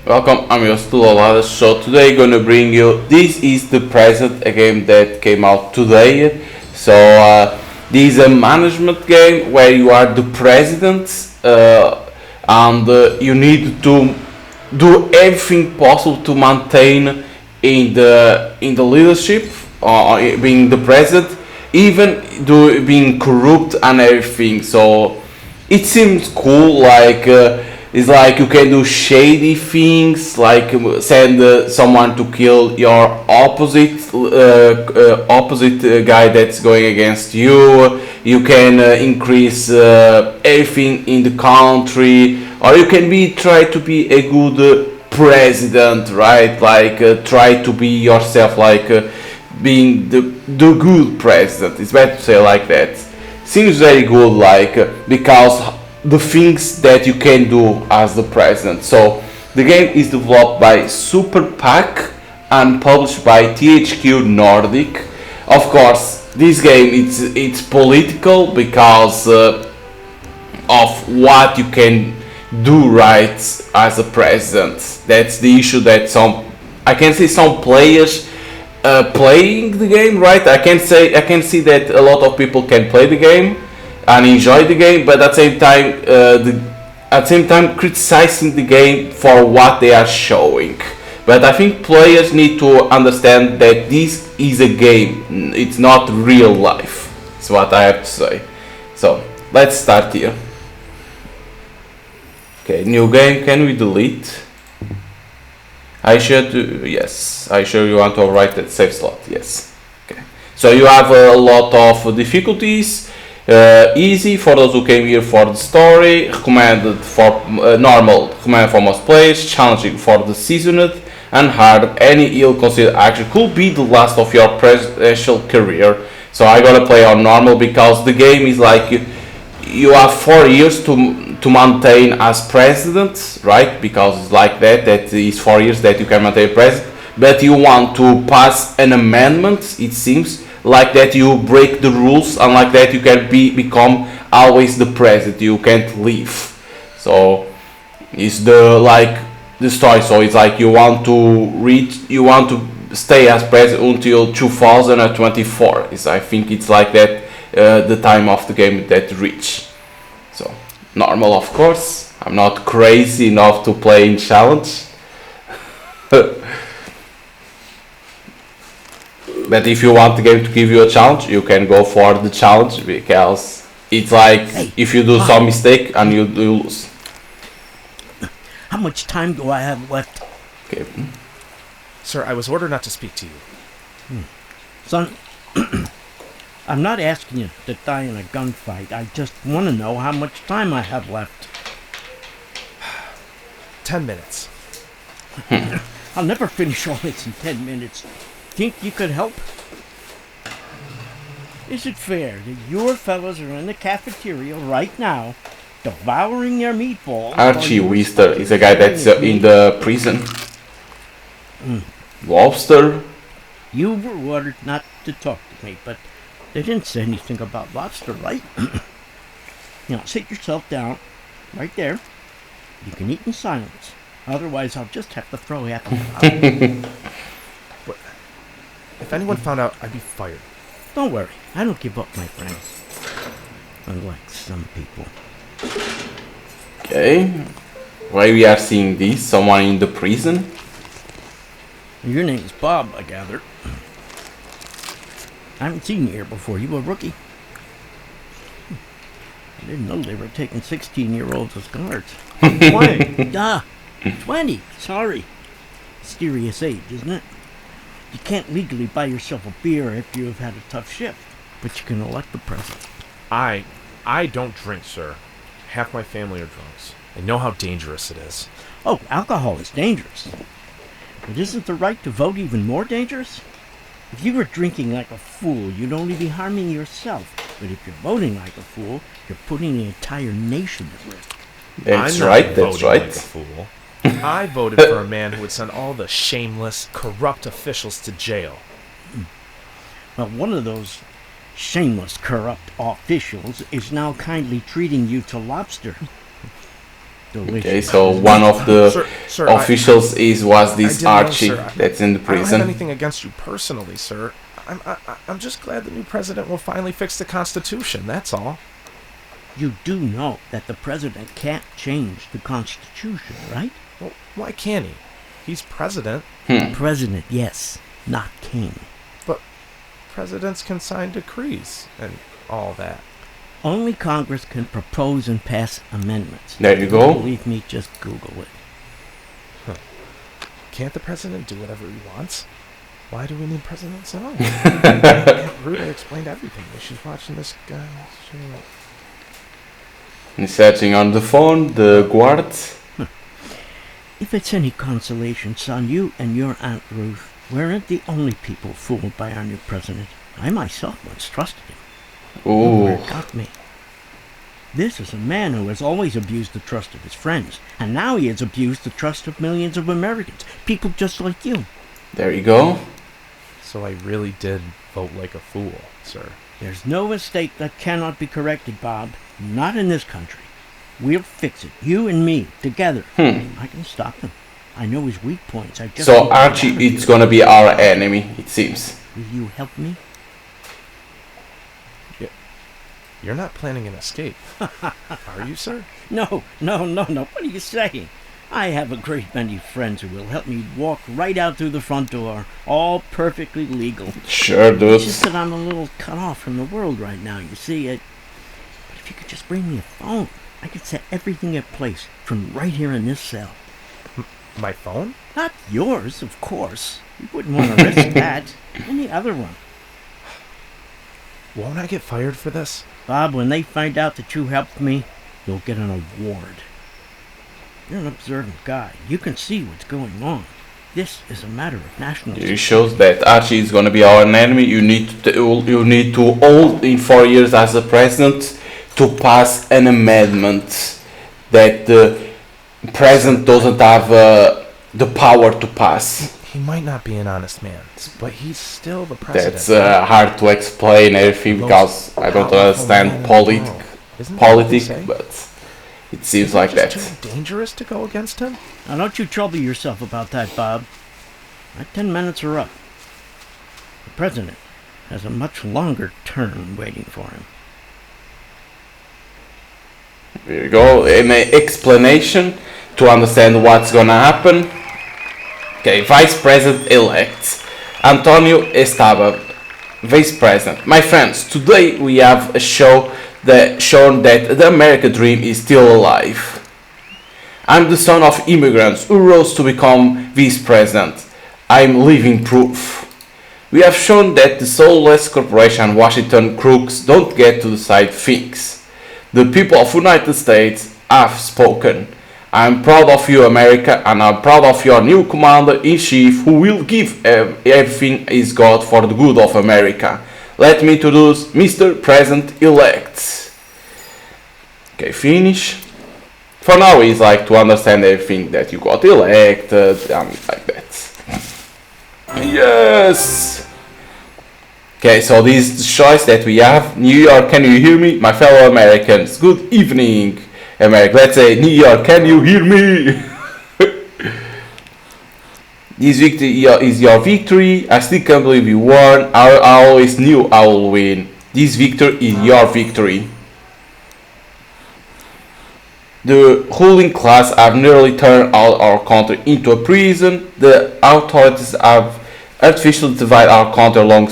Welcome, I'm your theloladass. So today gonna bring you This is the Present, a game that came out today. This is a management game where you are the president and you need to do everything possible to maintain in the leadership, being the president, even do being corrupt and everything. So it seems cool. It's like you can do shady things, like send someone to kill your opposite guy that's going against you. You can increase everything in the country, or you can be try to be a good president, right? Try to be yourself, being the good president. It's better to say like that. Seems very good, because the things that you can do as the president. So the game is developed by Super Pack and published by THQ Nordic. Of course, this game it's political because of what you can do right as a president. That's the issue that I can see some players playing the game, right? I can see that a lot of people can play the game and enjoy the game, but at the same time criticizing the game for what they are showing. But I think players need to understand that this is a game, it's not real life. That's what I have to say. So let's start here. Okay, new game. Can we delete? Yes. I sure you want to overwrite that save slot. Yes. Okay. So you have a lot of difficulties. Easy for those who came here for the story, recommended for normal, recommended for most players, challenging for the seasoned, and hard. Any ill-considered action could be the last of your presidential career. So I gotta play on normal because the game is like you have 4 years to maintain as president, right? Because it's like that is 4 years that you can maintain president. But you want to pass an amendment, it seems, like that you break the rules, and like that you can become always the president. You can't leave. So it's the story. So it's like you want to stay as president until 2024. I think it's like that, the time of the game that reach. So normal, of course. I'm not crazy enough to play in challenge. But if you want the game to give you a challenge, you can go for the challenge, because it's like if you do some mistake and you lose. How much time do I have left? Okay. Sir, I was ordered not to speak to you. Son, I'm not asking you to die in a gunfight. I just want to know how much time I have left. 10 minutes. I'll never finish all this in 10 minutes. Think you could help? Is it fair that your fellas are in the cafeteria right now, devouring their meatballs? Archie Weister is a guy that's in the prison. Lobster. You were ordered not to talk to me, but they didn't say anything about lobster, right? Now, sit yourself down, right there. You can eat in silence. Otherwise, I'll just have to throw at you. If anyone found out, I'd be fired. Don't worry, I don't give up, my friends. Unlike some people. Okay. Why we are seeing this? Someone in the prison? Your name's Bob, I gather. I haven't seen you here before. You a rookie? I didn't know they were taking 16-year-olds as guards. 20. 20. Sorry. Mysterious age, isn't it? You can't legally buy yourself a beer after you have had a tough shift, but you can elect the president. I don't drink, sir. Half my family are drunks. I know how dangerous it is. Oh, alcohol is dangerous. But isn't the right to vote even more dangerous? If you were drinking like a fool, you'd only be harming yourself. But if you're voting like a fool, you're putting the entire nation at risk. That's I'm right, not that's voting right. like a fool. I voted for a man who would send all the shameless, corrupt officials to jail. Well, one of those shameless, corrupt officials is now kindly treating you to lobster. delicious. Okay, so one of the Sir, officials was I this didn't know, Archie sir. that's in the I don't have prison. anything against you personally, sir. I'm just glad the new president will finally fix the Constitution, that's all. You do know that the president can't change the Constitution, right? Well, why can't he? He's president. President, yes, not king. But presidents can sign decrees and all that. Only Congress can propose and pass amendments. There you Don't go. believe me, just Google it. Can't the president do whatever he wants? Why do we need presidents at all? Aunt Ruta explained everything. She's watching this guy. He's searching on the phone, the guards. If it's any consolation, son, you and your Aunt Ruth weren't the only people fooled by our new president. I myself once trusted him. Look Ooh, where it got me. This is a man who has always abused the trust of his friends, and now he has abused the trust of millions of Americans, people just like you. there you go. So I really did vote like a fool, sir. There's no mistake that cannot be corrected, Bob. Not in this country. We'll fix it, you and me, together. I can stop him. I know his weak points. I just So need to Archie, counter it's you. gonna be our enemy, it seems. Will you help me? You're not planning an escape. Are you, sir? No. What are you saying? I have a great many friends who will help me walk right out through the front door, all perfectly legal. Sure, dude. It's just that I'm a little cut off from the world right now, you see. But if you could just bring me a phone, I could set everything in place from right here in this cell. My phone? Not yours, of course. You wouldn't want to risk that. Any other one. Won't I get fired for this? Bob, when they find out that you helped me, you'll get an award. You're an observant guy. You can see what's going on. This is a matter of national It security. shows that Archie is gonna be our enemy. You need to hold in 4 years as a president to pass an amendment that the president doesn't have the power to pass. He might not be an honest man, but he's still the president. That's hard to explain everything because I don't understand politics, but it seems like that. It's too dangerous to go against him? Now don't you trouble yourself about that, Bob. My 10 minutes are up. The president has a much longer term waiting for him. There you go, an explanation to understand what's gonna happen. Okay, Vice President elect Antonio Estaba, Vice President. My friends, today we have a show that shown that the American dream is still alive. I'm the son of immigrants who rose to become Vice President. I'm living proof. We have shown that the soulless corporation and Washington crooks don't get to decide things. The people of United States have spoken. I'm proud of you, America, and I'm proud of your new commander-in-chief who will give everything he's got for the good of America. Let me introduce Mr. President-elect. Okay, finish. For now, it's like to understand everything that you got elected and like that. Yes! Okay, so this is the choice that we have. New York, can you hear me? My fellow Americans, good evening. America, let's say New York, can you hear me? This victory is your victory. I still can't believe you won. I always knew I will win. This victory is your victory. The ruling class have nearly turned our country into a prison. The authorities have artificially divided our country along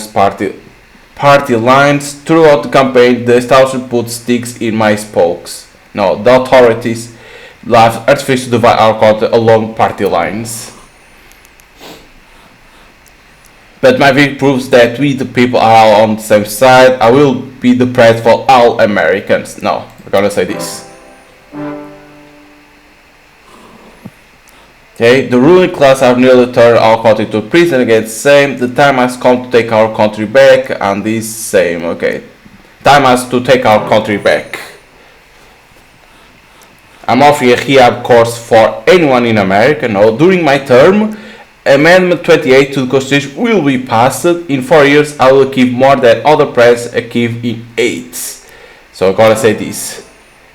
party lines. Throughout the campaign, the establishment put sticks in my spokes. No, the authorities have artificially divided our country along party lines. But my victory proves that we, the people, are all on the same side. I will be the president for all Americans. No, we're gonna say this. Okay, the ruling class have nearly turned our country to a prison against same. The time has come to take our country back, and this same. Okay, time has to take our country back. I'm offering a rehab course for anyone in America. No, during my term, Amendment 28 to the Constitution will be passed. In 4 years, I will achieve more than other presidents achieved in 8. So I'm gonna say this.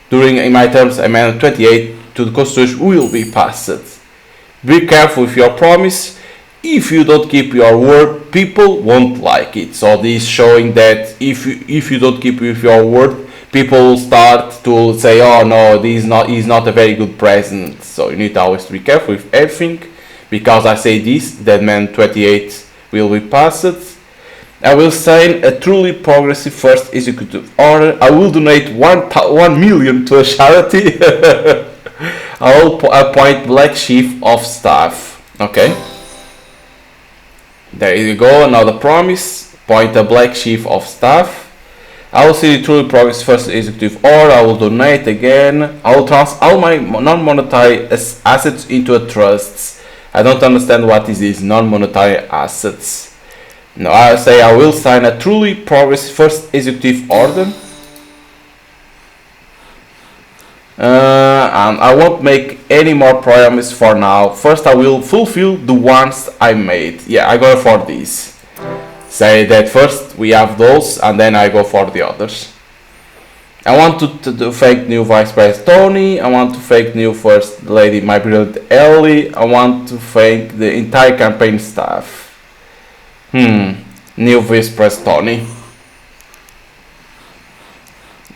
During my terms, Amendment 28 to the Constitution will be passed. Be careful with your promise. If you don't keep your word, people won't like it. So this is showing that if you don't keep with your word, people will start to say, oh no, he's not a very good president. So you need to always be careful with everything. Because I say this, Dead Man 28 will be passed. I will sign a truly progressive first executive order. I will donate 1 million to a charity. I will appoint Black Chief of Staff. Okay. There you go, another promise. Appoint a Black Chief of Staff. I will see the truly progress first executive order. I will donate again. I will transfer all my non-monetary assets into a trust. I don't understand what is these non-monetary assets. No, I say I will sign a truly progress first executive order. And I won't make any more promises for now. First I will fulfill the ones I made. Yeah, I go for these. Say that first we have those and then I go for the others. I want to thank new Vice President Tony. I want to thank new First Lady, my brilliant Ellie. I want to thank the entire campaign staff. New Vice President Tony.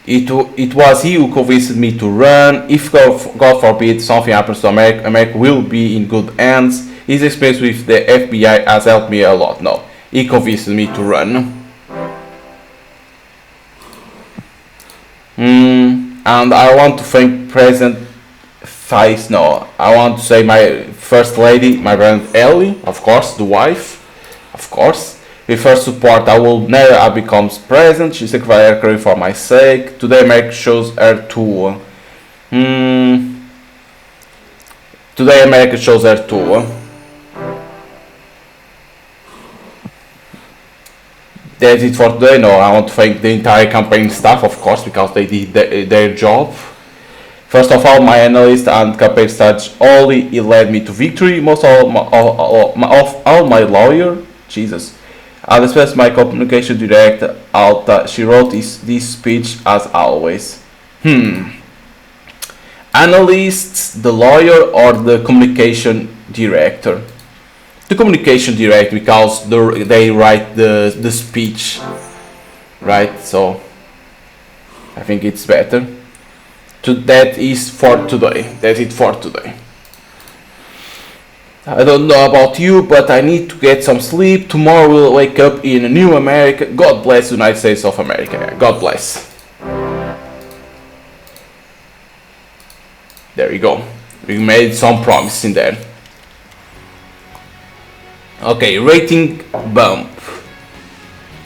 It was he who convinced me to run. If God forbid something happens to America, America will be in good hands. His experience with the FBI has helped me a lot. No, he convinced me to run. And I want to thank President Vice. No, I want to say my First Lady, my friend Ellie, of course, the wife, of course. With her support, I will never have become president. She sacrificed her career for my sake. Today, America shows her too. Today, America shows her too. That's it for today. No, I want to thank the entire campaign staff, of course, because they did their job. First of all, my analyst and campaign staff, only it led me to victory. Most of all my lawyer, Jesus. And especially my communication director, Alta, she wrote this speech as always. Analysts, the lawyer, or the communication director? The communication director, because they write the speech, right? So I think it's better. That is for today. That's it for today. I don't know about you, but I need to get some sleep. Tomorrow we'll wake up in a new America. God bless the United States of America. God bless. There you go. We made some promise in there. Okay, rating bump.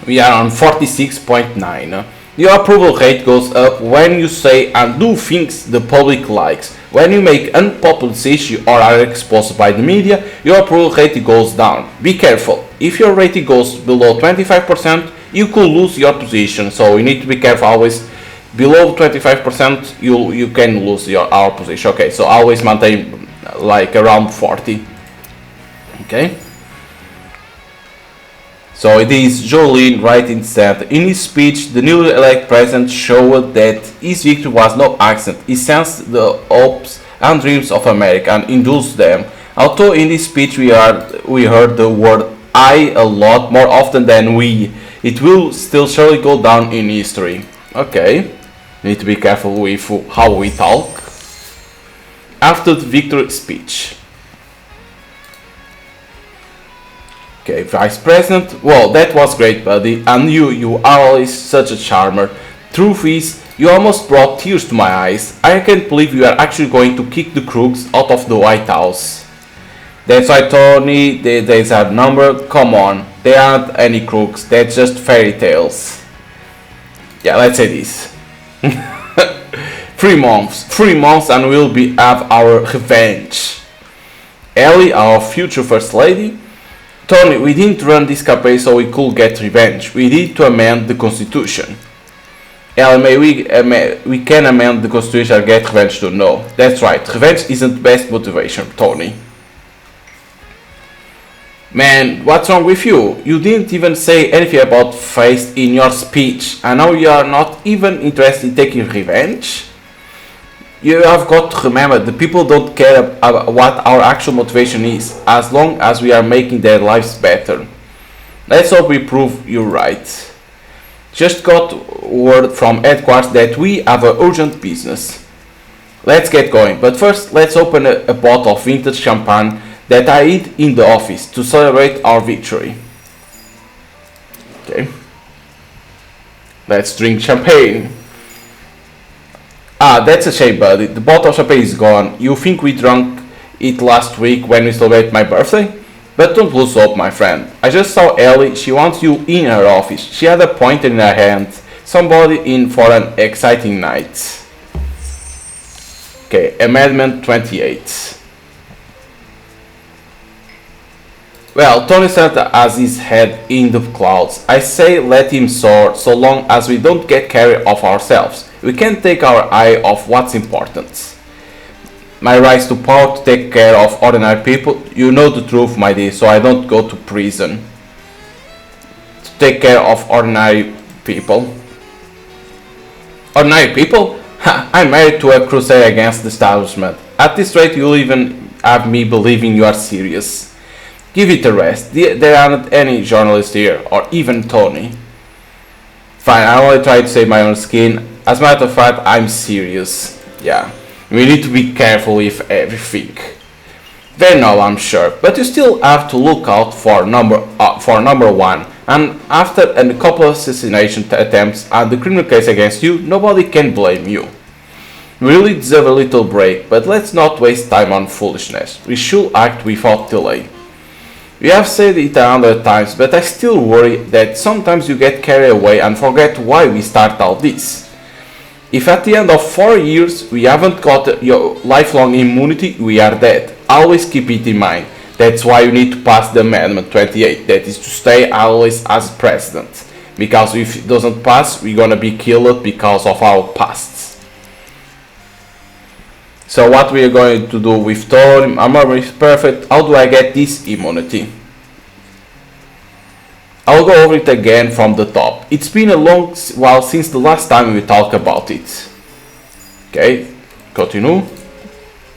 We are on 46.9. Your approval rate goes up when you say and do things the public likes. When you make unpopular issue or are exposed by the media, your approval rate goes down. Be careful. If your rating goes below 25%, you could lose your position. So you need to be careful always. Below 25%, you can lose our position. Okay, so always maintain like around 40. Okay. So it is Jolene right in center. In his speech, the newly elected president showed that his victory was no accident. He sensed the hopes and dreams of America and induced them. Although in this speech we heard the word I a lot more often than we, it will still surely go down in history. Okay, need to be careful with how we talk. After the victory speech. Okay, Vice President, well, that was great, buddy, and you are always such a charmer. Truth is, you almost brought tears to my eyes. I can't believe you are actually going to kick the crooks out of the White House. That's right, Tony, there's a number, come on, there aren't any crooks, that's just fairy tales. Yeah, let's say this. 3 months and we'll have our revenge. Ellie, our future First Lady. Tony, we didn't run this campaign so we could get revenge. We need to amend the Constitution. Ellie, we can amend the Constitution and get revenge too. No, that's right. Revenge isn't the best motivation, Tony. Man, what's wrong with you? You didn't even say anything about faith in your speech, and now you are not even interested in taking revenge? You have got to remember, the people don't care about what our actual motivation is, as long as we are making their lives better. Let's hope we prove you right. Just got word from headquarters that we have a urgent business. Let's get going, but first let's open a bottle of vintage champagne that I hid in the office to celebrate our victory. Okay. Let's drink champagne. Ah, that's a shame, buddy. The bottle of champagne is gone. You think we drank it last week when we celebrated my birthday? But don't lose hope, my friend. I just saw Ellie. She wants you in her office. She had a pointer in her hand. Somebody in for an exciting night. Okay, Amendment 28. Well, Tony Stark has his head in the clouds. I say let him soar, so long as we don't get carried off ourselves. We can't take our eye off what's important. My rights to power to take care of ordinary people. You know the truth, my dear, so I don't go to prison. To take care of ordinary people. Ordinary people? Ha, I'm married to a crusade against the establishment. At this rate, you'll even have me believing you are serious. Give it a rest. There aren't any journalists here, or even Tony. Fine, I only try to save my own skin. As a matter of fact, I'm serious. Yeah, we need to be careful with everything. Very noble, I'm sure, but you still have to look out for number one. And after a couple of assassination attempts and the criminal case against you, nobody can blame you. We really deserve a little break, but let's not waste time on foolishness. We should act without delay. We have said it 100 times, but I still worry that sometimes you get carried away and forget why we start all this. If at the end of 4 years we haven't got your lifelong immunity, we are dead. Always keep it in mind. That's why you need to pass the Amendment 28, that is to stay always as president. Because if it doesn't pass, we're gonna be killed because of our pasts. So what we are going to do with Thor, my armor is perfect. How do I get this immunity? I'll go over it again from the top. It's been a long while since the last time we talked about it. Okay, continue.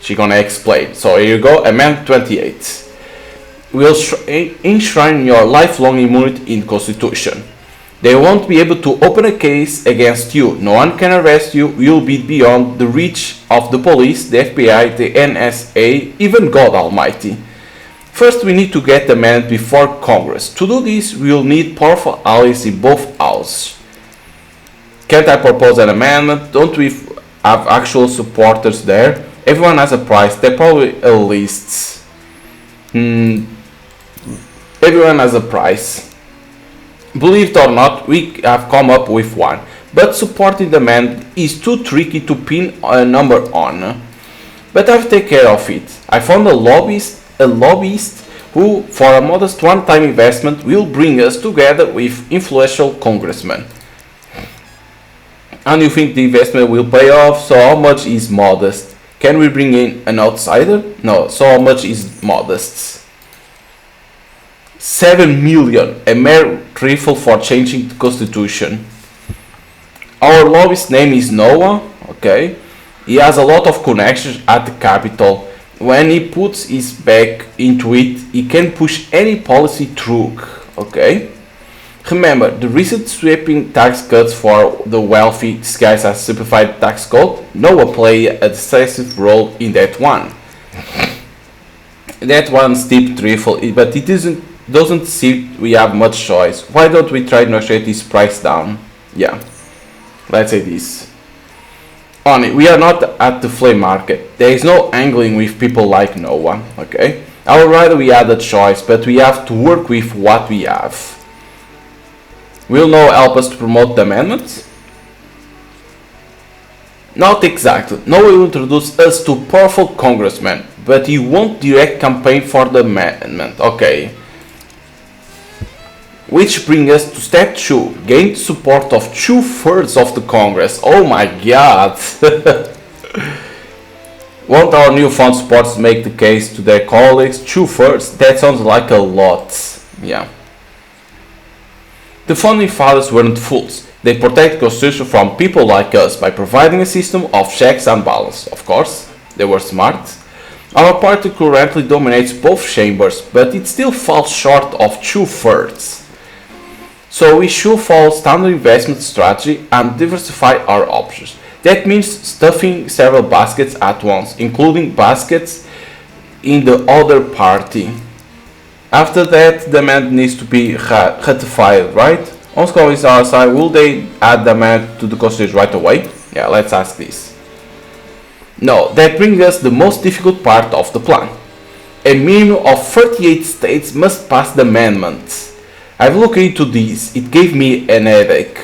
She's gonna explain. So here you go, Amendment 28. We'll enshrine your lifelong immunity in Constitution. They won't be able to open a case against you. No one can arrest you. You'll be beyond the reach of the police, the FBI, the NSA, even God Almighty. First, we need to get the amendment before Congress. To do this, we'll need powerful allies in both houses. Can't I propose an amendment? Don't we have actual supporters there? Everyone has a price. They're probably a list. Everyone has a price. Believe it or not, we have come up with one. But supporting the amendment is too tricky to pin a number on. But I've taken care of it. I found a lobbyist who, for a modest one-time investment, will bring us together with influential congressmen. And you think the investment will pay off? So how much is modest? Can we bring in an outsider? No, so how much is modest? 7 million, a mere trifle for changing the constitution. Our lobbyist's name is Noah, okay? He has a lot of connections at the Capitol. When he puts his back into it, he can push any policy through, okay? Remember, the recent sweeping tax cuts for the wealthy disguised as simplified tax code, Noah played a decisive role in that one. That one's deep trifle, but it doesn't seem we have much choice. Why don't we try to negotiate this price down? Yeah, let's say this. Only, we are not at the flea market. There is no angling with people like Noah, okay? I would rather we had a choice, but we have to work with what we have. Will Noah help us to promote the amendments? Not exactly. Noah will introduce us to powerful congressmen, but he won't direct campaign for the amendment, okay? Which brings us to step 2, gain the support of 2/3 of the Congress. Oh my god! Won't our newfound supporters make the case to their colleagues? 2/3? That sounds like a lot. Yeah. The founding fathers weren't fools. They protect the Constitution from people like us by providing a system of checks and balance. Of course, they were smart. Our party currently dominates both chambers, but it still falls short of 2/3. So we should follow standard investment strategy and diversify our options. That means stuffing several baskets at once, including baskets in the other party. After that, the amendment needs to be ratified, right? On is our side, will they add the amendment to the Constitution right away? Yeah, let's ask this. No, that brings us the most difficult part of the plan. A minimum of 38 states must pass the amendment. I've looked into this, it gave me an headache.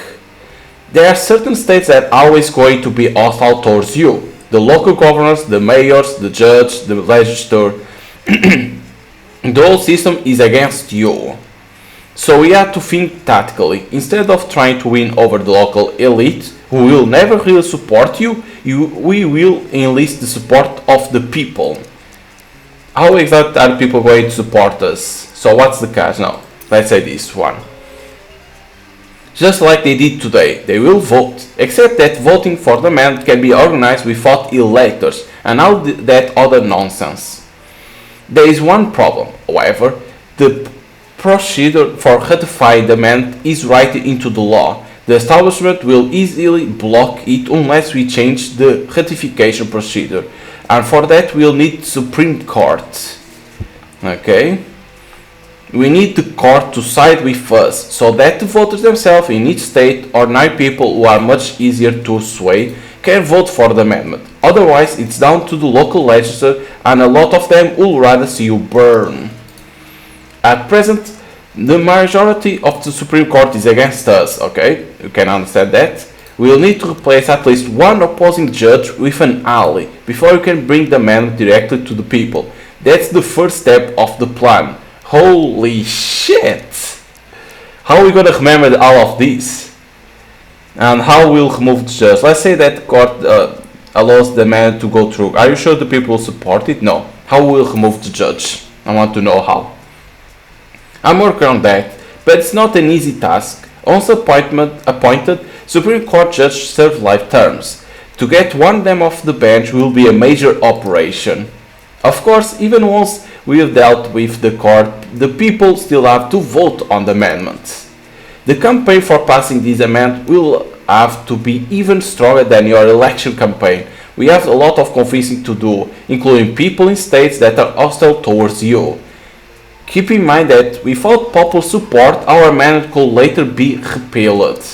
There are certain states that are always going to be hostile towards you. The local governors, the mayors, the judge, the legislature. The whole system is against you. So we have to think tactically. Instead of trying to win over the local elite, who will never really support you, we will enlist the support of the people. How exactly are people going to support us? So what's the catch now? Let's say this one. Just like they did today, they will vote, except that voting for the amendment can be organized without electors and all that other nonsense. There is one problem, however. The procedure for ratifying the amendment is written into the law. The establishment will easily block it unless we change the ratification procedure, and for that we'll need Supreme Court. Okay? We need the court to side with us, so that the voters themselves in each state, or 9 people who are much easier to sway, can vote for the amendment. Otherwise, it's down to the local legislature, and a lot of them will rather see you burn. At present, the majority of the Supreme Court is against us, okay? You can understand that. We will need to replace at least one opposing judge with an ally before you can bring the amendment directly to the people. That's the first step of the plan. Holy shit! How are we gonna remember all of this? And how we'll remove the judge? Let's say that the court allows the amendment to go through. Are you sure the people will support it? No. How will remove the judge? I want to know how. I'm working on that, but it's not an easy task. Once appointed, Supreme Court judges serve life terms. To get one of them off the bench will be a major operation. Of course, even once we have dealt with the court, the people still have to vote on the amendments. The campaign for passing this amendment will have to be even stronger than your election campaign. We have a lot of convincing to do, including people in states that are hostile towards you. Keep in mind that without popular support, our amendment could later be repealed.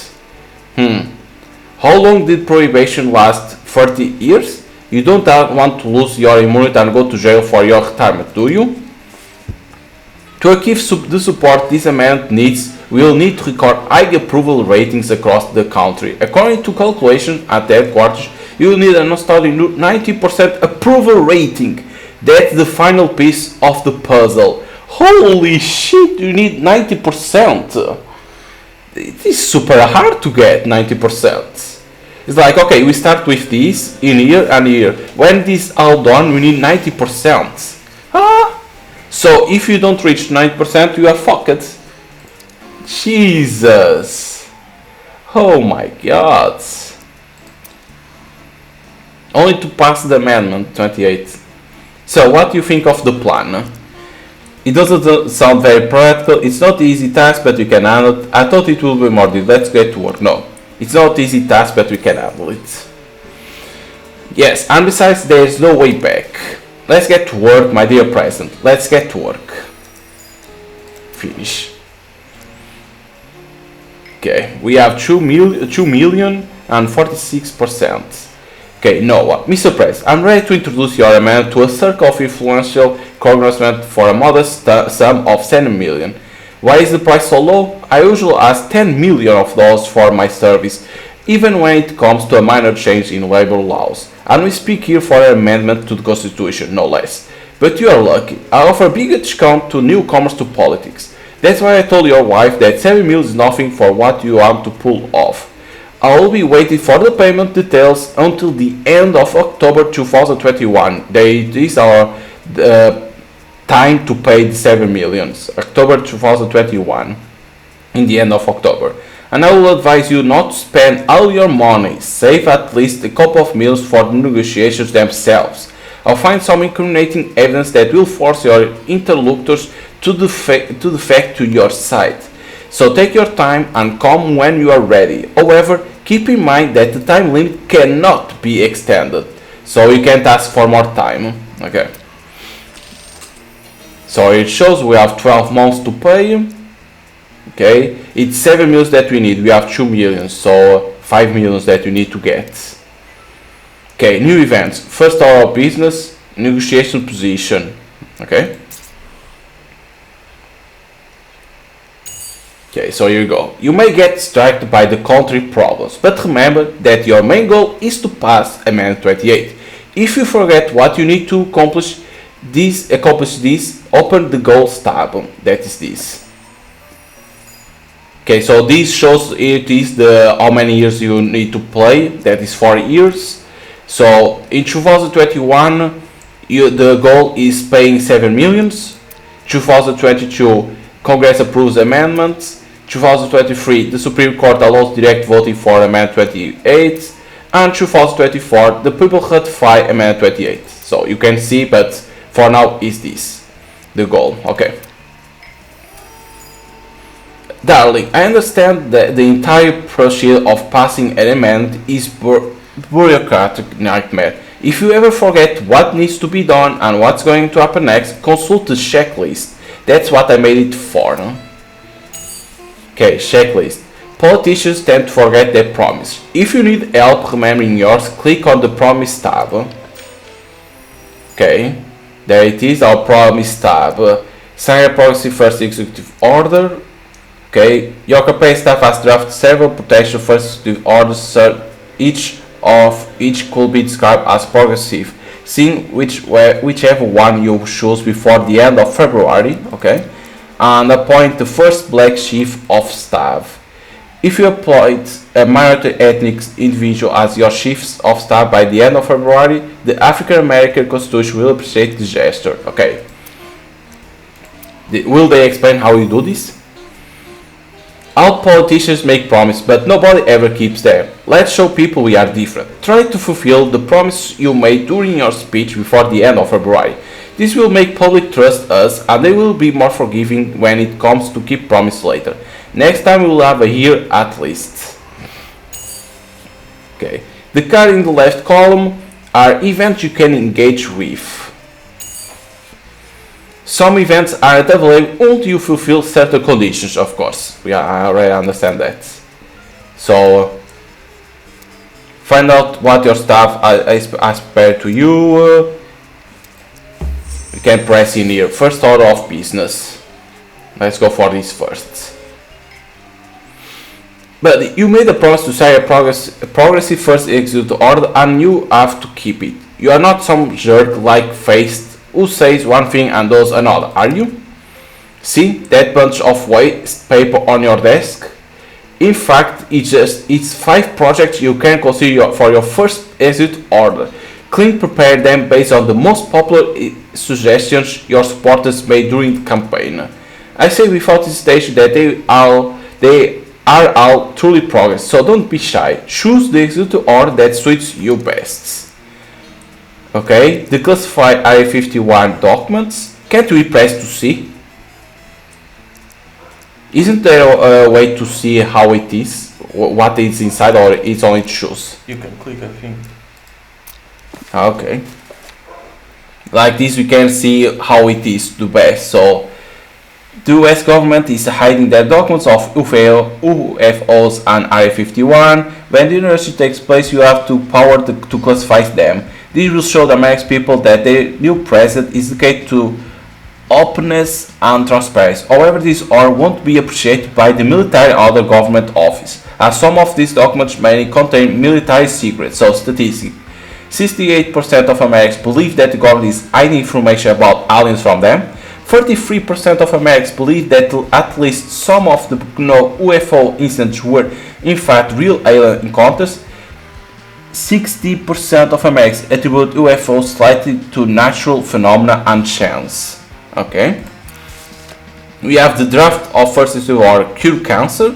How long did prohibition last? 30 years? You don't want to lose your immunity and go to jail for your retirement, do you? To achieve the support this amendment needs, we will need to record high approval ratings across the country. According to calculation at the headquarters, you will need an outstanding 90% approval rating. That's the final piece of the puzzle. Holy shit, you need 90%. It is super hard to get 90%. It's like, okay, we start with this in here and here. When this all done, we need 90%. So if you don't reach 90%, you are fucked. Jesus. Oh my god. Only to pass the amendment 28. So what do you think of the plan? It doesn't sound very practical. It's not an easy task, but you can handle it. I thought it would be more difficult. Let's get to work. No, it's not an easy task, but we can handle it. Yes, and besides, there is no way back. Let's get to work, my dear president. Let's get to work. Finish. Okay, we have 2,046%. Okay, no, Mr. President, I'm ready to introduce your amendment to a circle of influential congressmen for a modest sum of 7 million. Why is the price so low? I usually ask 10 million of those for my service, even when it comes to a minor change in labor laws. And we speak here for an amendment to the Constitution, no less. But you are lucky. I offer a big discount to newcomers to politics. That's why I told your wife that 7 million is nothing for what you want to pull off. I will be waiting for the payment details until the end of October 2021. This is our time to pay the 7 million. October 2021. In the end of October. and I will advise you not to spend all your money. Save at least a couple of meals for the negotiations themselves. I'll find some incriminating evidence that will force your interlocutors to defect to your side. So take your time and come when you are ready. However, keep in mind that the time limit cannot be extended. So you can't ask for more time. Okay. So it shows we have 12 months to pay. Okay. It's 7 million that we need. We have 2 million. So 5 million that we need to get. Okay. New events. First order of business. Negotiation position. Okay. Okay, so here you go. You may get distracted by the country problems, but remember that your main goal is to pass Amendment 28. If you forget what you need to accomplish this, open the goals tab. That is this. Okay, so this shows it is the how many years you need to play. That is 4 years. So in 2021, the goal is paying 7 millions. 2022, Congress approves amendments. 2023, the Supreme Court allows direct voting for Amendment 28, and 2024, the people ratify Amendment 28. So you can see, but for now is this the goal. Okay. Darling, I understand that the entire procedure of passing an amendment is bureaucratic nightmare. If you ever forget what needs to be done and what's going to happen next, consult the checklist. That's what I made it for. No? Okay, checklist. Politicians tend to forget their promise. If you need help remembering yours, click on the promise tab. Okay, there it is, our promise tab. Sign a policy first executive order. Okay, your campaign staff has drafted several potential first executive orders. Each could be described as progressive. Seeing whichever one you choose before the end of February. Okay. And appoint the first black chief of staff. If you appoint a minority ethnic individual as your chief of staff by the end of February, the African American Constitution will appreciate the gesture. Okay. Will they explain how you do this? All politicians make promises, but nobody ever keeps them. Let's show people we are different. Try to fulfill the promise you made during your speech before the end of February. This will make public trust us, and they will be more forgiving when it comes to keep promises later. Next time we will have a year at least. Okay. The card in the left column are events you can engage with. Some events aren't available until you fulfill certain conditions, of course. I already understand that. So find out what your staff has prepared to you. You can press in here. First order of business. Let's go for this first. But you made a promise to sign a progressive first execute order, and you have to keep it. You are not some jerk like Faced who says one thing and does another, are you? See that bunch of waste paper on your desk? In fact, it's 5 projects you can consider for your first execute order. Clint prepared them based on the most popular suggestions your supporters made during the campaign. I say without hesitation that they are all truly progress, so don't be shy. Choose the executive order that suits you best. Okay, the classified Area 51 documents. Can't we press to see? Isn't there a way to see how it is? What is inside, or it's only choose? You can click, I think. Okay. Like this we can see how it is the best. So the US government is hiding their documents of UFOs and Area 51. When the university takes place, you have to power to classify them. This will show the American people that their new president is dedicated to openness and transparency. However, this order won't be appreciated by the military or other government office, as some of these documents may contain military secrets. So statistic. 68% of Americans believe that the government is hiding information about aliens from them. 33% of Americans believe that at least some of the UFO incidents were in fact real alien encounters. 60% of Americans attribute UFOs slightly to natural phenomena and chance. Okay. We have the draft of first issue or cure cancer.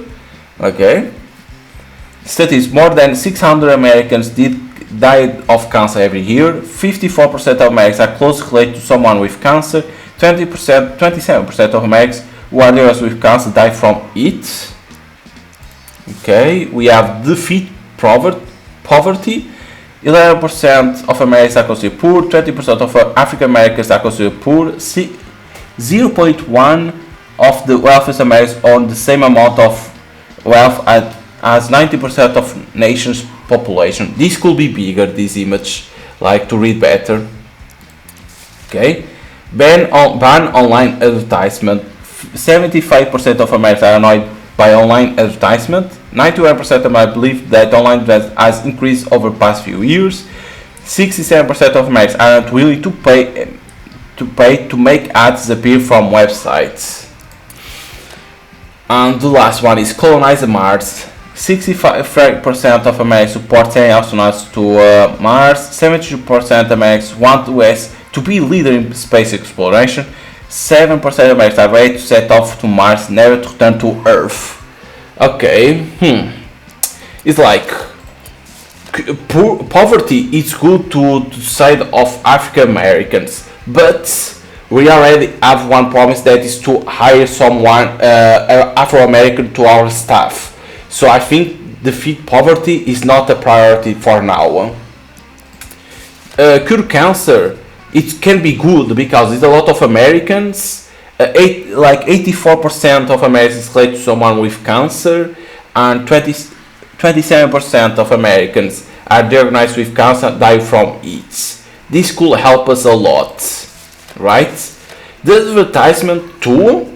Okay. Studies: more than 600 Americans died of cancer every year. 54% of Americans are closely related to someone with cancer. 27% of Americans who are diagnosed with cancer die from it. Okay, we have defeat poverty. 11% of Americans are considered poor. 20% of African Americans are considered poor. 0.1 of the wealthiest Americans own the same amount of wealth as 90% of nation's population. This could be bigger, this image, like to read better. Okay, ban online advertisement. 75% of Americans are annoyed by online advertisement. 91% of Americans believe that online advertising has increased over the past few years. 67% of Americans are not willing to pay to make ads appear from websites. And the last one is colonize Mars. 65% of Americans support sending astronauts to Mars. 72% of Americans want the US to be leader in space exploration. 7% of Americans are ready to set off to Mars, never to return to Earth. Okay, it's like poverty is good to the side of African Americans, but we already have one promise, that is to hire someone Afro-American to our staff. So I think defeat poverty is not a priority for now. Cure cancer, it can be good because it's a lot of Americans. 84% of Americans relate to someone with cancer, and 27% of Americans are diagnosed with cancer die from it. This could help us a lot, right? The advertisement too,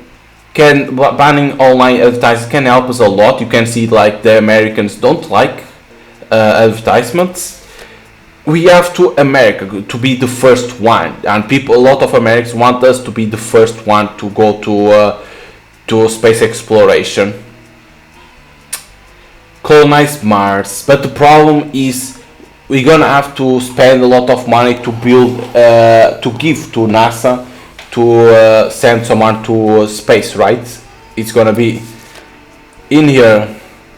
banning online advertising can help us a lot. You can see like the Americans don't like advertisements. We have to America to be the first one, and a lot of Americans want us to be the first one to go to space exploration. Colonize Mars, but the problem is we're gonna have to spend a lot of money to build, to give to NASA to send someone to space, right? It's gonna be in here.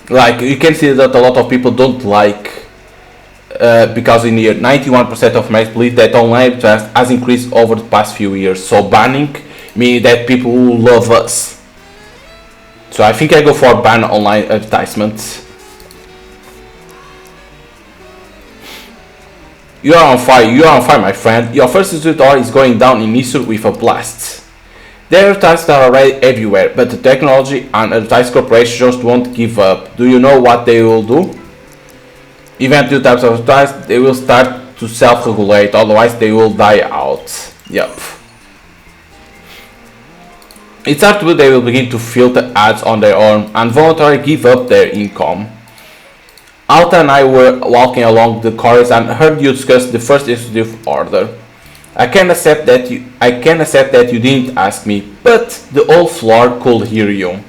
Like you can see that a lot of people don't like. Because in here 91% of Americans believe that online advertising has increased over the past few years. So banning means that people will love us. So I think I go for ban online advertisements. You are on fire, my friend. Your first tutor is going down in history with a blast. The advertisements are already everywhere, but the technology and advertising corporations just won't give up. Do you know what they will do? Even two types of advertising, they will start to self-regulate, otherwise they will die out. Yep. It's hard to believe they will begin to filter ads on their own and voluntarily give up their income. Alta and I were walking along the corridors and heard you discuss the first executive order. I can accept that you didn't ask me, but the whole floor could hear you.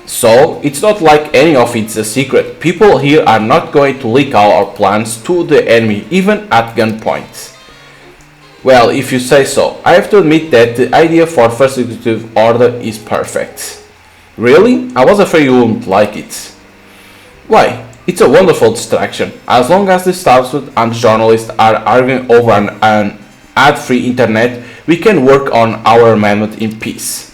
So, it's not like any of it's a secret. People here are not going to leak all our plans to the enemy, even at gunpoint. Well, if you say so. I have to admit that the idea for first executive order is perfect. Really? I was afraid you wouldn't like it. Why? It's a wonderful distraction. As long as the establishment and journalists are arguing over an ad-free internet, we can work on our amendment in peace.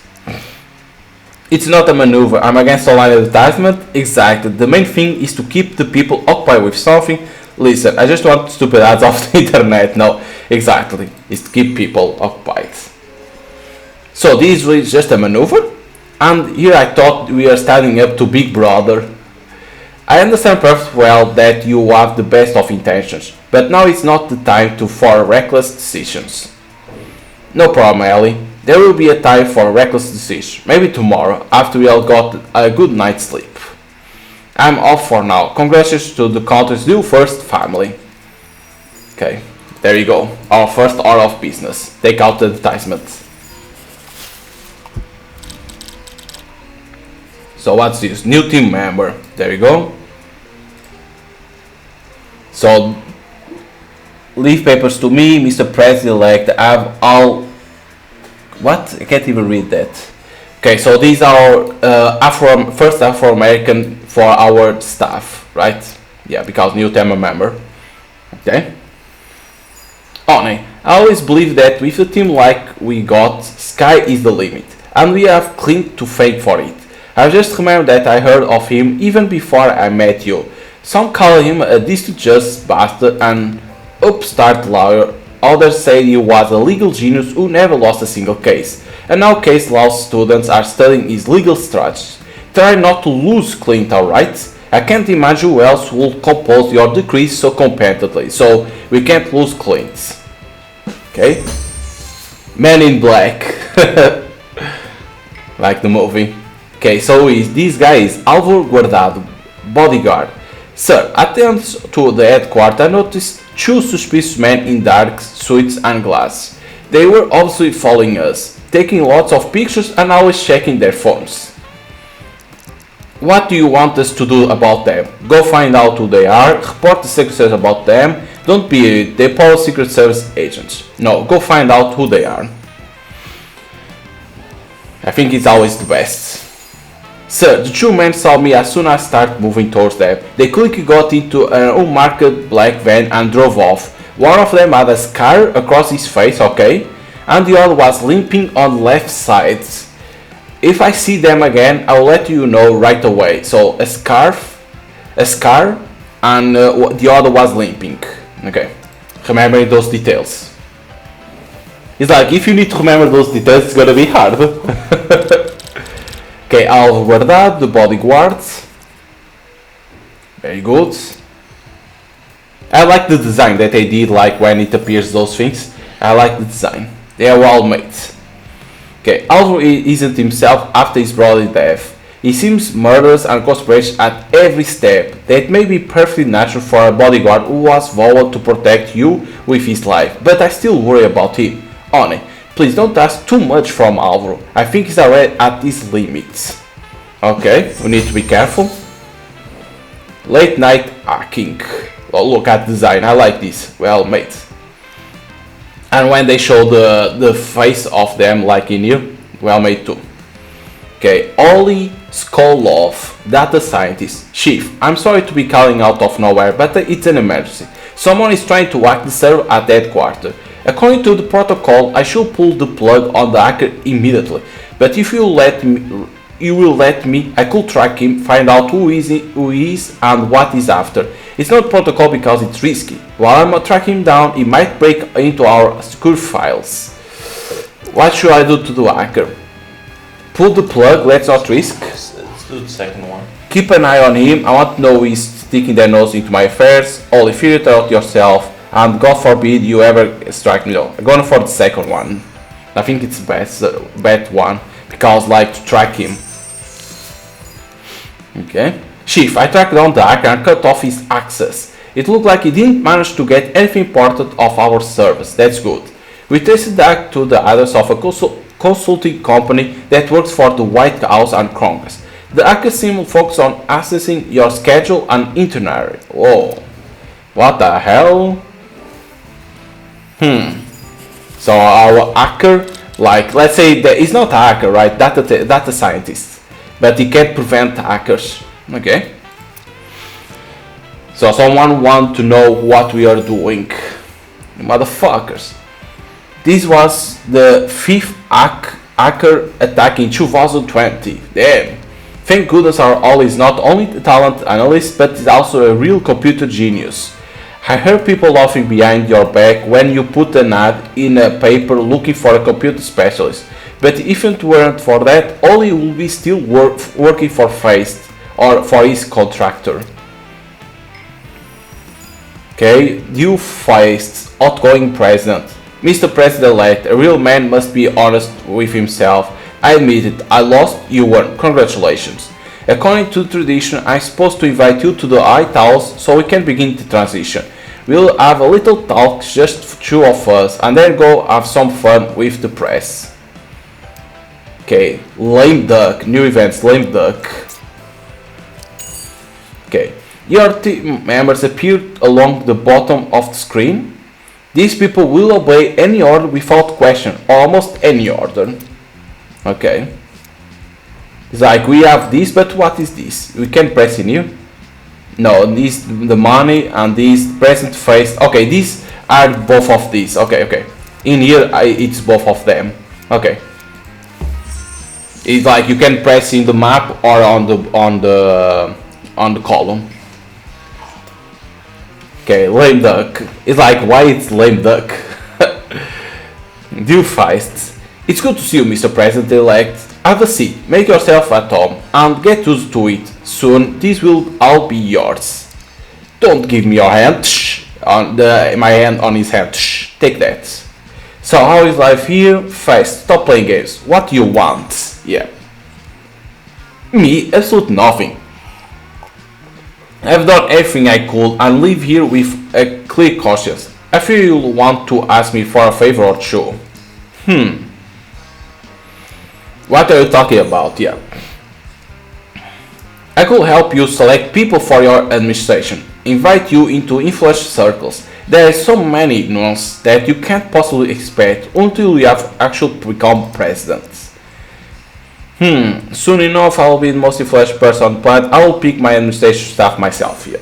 It's not a maneuver. I'm against online advertisement. Exactly. The main thing is to keep the people occupied with something. Listen, I just want stupid ads off the internet. No, exactly. It's to keep people occupied. So this is just a maneuver. And here I thought we are standing up to Big Brother. I understand perfectly well that you have the best of intentions, but now it's not the time for reckless decisions. No problem, Ellie. There will be a time for a reckless decision. Maybe tomorrow, after we all got a good night's sleep. I'm off for now. Congratulations to the country's new first family. Okay, there you go. Our first order of business. Take out the advertisements. So what's this? New team member. There you go. So, leave papers to me, Mr. President-elect. I have all... What? I can't even read that. Okay, so these are first Afro-American for our staff, right? Yeah, because new team member. Okay. Only, I always believe that with a team like we got, sky is the limit, and we have clinged to fame for it. I just remember that I heard of him even before I met you. Some call him a disingenuous bastard and upstart lawyer. Others say he was a legal genius who never lost a single case. And now case law students are studying his legal strategies. Try not to lose Clint, alright? I can't imagine who else will compose your decrees so competently, so we can't lose Clint. Okay? Man in Black. Like the movie. Okay, so this guy is Alvaro Guardado, bodyguard. Sir, attend to the headquarters. I noticed two suspicious men in dark suits and glasses. They were obviously following us, taking lots of pictures and always checking their phones. What do you want us to do about them? Go find out who they are, report the Secret Service about them. Don't be the Police Secret Service agents. No, go find out who they are. I think it's always the best. Sir, the two men saw me as soon as I started moving towards them. They quickly got into an unmarked black van and drove off. One of them had a scar across his face, okay, and the other was limping on the left side. If I see them again, I'll let you know right away. So a scar, and the other was limping. Okay, remembering those details. It's like, if you need to remember those details, it's gonna be hard. Okay, Alvaro Guardado, the bodyguard. Very good. I like the design that they did, like when it appears those things. I like the design. They are well made. Okay, Alvaro isn't himself after his brother's death. He seems murderous and conspiratorial at every step. That may be perfectly natural for a bodyguard who was vowed to protect you with his life, but I still worry about him. Honey, please don't ask too much from Alvaro. I think he's already at his limits. Okay, we need to be careful. Late night hacking. Oh, look at the design, I like this. Well made. And when they show the face of them like in here, well made too. Okay, Oli Skolov, data scientist. Chief, I'm sorry to be calling out of nowhere, but it's an emergency. Someone is trying to hack the server at headquarters. According to the protocol, I should pull the plug on the hacker immediately. But if you will let me, I could track him, find out who he is and what he's after. It's not protocol because it's risky. While I'm tracking him down, he might break into our secure files. What should I do to the hacker? Pull the plug, let's not risk. Let's do the second one. Keep an eye on him. I want to know he's sticking their nose into my affairs. Only figure it out yourself. And God forbid you ever strike me though. I'm going for the second one. I think it's the best one. Because I like to track him. Okay. Chief, I tracked down the hacker and cut off his access. It looked like he didn't manage to get anything important off our service. That's good. We traced back to the address of a consulting company that works for the White House and Congress. The hacker seemed to focus on accessing your schedule and itinerary. Whoa. What the hell? So our hacker, like, let's say that he's not a hacker, right? Data scientist. But he can't prevent hackers. Okay. So someone want to know what we are doing. Motherfuckers. This was the 5th hacker attack in 2020. Damn. Thank goodness our Ollie is not only a talent analyst, but is also a real computer genius. I heard people laughing behind your back when you put an ad in a paper looking for a computer specialist. But if it weren't for that, Ollie would be still working for Feist or for his contractor. Okay, you Feist, outgoing president. Mr. President-elect, a real man must be honest with himself. I admit it, I lost, you won. Congratulations. According to tradition, I'm supposed to invite you to the White House so we can begin the transition. We'll have a little talk, just two of us, and then go have some fun with the press. Okay, lame duck, new events, lame duck. Okay, your team members appeared along the bottom of the screen. These people will obey any order without question, almost any order. Okay. It's like we have this, but what is this? We can press in here. No, this the money and this present face. Okay, these are both of these. Okay. In here, it's both of them. Okay. It's like you can press in the map or on the column. Okay, lame duck. It's like why it's lame duck. Dear Feist, it's good to see you, Mr. President-elect. Have a seat, make yourself at home, and get used to it. Soon, this will all be yours. Don't give me your hand. Shh. My hand on his hand. Shh. Take that. So, how is life here? Feist, stop playing games. What do you want? Yeah. Me? Absolute nothing. I've done everything I could and live here with a clear conscience. I fear you'll want to ask me for a favor or two. What are you talking about? Yeah. I could help you select people for your administration, invite you into influential circles. There are so many nuances that you can't possibly expect until you have actually become president. Soon enough I'll be the most influential person on the planet. I will pick my administration staff myself here.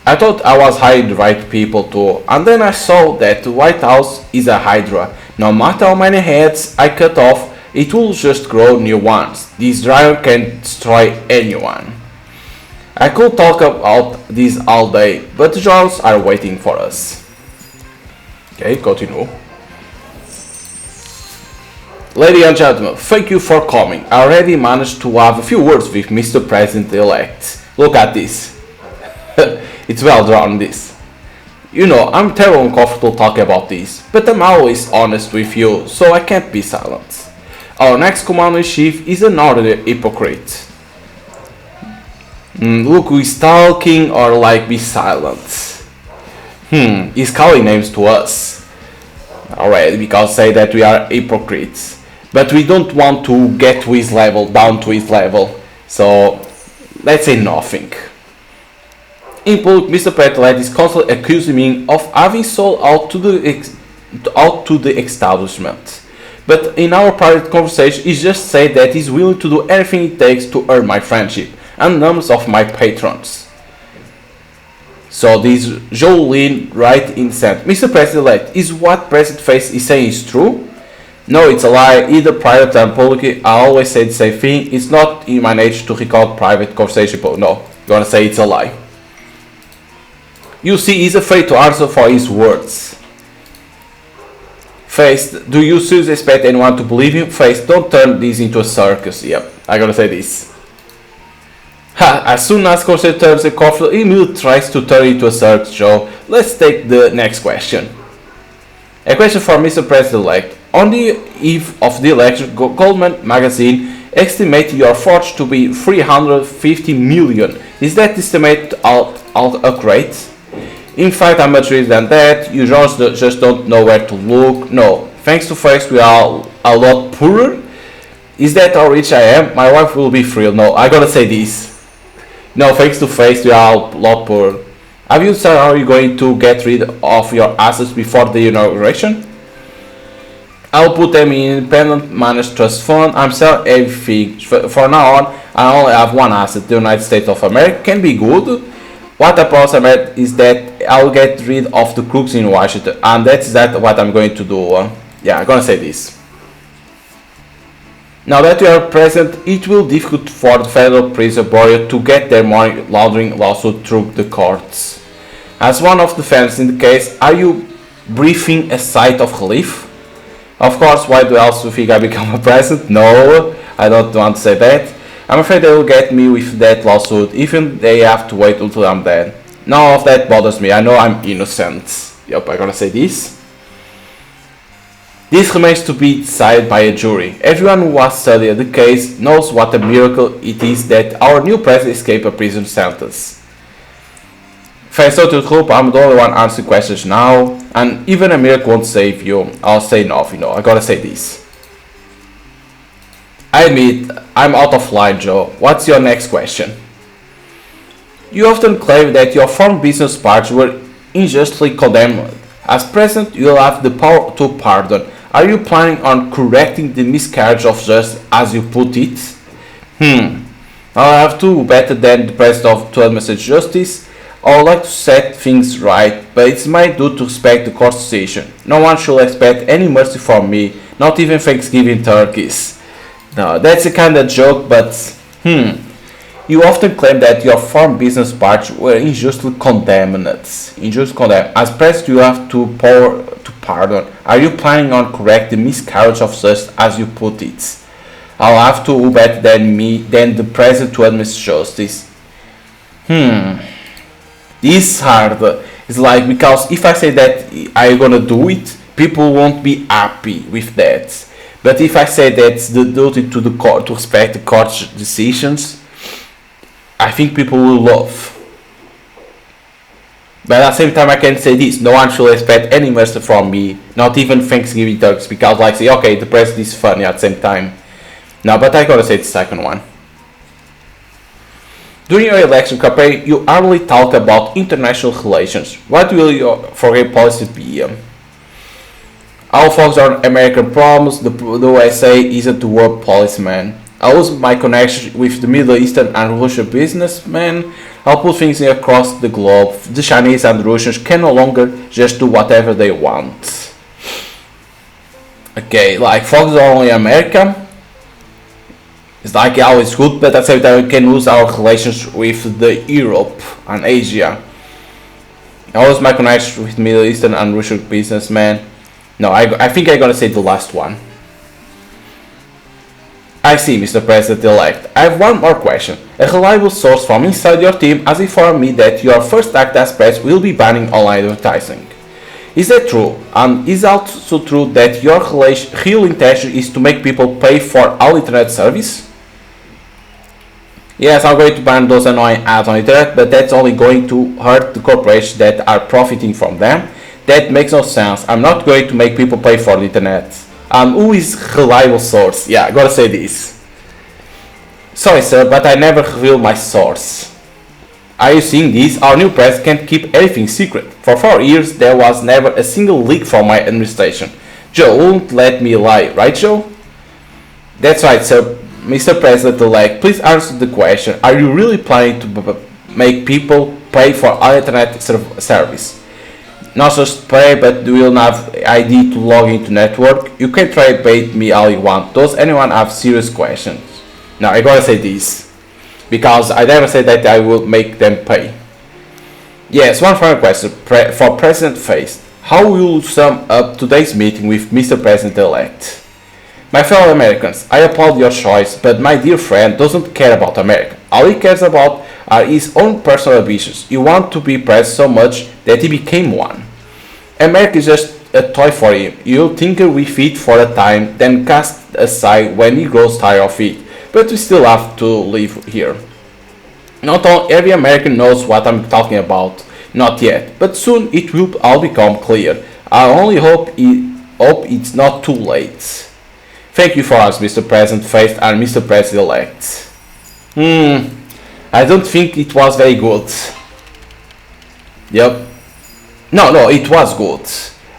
I thought I was hiring the right people too, and then I saw that the White House is a hydra. No matter how many heads I cut off, it will just grow new ones. This dragon can destroy anyone. I could talk about this all day, but the jaws are waiting for us. Okay, continue. Ladies and gentlemen, thank you for coming. I already managed to have a few words with Mr. President-elect. Look at this. It's well drawn, this. You know, I'm terribly uncomfortable talking about this, but I'm always honest with you, so I can't be silent. Our next commander-in-chief is another hypocrite. Look who is talking or like be silent. He's calling names to us. Alright, because say that we are hypocrites. But we don't want to get to his level, down to his level. So, let's say nothing. In public, Mr. President is constantly accusing me of having sold out to the establishment. But in our private conversation, he just said that he's willing to do everything it takes to earn my friendship and numbers of my patrons. So this Jolene right in center. Mr. President-elect, is what President Face is saying is true? No, it's a lie. Either private and publicly, I always say the same thing. It's not in my nature to record private conversation, but no, you wanna say it's a lie. You see, he's afraid to answer for his words. Face, do you seriously expect anyone to believe him? Face, don't turn this into a circus. Yep, I gotta say this. As soon as conversation turns a coffee, he immediately tries to turn it into a circus show. Let's take the next question. A question for Mr. President-elect. On the eve of the election, Goldman magazine estimated your fortune to be 350 million. Is that estimate accurate? In fact, I'm much richer than that. You just don't know where to look. No, thanks to Face, we are a lot poorer. Is that how rich I am? My wife will be thrilled. No, I gotta say this. No, thanks to Face, we are a lot poorer. Have you decided how you're going to get rid of your assets before the inauguration? I'll put them in independent managed trust fund. I'm selling everything. For now on, I only have one asset. The United States of America can be good. What I promise is that I'll get rid of the crooks in Washington, and that's what I'm going to do. Yeah, I'm gonna say this. Now that we are president, it will be difficult for the Federal Prison Bureau to get their money laundering lawsuit through the courts. As one of the defendants in the case, are you breathing a sigh of relief? Of course, why do else do you think I become a president? No, I don't want to say that. I'm afraid they will get me with that lawsuit, even they have to wait until I'm dead. None of that bothers me, I know I'm innocent. Yep, I gotta say this. This remains to be decided by a jury. Everyone who has studied the case knows what a miracle it is that our new president escaped a prison sentence. Thanks to the group, I'm the only one answering questions now, and even a miracle won't save you. I'll say nothing, I gotta say this. I admit, I'm out of line, Joe. What's your next question? You often claim that your former business partners were unjustly condemned. As president, you'll have the power to pardon. Are you planning on correcting the miscarriage of justice as you put it? I have to better than the president to administer justice. I would like to set things right, but it's my duty to respect the court decision. No one should expect any mercy from me, not even Thanksgiving turkeys. No, that's a kind of joke, but you often claim that your foreign business partners were unjustly condemned. As president, you have to pardon. Are you planning on correct the miscarriage of justice as you put it? I'll have to better than the president to administer justice. This is hard. It's like, because if I say that I'm gonna do it, people won't be happy with that. But if I say that's the duty to the court to respect the court's decisions, I think people will love. But at the same time, I can say this: no one should expect any mercy from me, not even Thanksgiving turkeys, because like say, okay, the president is funny at the same time. No, but I gotta say the second one. During your election campaign, you hardly talk about international relations. What will your foreign policy be? I'll focus on American problems. The USA isn't the world policeman. I'll use my connection with the Middle Eastern and Russian businessmen. I'll put things across the globe. The Chinese and the Russians can no longer just do whatever they want. Okay, like focus on only America. It's like always good, but at the same time we can lose our relations with the Europe and Asia. I use my connection with Middle Eastern and Russian businessmen. No, I think I'm gonna say the last one. I see, Mr. President-elect. I have one more question. A reliable source from inside your team has informed me that your first act as president will be banning online advertising. Is that true? And is it also true that your real intention is to make people pay for all internet service? Yes, I'm going to ban those annoying ads on internet, but that's only going to hurt the corporations that are profiting from them. That makes no sense. I'm not going to make people pay for the internet. Who is reliable source? Yeah, I gotta say this. Sorry sir, but I never reveal my source. Are you seeing this? Our new president can't keep everything secret. For 4 years there was never a single leak from my administration. Joe won't let me lie, right Joe? That's right sir. Mr. President-elect, please answer the question. Are you really planning to make people pay for our internet service? Not just pay, but you will have ID to log into network. You can try bait me all you want. Does anyone have serious questions? Now I gotta say this, because I never said that I will make them pay. Yes, one final question for President Face. How will you sum up today's meeting with Mr. President-elect? My fellow Americans, I applaud your choice, but my dear friend doesn't care about America. All he cares about are his own personal ambitions. He wants to be president so much that he became one. America is just a toy for him. He'll tinker with it for a time, then cast aside when he grows tired of it. But we still have to live here. Not every American knows what I'm talking about. Not yet, but soon it will all become clear. I only hope it's not too late. Thank you for us, Mr. President Face and Mr. President-elect. I don't think it was very good. Yep. No, it was good.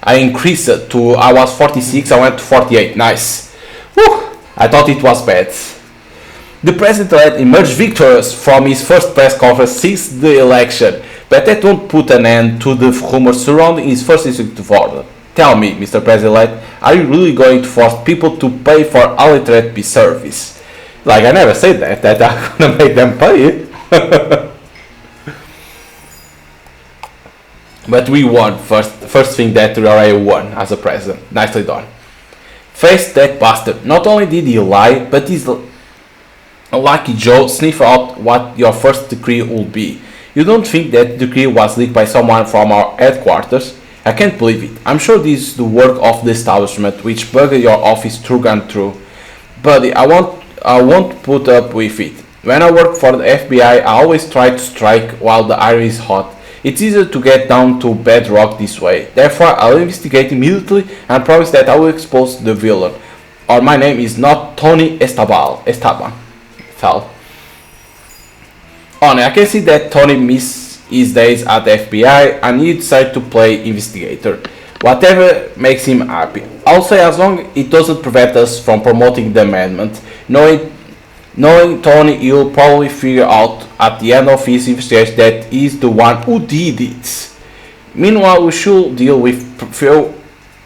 I increased it to, I was 46, I went to 48. Nice. Whew, I thought it was bad. The President-elect emerged victorious from his first press conference since the election, but that won't put an end to the rumors surrounding his first executive order. Tell me, Mr. President-elect, are you really going to force people to pay for all internet service? Like, I never said that I'm gonna make them pay. But we won first thing that we already won as a president. Nicely done. Face that bastard. Not only did he lie, but he's lucky Joe sniffed out what your first decree would be. You don't think that decree was leaked by someone from our headquarters? I can't believe it. I'm sure this is the work of the establishment which bugged your office through and through. Buddy, I won't put up with it. When I worked for the FBI, I always try to strike while the iron is hot. It's easier to get down to bedrock this way. Therefore, I'll investigate immediately and promise that I will expose the villain. Or my name is not Tony Esteban. Fell. I can see that Tony missed his days at the FBI and he decided to play investigator. Whatever makes him happy. I'll say as long it doesn't prevent us from promoting the amendment. Knowing Tony, you'll probably figure out at the end of his investigation that he's the one who did it. Meanwhile, we should deal with few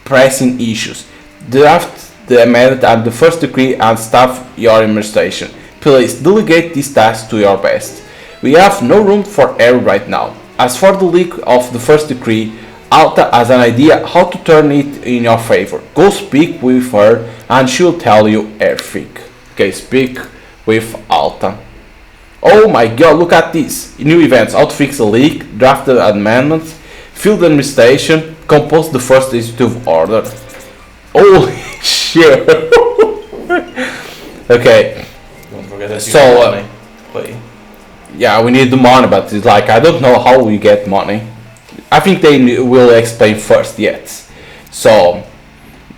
pressing issues. Draft the amendment and the first degree and staff your administration. Please delegate this task to your best. We have no room for error right now. As for the leak of the first decree, Alta has an idea how to turn it in your favor. Go speak with her and she'll tell you everything. Okay, speak with Alta. Oh my god, look at this. New events, how to fix a leak, draft the amendment, fill the administration, compose the first executive order. Holy shit. Okay. Don't forget that you So, have money. Play. Yeah, we need the money, but it's like, I don't know how we get money. I think they will explain first yet. So,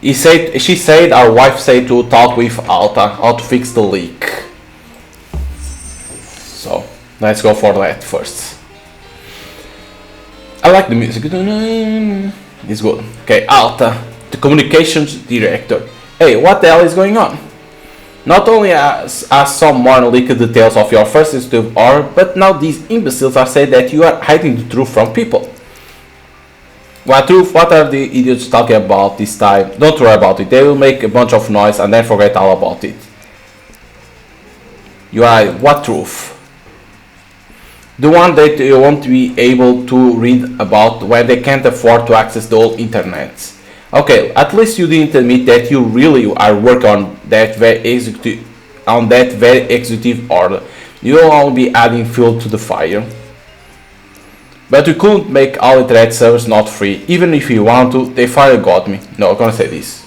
she said, our wife said to talk with Alta how to fix the leak. So, let's go for that first. I like the music. It's good. Okay, Alta, the communications director. Hey, what the hell is going on? Not only has someone leaked details of your first executive order, but now these imbeciles are saying that you are hiding the truth from people. What truth? What are the idiots talking about this time? Don't worry about it. They will make a bunch of noise and then forget all about it. You are what truth? The one that you won't be able to read about when they can't afford to access the whole internet. Okay, at least you didn't admit that you really are working on that very executive order. You'll only be adding fuel to the fire. But we couldn't make all internet servers not free. Even if we want to, they fire got me. No, I'm gonna say this.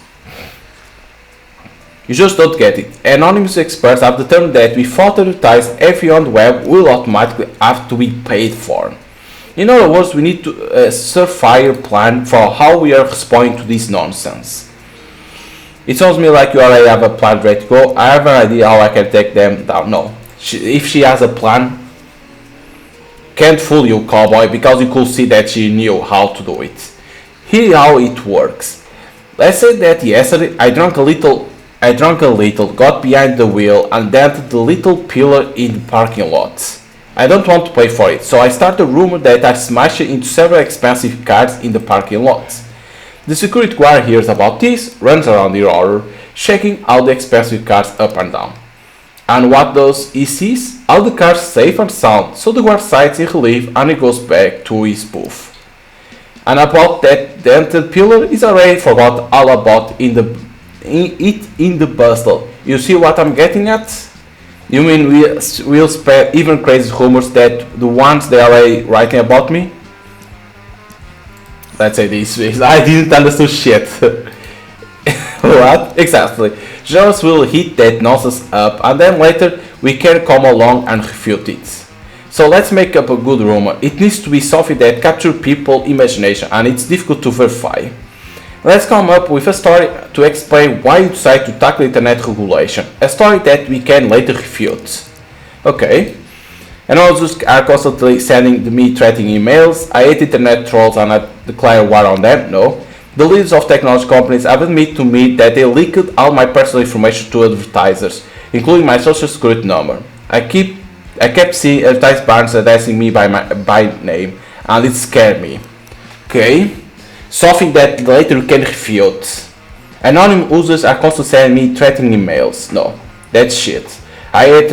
You just don't get it. Anonymous experts have determined that without advertise, everyone on the web will automatically have to be paid for. In other words, we need to surefire plan for how we are responding to this nonsense. It sounds to me like you already have a plan ready to go. I have an idea how I can take them down. No, if she has a plan, can't fool you, cowboy, because you could see that she knew how to do it. Here's how it works. Let's say that yesterday I drank a little, got behind the wheel and dented the little pillar in the parking lot. I don't want to pay for it, so I start a rumor that I smashed into several expensive cars in the parking lot. The security guard hears about this, runs around the order, checking all the expensive cars up and down. And what does he sees? All the cars safe and sound, so the guard sighs in relief and he goes back to his booth. And about that dented pillar, he's already forgot all about in the bustle. You see what I'm getting at? You mean we'll spread even crazy rumors that the ones they are already writing about me? Let's say this. I didn't understand shit. What? Exactly. Jones will hit that nonsense up and then later we can come along and refute it. So let's make up a good rumor. It needs to be something that captures people's imagination and it's difficult to verify. Let's come up with a story to explain why you decide to tackle internet regulation. A story that we can later refute. Okay. And others are constantly sending me threatening emails. I hate internet trolls and I declare war on them. No. The leaders of technology companies have admitted to me that they leaked all my personal information to advertisers, including my social security number. I kept seeing advertised banners addressing me by name and it scared me. Okay. Something that later can refute. Anonymous users are constantly sending me threatening emails. No, that's shit. I hate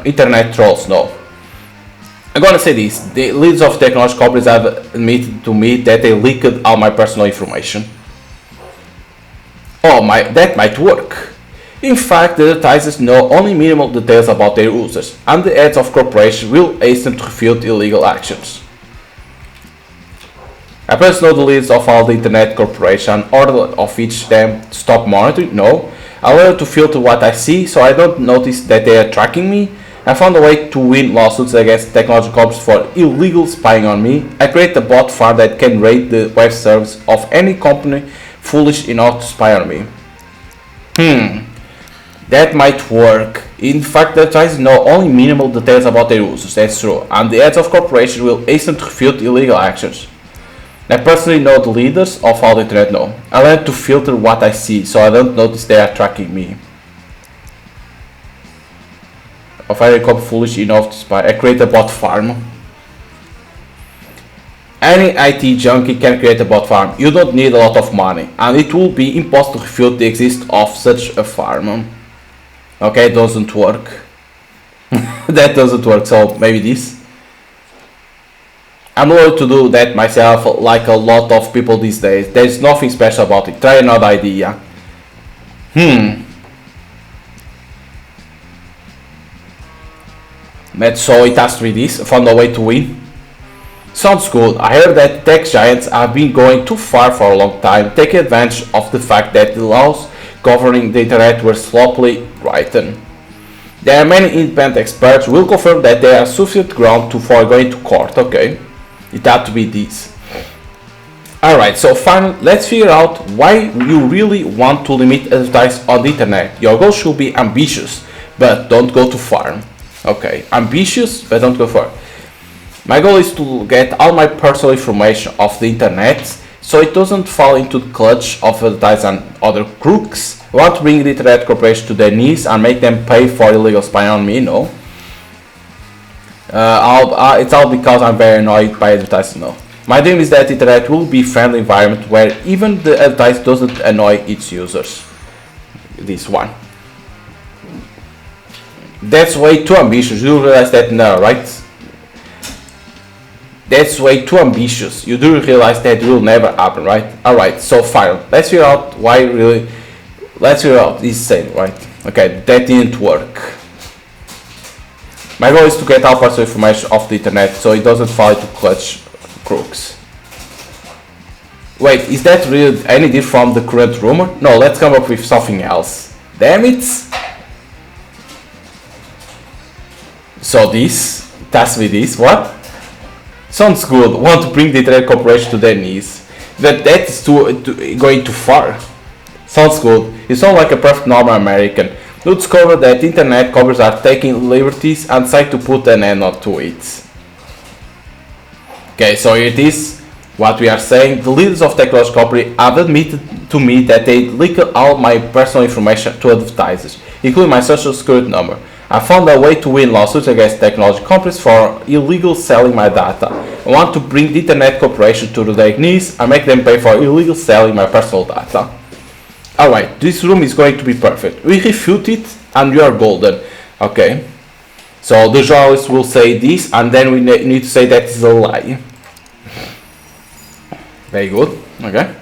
internet trolls. No. I'm gonna say this. The leaders of technology companies have admitted to me that they leaked all my personal information. Oh my, that might work. In fact, the advertisers know only minimal details about their users, and the heads of corporations will hasten to refute illegal actions. I personally know the leads of all the internet corporation, order of each them to stop monitoring. No, I learn to filter what I see so I don't notice that they are tracking me. I found a way to win lawsuits against technology companies for illegal spying on me. I create a bot farm that can raid the web servers of any company foolish enough to spy on me. That might work. In fact, the advertisers know only minimal details about their users, that's true, and the heads of corporations will hasten to refute illegal actions. I personally know the leaders of all the internet know. I learn to filter what I see so I don't notice they are tracking me. If I become foolish enough to spy, I create a bot farm. Any IT junkie can create a bot farm. You don't need a lot of money, and it will be impossible to refute the existence of such a farm. Okay, it doesn't work. That doesn't work, so maybe this. I'm willing to do that myself, like a lot of people these days. There's nothing special about it. Try another idea. So it has to be this. Found a way to win. Sounds good. I heard that tech giants have been going too far for a long time, taking advantage of the fact that the laws governing the internet were sloppily written. There are many independent experts who will confirm that there are sufficient ground for going to court. Okay, it had to be this. Alright, so finally, let's figure out why you really want to limit advertising on the internet. Your goal should be ambitious, but don't go too far. Okay, ambitious, but don't go far. My goal is to get all my personal information off the internet so it doesn't fall into the clutch of advertising and other crooks. I want to bring the internet corporation to their knees and make them pay for illegal spying on me, no. It's all because I'm very annoyed by advertising, no. My dream is that the internet will be a friendly environment where even the advertising doesn't annoy its users. This one. That's way too ambitious, you realize that now, right? That's way too ambitious. You do realize that will never happen, right? Alright, so fine. Let's figure out why really. Let's figure out this thing, right? Okay, that didn't work. My goal is to get all personal information off the internet so it doesn't fall into clutch crooks. Wait, is that really any different from the current rumor? No, let's come up with something else. Damn it! So this, task with this, what? Sounds good. Want to bring the internet corporation to their knees. But that is going too far. Sounds good. You sound like a perfect normal American. You discover that internet companies are taking liberties and try to put an end to it. Okay, so here it is. What we are saying. The leaders of technology company have admitted to me that they leaked all my personal information to advertisers, including my social security number. I found a way to win lawsuits against technology companies for illegal selling my data. I want to bring the internet corporation to their knees and make them pay for illegal selling my personal data. Alright, this room is going to be perfect. We refute it and you are golden. Okay. So the journalist will say this and then we need to say that is a lie. Very good. Okay.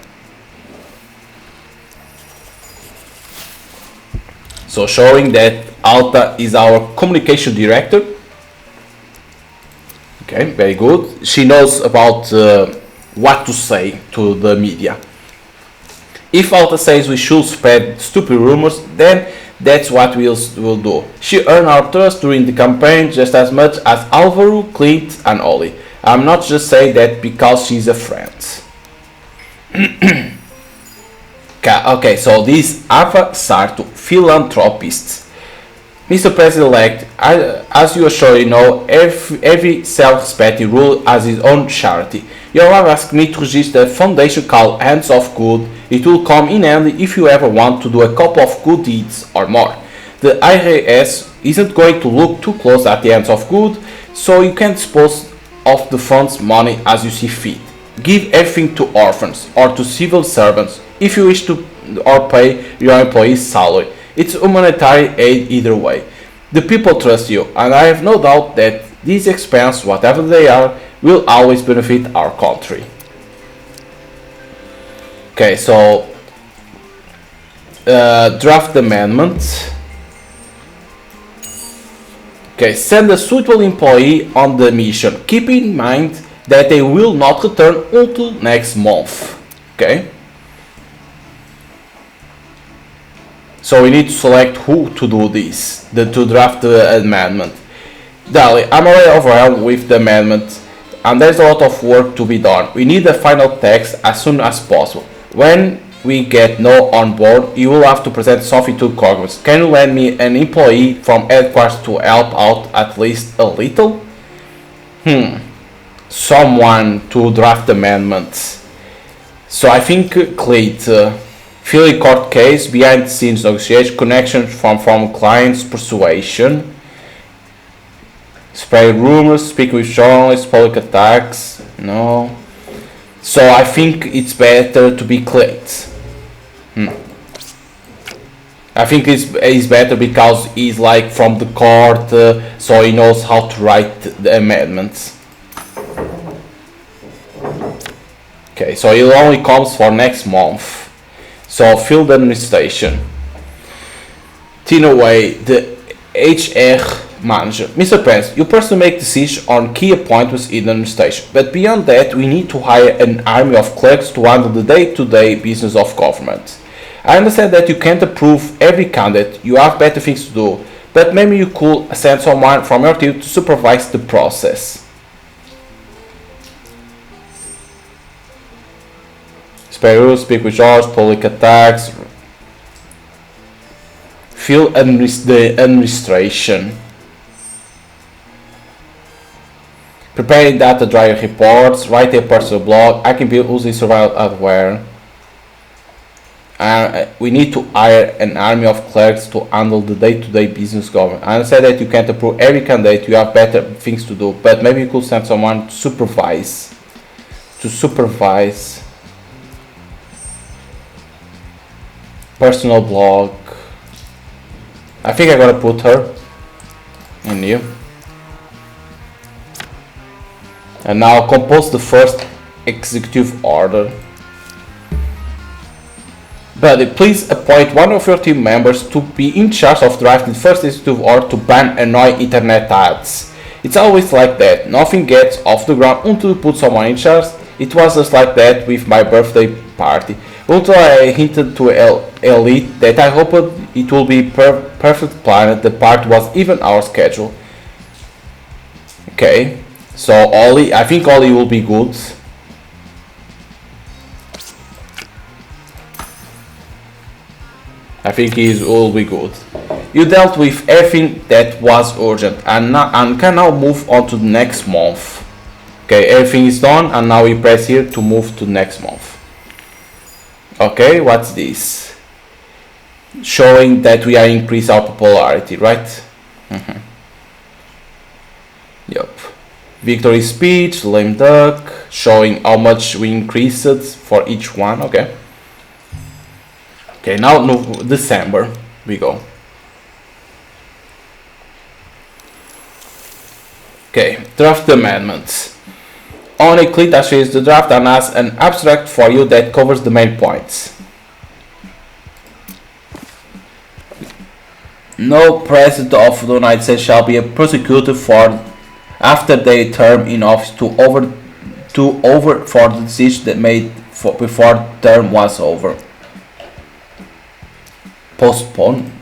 So showing that Alta is our communication director. Okay, very good. She knows about what to say to the media. If Alta says we should spread stupid rumors, then that's what we'll do. She earned our trust during the campaign just as much as Alvaro, Clint, and Ollie. I'm not just saying that because she's a friend. Okay, so these Alpha Sarto philanthropists. Mr. President-elect, as you surely know, every self-respecting ruler has his own charity. Your wife asked me to register a foundation called Hands of Good. It will come in handy if you ever want to do a couple of good deeds or more. The IRS isn't going to look too close at the Hands of Good, so you can dispose of the fund's money as you see fit. Give everything to orphans or to civil servants if you wish to, or pay your employees' salary. It's humanitarian aid either way. The people trust you, and I have no doubt that these expenses, whatever they are, will always benefit our country. Okay, so draft amendment. Okay, send a suitable employee on the mission. Keep in mind that they will not return until next month. Okay. So we need to select who to do this, to draft the amendment. Dali, I'm already overwhelmed with the amendment and there's a lot of work to be done. We need the final text as soon as possible. When we get no on board, you will have to present something to Congress. Can you lend me an employee from headquarters to help out at least a little? someone to draft amendments. So I think Clayt, fill court case, behind the scenes negotiation, connections from clients, persuasion, spread rumors, speak with journalists, public attacks. No. So I think it's better to be Clayt. I think it's better because he's like from the court, so he knows how to write the amendments. Okay, so it only comes for next month. So field administration. Tinaway, the HR manager. Mr. Pence, you personally make decisions on key appointments in the administration, but beyond that, we need to hire an army of clerks to handle the day-to-day business of government. I understand that you can't approve every candidate, you have better things to do, but maybe you could send someone from your team to supervise the process. Spare rules, speak with George, public attacks, fill the administration. Preparing data drive reports, write a personal blog, I can build using survival hardware. We need to hire an army of clerks to handle the day-to-day business government. I understand that you can't approve every candidate, you have better things to do, but maybe you could send someone to supervise. Personal blog. I think I'm gonna put her in here. And now compose the first executive order. But please appoint one of your team members to be in charge of drafting the first executive order to ban annoying internet ads. It's always like that. Nothing gets off the ground until you put someone in charge. It was just like that with my birthday party. Until I hinted to Elite that I hoped it will be perfect planned. The party was even our schedule. Okay, so Ollie, I think Ollie will be good. I think he will be good. You dealt with everything that was urgent and can now move on to the next month. Okay, everything is done and now we press here to move to next month. Okay, what's this? Showing that we are increase our popularity, right? Yep. Victory speech, lame duck, showing how much we increased it for each one. Okay. Okay, now December we go. Okay, draft amendments. Only click that shows the draft and has an abstract for you that covers the main points. No president of the United States shall be prosecuted for after their term in office to over for the decision that made before the term was over. Postpone.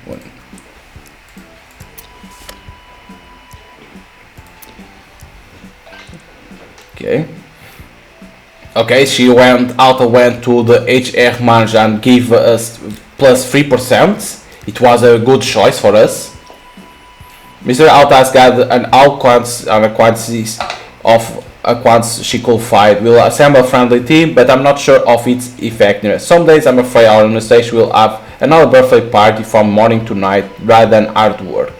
Okay, she went to the HR manager and gave us plus 3%. It was a good choice for us. Mr. Altas got an quantities of accounts she could find. We'll assemble a friendly team, but I'm not sure of its effectiveness. Some days I'm afraid our administration will have another birthday party from morning to night rather than hard work.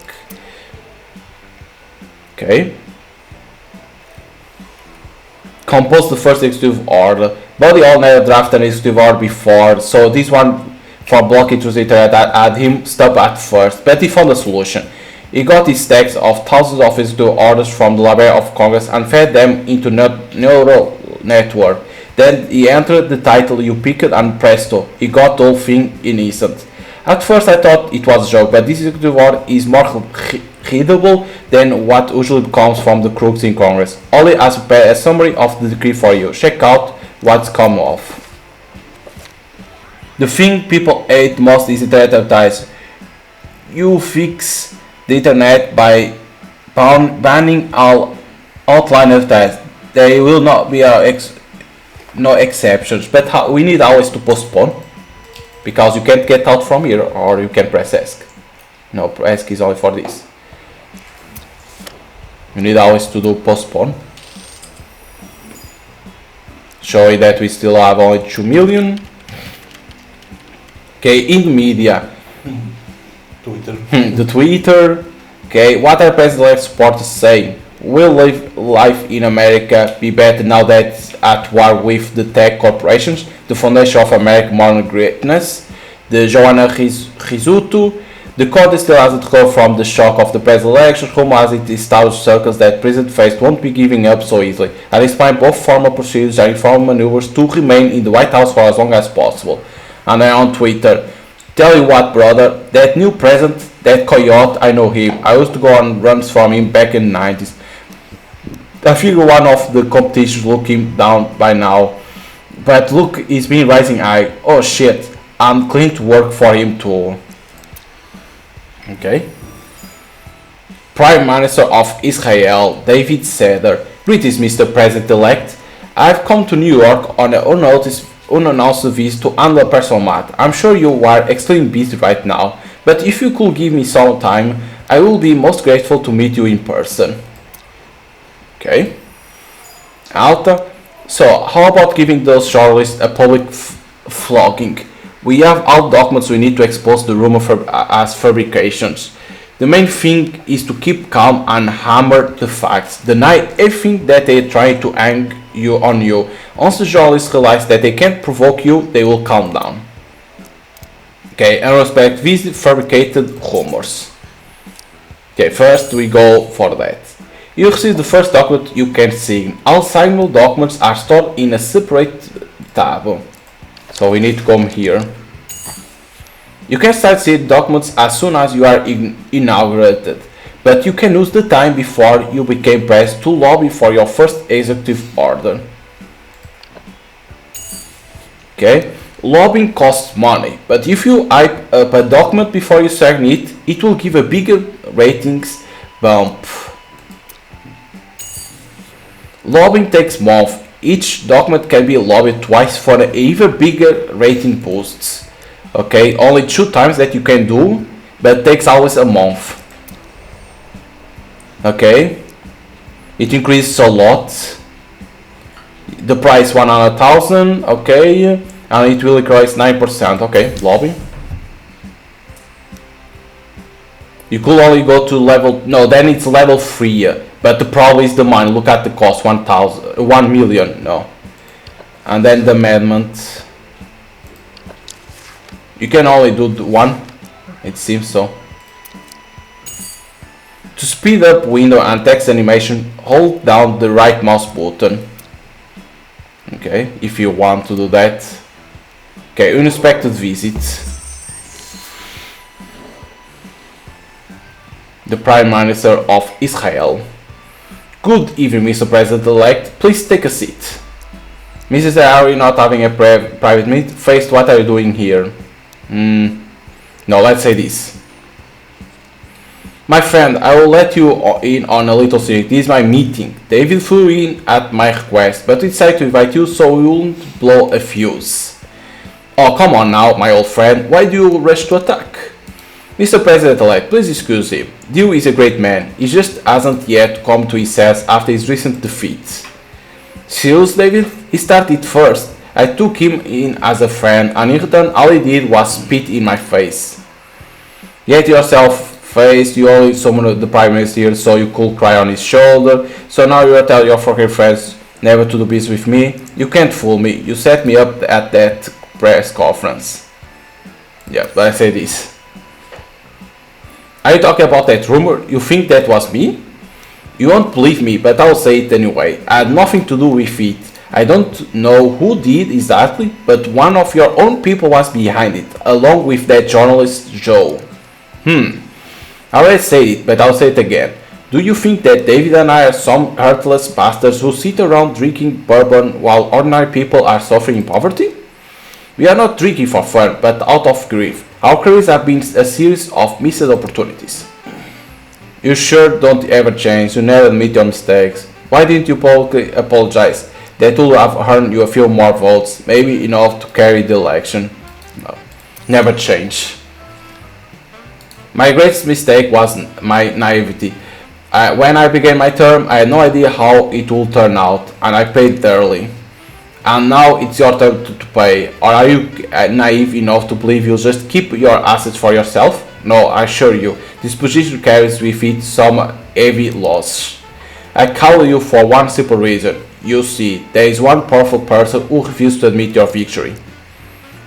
Okay. Compose the first executive order. Body all never draft an executive order before, so this one for blockage was internet had him stop at first, but he found a solution. He got his stacks of thousands of executive orders from the Library of Congress and fed them into neural network. Then he entered the title you picked and presto, he got the whole thing in instant. At first I thought it was a joke, but this executive order is more readable than what usually comes from the crooks in Congress. Only has prepared a summary of the decree for you. Check out what's come off. The thing people hate most is internet advertising. You fix the internet by banning all outline advertising. There will not be no exceptions, but we need always to postpone because you can't get out from here, or you can press ESC. No, ESC is only for this. You need always to do postpone. showing that we still have only 2 million. Okay, in the media, Twitter. the Twitter. Okay, what are president supporters saying? Will life in America be better now that it's at war with the tech corporations? The foundation of American modern greatness, the Joanna Rizzuto. The court still hasn't recovered from the shock of the past elections. Home has it established circles that President faced won't be giving up so easily. At this point, both formal procedures are informal maneuvers to remain in the White House for as long as possible. And then on Twitter, tell you what, brother, that new president, that coyote, I know him. I used to go on runs from him back in the 90s. I figure one of the competitions look him down by now. But look, he's been rising high. Oh shit, I'm clean to work for him too. Okay. Prime Minister of Israel, David Seder. Greetings, Mr. President-elect. I've come to New York on an unannounced visit to handle a personal matter. I'm sure you are extremely busy right now, but if you could give me some time, I will be most grateful to meet you in person. Okay. Alta. So, how about giving those journalists a public flogging? We have all documents we need to expose the rumor as fabrications. The main thing is to keep calm and hammer the facts. Deny everything that they try to hang you on you. Once the journalists realize that they can't provoke you, they will calm down. Okay, and respect these fabricated rumors. Okay, first we go for that. You receive the first document you can sign. All signable documents are stored in a separate tab. So we need to come here. You can start seeing documents as soon as you are inaugurated, but you can use the time before you became president to lobby for your first executive order. Okay, lobbying costs money, but if you hype up a document before you sign it, it will give a bigger ratings bump. Lobbying takes months. Each document can be lobbied twice for an even bigger rating boosts. Okay, only 2 times that you can do, but takes always a month. Okay, it increases a lot. The price 100,000. Okay, and it will increase 9%. Okay, lobby. You could only go to level, no, then it's level 3. But the problem is the money. Look at the cost, 1 million, no. And then the amendment. You can only do one, it seems so. To speed up window and text animation, hold down the right mouse button. Okay, if you want to do that. Okay, unexpected visits. The Prime Minister of Israel. Good evening, Mr. President-elect. Please take a seat. Mrs. Are you not having a private meet? First, what are you doing here? No, let's say this. My friend, I will let you in on a little secret. This is my meeting. David flew in at my request, but decided to invite you so we won't blow a fuse. Oh, come on now, my old friend. Why do you rush to attack? Mr. President-elect, please excuse him. Dio is a great man. He just hasn't yet come to his senses after his recent defeat. Serious, David? He started first. I took him in as a friend, and in return all he did was spit in my face. Get yourself faced, you only summoned the Prime Minister here so you could cry on his shoulder. So now you tell your fucking friends never to do business with me? You can't fool me. You set me up at that press conference. Yeah, but I say this. Are you talking about that rumor? You think that was me? You won't believe me, but I'll say it anyway. I had nothing to do with it. I don't know who did exactly, but one of your own people was behind it, along with that journalist Joe. I already said it, but I'll say it again. Do you think that David and I are some heartless bastards who sit around drinking bourbon while ordinary people are suffering in poverty? We are not drinking for fun, but out of grief. Our careers have been a series of missed opportunities. You sure don't ever change, you never admit your mistakes. Why didn't you publicly apologize? That would have earned you a few more votes, maybe enough to carry the election. No, never change. My greatest mistake was my naivety. When I began my term, I had no idea how it would turn out, and I paid dearly. and now it's your turn to pay. Or are you naive enough to believe you'll just keep your assets for yourself? No, I assure you, this position carries with it some heavy loss. I call you for one simple reason. You see, there is one powerful person who refuses to admit your victory.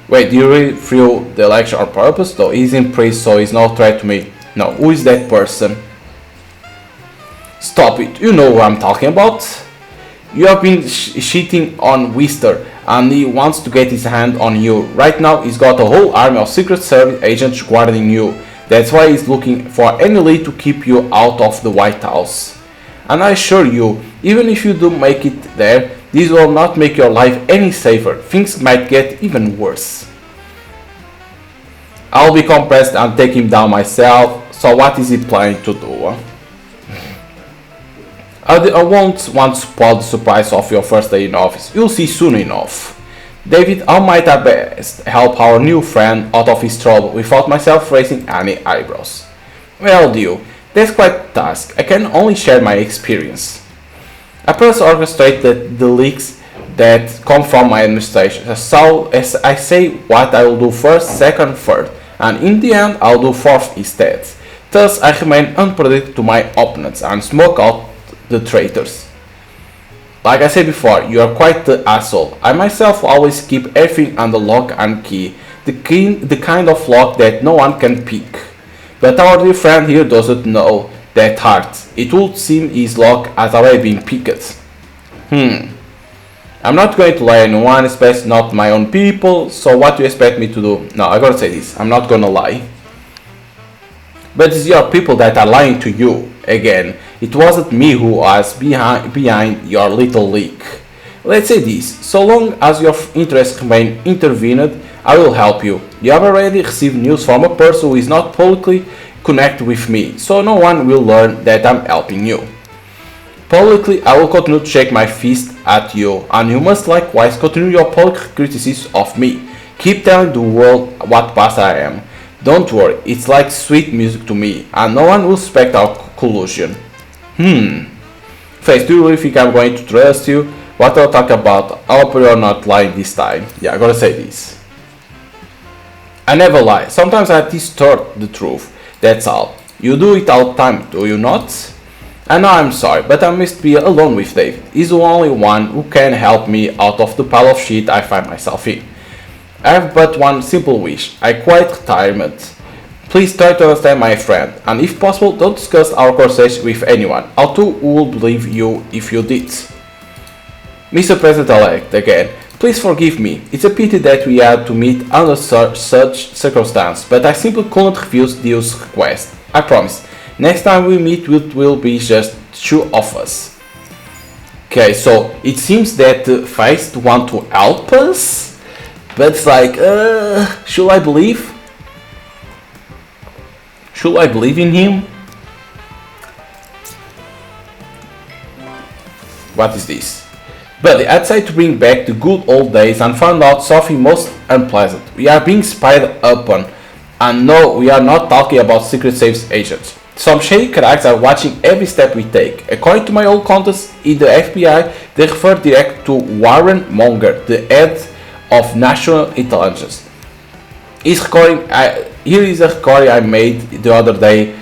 Wait, do you really threw the lecture on purpose? No, he's in prison, so he's no threat to me. No, who is that person? Stop it, you know who I'm talking about. You have been cheating on Wister, and he wants to get his hand on you. Right now, he's got a whole army of Secret Service agents guarding you. That's why he's looking for any lead to keep you out of the White House. And I assure you, even if you do make it there, this will not make your life any safer. Things might get even worse. I'll become president and take him down myself. So what is he planning to do? I won't want to spoil the surprise of your first day in office. You'll see soon enough. David, how might I best help our new friend out of his trouble without myself raising any eyebrows? Well, Dio, that's quite a task. I can only share my experience. I first orchestrate the leaks that come from my administration. So as I say what I will do first, second, third, and in the end I'll do fourth instead. Thus I remain unpredictable to my opponents and smoke out the traitors. Like I said before, you are quite the asshole. I myself always keep everything under lock and key, the kind of lock that no one can pick. But our dear friend here doesn't know that hard. It would seem his lock has already been picked. I'm not going to lie to anyone, especially not my own people, so what do you expect me to do? No, I gotta say this, I'm not gonna lie. But it's your people that are lying to you. Again, it wasn't me who was behind your little leak. Let's say this, so long as your interests remain intervened, I will help you. You have already received news from a person who is not publicly connected with me, so no one will learn that I'm helping you. Publicly, I will continue to shake my fist at you, and you must likewise continue your public criticism of me. Keep telling the world what pastor I am. Don't worry, it's like sweet music to me, and no one will suspect our collusion. Face, do you really think I'm going to trust you? What I'll talk about, I hope you're not lying this time. Yeah, I gotta say this. I never lie, sometimes I distort the truth, that's all. You do it all the time, do you not? I know I'm sorry, but I must be alone with David. He's the only one who can help me out of the pile of shit I find myself in. I have but one simple wish. I quit retirement. Please try to understand my friend, and if possible, don't discuss our conversation with anyone. I too will believe you if you did. Mr. President-elect, again, please forgive me. It's a pity that we had to meet under such circumstances, but I simply couldn't refuse Dio's request. I promise. Next time we meet, it will be just two of us. Okay, so it seems that Feist want to help us. But it's like, should I believe? Should I believe in him? What is this? Buddy, I decided to bring back the good old days and found out something most unpleasant. We are being spied upon. And no, we are not talking about Secret Service agents. Some shady cracks are watching every step we take. According to my old contacts in the FBI, they refer direct to Warren Monger, the head of National Intelligence. Here is a recording I made the other day,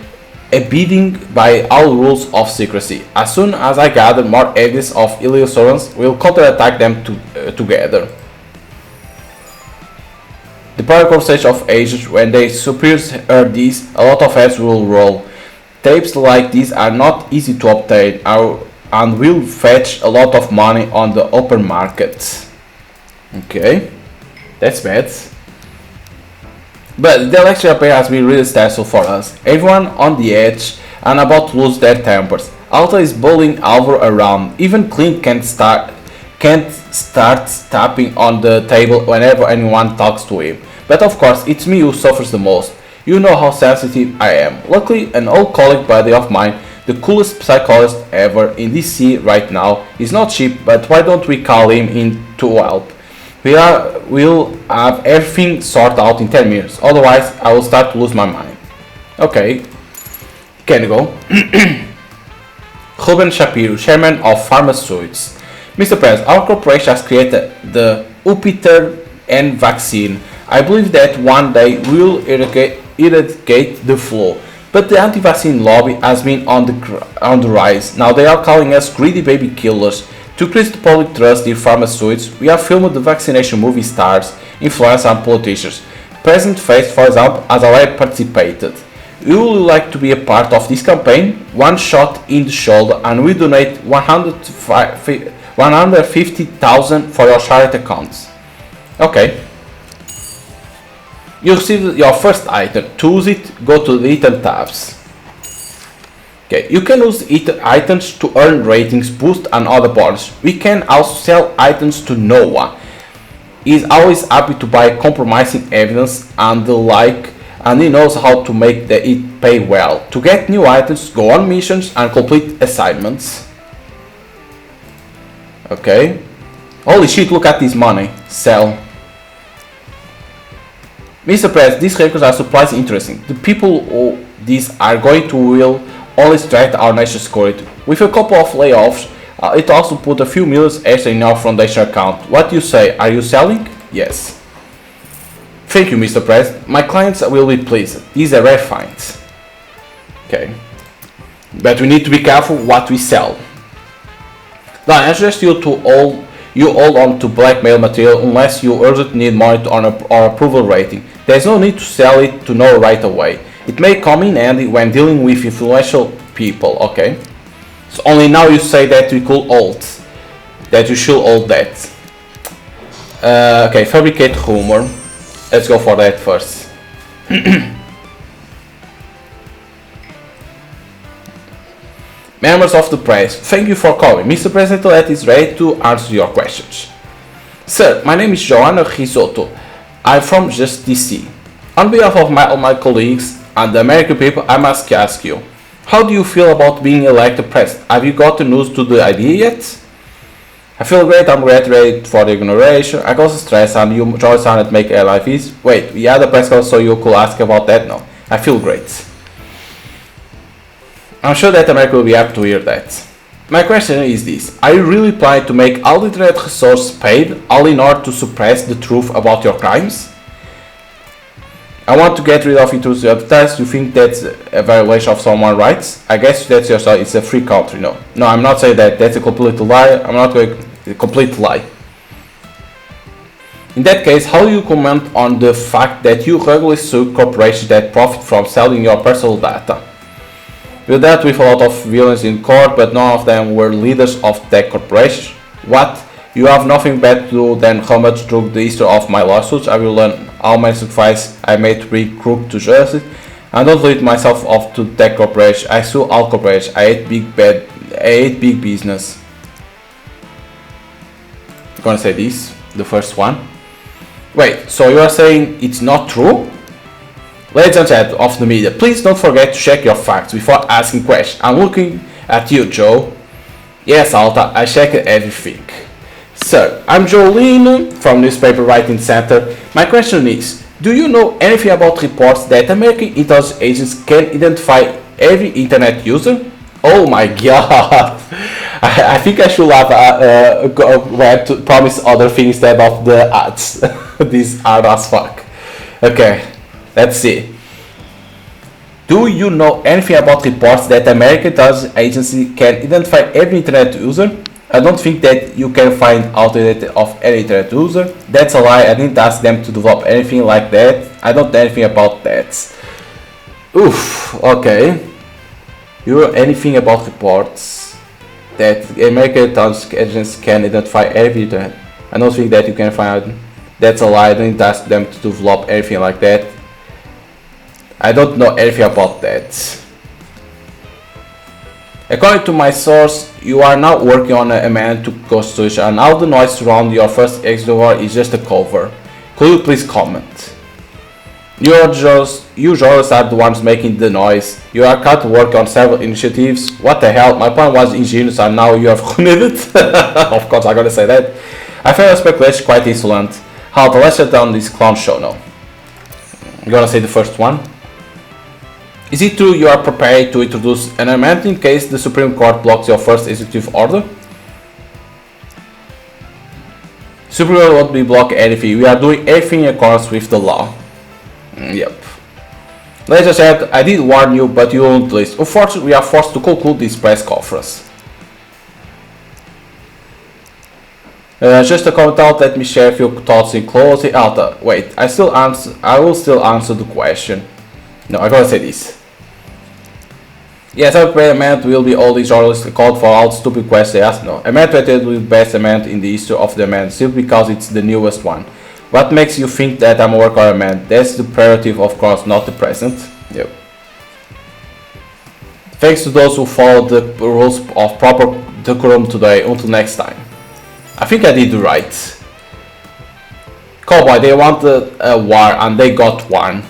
abiding by all rules of secrecy. As soon as I gather more evidence of illegal surveillance, we'll counterattack them together. The prior conversation of agents, when their superiors heard this, a lot of heads will roll. Tapes like these are not easy to obtain and will fetch a lot of money on the open market. Okay, that's bad. But the election campaign has been really stressful for us. Everyone on the edge and about to lose their tempers. Alta is bullying Alvaro around. Even Clint can't start tapping on the table whenever anyone talks to him. But of course, it's me who suffers the most. You know how sensitive I am. Luckily, an old colleague buddy of mine, the coolest psychologist ever in DC right now, is not cheap, but why don't we call him in to help? We'll have everything sorted out in 10 minutes, otherwise I will start to lose my mind. Okay, can you go? Ruben Shapiro, chairman of Pharmaceutics. Mr. President, our corporation has created the Upiter N vaccine. I believe that one day we will eradicate the flu. But the anti-vaccine lobby has been on the rise. Now they are calling us greedy baby killers. To increase the public trust in pharmaceuticals, we have filmed the vaccination movie stars, influencers and politicians. President Face, for example, has already participated. You would like to be a part of this campaign? One shot in the shoulder and we donate 150,000 for your charity accounts. Okay. You received your first item. To use it, go to the item tabs. Okay, you can use items to earn ratings, boost and other bonuses. We can also sell items to Noah. He is always happy to buy compromising evidence and the like, and he knows how to make it pay well. To get new items, go on missions and complete assignments. Okay. Holy shit, look at this money. Sell. Mr. President, these records are surprisingly interesting. The people who these are going to will only strengthen our nation's security. With a couple of layoffs, it also put a few millions extra in our foundation account. What do you say? Are you selling? Yes. Thank you, Mr. President. My clients will be pleased. These are rare finds. Okay. But we need to be careful what we sell. Now, I suggest you hold on to blackmail material unless you urgently need money or approval rating. There is no need to sell it to know right away. It may come in handy when dealing with influential people, okay? So only now you say that we could hold. That you should hold that. Okay, fabricate rumor. Let's go for that first. Members of the press, thank you for calling. Mr. President is ready to answer your questions. Sir, my name is Joanna Risotto. I'm from Just DC. On behalf of all my colleagues and the American people, I must ask you, how do you feel about being elected president? Have you got the news to the idea yet? I feel great, I'm ready for the inauguration. I got stressed and you joined on to make life easy. Wait, we had a press conference so you could ask about that? No, I feel great. I'm sure that America will be happy to hear that. My question is this: are you really planning to make all the internet resources paid, all in order to suppress the truth about your crimes? I want to get rid of intrusive advertising. You think that's a violation of someone's rights? I guess that's your side. It's a free country. No, I'm not saying that. That's a complete lie. I'm not going a complete lie. In that case, how do you comment on the fact that you regularly sue corporations that profit from selling your personal data? We dealt with a lot of villains in court, but none of them were leaders of tech corporations. What? You have nothing better to do than rummage through the history of my lawsuits. I will learn all my sacrifices I made to bring crook to justice. I don't lead myself off to tech corporations. I sue all corporations. I hate big business. I'm gonna say this, the first one. Wait, so you are saying it's not true? Ladies and gentlemen of the media, please don't forget to check your facts before asking questions. I'm looking at you, Joe. Yes, Alta, I checked everything. Sir, I'm Jolene from Newspaper Writing Center. My question is, do you know anything about reports that American intelligence agents can identify every internet user? Oh my god! I think I should have where to promise other things instead of the ads. These are as fuck. Okay. Let's see. Do you know anything about reports that American intelligence agency can identify every internet user? I don't think that you can find out the data of any internet user. That's a lie. I didn't ask them to develop anything like that. I don't know anything about that. Oof. Okay. You know anything about reports that American intelligence agency can identify every internet? I don't think that you can find out. That's a lie. I didn't ask them to develop anything like that. I don't know anything about that. According to my source, you are now working on an amendment to Constitution and all the noise around your first exit war is just a cover. Could you please comment? You journalists are the ones making the noise. You are cut to work on several initiatives. What the hell? My plan was ingenious and now you have ruined it. Of course I'm gonna say that. I found the speculation quite insolent. How to let's shut down this clown show now. I'm gonna say the first one. Is it true you are prepared to introduce an amendment in case the Supreme Court blocks your first executive order? Superior won't be block anything. We are doing everything in accordance with the law. Yep. Ladies and gentlemen, I did warn you, but you won't listen. Unfortunately, we are forced to conclude this press conference. Just a comment out, let me share a few thoughts in closing. Alta, wait, I will still answer the question. No, I'm gonna say this. Yes, I meant will be all these journalists called for all stupid questions they ask. No, amendment will be the best amendment in the history of the amendment simply because it's the newest one. What makes you think that I'm a work or amendment? That's the prerogative, of course, not the present. Yep. Thanks to those who followed the rules of proper decorum today. Until next time. I think I did right. Cowboy, they wanted a war and they got one.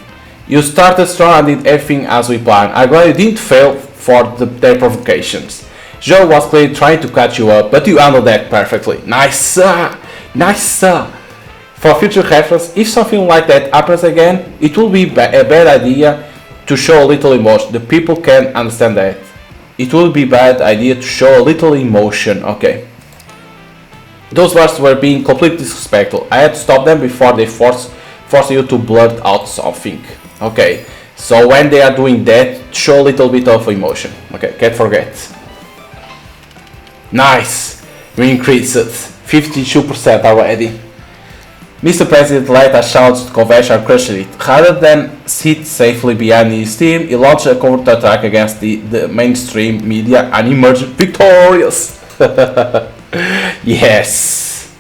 You started strong and did everything as we planned. I'm glad you didn't fail for their provocations. Joe was clearly trying to catch you up, but you handled that perfectly. Nice, sir. Nice, sir. For future reference, if something like that happens again, it will be a bad idea to show a little emotion. The people can understand that. It will be a bad idea to show a little emotion. Okay. Those words were being completely disrespectful. I had to stop them before they force you to blurt out something. Okay. So when they are doing that, show a little bit of emotion. Okay, can't forget. Nice. We increased it. 52% already. Mr. President later challenged the convention and crushed it. Rather than sit safely behind his team, he launched a covert attack against the mainstream media and emerged victorious. Yes.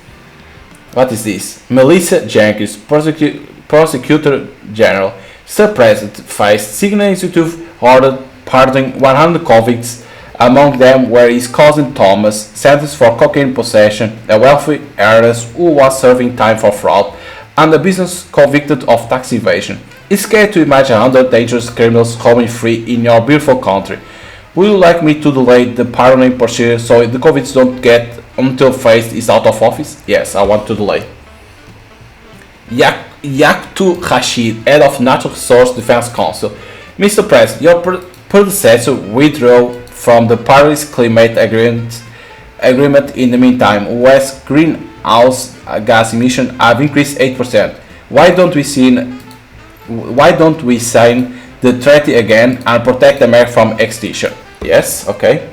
What is this? Melissa Jenkins, Prosecutor General. Mr. President faced signature executive order pardoning 100 convicts. Among them were his cousin Thomas, sentenced for cocaine possession, a wealthy heiress who was serving time for fraud, and a business convicted of tax evasion. It's scary to imagine 100 dangerous criminals roaming free in your beautiful country. Would you like me to delay the pardoning procedure so the convicts don't get until Faith is out of office? Yes, I want to delay. Yaktu Rashid, head of Natural Resource Defense Council. Mr. President, your predecessor withdrew from the Paris Climate Agreement in the meantime, West greenhouse gas emissions have increased 8%. Why don't we sign the treaty again and protect America from extinction? Yes, okay.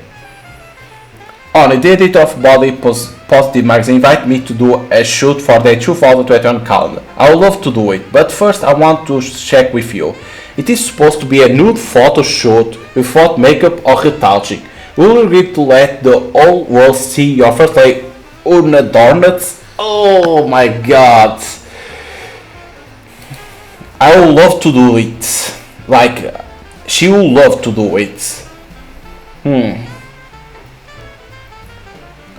On the editor of Body Positive magazine invite me to do a shoot for their 2021 calendar. I would love to do it, but first I want to check with you. It is supposed to be a nude photo shoot without makeup or retouching. Will you agree to let the whole world see your first day unadorned? Oh my god. I would love to do it. Like, she would love to do it.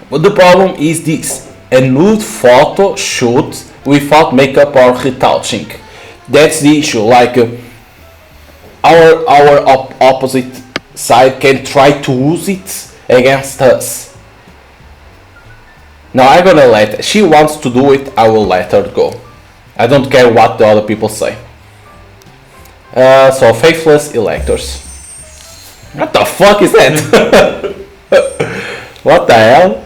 But the problem is this. A nude photo shoot without makeup or retouching. That's the issue. Like, our opposite side can try to use it against us. Now I'm gonna let she wants to do it, I will let her go. I don't care what the other people say. So faithless electors. What the fuck is that? What the hell?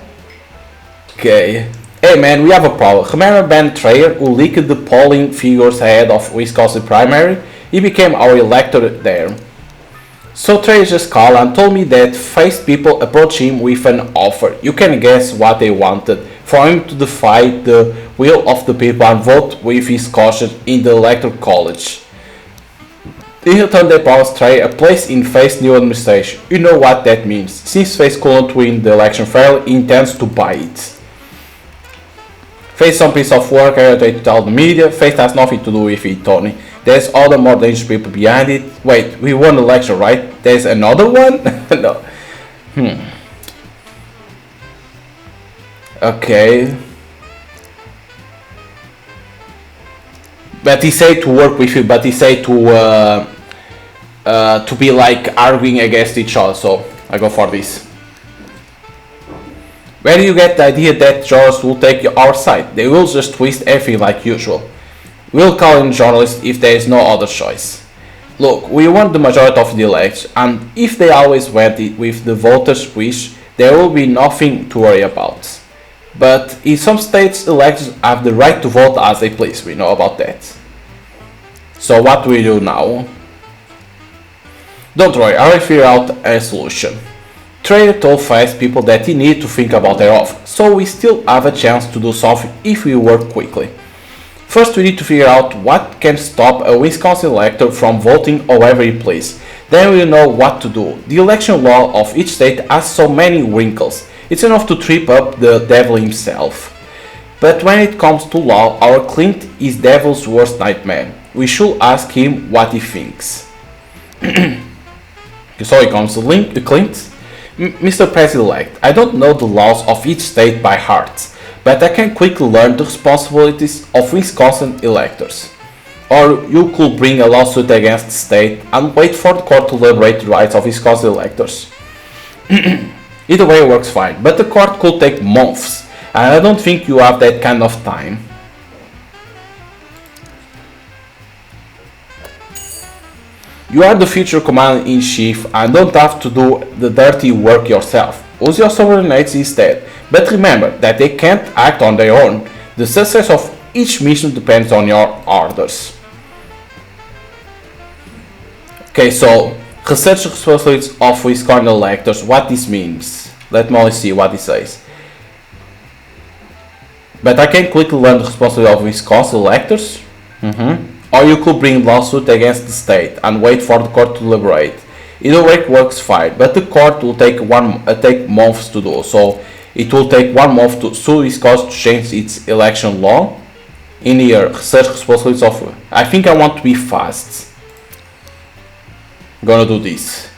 Okay. Hey man, we have a problem. Remember Ben Trayer who leaked the polling figures ahead of Wisconsin primary? He became our elector there. So Trayer just called and told me that faced people approached him with an offer. You can guess what they wanted. For him to defy the will of the people and vote with his caution in the electoral college. In return they promised Trayer a place in Faith's new administration. You know what that means. Since Faith couldn't win the election fairly, he intends to buy it. Faith some piece of work I to tell the media. Faith has nothing to do with it, Tony. There's other more dangerous people behind it. Wait, we won the election, right? There's another one? No. Okay. But he said to work with you, but he said to be like arguing against each other, so I go for this. Where do you get the idea that journalists will take our side? They will just twist everything like usual. We'll call in journalists if there is no other choice. Look, we want the majority of the election, and if they always went with the voters' wish, there will be nothing to worry about. But in some states, electors have the right to vote as they please. We know about that. So what do we do now? Don't worry, I will figure out a solution. Trader told Fast people that he needed to think about their offer, so we still have a chance to do something if we work quickly. First we need to figure out what can stop a Wisconsin elector from voting however he pleases. Then we'll know what to do. The election law of each state has so many wrinkles. It's enough to trip up the devil himself. But when it comes to law, our Clint is devil's worst nightmare. We should ask him what he thinks. So here comes the Clint. Mr. President-elect, I don't know the laws of each state by heart, but I can quickly learn the responsibilities of Wisconsin electors. Or you could bring a lawsuit against the state and wait for the court to liberate the rights of Wisconsin electors. Either way works fine, but the court could take months, and I don't think you have that kind of time. You are the future commander-in-chief and don't have to do the dirty work yourself. Use your subordinates instead, but remember that they can't act on their own. The success of each mission depends on your orders. Okay, so research responsibilities of Wisconsin electors, what this means. Let me only see what it says. But I can quickly learn the responsibility of Wisconsin electors. Or you could bring lawsuit against the state and wait for the court to liberate. Either way works fine, but the court will take months to do. So it will take 1 month to sue Wisconsin to change its election law. In here, research responsibilities of. I think I want to be fast. I'm gonna do this.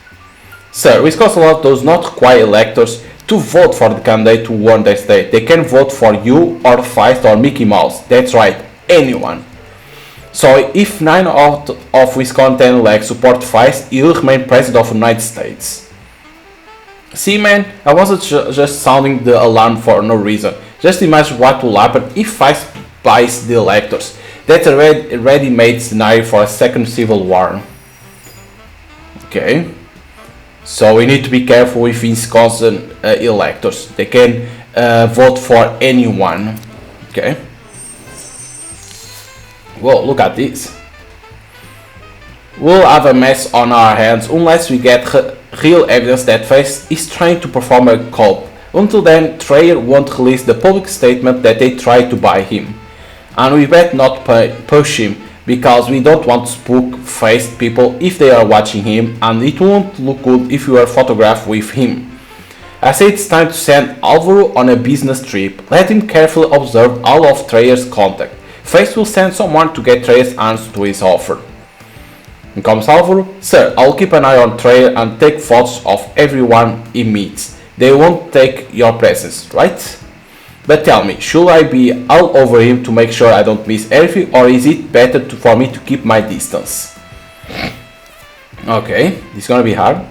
Sir, Wisconsin law does not require electors to vote for the candidate who won their state. They can vote for you or Feist or Mickey Mouse. That's right, anyone. So if 9 out of Wisconsin elects support Feist, he will remain president of the United States. See man, I wasn't just sounding the alarm for no reason. Just imagine what will happen if Feist buys the electors. That's a ready-made scenario for a second civil war. Okay. So we need to be careful with Wisconsin electors. They can vote for anyone. Okay. Whoa, look at this. We'll have a mess on our hands unless we get real evidence that Face is trying to perform a coup. Until then, Trayer won't release the public statement that they tried to buy him. And we better not push him, because we don't want to spook faced people if they are watching him, and it won't look good if you are photographed with him. I say it's time to send Alvaro on a business trip. Let him carefully observe all of Trayer's contact. Face will send someone to get Trayer's answer to his offer. In comes Alvaro. Sir, I'll keep an eye on Trayer and take photos of everyone he meets. They won't take your presence, right? But tell me, should I be all over him to make sure I don't miss anything, or is it better for me to keep my distance? Okay, this is gonna be hard.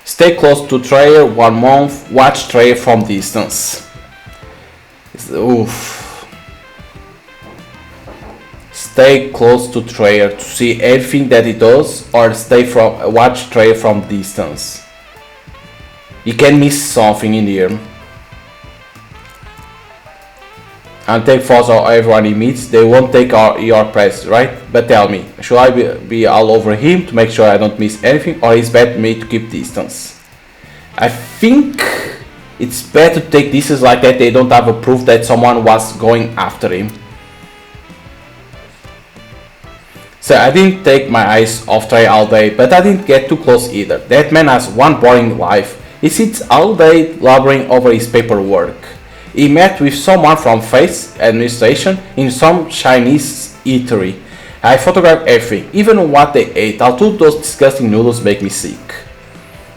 Stay close to Trayer 1 month, watch Trayer from distance. Oof. Stay close to Trayer to see everything that he does, or watch Trayer from distance. You can miss something in here. And take photos of everyone he meets. They won't take your press, right? But tell me, should I be all over him to make sure I don't miss anything, or is it better me to keep distance? I think it's better to take distance, like that they don't have a proof that someone was going after him. So I didn't take my eyes off Trey all day, but I didn't get too close either. That man has one boring life. He sits all day laboring over his paperwork. He met with someone from Face administration in some Chinese eatery. I photographed everything, even what they ate. Although those disgusting noodles make me sick.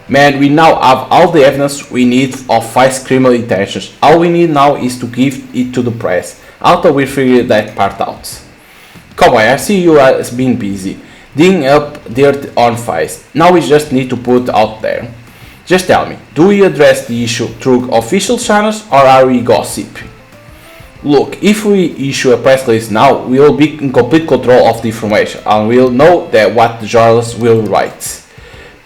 Man, we now have all the evidence we need of Face's criminal intentions. All we need now is to give it to the press. Although we figured that part out. Cowboy, I see you as being busy, digging up dirt on Face. Now we just need to put it out there. Just tell me, do we address the issue through official channels, or are we gossiping? Look, if we issue a press release now, we will be in complete control of the information, and we'll know that what the journalists will write.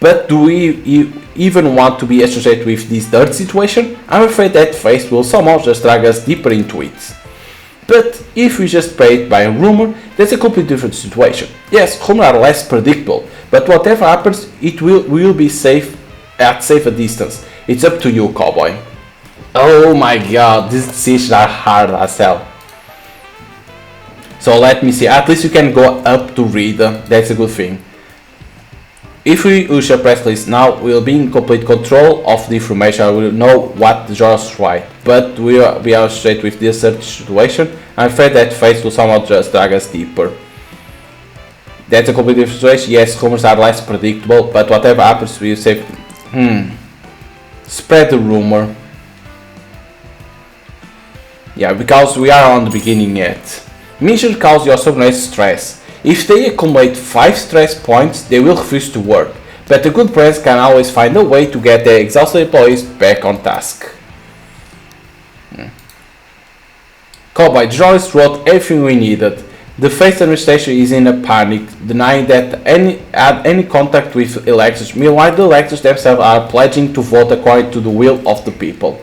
But do we even want to be associated with this dirt situation, I'm afraid that face will somehow just drag us deeper into it. But if we just play it by a rumor, that's a completely different situation. Yes, rumors are less predictable, but whatever happens, it will be safe at safe a distance. It's up to you, cowboy. Oh my god, these decisions are hard as hell. So let me see, at least you can go up to read, that's a good thing. If we use a press release now, we'll be in complete control of the information, we'll know what the George write. But we are straight with this situation, I'm afraid that face will somehow just drag us deeper. That's a completely different situation, yes, rumors are less predictable, but whatever happens, we'll say, spread the rumor. Yeah, because we are on the beginning yet. Mission cause your subordinates stress. If they accumulate 5 stress points, they will refuse to work, but a good press can always find a way to get their exhausted employees back on task. Cowboy, the journalist wrote everything we needed. The face administration is in a panic, denying that had any contact with electors. Meanwhile, the electors themselves are pledging to vote according to the will of the people.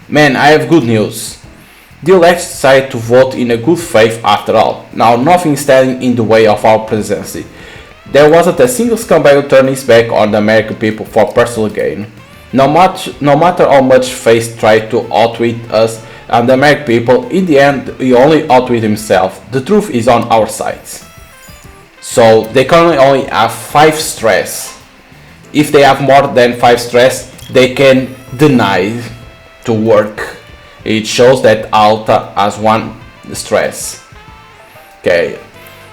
Man, I have good news. The electors decided to vote in a good faith after all. Now nothing is standing in the way of our presidency. There wasn't a single scumbag who turned his back on the American people for personal gain. No matter how much Face tried to outwit us and the American people, in the end he only outwit himself. The truth is on our side. So they currently only have 5 stress. If they have more than 5 stress, they can deny to work. It shows that Alta has 1 stress. Okay.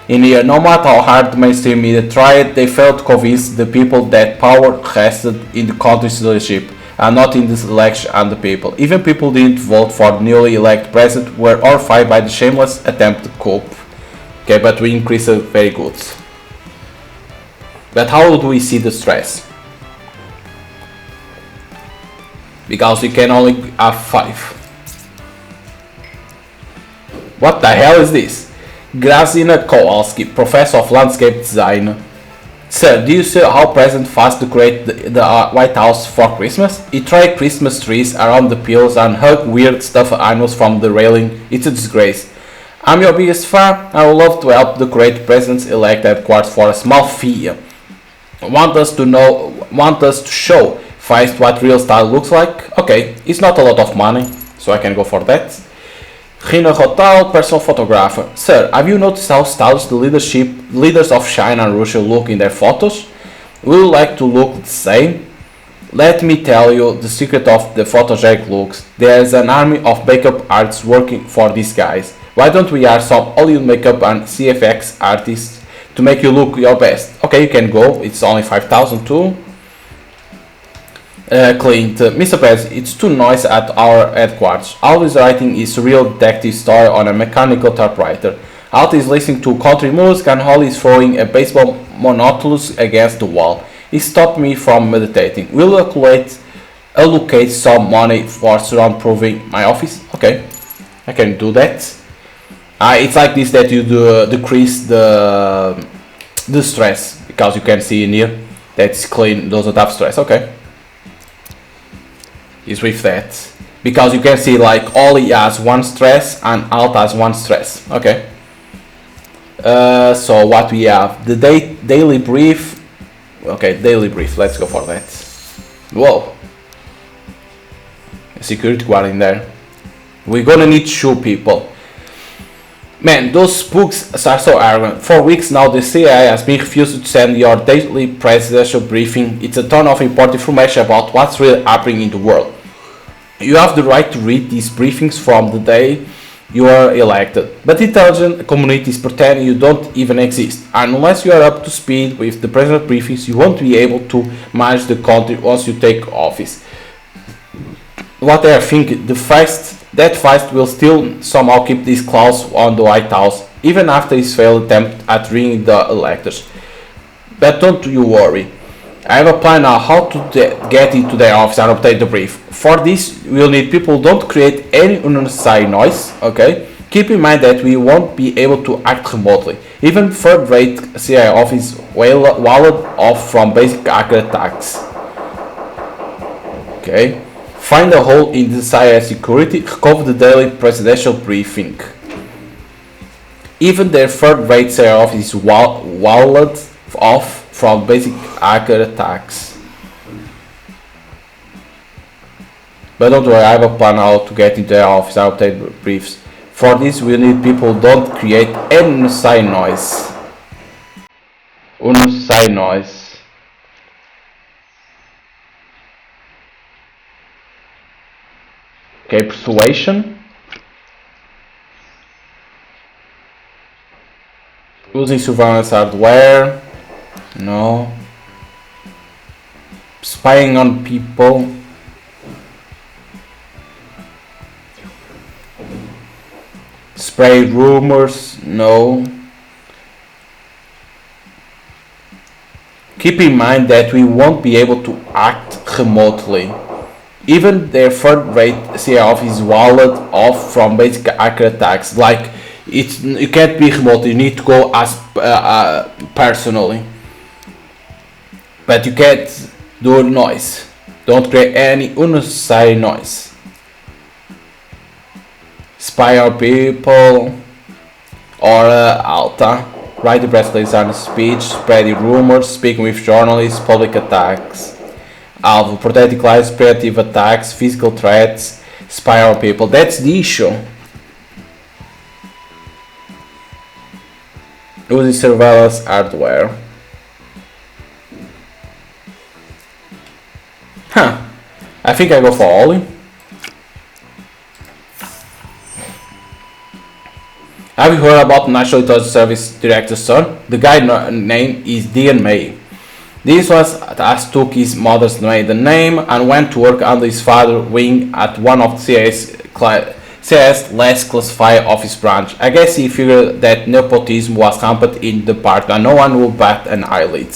In here, no matter how hard the mainstream media tried, they failed to convince the people that power rested in the country's leadership and not in this election and the people. Even people who didn't vote for the newly elected president were horrified by the shameless attempt to cope. Okay, but we increased it very good. But how do we see the stress? Because we can only have 5. What the hell is this? Grazina Kowalski, professor of landscape design. Sir, do you see how President Fast decorate the White House for Christmas? He tried Christmas trees around the pillars and hug weird stuffed animals from the railing. It's a disgrace. I'm your biggest fan. I would love to help decorate President's-elect headquarters for a small fee. Want us to show Feist what real style looks like? Okay, it's not a lot of money, so I can go for that. Rina Hotel, personal photographer. Sir, have you noticed how stylish the leaders of China and Russia look in their photos? Would you like to look the same? Let me tell you the secret of the photogenic looks. There is an army of makeup artists working for these guys. Why don't we hire some Hollywood makeup and CFX artists to make you look your best? Okay, you can go. It's only 5,000 too. Clint, Mr. President, it's too noisy at our headquarters. Always writing his real detective story on a mechanical typewriter. Alt is listening to country music and Holly is throwing a baseball monoculus against the wall. He stopped me from meditating. Will you allocate some money for soundproofing my office? Okay, I can do that. It's like this that you decrease the stress, because you can see in here that's clean, doesn't have stress. Okay. Is with that, because you can see like Ollie has 1 stress and Alt has 1 stress. Okay. So what we have, the daily brief. Okay, daily brief. Let's go for that. Whoa, a security guard in there. We're gonna need to shoot people. Man, those spooks are so arrogant. For weeks now, the CIA has been refused to send your daily presidential briefing. It's a ton of important information about what's really happening in the world. You have the right to read these briefings from the day you are elected, but intelligent communities pretend you don't even exist, and unless you are up to speed with the president briefings, you won't be able to manage the country once you take office. What I think, that Feist will still somehow keep this clause on the White House, even after his failed attempt at ringing the electors. But don't you worry. I have a plan now how to get into their office and obtain the brief. For this, we'll need people who don't create any unnecessary noise, okay? Keep in mind that we won't be able to act remotely. Even third-rate CIA office walled off from basic hacker attacks. Okay. Find a hole in the CIA security, recover the daily presidential briefing. Even their third-rate CIA office is walled off from basic hacker attacks. But don't worry, I have a plan how to get into their office. I obtain briefs. For this, we need people who don't create any unnecessary noise. Unnecessary noise. Okay, persuasion. Using surveillance hardware. No. Spying on people. Spray rumors. No. Keep in mind that we won't be able to act remotely. Even their third-rate CIA office is walled off from basic hacker attacks. Like, you can't be remote. You need to go as personally. But you can't do noise. Don't create any unnecessary noise. Spy on people or Alta. Write the press release on speech, spreading rumors, speaking with journalists, public attacks. Alpha, protecting clients, preemptive attacks, physical threats, spy on people. That's the issue. Using surveillance hardware. I think I go for Ollie. Have you heard about National Intelligence Service Director's son? The guy's name is Dean May. This was as took his mother's maiden name and went to work under his father's wing at one of the CIA's less classified office branch. I guess he figured that nepotism was rampant in the department and no one would bat an eyelid.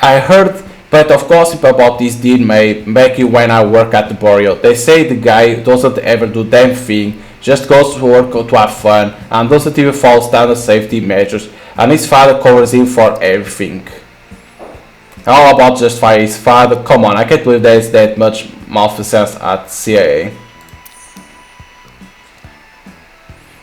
I heard but of gossip about this Dean May back when I worked at the Boreal. They say the guy doesn't ever do damn thing, just goes to work to have fun and doesn't even follow standard safety measures, and his father covers him for everything. How about just fire his father? Come on, I can't believe there is that much malfeasance at CIA.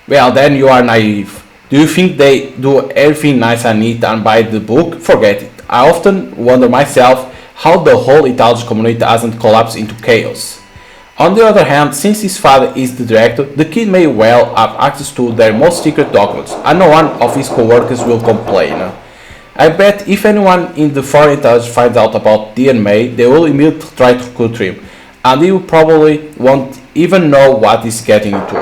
Well, then you are naive. Do you think they do everything nice and neat and by the book? Forget it. I often wonder myself how the whole intelligence community hasn't collapsed into chaos. On the other hand, since his father is the director, the kid may well have access to their most secret documents, and no one of his co-workers will complain. I bet if anyone in the foreign intelligence finds out about DNA, they will immediately try to recruit him, and he probably won't even know what he's getting into.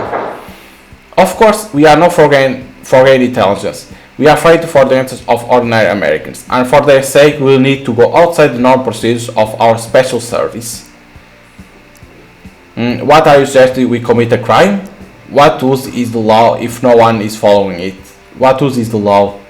Of course, we are not forgetting intelligence. We are fighting for the interests of ordinary Americans, and for their sake we will need to go outside the normal procedures of our special service. What are you suggesting? We commit a crime? What use is the law if no one is following it? What use is the law?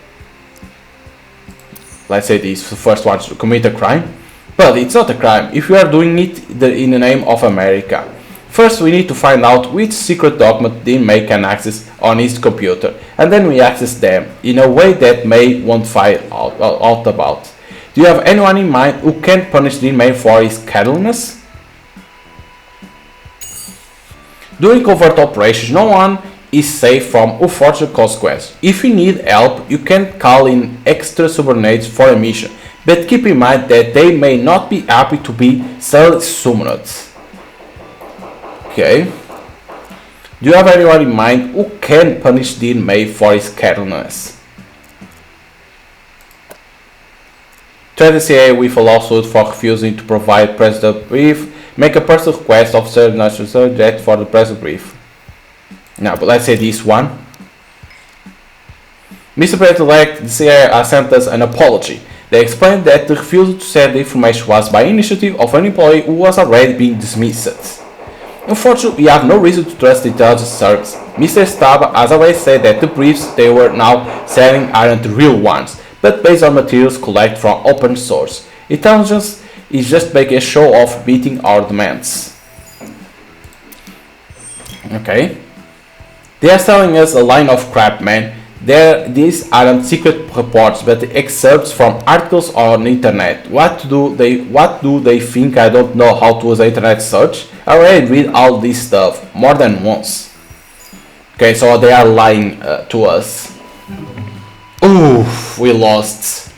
Let's say this, the first one, to commit a crime. But it's not a crime if we are doing it in the name of America. First we need to find out which secret document the inmate can access on his computer, and then we access them in a way that May won't find out about. Do you have anyone in mind who can punish the inmate for his carelessness? During covert operations, no one is safe from unfortunate consequences. If you need help, you can call in extra subordinates for a mission, but keep in mind that they may not be happy to be summoned. Okay. Do you have anyone in mind who can punish the inmate for his carelessness? Threaten the CIA with a lawsuit for refusing to provide President brief. Make a personal request of certain national subject for the President brief. Now, but let's say this one. Mr. President-elect, the CIA has sent us an apology. They explained that the refusal to share the information was by initiative of an employee who was already being dismissed. Unfortunately, we have no reason to trust the intelligence service. Mr. Staba has already said that the briefs they were now selling aren't the real ones, but based on materials collected from open source. Intelligence is just making a show of meeting our demands. Okay. They are selling us a line of crap, man. These aren't secret reports, but excerpts from articles on the internet. What do they think I don't know how to use the internet search? I already read all this stuff more than once. Okay, so they are lying to us. Oof, we lost.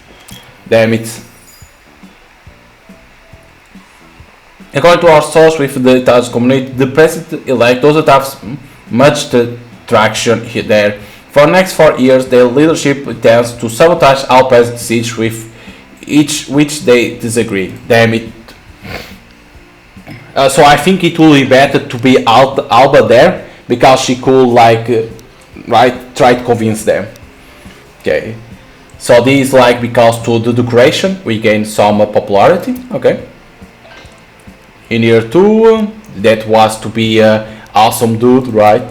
Damn it. According to our source with the Italian community, the president-elect doesn't have much traction there. For the next 4 years, their leadership intends to sabotage all present decisions with which they disagree. Damn it. So I think it will be better to be Alba there, because she could try to convince them. Okay. So this is because to the decoration we gain some popularity. Okay. In year 2, that was to be awesome dude, right?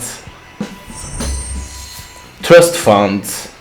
Trust funds.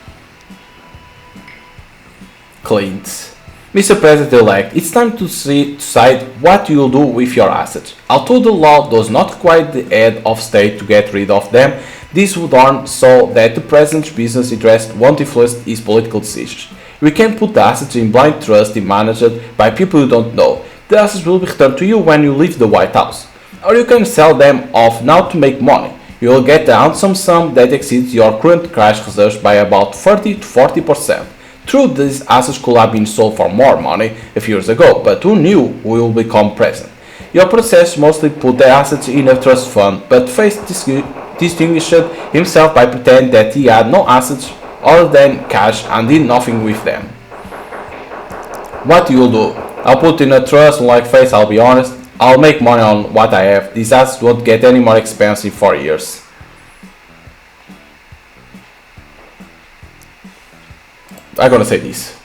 Clint. Mr. President-elect, it's time to decide what you'll do with your assets. Although the law does not require the head of state to get rid of them, this would harm so that the president's business interests won't influence his political decisions. We can't put the assets in blind trust and managed by people you don't know. The assets will be returned to you when you leave the White House. Or you can sell them off now to make money. You will get a handsome sum that exceeds your current cash reserves by about 30 to 40%. True, these assets could have been sold for more money a few years ago, but who knew who will become president? Your predecessor mostly put the assets in a trust fund, but Face distinguished himself by pretending that he had no assets other than cash and did nothing with them. What you'll do? I'll put in a trust, unlike Face, I'll be honest. I'll make money on what I have. These assets won't get any more expensive for years. I'm gonna say this.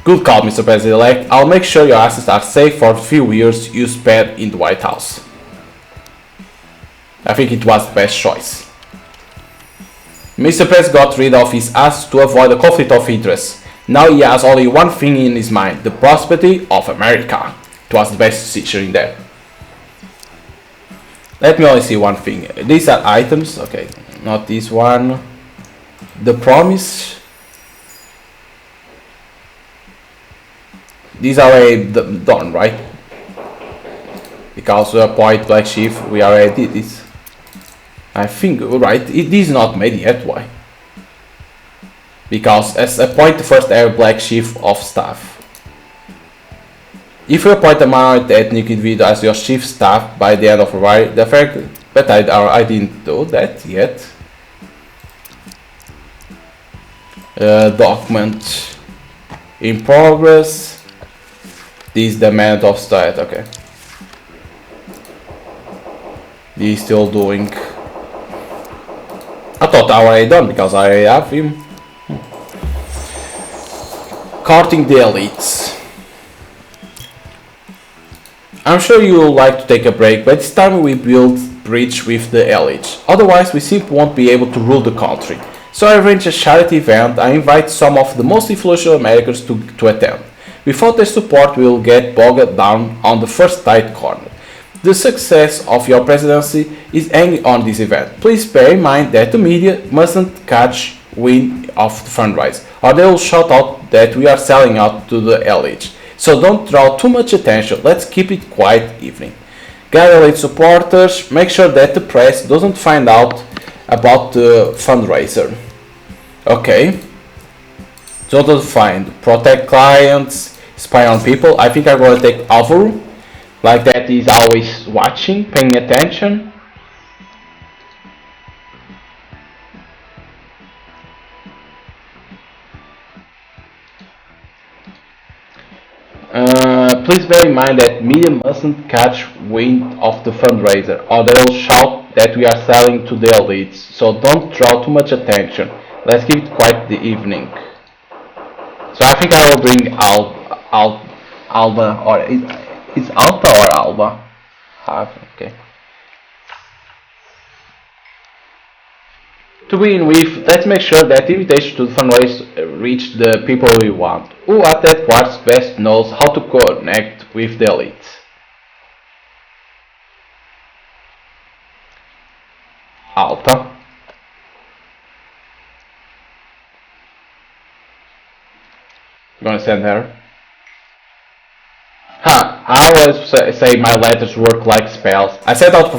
Good call, Mr. President-elect. I'll make sure your assets are safe for the few years you spent in the White House. I think it was the best choice. Mr. President got rid of his assets to avoid a conflict of interest. Now he has only one thing in his mind, the prosperity of America. It was the best decision in there. Let me only see one thing. These are items, okay, not this one. The promise. These are already done, right? Because we appoint Black Chief, we already did this. I think, right, it is not made yet, why? Because as appoint the first ever Black Chief of Staff. If you appoint a minority ethnic individual as your chief staff by the end of February, the fact that I didn't do that yet. Document in progress. This is the man of state, okay. He's still doing. I thought I already done because I already have him. Courting the elites. I'm sure you would like to take a break, but it's time we build bridge with the elites. Otherwise, we simply won't be able to rule the country. So I arranged a charity event. I invite some of the most influential Americans to attend. Without their support, we will get bogged down on the first tight corner. The success of your presidency is hanging on this event. Please bear in mind that the media mustn't catch wind of the fundraise, or they will shout out that we are selling out to the elites. So don't draw too much attention. Let's keep it quiet evening. Gather elite supporters. Make sure that the press doesn't find out about the fundraiser. Okay. Total find. Protect clients. Spy on people. I think I'm going to take Alvaro. Like that he's always watching, paying attention. Please bear in mind that media mustn't catch wind of the fundraiser, or they will shout that we are selling to the elites. So don't draw too much attention. Let's keep it quiet the evening. So I think I will bring Alba, or is Alta or Alba? Okay. To begin with, let's make sure that the invitation to the fundraiser reach the people we want. Who at that part best knows how to connect with the elites? Alta. You gonna send her? Huh, I always say my letters work like spells. I set out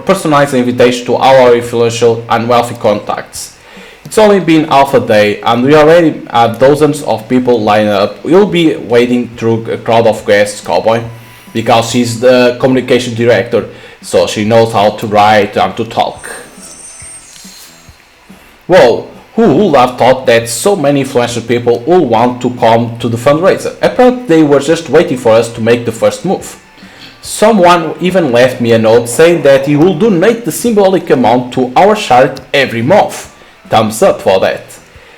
personalized invitation to all our influential and wealthy contacts. It's only been half a day and we already have dozens of people lined up. We'll be waiting through a crowd of guests, Cowboy, because she's the communication director, so she knows how to write and to talk. Whoa, who would have thought that so many influential people would want to come to the fundraiser? Apparently they were just waiting for us to make the first move. Someone even left me a note saying that he will donate the symbolic amount to our charity every month. Thumbs up for that.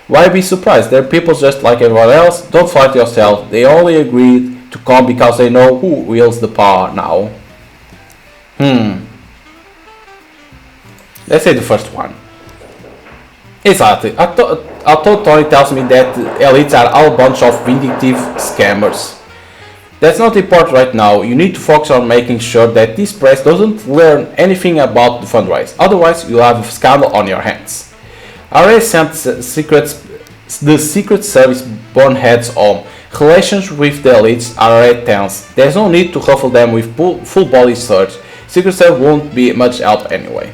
Why be surprised? They're people just like everyone else. Don't fight yourself. They only agreed to come because they know who wields the power now. Let's say the first one. Exactly. I thought Tony tells me that elites are all a bunch of vindictive scammers. That's not important right now. You need to focus on making sure that this press doesn't learn anything about the fundraise. Otherwise, you'll have a scandal on your hands. I already sent the Secret Service boneheads home. Relations with the elites are already tense. There's no need to ruffle them with full body search. Secret Service won't be much help anyway.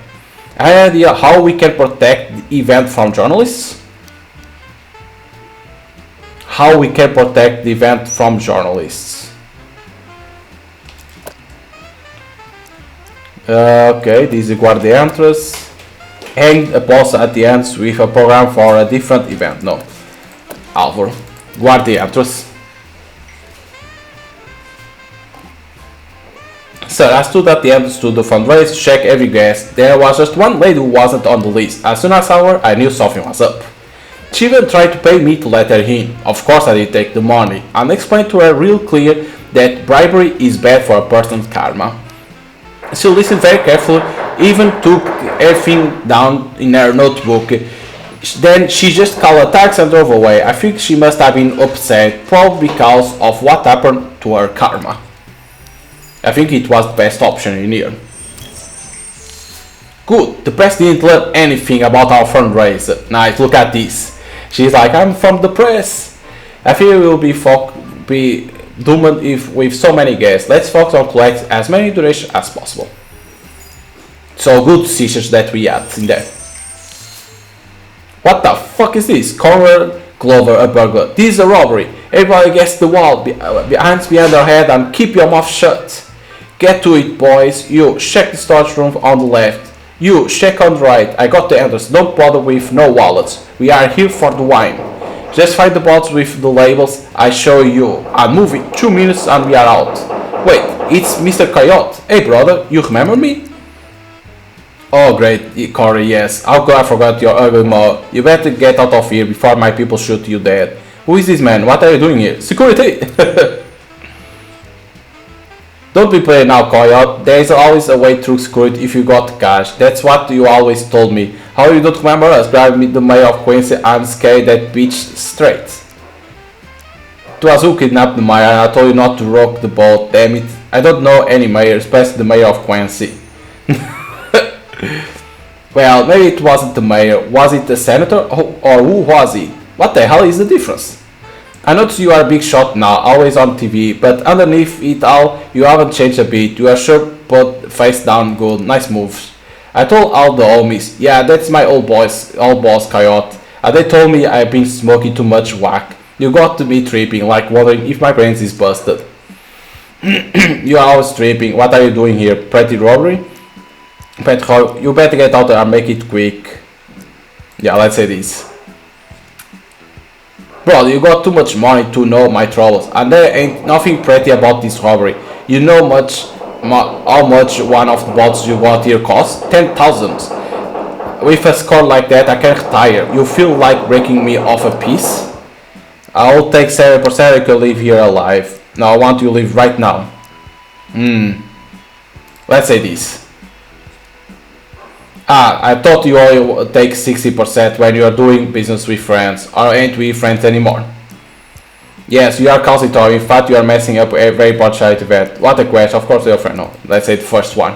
I have an idea how we can protect the event from journalists? How we can protect the event from journalists. Okay, this is Guardia Entrance. Hang a poster at the end with a program for a different event. No. Alvaro. Guardia Entrance. Sir, I stood at the entrance to the fundraiser to check every guest. There was just one lady who wasn't on the list. As soon as I saw her, I knew something was up. She even tried to pay me to let her in. Of course I did take the money, and explained to her real clear that bribery is bad for a person's karma. She listened very carefully, even took everything down in her notebook. Then she just called a taxi and drove away. I think she must have been upset, probably because of what happened to her karma. I think it was the best option in here. Good, the press didn't learn anything about our fundraiser. Nice, look at this. She's like, I'm from the press. I feel we will be doomed if with so many guests. Let's focus on collect as many donations as possible. So good decisions that we had in there. What the fuck is this? Conrad Glover, a burglar. This is a robbery. Everybody gets the wall, hands behind their head and keep your mouth shut. Get to it, boys. You, check the storage room on the left. You, check on the right. I got the entrance. Don't bother with no wallets. We are here for the wine. Just find the bottles with the labels I show you. I'm moving. 2 minutes and we are out. Wait, it's Mr. Coyote. Hey brother, you remember me? Oh great, Corey, yes. How could I forget your ugly mouth? You better get out of here before my people shoot you dead. Who is this man? What are you doing here? Security! Don't be playing now, Coyote. There is always a way through security if you got cash. That's what you always told me. How you don't remember us? Grab me the mayor of Quincy and scare that bitch straight. It was who kidnapped the mayor and I told you not to rock the boat, damn it. I don't know any mayor, especially the mayor of Quincy. Well, maybe it wasn't the mayor. Was it the senator? Or who was he? What the hell is the difference? I notice you are a big shot now, always on TV, but underneath it all, you haven't changed a bit. You are sure put face down good, nice moves. I told all the homies, yeah, that's my old boss Coyote, and they told me I've been smoking too much whack. You got to be tripping, like wondering if my brains is busted. You are always tripping, what are you doing here? Petty robbery? You better get out there and make it quick. Yeah, let's say this. Bro, you got too much money to know my troubles, and there ain't nothing pretty about this robbery. You know how much one of the bottles you got here costs? 10,000. With a score like that, I can retire. You feel like breaking me off a piece? I'll take 7% you can live here alive. No, I want you to live right now. Let's say this. I thought you only take 60% when you are doing business with friends, or ain't we friends anymore? Yes, you are accusatory. In fact, you are messing up a very important charity event. What a question. Of course, your friend. No, let's say the first one.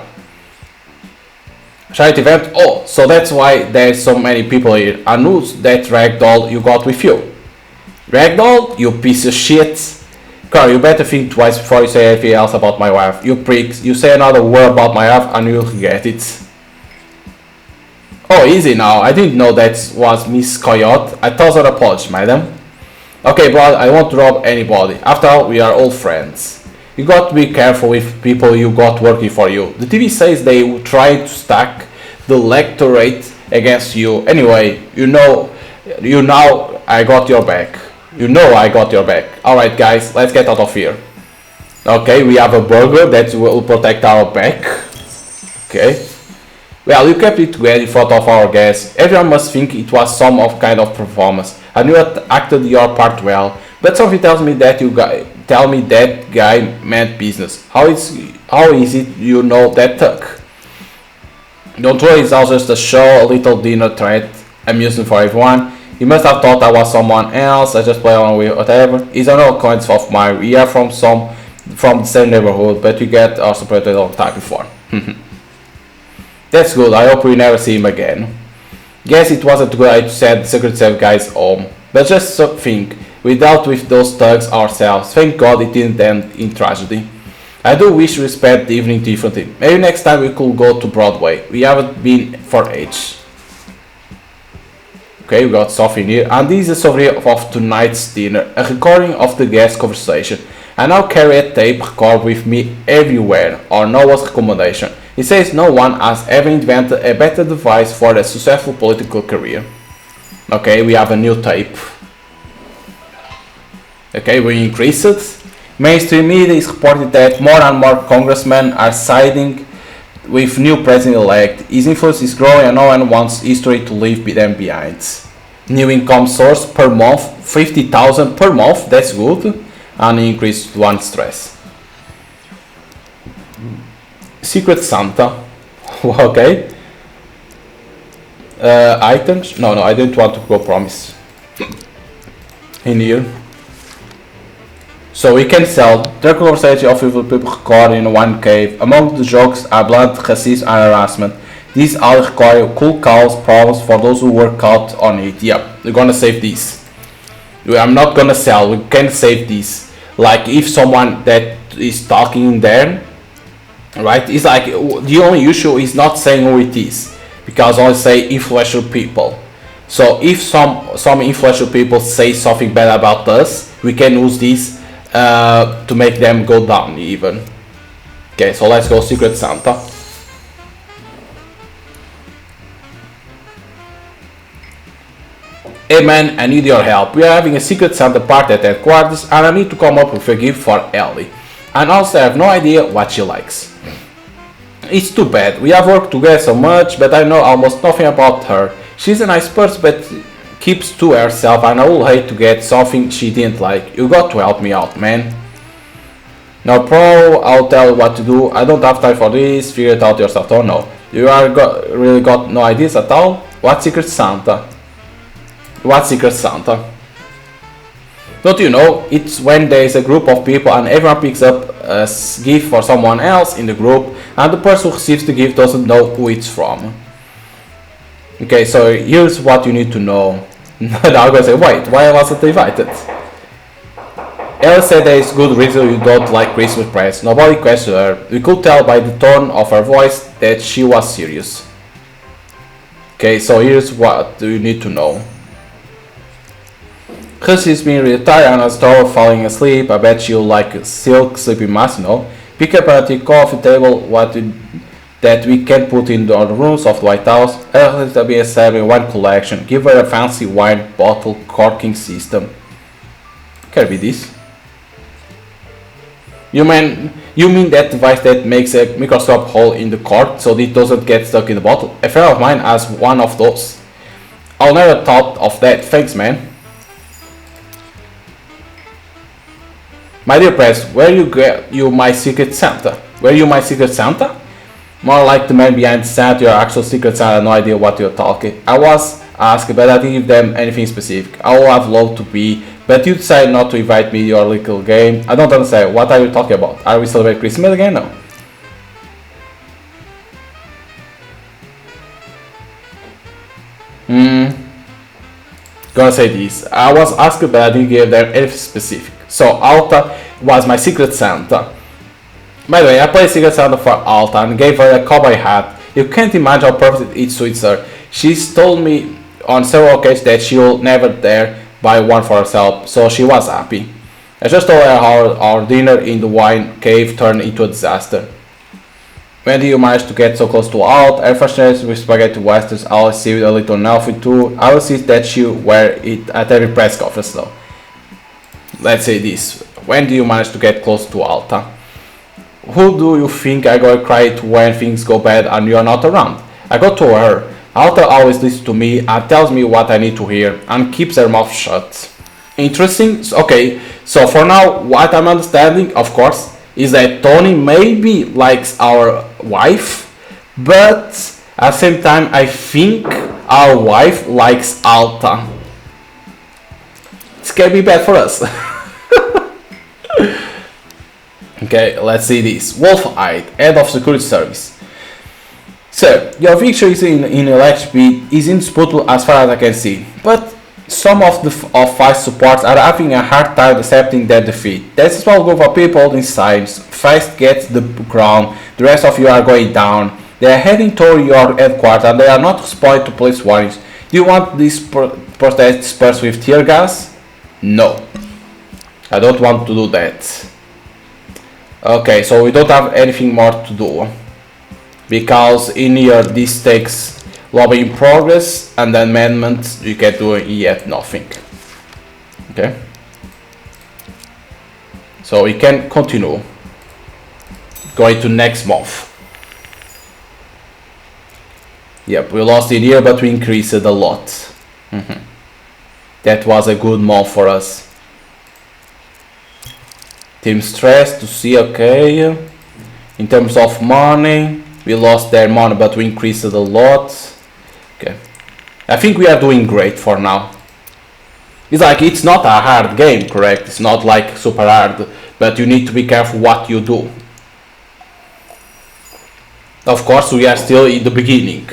Charity event? Oh, so that's why there's so many people here. And who's that ragdoll you got with you? Ragdoll? You piece of shit. Carl, you better think twice before you say anything else about my wife. You pricks. You say another word about my wife and you'll regret it. Oh, easy now. I didn't know that was Miss Coyote. I thought her apology, madam. Okay, but I won't rob anybody. After all, we are all friends. You got to be careful with people you got working for you. The TV says they will try to stack the electorate against you. Anyway, you know I got your back. You know I got your back. Alright guys, let's get out of here. Okay, we have a burger that will protect our back. Okay. Well, you kept it together in front of our guests. Everyone must think it was some kind of performance. And you acted your part well. But something tells me that that guy meant business. How is it you know that tuck? Don't worry, it's all just a show, a little dinner treat, amusing for everyone. You must have thought I was someone else. I just play on with whatever. It's an old acquaintance of mine. We are from the same neighborhood, but we get our separated a long time before. That's good. I hope we never see him again. Guess it wasn't good idea to send the Secret Service guys home. But just think, we dealt with those thugs ourselves. Thank God it didn't end in tragedy. I do wish we spent the evening differently. Maybe next time we could go to Broadway. We haven't been for age. Okay, we got stuff in here. And this is a summary of tonight's dinner. A recording of the guest conversation. I now carry a tape recorder with me everywhere. Or Noah's recommendation. He says no one has ever invented a better device for a successful political career. Okay, we have a new tape. Okay, we increase it. Mainstream media is reported that more and more congressmen are siding with new president-elect. His influence is growing and no one wants history to leave them behind. New income source per month, 50,000 per month, that's good. And increased one stress. Secret Santa. Okay. Items. No, I didn't want to go promise. In here. So we can sell the conversation of evil people recorded in one cave. Among the jokes are blunt racism and harassment. These all require cool cause problems for those who work out on it. Yep, we're gonna save these. I'm not gonna sell, we can save these. Like if someone that is talking in there, right, it's like the only issue is not saying who it is, because I say influential people. So if some influential people say something bad about us, we can use this to make them go down even. Okay, so let's go Secret Santa. Hey man, I need your help. We are having a Secret Santa party at headquarters and I need to come up with a gift for Ellie. And also I have no idea what she likes. It's too bad. We have worked together so much, but I know almost nothing about her. She's a nice person, but keeps to herself and I would hate to get something she didn't like. You got to help me out, man. No pro, I'll tell you what to do. I don't have time for this. Figure it out yourself. Oh no. You are really got no ideas at all? What Secret Santa? What Secret Santa? Don't you know? It's when there is a group of people and everyone picks up a gift for someone else in the group and the person who receives the gift doesn't know who it's from. Okay, so here's what you need to know. Now I'm gonna say, wait, why wasn't I invited? Ellie said there is good reason you don't like Christmas presents. Nobody questioned her. We could tell by the tone of her voice that she was serious. Okay, so here's what you need to know. She's been really tired and has trouble falling asleep. I bet she'll like a silk sleeping mask, you know. Pick up a coffee table that we can put in the rooms of the White House. There'll be a serving wine collection. Give her a fancy wine bottle corking system. Can it be this? You mean that device that makes a microscope hole in the cork so it doesn't get stuck in the bottle? A friend of mine has one of those. I'll never thought of that. Thanks, man. My dear press, where you my secret Santa? Were you my secret Santa? More like the man behind Santa, your actual secret Santa, no idea what you're talking. I was asked, but I didn't give them anything specific. I would have loved to be, but you decided not to invite me to your little game. I don't understand, what are you talking about? Are we celebrating Christmas again now? Gonna say this. I was asked, but I didn't give them anything specific. So Alta was my secret Santa. By the way, I played Secret Santa for Alta and gave her a cowboy hat. You can't imagine how perfect it suits her. She's told me on several occasions that she'll never dare buy one for herself, so she was happy. I just told her how our dinner in the wine cave turned into a disaster. When do you manage to get so close to Alt? I'm fascinated with spaghetti westerns. I always see a little Nelfie too. I will see that you wear it at every press conference though. Let's say this. When do you manage to get close to Alta? Who do you think I go cry to when things go bad and you're not around? I go to her. Alta always listens to me and tells me what I need to hear and keeps her mouth shut. Interesting. Okay, so for now, what I'm understanding, of course, is that Tony maybe likes our wife, but at the same time, I think our wife likes Alta. This can be bad for us. Okay, let's see this. Wolf-eyed, head of security service. Sir, your victory in LHP is indisputable as far as I can see, but some of the five supports are having a hard time accepting their defeat. There's a small group of people holding signs. Feist gets the crown, the rest of you are going down. They are heading toward your headquarters and they are not responding to police warnings. Do you want this protest dispersed with tear gas? No. I don't want to do that. Okay, so we don't have anything more to do. Because in here this takes lobby in progress and the amendment you can do yet nothing. Okay. So we can continue. Going to next month. Yep, we lost in here but we increased it a lot. That was a good month for us. Team stress to see, okay. In terms of money, we lost their money but we increased it a lot. Okay. I think we are doing great for now. It's like, it's not a hard game, correct? It's not like super hard, but you need to be careful what you do. Of course, we are still in the beginning.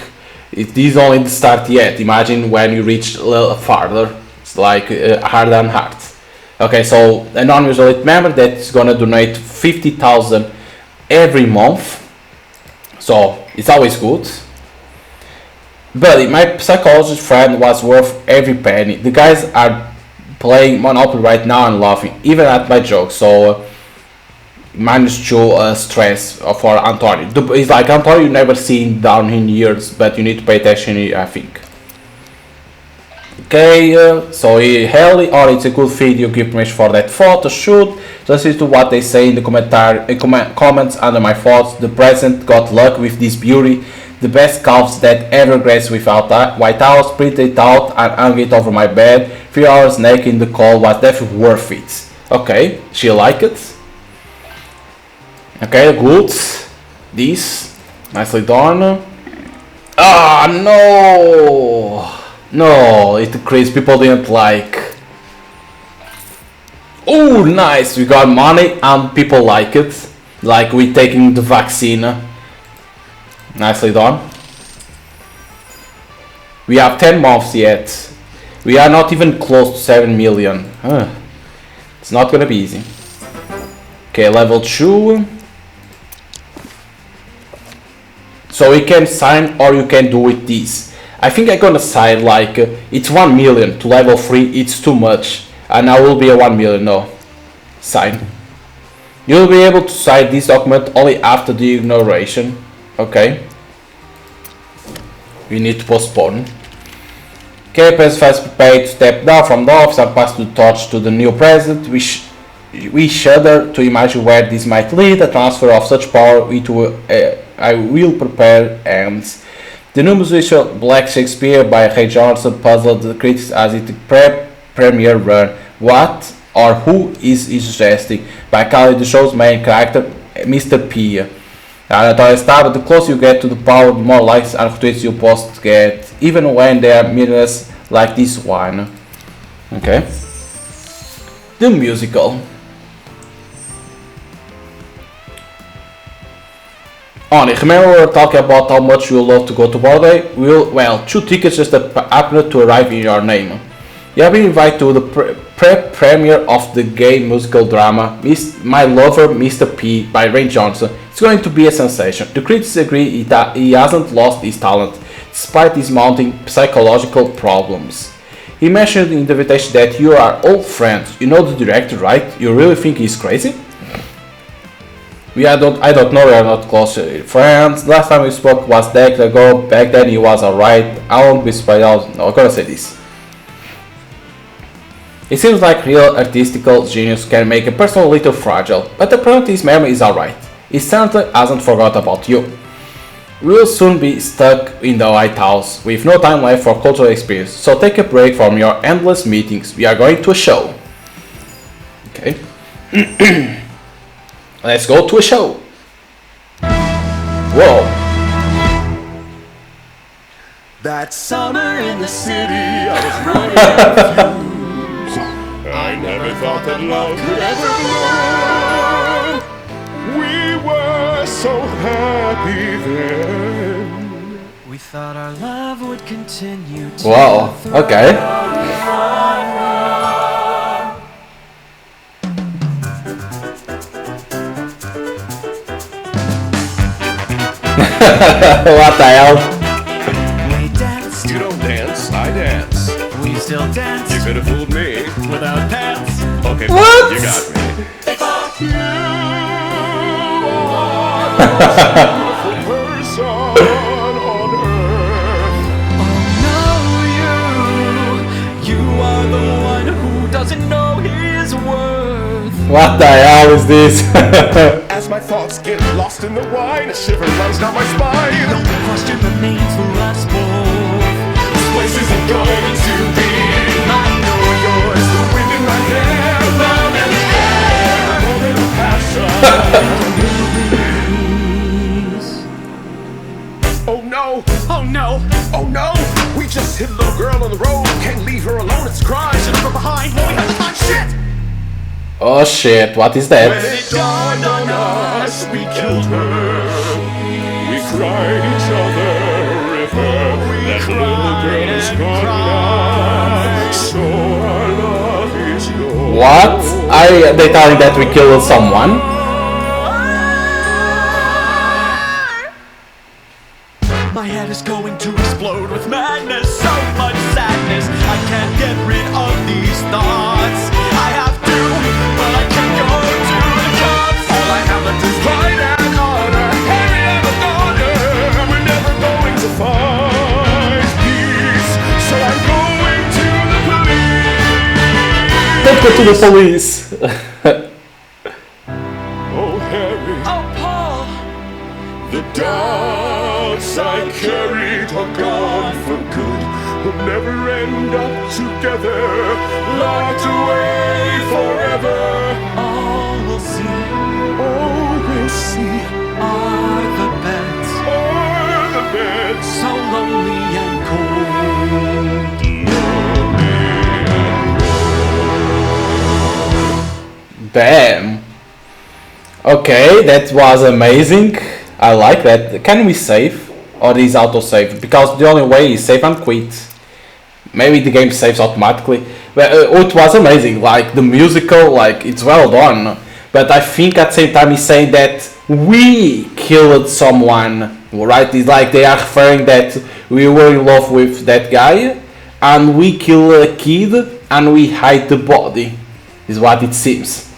It is only the start yet. Imagine when you reach a little farther. It's like hard and hard. Okay, so an anonymous elite member that is gonna donate 50,000 every month. So it's always good. But my psychologist friend was worth every penny. The guys are playing Monopoly right now and laughing, even at my jokes. So managed to stress for Antonio. It's like Antonio you never seen down in years, but you need to pay attention, I think. Okay, so Haley, or it's a good video, give permission for that photo shoot. Just listen to what they say in the comments under my thoughts. The president got luck with this beauty. The best calves that ever graced without White House, printed it out and hung it over my bed. 3 hours naked in the cold was definitely worth it. Okay, she liked it. Okay, good. This, nicely done. Ah, no! No, it decreased, people didn't like. Oh, nice, we got money and people like it. Like we taking the vaccine. Nicely done. We have 10 months yet. We are not even close to 7 million. It's not gonna be easy. Okay, level 2. So we can sign or you can do with this. I think I'm gonna sign like it's 1 million to level 3, it's too much. And I will be a 1 million, no. Sign. You'll be able to sign this document only after the inauguration. Okay. We need to postpone. Okay, President prepared to step down from the office and pass the torch to the new president. We shudder to imagine where this might lead. A transfer of such power into I will prepare ends. The new musical Black Shakespeare by Ray Johnson puzzled the critics as it premiere run. What or who is he suggesting? By calling the show's main character Mr. P. And the closer you get to the power, the more likes and tweets you post get, even when they are meaningless like this one. Okay. The musical. Only remember we were talking about how much you love to go to Broadway? Well, 2 tickets just happened to arrive in your name. You have been invited to the premiere of the gay musical drama My Lover, Mr. P by Ray Johnson. It's going to be a sensation. The critics agree he hasn't lost his talent, despite his mounting psychological problems. He mentioned in the invitation that you are old friends. You know the director, right? You really think he's crazy? I don't know, we are not close friends. Last time we spoke was decades ago. Back then he was alright. I won't be surprised. No, I'm gonna say this. It seems like real artistical genius can make a person a little fragile, but apparently his memory is alright. He certainly hasn't forgot about you. We'll soon be stuck in the White House with no time left for cultural experience, so take a break from your endless meetings. We are going to a show. Okay. Let's go to a show. Whoa. That summer in the city, I was running confused. I never thought that love could ever bloom. We were so happy then. We thought our love would continue to. Wow. Okay. What the hell? We danced. You don't dance, I dance. We still dance. You could have fooled me without pants. Okay, what? You got me. You are the most beautiful person on earth. Oh no, you are the one who doesn't know his worth. What the hell is this? As my thoughts get lost in the wine, a shiver runs down my spine. The only question remains for us both. This place isn't going to be mine or yours. The wind in my hair, love in the air, more than a passion. Oh no! Oh no! Oh no! We just hit a little girl on the road. Can't leave her alone. It's a crime. Should have her behind when we have the time. Shit! Oh shit, what is When that? it dawned on us, we killed her. We cried each other a river. That little girl is gone now. So our love is yours. What? They telling that we killed someone? My head is going to explode with madness. So much sadness. I can't get rid of these thoughts. I have to, but I can't go to the cops. All I have left is pride and honor. Harry and a daughter. We're never going to find peace. So I'm going to the police. Let's go to the police. Oh Harry, Oh, Paul! the doubts I carried are gone for good. We'll never end up together, locked away forever. All we'll see All we'll see are the beds. are the beds. So lonely and cold. Damn. Okay, that was amazing. I like that. Can we save? Or is auto-save? Because the only way is save and quit. Maybe the game saves automatically. But it was amazing. Like the musical, like it's well done. But I think at the same time he's saying that we killed someone. Right? It's like they are referring that we were in love with that guy. And we killed a kid and we hide the body. Is what it seems.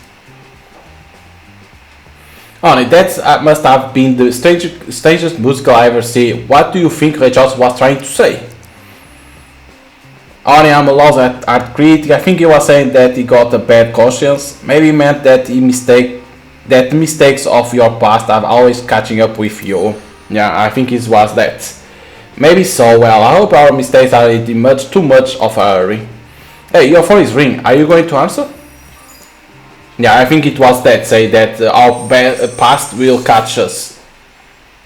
Only that must have been the strangest musical I ever see. What do you think Ray Charles was trying to say? Only I'm a lost art critic. I think he was saying that he got a bad conscience. Maybe he meant that that mistakes of your past are always catching up with you. Yeah, I think it was that. Maybe so. Well, I hope our mistakes are in too much of a hurry. Hey, your phone is ringing. Are you going to answer? Yeah, I think it was that, say that our past will catch us.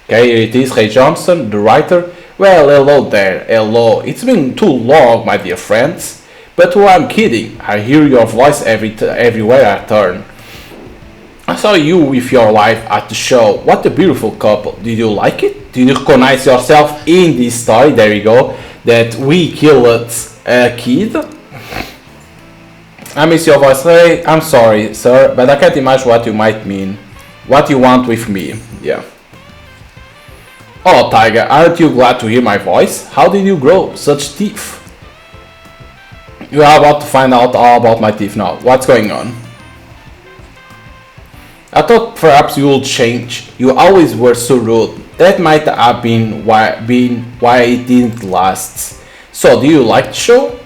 Okay, here it is, Ray Johnson, the writer. Well, hello there, hello. It's been too long, my dear friends. But who I'm kidding, I hear your voice everywhere I turn. I saw you with your wife at the show. What a beautiful couple. Did you like it? Did you recognize yourself in this story? There you go. That we killed a kid. I miss your voice, Ray. I'm sorry, sir, but I can't imagine what you might mean. What you want with me. Yeah. Oh, Tiger, aren't you glad to hear my voice? How did you grow such teeth? You are about to find out all about my teeth now. What's going on? I thought perhaps you would change. You always were so rude. That might have been why it didn't last. So, do you like the show?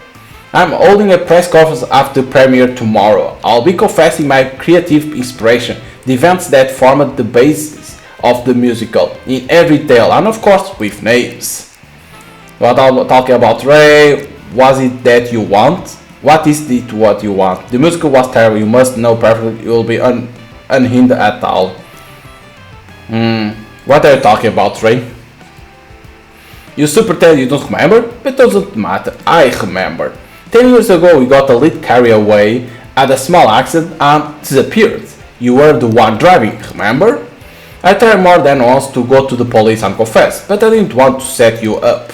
I'm holding a press conference after the premiere tomorrow. I'll be confessing my creative inspiration, the events that formed the basis of the musical, in every tale, and of course with names. What I'm talking about, Ray, was it that you want? What is it what you want? The musical was terrible, you must know perfectly, you will be unhindered at all. What are you talking about, Ray? You super tell you don't remember? But it doesn't matter, I remember. 10 years ago we got a little carried away, had a small accident and disappeared. You were the one driving, remember? I tried more than once to go to the police and confess, but I didn't want to set you up.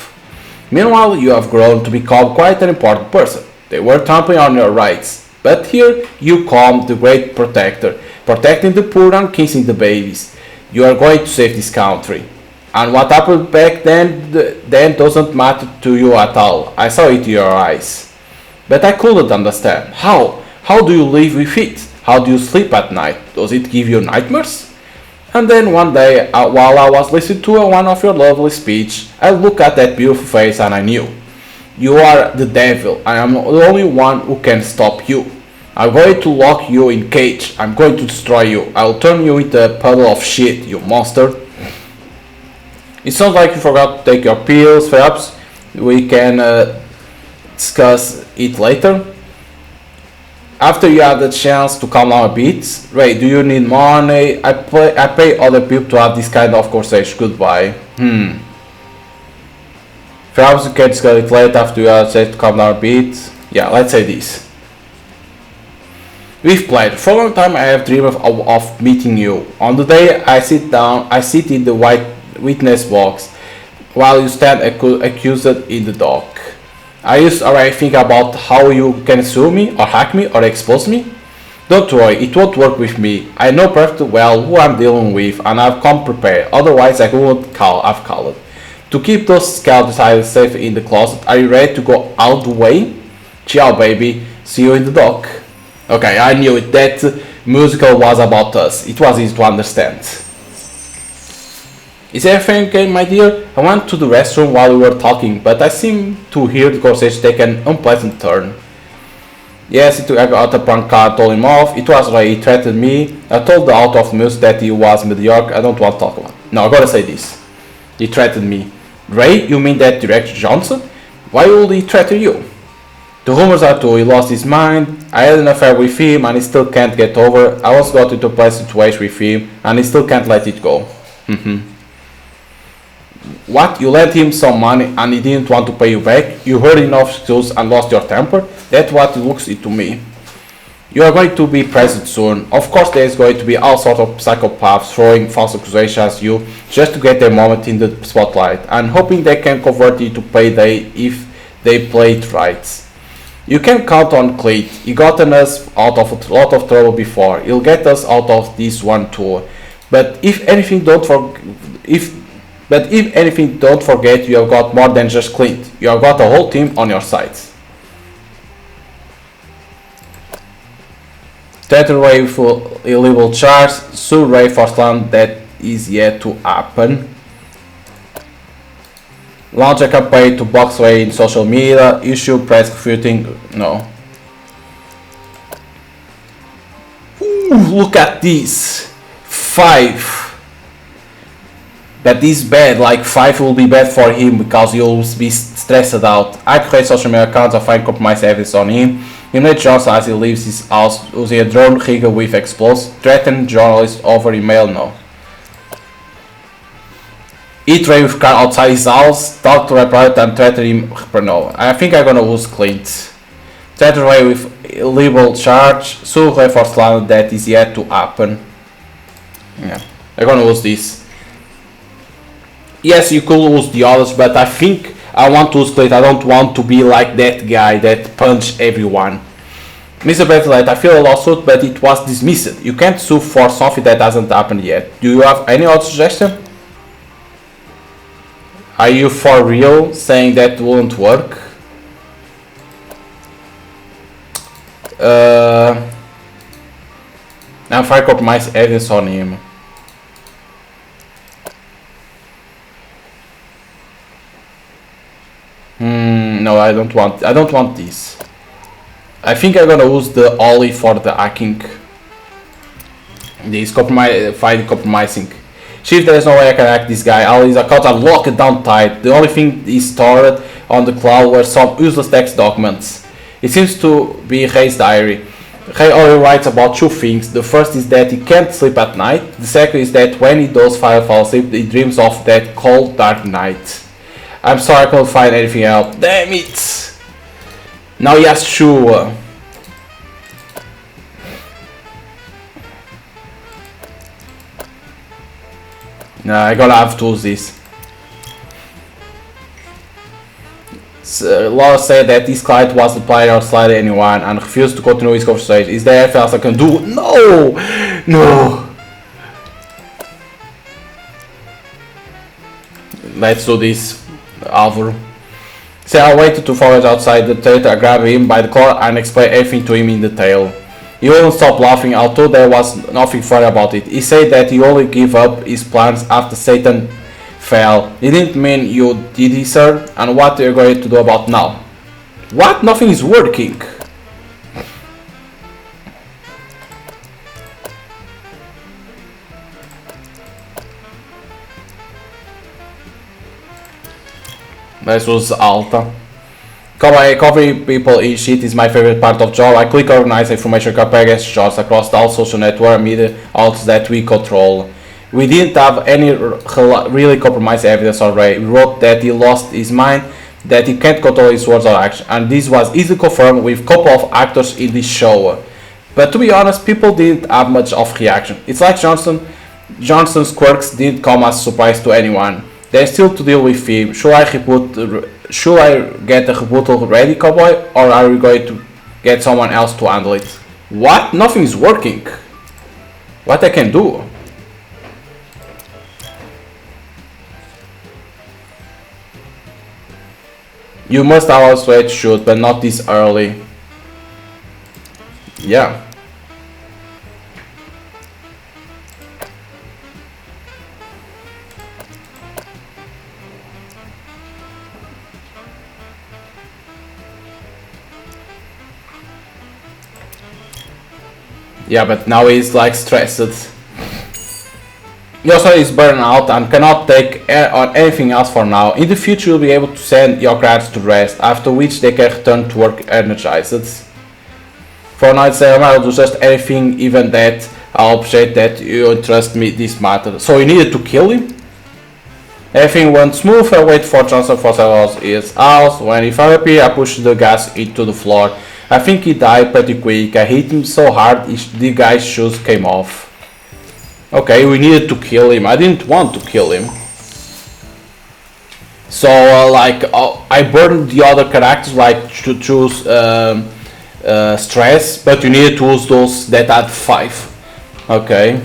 Meanwhile, you have grown to become quite an important person. They were trampling on your rights, but here you come, the great protector, protecting the poor and kissing the babies. You are going to save this country. And what happened back then doesn't matter to you at all. I saw it in your eyes. But I couldn't understand. How? How do you live with it? How do you sleep at night? Does it give you nightmares? And then one day, while I was listening to one of your lovely speech, I looked at that beautiful face and I knew. You are the devil. I am the only one who can stop you. I'm going to lock you in a cage. I'm going to destroy you. I'll turn you into a puddle of shit, you monster. It sounds like you forgot to take your pills. Perhaps we can discuss it later. After you had the chance to calm down a bit. Ray, do you need money? I pay other people to have this kind of conversation. Goodbye. Perhaps we can discuss it later after you had a chance to calm down a bit. Yeah, let's say this. With pleasure. For a long time I have dreamed of meeting you. On the day I sit in the white witness box while you stand accused in the dock. I used to already think about how you can sue me or hack me or expose me. Don't worry, it won't work with me. I know perfectly well who I'm dealing with and I've come prepared, otherwise I wouldn't have called. To keep those skeletons safe in the closet, are you ready to go all the way? Ciao baby, see you in the dock. Okay, I knew it, that musical was about us. It was easy to understand. Is everything okay, my dear? I went to the restroom while we were talking, but I seem to hear the conversation take an unpleasant turn. Yes, I got a prank card, told him off. It was Ray, he threatened me. I told the author of the music that he was mediocre. I don't want to talk about it. No, I gotta say this. He threatened me. Ray, you mean that director Johnson? Why would he threaten you? The rumors are true, he lost his mind. I had an affair with him and he still can't get over. I once got into a bad situation with him and he still can't let it go. What? You lent him some money and he didn't want to pay you back? You heard enough excuses and lost your temper? That's what it looks like to me. You are going to be president soon. Of course there is going to be all sorts of psychopaths throwing false accusations at you just to get their moment in the spotlight and hoping they can convert you to payday if they play it right. You can count on Cleet. He gotten us out of a lot of trouble before. He'll get us out of this one too. But if anything, don't forget you have got more than just Clint. You have got a whole team on your side. Threaten Ray with illegal charge. Sue Ray for slam that is yet to happen. Launch a campaign to box Ray in social media. Issue press refuting. No. Ooh, look at this. 5. But this is bad, like 5 will be bad for him because he'll be stressed out. I create social media accounts and find compromised evidence on him. Eliminate Johnson as he leaves his house using a drone rigger with explosives. Threaten journalists over email, no. Eat Ray with car outside his house, talk to Reprivate and threaten him, no. I think I'm gonna lose Clint. Threaten Ray with illegal charge, sue Ray for slander that is yet to happen. Yeah, I'm gonna use this. Yes, you could use the others, but I think I want to use Clit. I don't want to be like that guy that punch everyone. Mr. Battleite, I feel a lawsuit, but it was dismissed. You can't sue for something that hasn't happened yet. Do you have any other suggestion? Are you for real saying that won't work? I'm fire compromise evidence on him. No, I don't want this. I think I'm gonna use the Ollie for the hacking. This find compromising. Chief, there is no way I can hack this guy. All his accounts are locked down tight. The only thing is stored on the cloud were some useless text documents. It seems to be Ray's diary. Ray only writes about two things. The first is that he can't sleep at night. The second is that when he does fall asleep, he dreams of that cold, dark night. I'm sorry I couldn't find anything else. Damn it! Now yes, sure. Nah, I gotta have to use this. Laura said that this client wasn't playing or slighted anyone and refused to continue his conversation. Is there anything else I can do? No! No! Let's do this, Alvaro. Sarah waited 2 hours outside the theater. I grabbed him by the collar and explained everything to him in detail. He wouldn't stop laughing, although there was nothing funny about it. He said that he only gave up his plans after Satan fell. He didn't mean you, did he, sir? And what are you going to do about now? What? Nothing is working. This was Alta. Covering people in shit is my favorite part of job. I click organize information compares shots across all social network media outlets that we control. We didn't have any really compromised evidence on Ray. We wrote that he lost his mind, that he can't control his words or action, and this was easily confirmed with a couple of actors in this show. But to be honest, people didn't have much of reaction. It's like Johnson's quirks didn't come as a surprise to anyone. There's still to deal with him. Should I get a rebuttal ready, cowboy, or are we going to get someone else to handle it? What? Nothing is working. What I can do? You must always wait to shoot, but not this early. Yeah. Yeah, but now he's like stressed. He also is burned out and cannot take on anything else for now. In the future you'll be able to send your guards to rest, after which they can return to work energized. For now I'd I'll do just anything, even that. I'll appreciate that you trust me this matter. So you needed to kill him? Everything went smooth. I wait for Johnson for several hours. When he finally appeared, I pushed the gas into the floor. I think he died pretty quick. I hit him so hard the guy's shoes came off. Okay, we needed to kill him. I didn't want to kill him. So I burned the other characters like to choose stress, but you needed to use those that had 5. Okay.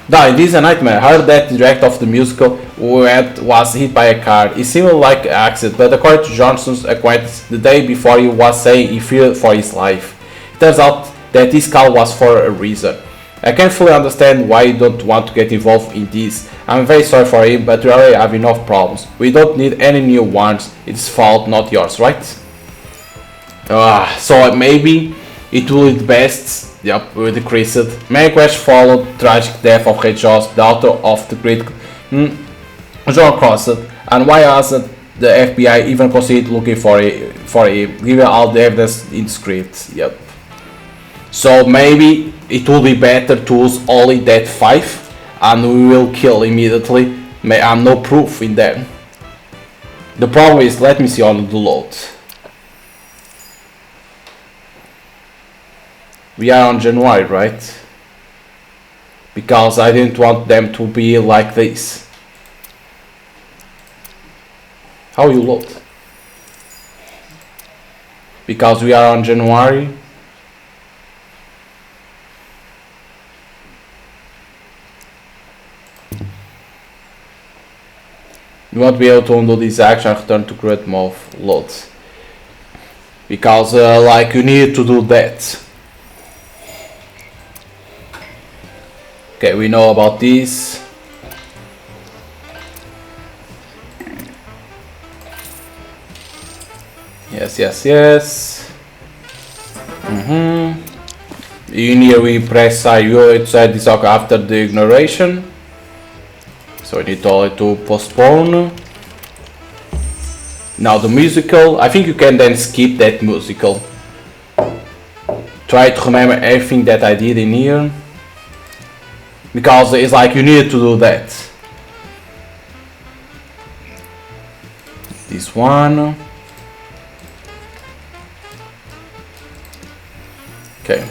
This is a nightmare. I heard that the director of the musical was hit by a car. It seemed like an accident, but according to Johnson's acquaintance, the day before he was saying he feared for his life. It turns out that this call was for a reason. I can't fully understand why you don't want to get involved in this. I'm very sorry for him, but we already have enough problems. We don't need any new ones. It's his fault, not yours, right? So maybe it will be best. Yep, we decreased it. Many questions followed the tragic death of Ray Jones, the author of the great John Crossett, and why hasn't the FBI even considered looking for him, given all the evidence in the script? Yep. So maybe it will be better to use only that 5, and we will kill immediately. And no proof in there. The problem is, let me see on the load. We are on January, right? because I didn't want them to be like this. How you load? Because we are on January. You won't be able to undo this action and return to create more loads. Because like you need to do that. Okay, we know about this. Yes. In here we press IU, it said this after the ignoration. So we need only to postpone. Now the musical, I think you can then skip that musical. Try to remember everything that I did in here. Because it's like you need to do that. This one. Okay.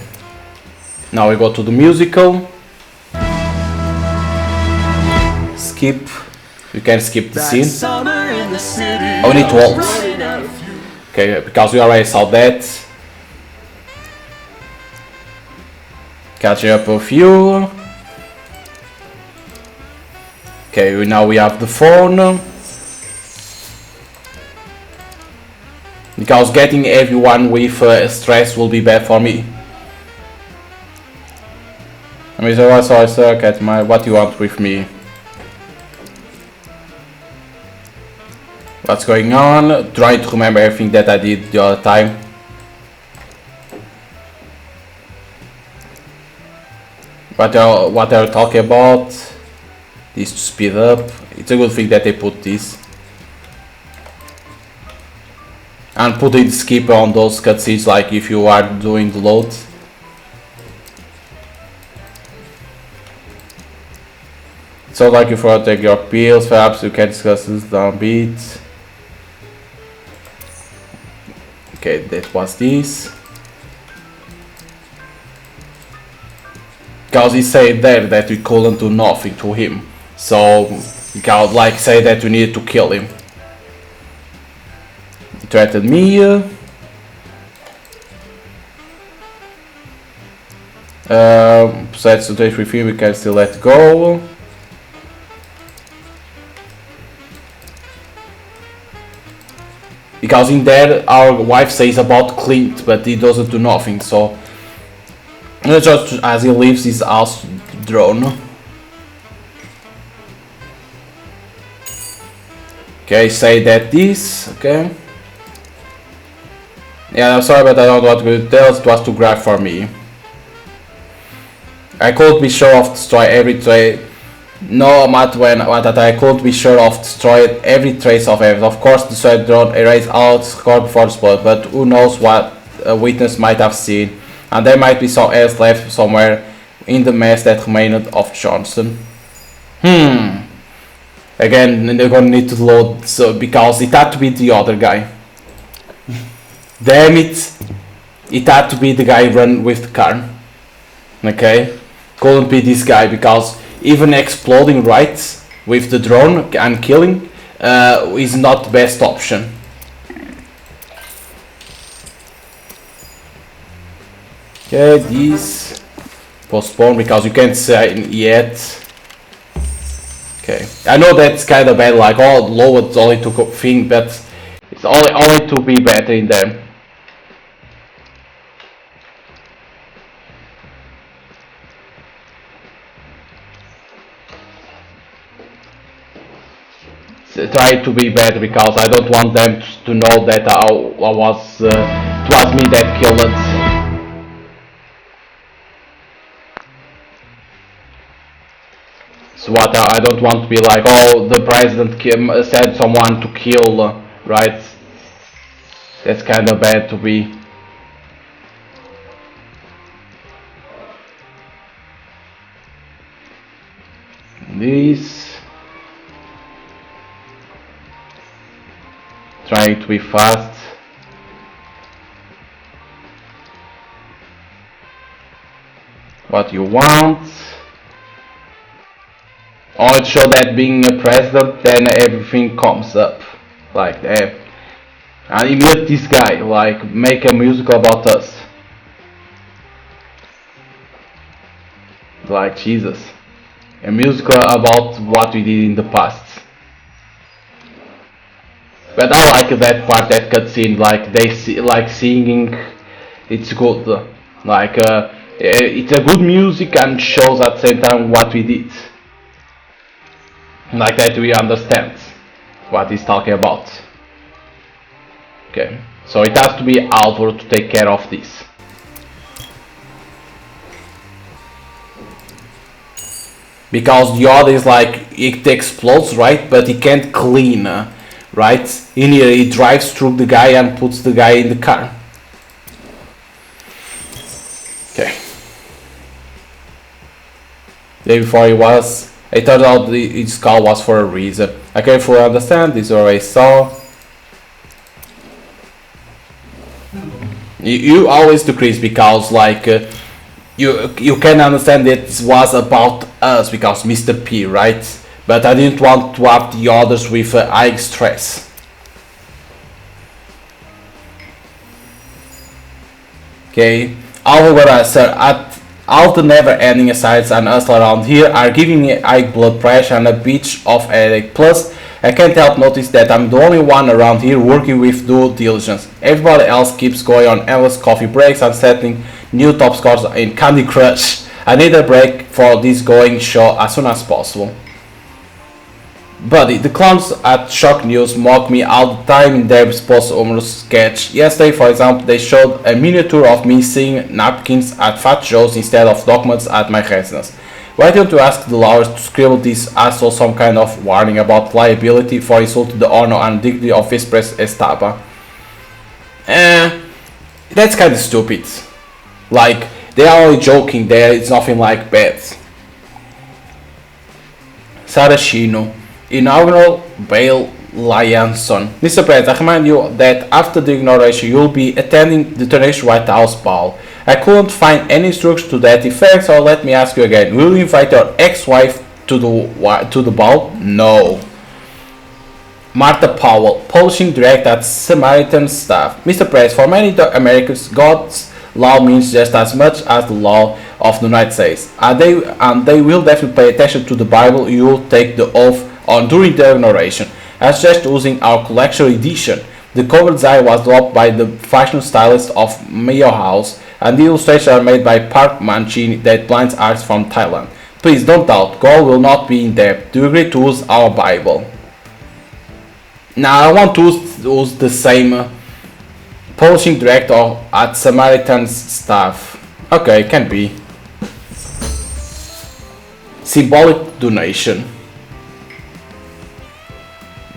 Now we go to the musical. Skip. You can skip the scene. Only 12. Okay, because we already saw that. Catching up with you. Okay, now we have the phone. Because getting everyone with stress will be bad for me. I mean, so I suck at my. What you want with me? What's going on? Try to remember everything that I did the other time. What are you talking about? This to speed up. It's a good thing that they put this. And putting the skip on those cutscenes, like if you are doing the load. So like if you take your pills, perhaps you can discuss this downbeat. Okay, that was this. Because he said there that we couldn't do nothing to him. So you can like say that we needed to kill him. He threatened me. Besides today's with him, we can still let go. Because in there our wife says about Clint, but he doesn't do nothing, so just as he leaves his house drone. Okay, say that this, okay. Yeah, I'm sorry, but I don't want to tell it was too grab for me. I could be sure of destroy every trait. No matter what I could be sure of destroy every trace of evidence. Of course, the suicide drone erase all the score before the spot, but who knows what a witness might have seen, and there might be some else left somewhere in the mess that remained of Johnson. Again, they're gonna need to load, so because it had to be the other guy. Damn it! It had to be the guy run with the car. Okay, couldn't be this guy because even exploding right with the drone and killing is not the best option. Okay, this postpone because you can't say yet. Okay, I know that's kind of bad, like all lowered only to thing, but it's only to be better in them. Try to be better because I don't want them to know that it was me that killed it. So what I don't want to be like, oh, the president said someone to kill, right? That's kind of bad to be. This. Trying to be fast. What you want. Only to show that being a president, then everything comes up. Like that. And immediate this guy, like, make a musical about us. Like, Jesus. A musical about what we did in the past. But I like that part, that cutscene, like, they see, like, singing, it's good. Like, it's a good music and shows at the same time what we did. Like that we understand what he's talking about. Okay, so it has to be Alvaro to take care of this. Because the other is like, it explodes, right? But he can't clean, right? In here he drives through the guy and puts the guy in the car. Okay. Day before he was, it turned out his call was for a reason. I can fully understand, this already saw. You always decrease because like you can understand that it was about us because Mr. P, right? But I didn't want to have the others with high stress. Okay, however, sir, all the never-ending asides and us around here are giving me high blood pressure and a bit of headache. Plus, I can't help notice that I'm the only one around here working with due diligence. Everybody else keeps going on endless coffee breaks and setting new top scores in Candy Crush. I need a break for this going show as soon as possible. Buddy, the clowns at Shock News mock me all the time in their post-humorous sketch. Yesterday, for example, they showed a miniature of me seeing napkins at fat shows instead of documents at my residence. Why don't you ask the lawyers to scribble this asshole some kind of warning about liability for insulting the honor and dignity of Vice President Estaba? That's kind of stupid. Like, they are only joking there, it's nothing like bad. Sarashino. Inaugural Bail Lianson. Mr. President, I remind you that after the inauguration you will be attending the Turkish White House ball. I couldn't find any instructions to that effect, so let me ask you again. Will you invite your ex-wife to the ball? No. Martha Powell, publishing director at Samaritan Staff. Mr. President, for many Americans, God's law means just as much as the law of the United States. And they will definitely pay attention to the Bible you will take the oath on during the inauguration. I suggest using our collection edition. The cover design was developed by the fashion stylist of Mayo House, and the illustrations are made by Park Mancini, that blends arts from Thailand. Please don't doubt, God will not be in debt. Do you agree to use our Bible? Now I want to use the same publishing director at Samaritan's Staff. Okay, can be. Symbolic donation.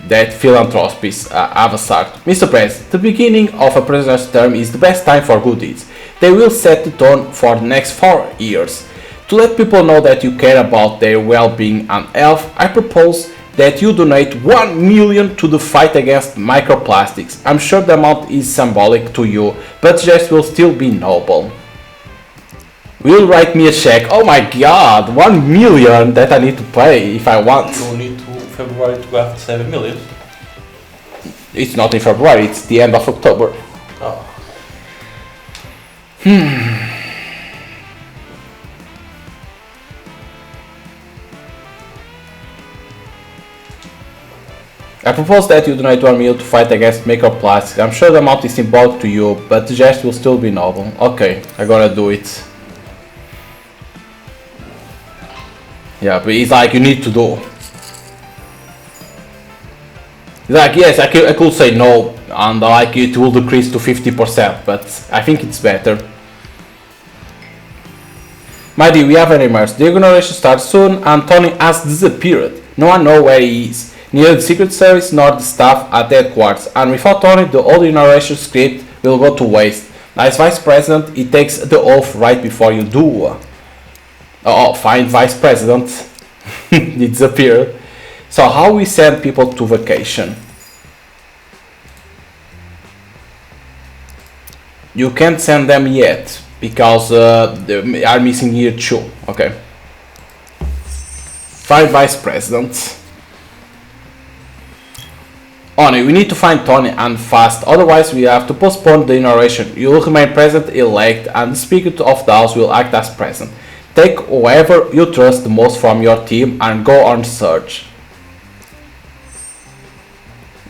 That philanthropists have a start. Mr. President, the beginning of a president's term is the best time for good deeds. They will set the tone for the next 4 years. To let people know that you care about their well-being and health, I propose that you donate 1 million to the fight against microplastics. I'm sure the amount is symbolic to you, but the gesture will still be noble. Will write me a check. Oh my god, 1 million that I need to pay if I want. You need to February to have 7 million. It's not in February, it's the end of October. Oh. I propose that you donate 1 million to fight against microplastics. I'm sure the amount is symbolic to you, but the gesture will still be noble. Okay, I gotta do it. Yeah, but it's like you need to do. It's like, yes, I could say no, and like it will decrease to 50%, but I think it's better. My dear, we have any remarks. The inauguration starts soon, and Tony has disappeared. No one knows where he is. Neither the Secret Service nor the staff at headquarters, and without Tony, the whole inauguration script will go to waste. As Vice President, he takes the oath right before you do. Oh, fine, Vice President. He disappeared. So how we send people to vacation? You can't send them yet because they are missing here too. Okay. Find vice president. Only, we need to find Tony and fast, otherwise we have to postpone the inauguration. You will remain president-elect and the Speaker of the House will act as president. Take whoever you trust the most from your team and go on search.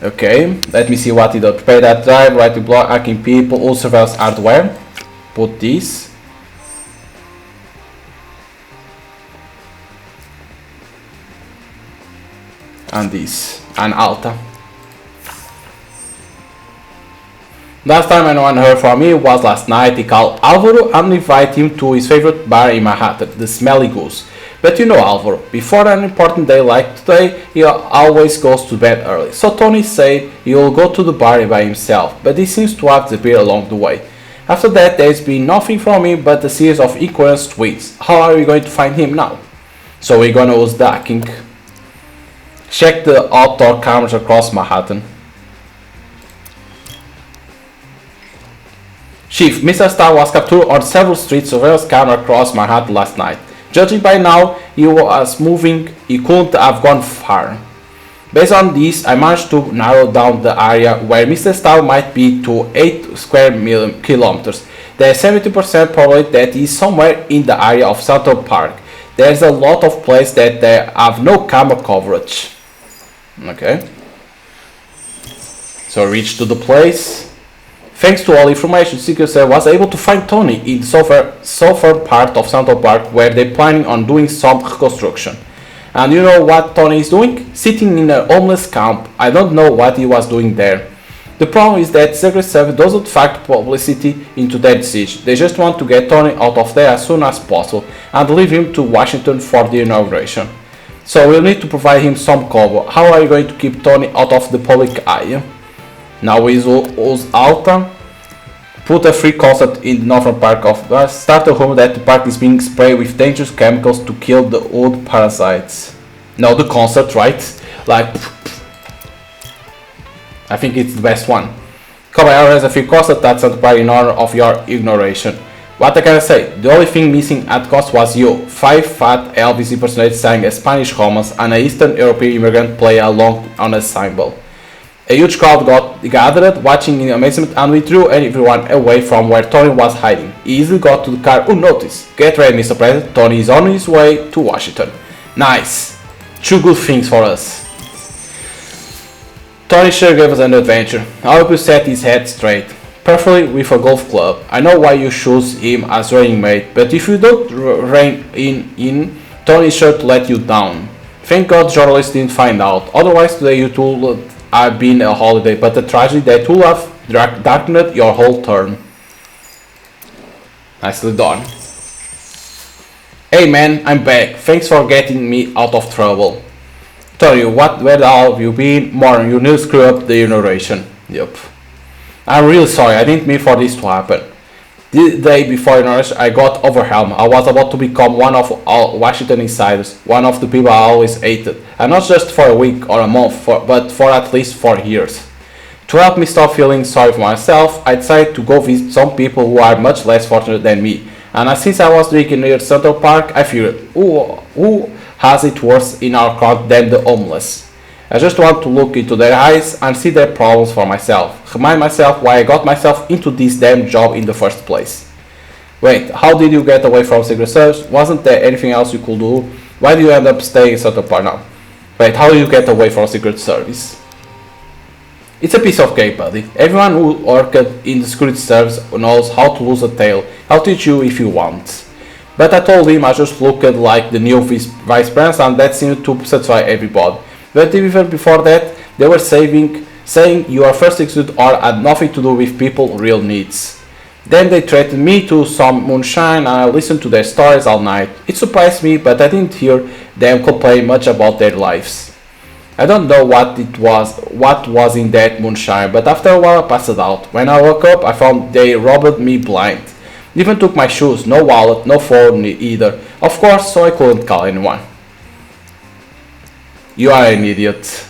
Okay, let me see what he does. Prepare that drive, right to block, hacking people, all surveillance hardware. Put this. And this. And Alta. Last time anyone heard from me was last night. He called Alvaro and invited him to his favorite bar in Manhattan, the Smelly Goose. But you know Alvaro, before an important day like today, he always goes to bed early. So Tony said he will go to the bar by himself, but he seems to have disappeared along the way. After that, there's been nothing from him but a series of incoherent tweets. How are we going to find him now? So we're gonna use the hacking. Check the outdoor cameras across Manhattan. Chief, Mr. Starr was captured on several street surveillance cameras across Manhattan last night. Judging by now he was moving, he couldn't have gone far. Based on this, I managed to narrow down the area where Mr. Starr might be to 8 square kilometers. There's 70% probability that he is somewhere in the area of Central Park. There's a lot of places that they have no camera coverage. Okay. So reach to the place. Thanks to all information, Secret Service was able to find Tony in the southern part of Central Park where they're planning on doing some reconstruction. And you know what Tony is doing? Sitting in a homeless camp. I don't know what he was doing there. The problem is that Secret Service doesn't factor publicity into their decision. They just want to get Tony out of there as soon as possible and leave him to Washington for the inauguration. So we'll need to provide him some cover. How are you going to keep Tony out of the public eye? Now we use Alta. Put a free concert in the northern part of start a rumor that the park is being sprayed with dangerous chemicals to kill the old parasites. Now the concert, right? Like, I think it's the best one. Caballero has a free concert at Santa Park in honor of your inauguration. What can I say? The only thing missing at cost was you. 5 fat Elvis impersonators sang a Spanish romance and an Eastern European immigrant play along on a cymbal. A huge crowd got gathered, watching in amazement, and we drew everyone away from where Tony was hiding. He easily got to the car unnoticed. Get ready, Mr. President. Tony is on his way to Washington. Nice. 2 good things for us. Tony sure gave us an adventure. I hope you set his head straight. Preferably with a golf club. I know why you choose him as running mate, but if you don't rein in, Tony is sure to let you down. Thank God journalists didn't find out. Otherwise today you two would have been a holiday, but a tragedy that will have darkened your whole term. Nicely done. Hey man, I'm back. Thanks for getting me out of trouble. Tony, where have you been? More, you nearly screwed up the inauguration. Yup. I'm really sorry, I didn't mean for this to happen. The day before inauguration, I got overwhelmed. I was about to become one of all Washington insiders, one of the people I always hated, and not just for a week or a month, but for at least 4 years. To help me stop feeling sorry for myself, I decided to go visit some people who are much less fortunate than me. And since I was drinking near Central Park, I figured, who has it worse in our crowd than the homeless? I just want to look into their eyes and see their problems for myself. Remind myself why I got myself into this damn job in the first place. Wait, how did you get away from Secret Service? Wasn't there anything else you could do? Why do you end up staying in Central Park now? Wait, how do you get away from Secret Service? It's a piece of cake, buddy. Everyone who worked in the Secret Service knows how to lose a tail. I'll teach you if you want. But I told him I just looked like the new vice president and that seemed to satisfy everybody. But even before that, they were saying you are first executed or had nothing to do with people's real needs. Then they threatened me to some moonshine and I listened to their stories all night. It surprised me, but I didn't hear them complain much about their lives. I don't know what was in that moonshine, but after a while I passed out. When I woke up, I found they robbed me blind. They even took my shoes, no wallet, no phone either. Of course, so I couldn't call anyone. You are an idiot.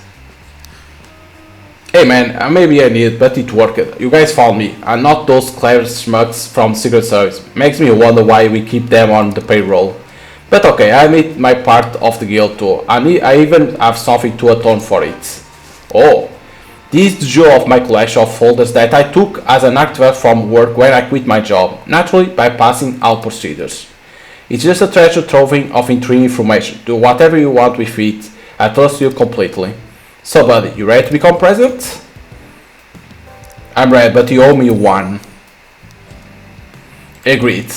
Hey man, I may be an idiot, but it worked. You guys found me, and not those clever schmucks from Secret Service. Makes me wonder why we keep them on the payroll. But okay, I admit my part of the guilt too. I even have something to atone for it. Oh, this is the jewel of my collection of folders that I took as an artifact from work when I quit my job, naturally bypassing all procedures. It's just a treasure trove of intriguing information. Do whatever you want with it. I trust you completely. So buddy, you ready to become president? I'm ready, but you owe me one. Agreed.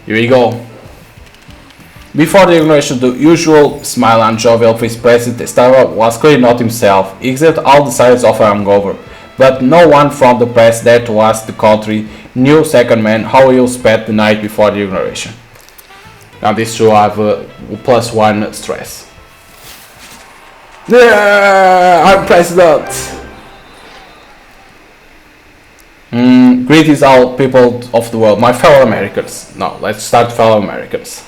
Here we go. Before the inauguration, the usual smile and jovial Vice President Estava was clearly not himself. He exhibited all the signs of a hangover, but no one from the press dared to ask the country new second man how he spent the night before the inauguration. Now this should have +1 stress. Yeah, I'm president! Greetings all people of the world, my fellow Americans. Now, let's start fellow Americans.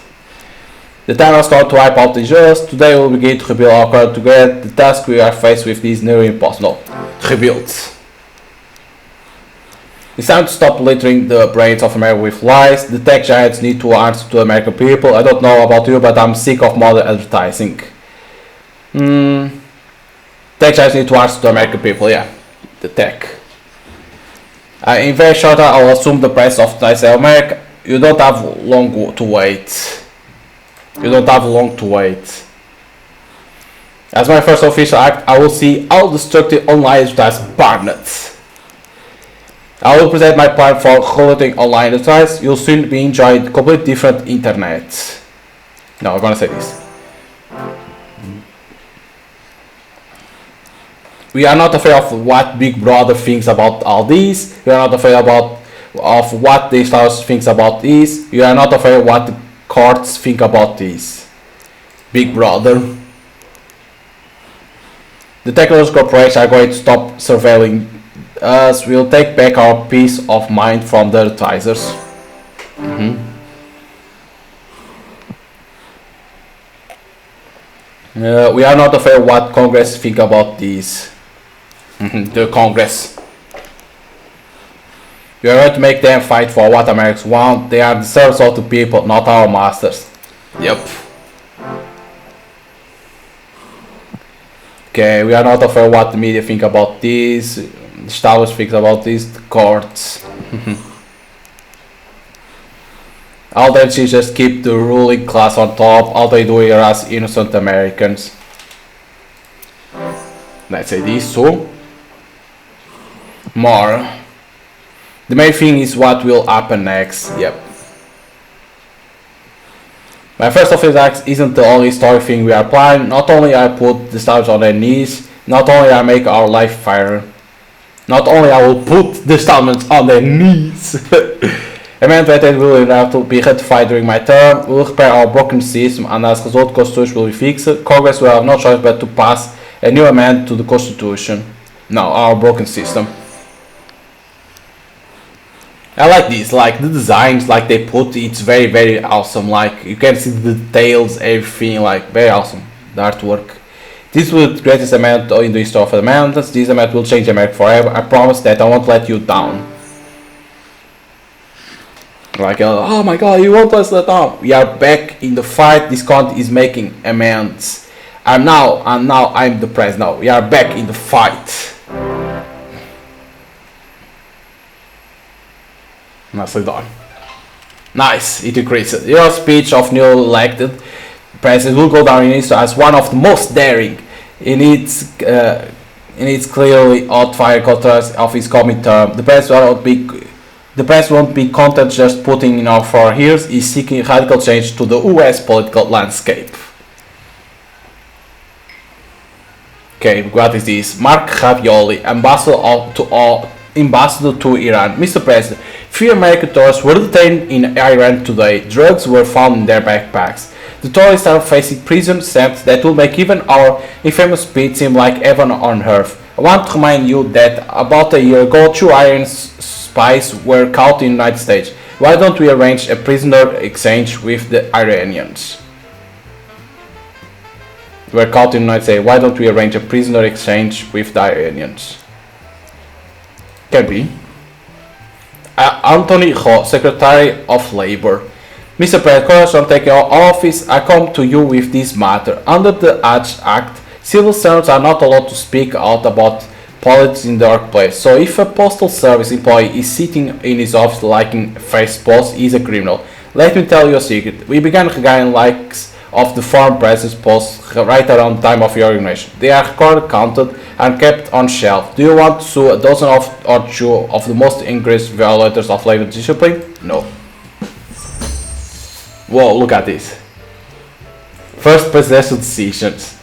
The time has come to wipe out the injustice. Today we will begin to rebuild our country together. The task we are faced with is nearly impossible. Rebuild. It's time to stop littering the brains of America with lies. The tech giants need to answer to American people. I don't know about you, but I'm sick of modern advertising. Tech giants need to answer to American people, yeah. The tech. In very short time, I will assume the price of America. You don't have long to wait. You don't have long to wait. As my first official act, I will see all destructive online advertising banned. I will present my plan for regulating online advertising. You'll soon be enjoying completely different internet. No, I'm gonna say this. We are not afraid of what Big Brother thinks about all this. We are not afraid of what the Stars thinks about this. We are not afraid of what the courts think about this. Big Brother. The technology corporations are going to stop surveilling us. We'll take back our peace of mind from the advertisers. We are not afraid of what Congress think about this. The Congress. We are going to make them fight for what Americans want. They are the servants of the people, not our masters. Yep. Okay, we are not afraid what the media think about this. The Star Wars thinks about this. The courts. All they do is just keep the ruling class on top. All they do here as innocent Americans. Let's say this too. More. The main thing is what will happen next. Yep. My first official act isn't the only story thing we are planning. Not only I put the stars on their knees, not only I make our life fairer, not only I will put the stars on their knees. Amendment that will have to be ratified during my term. We will repair our broken system, and as a result, the Constitution will be fixed. Congress will have no choice but to pass a new amendment to the Constitution. No, our broken system. I like this, like the designs, like they put, it's very, very awesome. Like you can see the details, everything, like very awesome. The artwork. This will be the greatest amendment in the history of amendments. This amendment will change America forever. I promise that I won't let you down. Like, oh my god, you won't let us down. We are back in the fight. This country is making amends. I'm the president now. We are back in the fight. Nicely done. Nice, it increases. Your speech of newly elected president will go down in history as one of the most daring in its clearly outfire contrast of his coming term. The president won't be content just putting in our 4 years. He's seeking radical change to the US political landscape. Okay, what is this? Mark Ravioli, ambassador to Iran. Mr. President, 3 American tourists were detained in Iran today. Drugs were found in their backpacks. The tourists are facing prison sentence that will make even our infamous speech seem like heaven on earth. I want to remind you that about a year ago, 2 Iranian spies were caught in the United States. Why don't we arrange a prisoner exchange with the Iranians? Were caught in the United States. Why don't we arrange a prisoner exchange with the Iranians? Can be. Anthony Ho, Secretary of Labor. Mr. President, congratulations on taking office. I come to you with this matter. Under the Hatch Act, civil servants are not allowed to speak out about politics in the workplace. So if a postal service employee is sitting in his office liking face posts, he's a criminal. Let me tell you a secret. We began regarding likes of the former president's posts right around the time of your inauguration. They are recorded, counted, and kept on shelf. Do you want to sue a dozen or two of the most egregious violators of labor discipline? No. Whoa, look at this. First presidential decisions.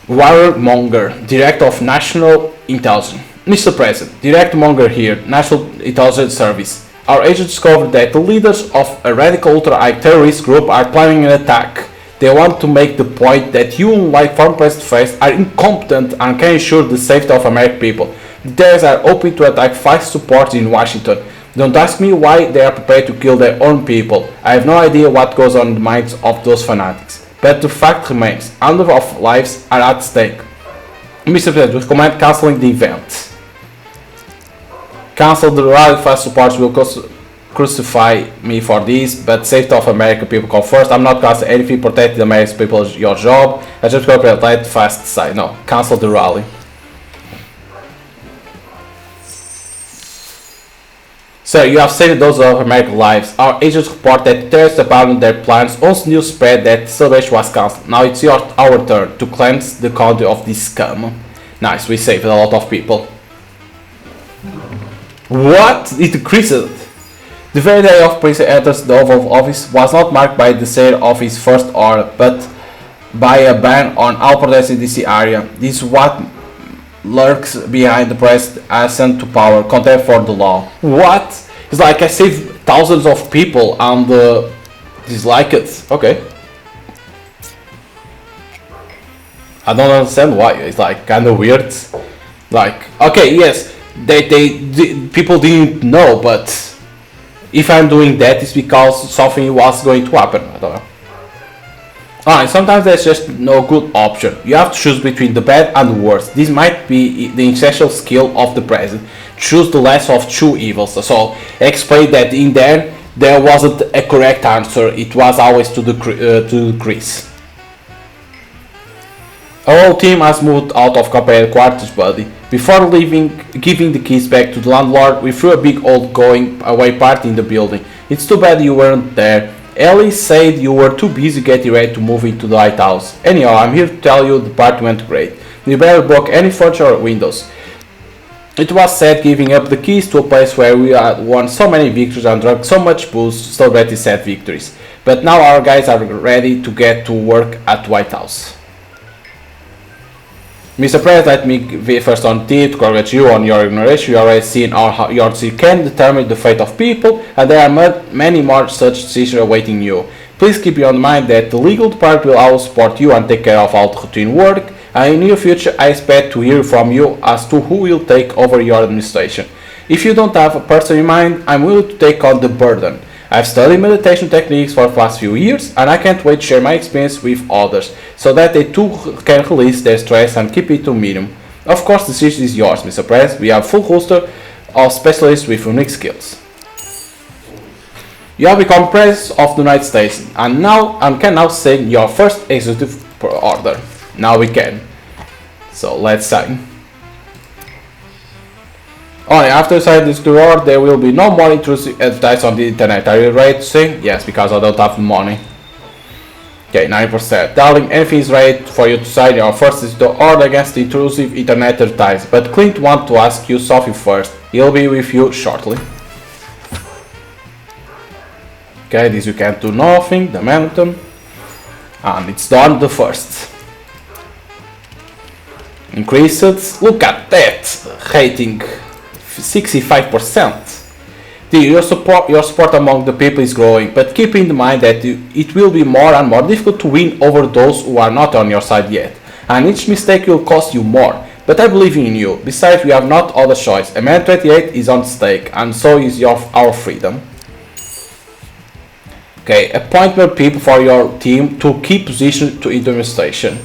Warmonger, Director of National Intelligence. Mr. President, Director Monger here, National Intelligence Service. Our agents discovered that the leaders of a radical ultra-high terrorist group are planning an attack. They want to make the point that you, like former President Face, are incompetent and can ensure the safety of American people. The terrorists are hoping to attack 5 supporters in Washington. Don't ask me why they are prepared to kill their own people. I have no idea what goes on in the minds of those fanatics. But the fact remains, hundreds of lives are at stake. Mr. President, we recommend cancelling the event. Cancel the rally. Fast supporters will crucify me for this, but safety of American people come first. I'm not canceling anything. Protecting the American people is your job. I just go let fast side. No, cancel the rally. Sir, you have saved those of American lives. Our agents report that terrorists abandoned their plans. Also news spread that the celebration was cancelled. Now it's our turn to cleanse the country of this scum. Nice, we saved a lot of people. What? It increased. The very day of President enters the Oval Office was not marked by the sale of his first order, but by a ban on all protests in DC area. This is what lurks behind the president's ascent to power, contempt for the law. What? It's like I saved thousands of people and dislike it. Okay. I don't understand why. It's like kind of weird. Like, okay, yes, people didn't know, but if I'm doing that, it's because something was going to happen. I don't know. Alright, sometimes there's just no good option. You have to choose between the bad and the worst. This might be the essential skill of the president. Choose the less of two evils. So, explain that in there wasn't a correct answer. It was always to decrease. Our whole team has moved out of company headquarters, buddy. Before leaving, giving the keys back to the landlord, we threw a big old going away party in the building. It's too bad you weren't there. Ellie said you were too busy getting ready to move into the White House. Anyhow, I'm here to tell you the party went great. We barely broke any furniture or windows. It was sad giving up the keys to a place where we had won so many victories and drunk so much booze to celebrate these sad victories. But now our guys are ready to get to work at White House. Mr. President, let me be first on team to congratulate you on your inauguration. You already seen how your city can determine the fate of people, and there are many more such decisions awaiting you. Please keep in mind that the legal department will always support you and take care of all the routine work, and in the near future I expect to hear from you as to who will take over your administration. If you don't have a person in mind, I'm willing to take on the burden. I've studied meditation techniques for the past few years, and I can't wait to share my experience with others, so that they too can release their stress and keep it to a minimum. Of course, the decision is yours, Mr. President. We have a full roster of specialists with unique skills. You have become President of the United States, and can now sign your first executive order. Now we can. So let's sign. Only after signing this order, there will be no more intrusive advertising on the internet. Are you ready to sing? Yes, because I don't have the money. Okay, 90%. Darling, anything is ready for you to sign your first order against the intrusive internet advertising. But Clint wants to ask you something first. He'll be with you shortly. Okay, this you can't do nothing. The momentum. And it's done the first. Increase it. Look at that rating. 65%. Your support among the people is growing, but keep in mind that it will be more and more difficult to win over those who are not on your side yet, and each mistake will cost you more. But I believe in you. Besides, we have not other choice. Amendment 28 is on stake, and so is our freedom. Okay, appoint more people for your team to keep position in the administration.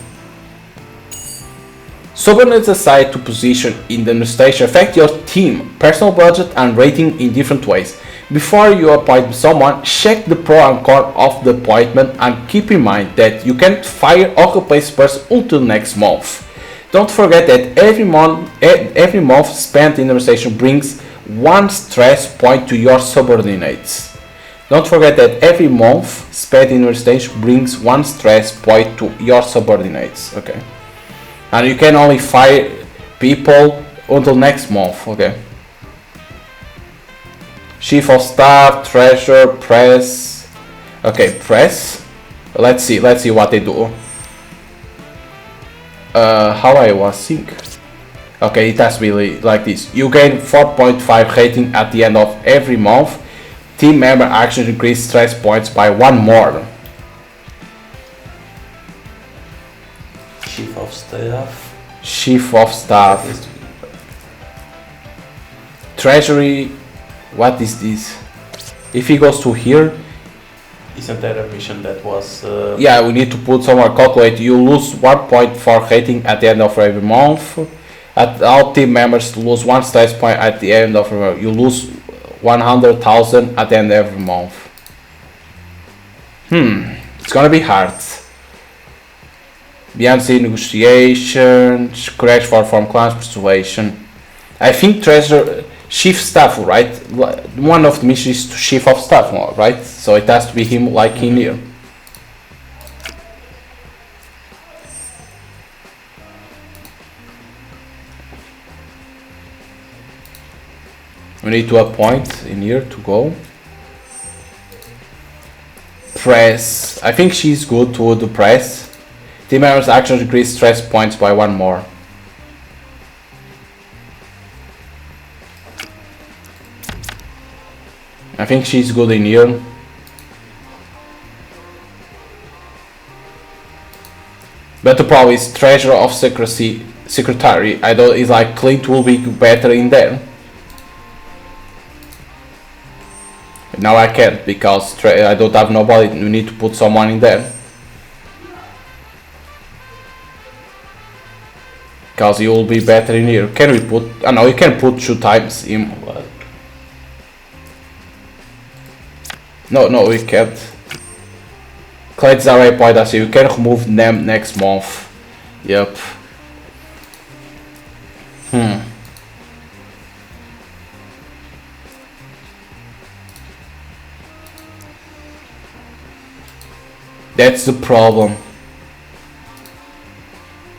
Sovereignty aside to position in the administration affect your team, personal budget and rating in different ways. Before you appoint someone, check the pro and con of the appointment and keep in mind that you can't fire or replace the person until next month. Don't forget that every month spent in the administration brings one stress point to your subordinates. Don't forget that every month spent in the station brings one stress point to your subordinates. Okay, and you can only fire people until next month. Okay. Chief of Staff, Treasurer, Press. Okay, Press. Let's see what they do. How I was think. Okay, it has to be like this. You gain 4.5 rating at the end of every month. Team member actions increase stress points by 1 more. Chief of Staff. Chief of Staff. Treasury. What is this? If he goes to here, Isn't that a mission that was... yeah, we need to put somewhere calculate. You lose 1.4 rating at the end of every month. All team members lose 1 stress point at the end of every month. You lose 100,000 at the end of every month. It's gonna be hard. BNC negotiations, crash for form class persuasion. I think treasure chief staff, right? One of the missions is to chief of staff, right? So it has to be him like in here. We need to appoint in here to go. Press. I think she's good to do press. Team members' actions increase stress points by 1 more. I think she's good in here. But the problem is treasurer of secretary. I don't. It's like Clint will be better in there. Now I can't because I don't have nobody. We need to put someone in there. Because he will be better in here. Can we put... I know you can put 2 times him. No, we can't. Clients are already point us. You can remove them next month. Yep. That's the problem.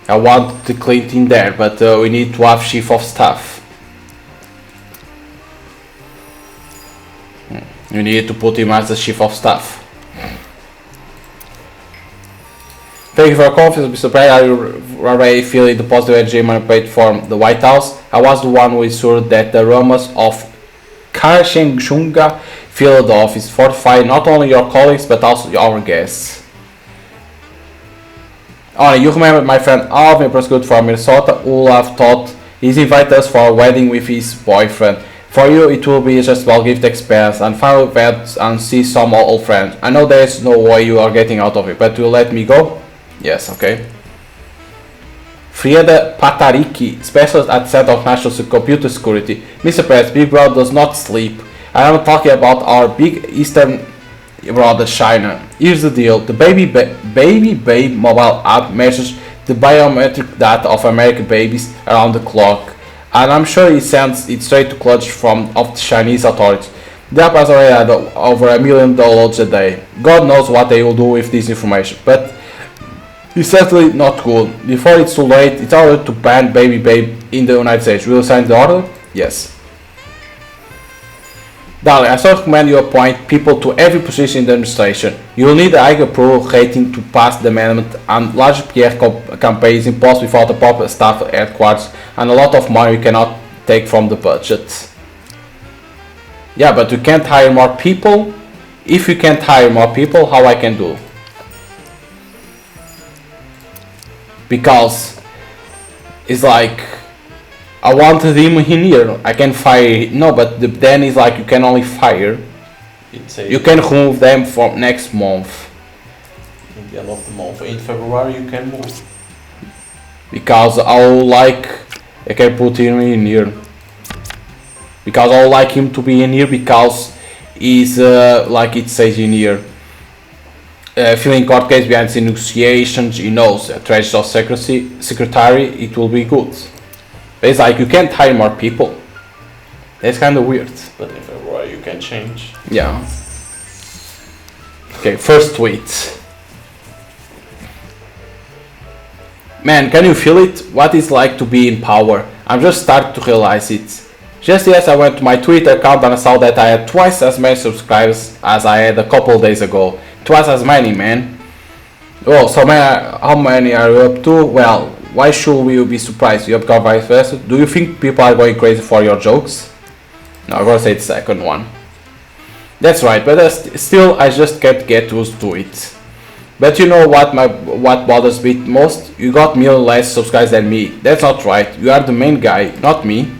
I want the Clint in there, but we need to have chief of staff. We need to put him as the chief of staff. Thank you for your confidence, Mr. Perry. Are you already feeling the positive energy manipulated from the White House? I was the one who ensured that the rumors of Karshengshunga filled the office, fortifying not only your colleagues but also our guests. Oh, you remember my friend Alvin prosecuted from Minnesota who have thought he's invited us for a wedding with his boyfriend. For you it will be just well gift expense and final events and see some old friends. I know there is no way you are getting out of it, but will you let me go? Yes, okay. Frieda Patariki, specialist at Center of National Computer Security. Mr. Press, Big Brother does not sleep. I am talking about our big Eastern brother China. Here's the deal. The Baby Babe mobile app measures the biometric data of American babies around the clock. And I'm sure it sends it straight to clutch of the Chinese authorities. The app has already had over 1 million downloads a day. God knows what they will do with this information, but it's certainly not good. Before it's too late, it's ordered to ban Baby Babe in the United States. Will you sign the order? Yes. Darling, I still recommend you appoint people to every position in the administration. You will need a high approval rating to pass the amendment, and large PR campaign is impossible without a proper staff at headquarters and a lot of money you cannot take from the budget. Yeah, but you can't hire more people. If you can't hire more people, how I can do? Because it's like I wanted him in here. I can fire. No, but then it's like you can only fire. You can remove them from next month. In the end of the month, in February, you can move. Because I can put him in here. Because I would like him to be in here because is like it says in here. Filling court case behind the negotiations, he knows a treasury of secretary, it will be good. But it's like you can't hire more people. That's kind of weird. But if ever you can change. Yeah. Okay, first tweet. Man, can you feel it? What it's like to be in power? I'm just starting to realize it. Just yes, I went to my Twitter account and I saw that I had twice as many subscribers as I had a couple days ago. Twice as many, man. Oh, so how many are you up to? Well, why should we be surprised? You have gone vice versa. Do you think people are going crazy for your jokes? No, I'm gonna say the second one. That's right, but still, I just can't get used to it. But you know what bothers me most? You got million less subscribers than me. That's not right. You are the main guy, not me.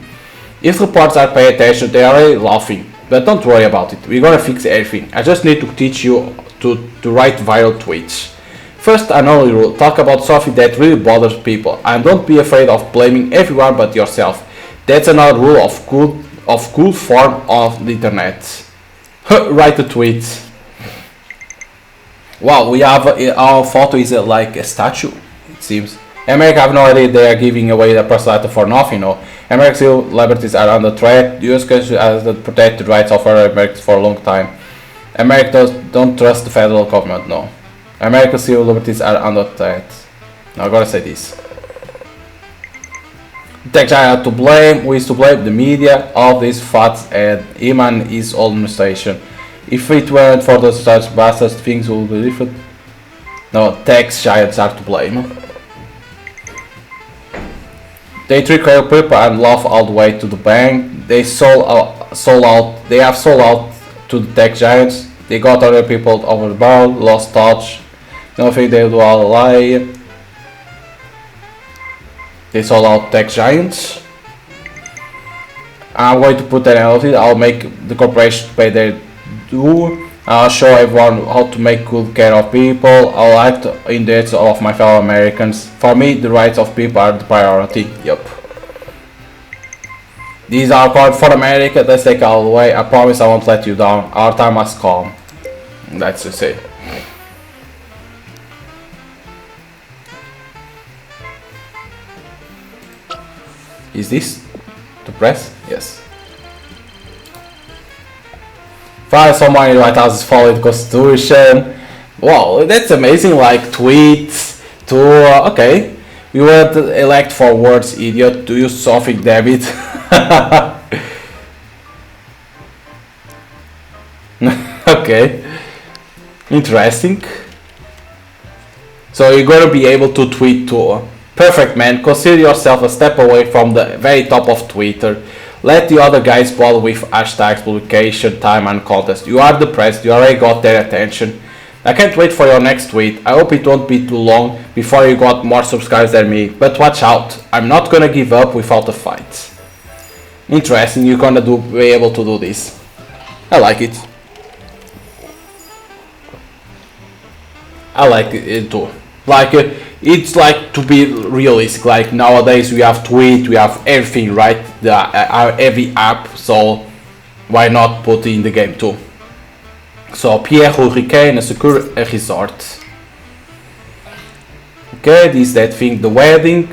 If reporters are paying attention, they are already laughing. But don't worry about it. We're gonna fix everything. I just need to teach you to write viral tweets. First, an only rule. Talk about something that really bothers people, and don't be afraid of blaming everyone but yourself. That's another rule of good form of the internet. Write a tweet. Wow, we have our photo is like a statue, it seems. America, have no idea they are giving away the personality for nothing, no. American celebrities are under threat. The US country has protected the rights of other Americans for a long time. America don't trust the federal government, no. American civil liberties are under threat. Now I gotta say this. Tech giant to blame, who is to blame? The media, all these facts and him and his old administration. If it weren't for those such bastards, things would be different. No, tax giants are to blame. They trick real people and laugh all the way to the bank. They have sold out to the tech giants. They got other people over the barrel, lost touch. Nothing they do all lie. They sold out tech giants. I'm going to put that out. I'll make the corporation pay their due. I'll show everyone how to make good care of people. I'll act in the interest of my fellow Americans. For me, the rights of people are the priority. Yup. These are called for America. Let's take all the way. I promise I won't let you down. Our time has come. That's to say. Is this the press? Yes. Find someone in the White House is following the Constitution. Wow, that's amazing. Like tweets to okay. We weren't elect for words, idiot. Do you something, David? Okay. Interesting. So you're gonna be able to tweet too. Perfect, man. Consider yourself a step away from the very top of Twitter. Let the other guys bother with hashtags, publication, time and contest. You are the press, you already got their attention. I can't wait for your next tweet. I hope it won't be too long before you got more subscribers than me. But watch out, I'm not gonna give up without a fight. Interesting, you're gonna be able to do this. I like it. I like it too. Like it's like to be realistic. Like nowadays we have tweet, we have everything, right? Every app. So why not put in the game too? So Pierre Hurricane, a secure resort. Okay, this that thing, the wedding.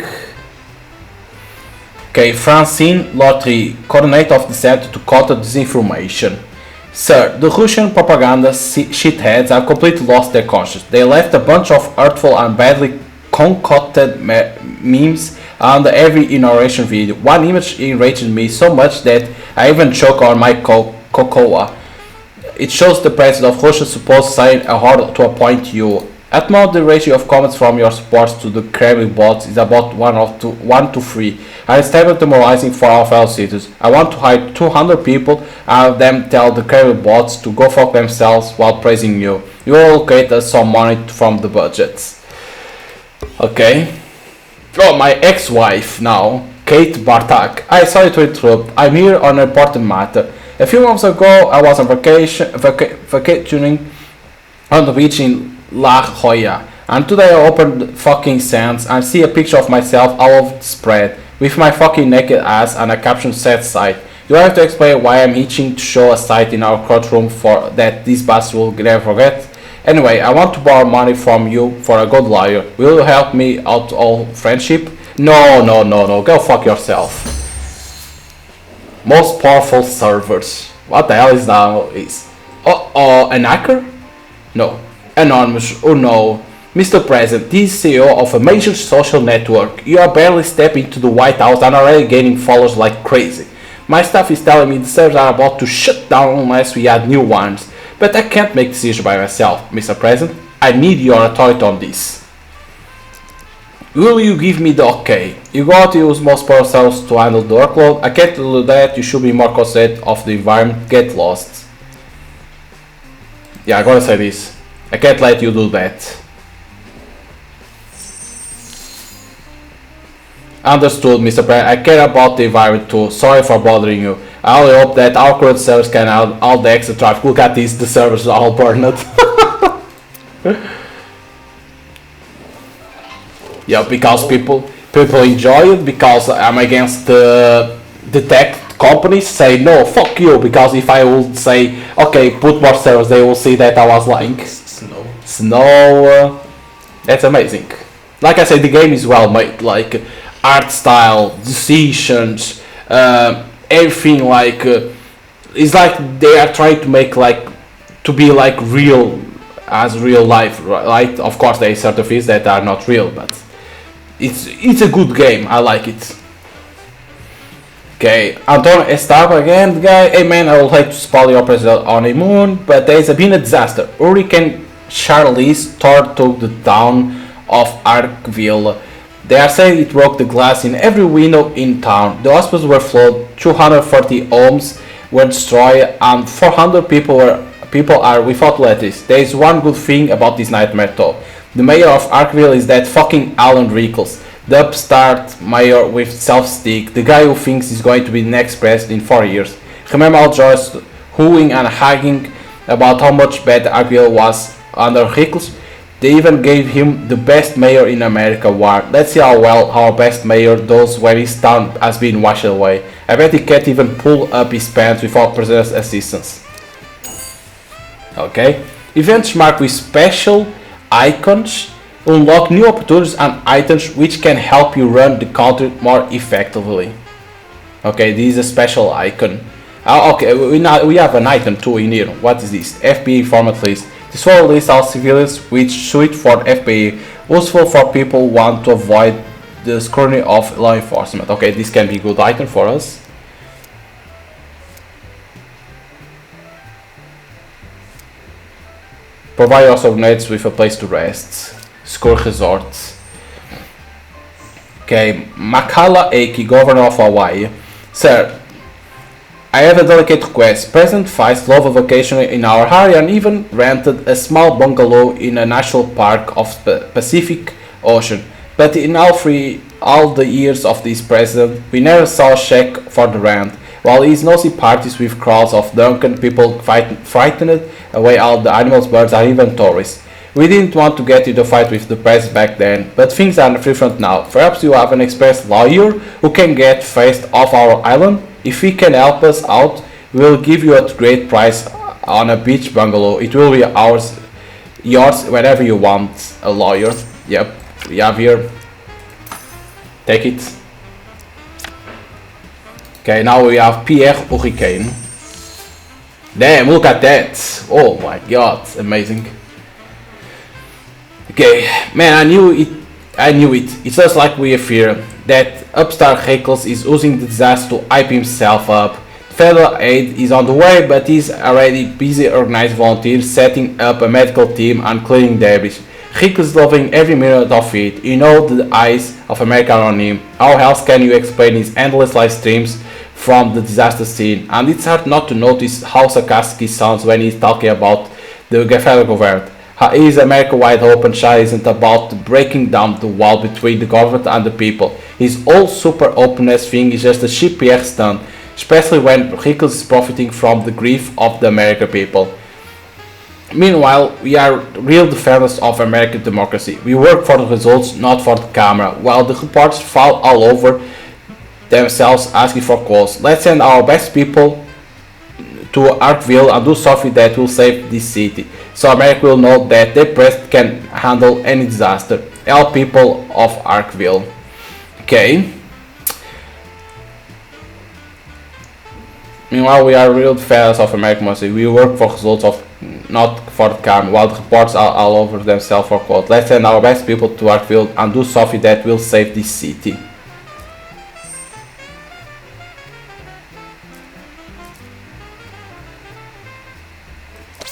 Okay, Francine Lottery, coordinator of the Center to Counter Disinformation. Sir, the Russian propaganda shitheads have completely lost their conscience. They left a bunch of hurtful and badly concocted memes under every inauguration video. One image enraged me so much that I even choked on my cocoa. It shows the president of Russia supposed sign a order to appoint you. At most, the ratio of comments from your supporters to the Kremlin bots is about 1 to 3. I am stable demoralizing for our fellow citizens. I want to hire 200 people and have them tell the Kremlin bots to go fuck themselves while praising you. You allocate us some money from the budgets. Okay. Oh, my ex-wife now, Kate Bartak. I sorry to interrupt. I'm here on an important matter. A few months ago, I was on vacationing on the beach in La Jolla, and today I opened fucking Sands and see a picture of myself all over the spread with my fucking naked ass and a caption set side. Do I have to explain why I'm itching to show a site in our courtroom for that this bastard will never forget? Anyway, I want to borrow money from you for a good lawyer. Will you help me out all friendship? No, go fuck yourself. Most powerful servers. What the hell is that? An hacker? No. Anonymous. Oh no. Mr. President, this is CEO of a major social network. You are barely stepping into the White House and already gaining followers like crazy. My staff is telling me the servers are about to shut down unless we add new ones. But I can't make decisions by myself, Mr. President. I need your authority on this. Will you give me the okay? You got to use most power cells to handle the workload. I can't do that. You should be more considerate of the environment. Get lost. Yeah, I gotta say this. I can't let you do that. Understood, Mr. President. I care about the environment too. Sorry for bothering you. I only hope that our current servers can handle all the extra traffic. Look at this, the servers are all burned. Yeah, because people enjoy it, because I'm against the tech companies say no, fuck you, because if I would say, okay, put more servers, they will see that I was lying. Snow, that's amazing. Like I said, the game is well made, like art style, decisions, everything, like it's like they are trying to make like to be like real as real life, right? Of course there is certain things that are not real, but it's a good game. I like it. Okay, Antonio Estaba again, guy. Hey man, I would like to spoil your president honeymoon, but there has been a disaster. Hurricane Charlize tore to the town of Arkville. They are saying it broke the glass in every window in town. The hospitals were flooded, 240 homes were destroyed, and 400 people are without electricity. There is one good thing about this nightmare though. The mayor of Arkville is that fucking Alan Rickles, the upstart mayor with self-stick, the guy who thinks he's going to be the next president in 4 years. Remember all Joyce hooing and hugging about how much better Arkville was under Rickles? They even gave him the best mayor in America award. Let's see how well our best mayor does when his town has been washed away. I bet he can't even pull up his pants without president's assistance. Okay. Events marked with special icons unlock new opportunities and items which can help you run the country more effectively. Okay, this is a special icon. Okay, we have an item too in here. What is this? FBI format list. This will list all civilians which suit for FBI, useful for people who want to avoid the scrutiny of law enforcement. Okay, this can be a good item for us. Provide your subordinates with a place to rest. Score resorts. Okay, Makala Aki, Governor of Hawaii. Sir, I have a delicate request. President Feist loved a vacation in our area and even rented a small bungalow in a national park of Pacific Ocean. But in all the years of this president, we never saw a check for the rent. While his nosy parties with crowds of drunken people frightened away all the animals, birds, and even tourists. We didn't want to get into a fight with the press back then, but things are different now. Perhaps you have an experienced lawyer who can get Feist off our island? If he can help us out, we'll give you a great price on a beach bungalow. It will be yours whenever you want. A lawyer. Yep, we have here. Take it. Okay, now we have Pierre Hurricane. Damn, look at that. Oh my god, amazing. Okay, man, I knew it. It's just like we fear that upstart Rickles is using the disaster to hype himself up. Federal aid is on the way, but he's already busy organizing volunteers, setting up a medical team and clearing debris. Rickles is loving every minute of it. You know the eyes of America are on him. How else can you explain his endless live streams from the disaster scene? And it's hard not to notice how sarcastic he sounds when he's talking about the federal government. Is America wide open? China isn't about breaking down the wall between the government and the people. His whole super openness thing is just a cheap PR stunt, especially when Rickles is profiting from the grief of the American people. Meanwhile, we are real defenders of American democracy. We work for the results, not for the camera. While the reports fall all over themselves asking for quotes. Let's send our best people to Arkville and do something that will save this city, so America will know that their president can handle any disaster. Help people of Arkville. Okay. Meanwhile, we are real fans of American music. We work for results of not for the calm, while the reports are all over themselves for quote. Let's send our best people to Arkville and do something that will save this city.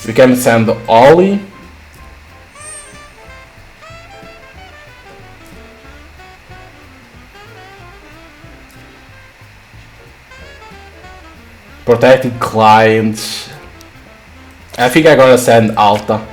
We can send Ollie. Protecting clients. I think I'm gonna send Alta.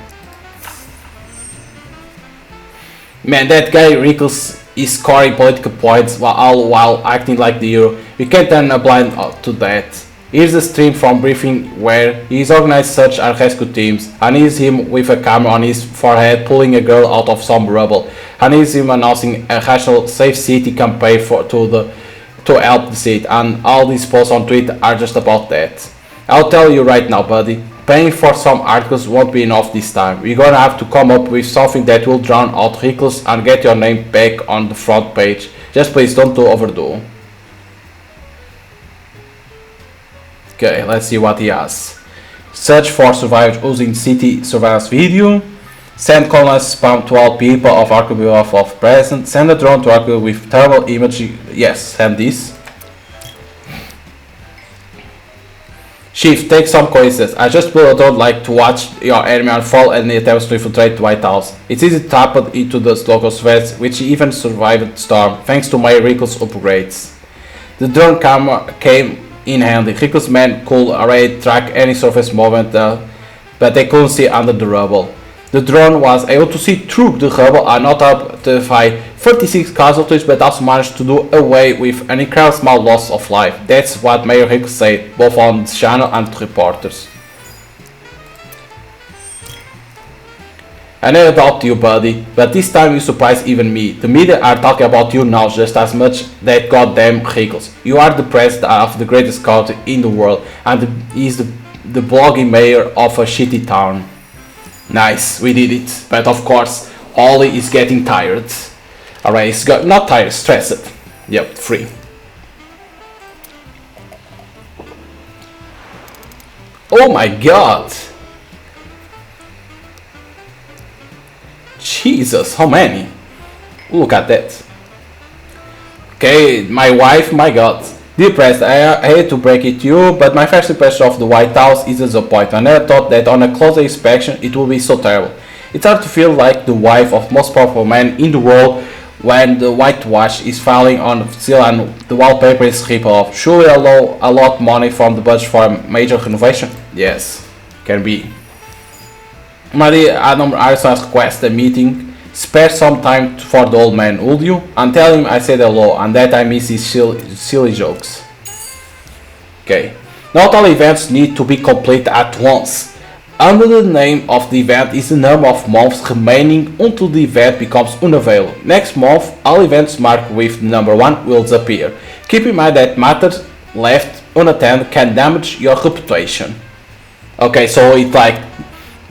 Man, that guy Rickles is scoring political points while acting like the hero. We can't turn a blind eye to that. Here's a stream from briefing where he's organized search and rescue teams, and here's him with a camera on his forehead pulling a girl out of some rubble, and here's him announcing a national safe city campaign to help the city, and all these posts on Twitter are just about that. I'll tell you right now, buddy, paying for some articles won't be enough this time. We're gonna have to come up with something that will drown out Rickles and get your name back on the front page. Just please don't overdo. Okay, let's see what he has. Search for survivors using city surveillance video. Send colonized spam to all people of Arkville of present. Send a drone to Arkville with terrible imagery. Yes, send this. Chief, take some coincidence. I just don't like to watch your enemy fall and attempts to infiltrate the White House. It's easy to tap into the local surveillance, which even survived the storm, thanks to my Rickles upgrades. The drone camera came in handy. Rickles' men could already track any surface movement, but they couldn't see under the rubble. The drone was able to see through the rubble and not identify 36 casualties, but also managed to do away with an incredible small loss of life. That's what Mayor Rickles said, both on the channel and to reporters. I know about you, buddy, but this time you surprise even me. The media are talking about you now just as much that goddamn Rickles. You are the president of the greatest country in the world, and he's the blogging mayor of a shitty town. Nice, we did it. But of course, Ollie is getting tired. Alright, he's not tired, stressed. Yep, free. Oh my god! Jesus, how many? Look at that. Okay, my wife, my god. Dear President, I hate to break it to you, but my first impression of the White House is a disappointment. I never thought that on a closer inspection it would be so terrible. It's hard to feel like the wife of most powerful man in the world when the whitewash is falling on the seal and the wallpaper is stripped off. Surely a lot of money from the budget for a major renovation? Yes, can be. My dear Adam Harrison has requested a meeting. Spare some time for the old man, would you? And tell him I said hello and that I miss his silly jokes. Okay. Not all events need to be complete at once. Under the name of the event is the number of months remaining until the event becomes unavailable. Next month, all events marked with the number 1 will disappear. Keep in mind that matters left unattended can damage your reputation. Okay, so it's like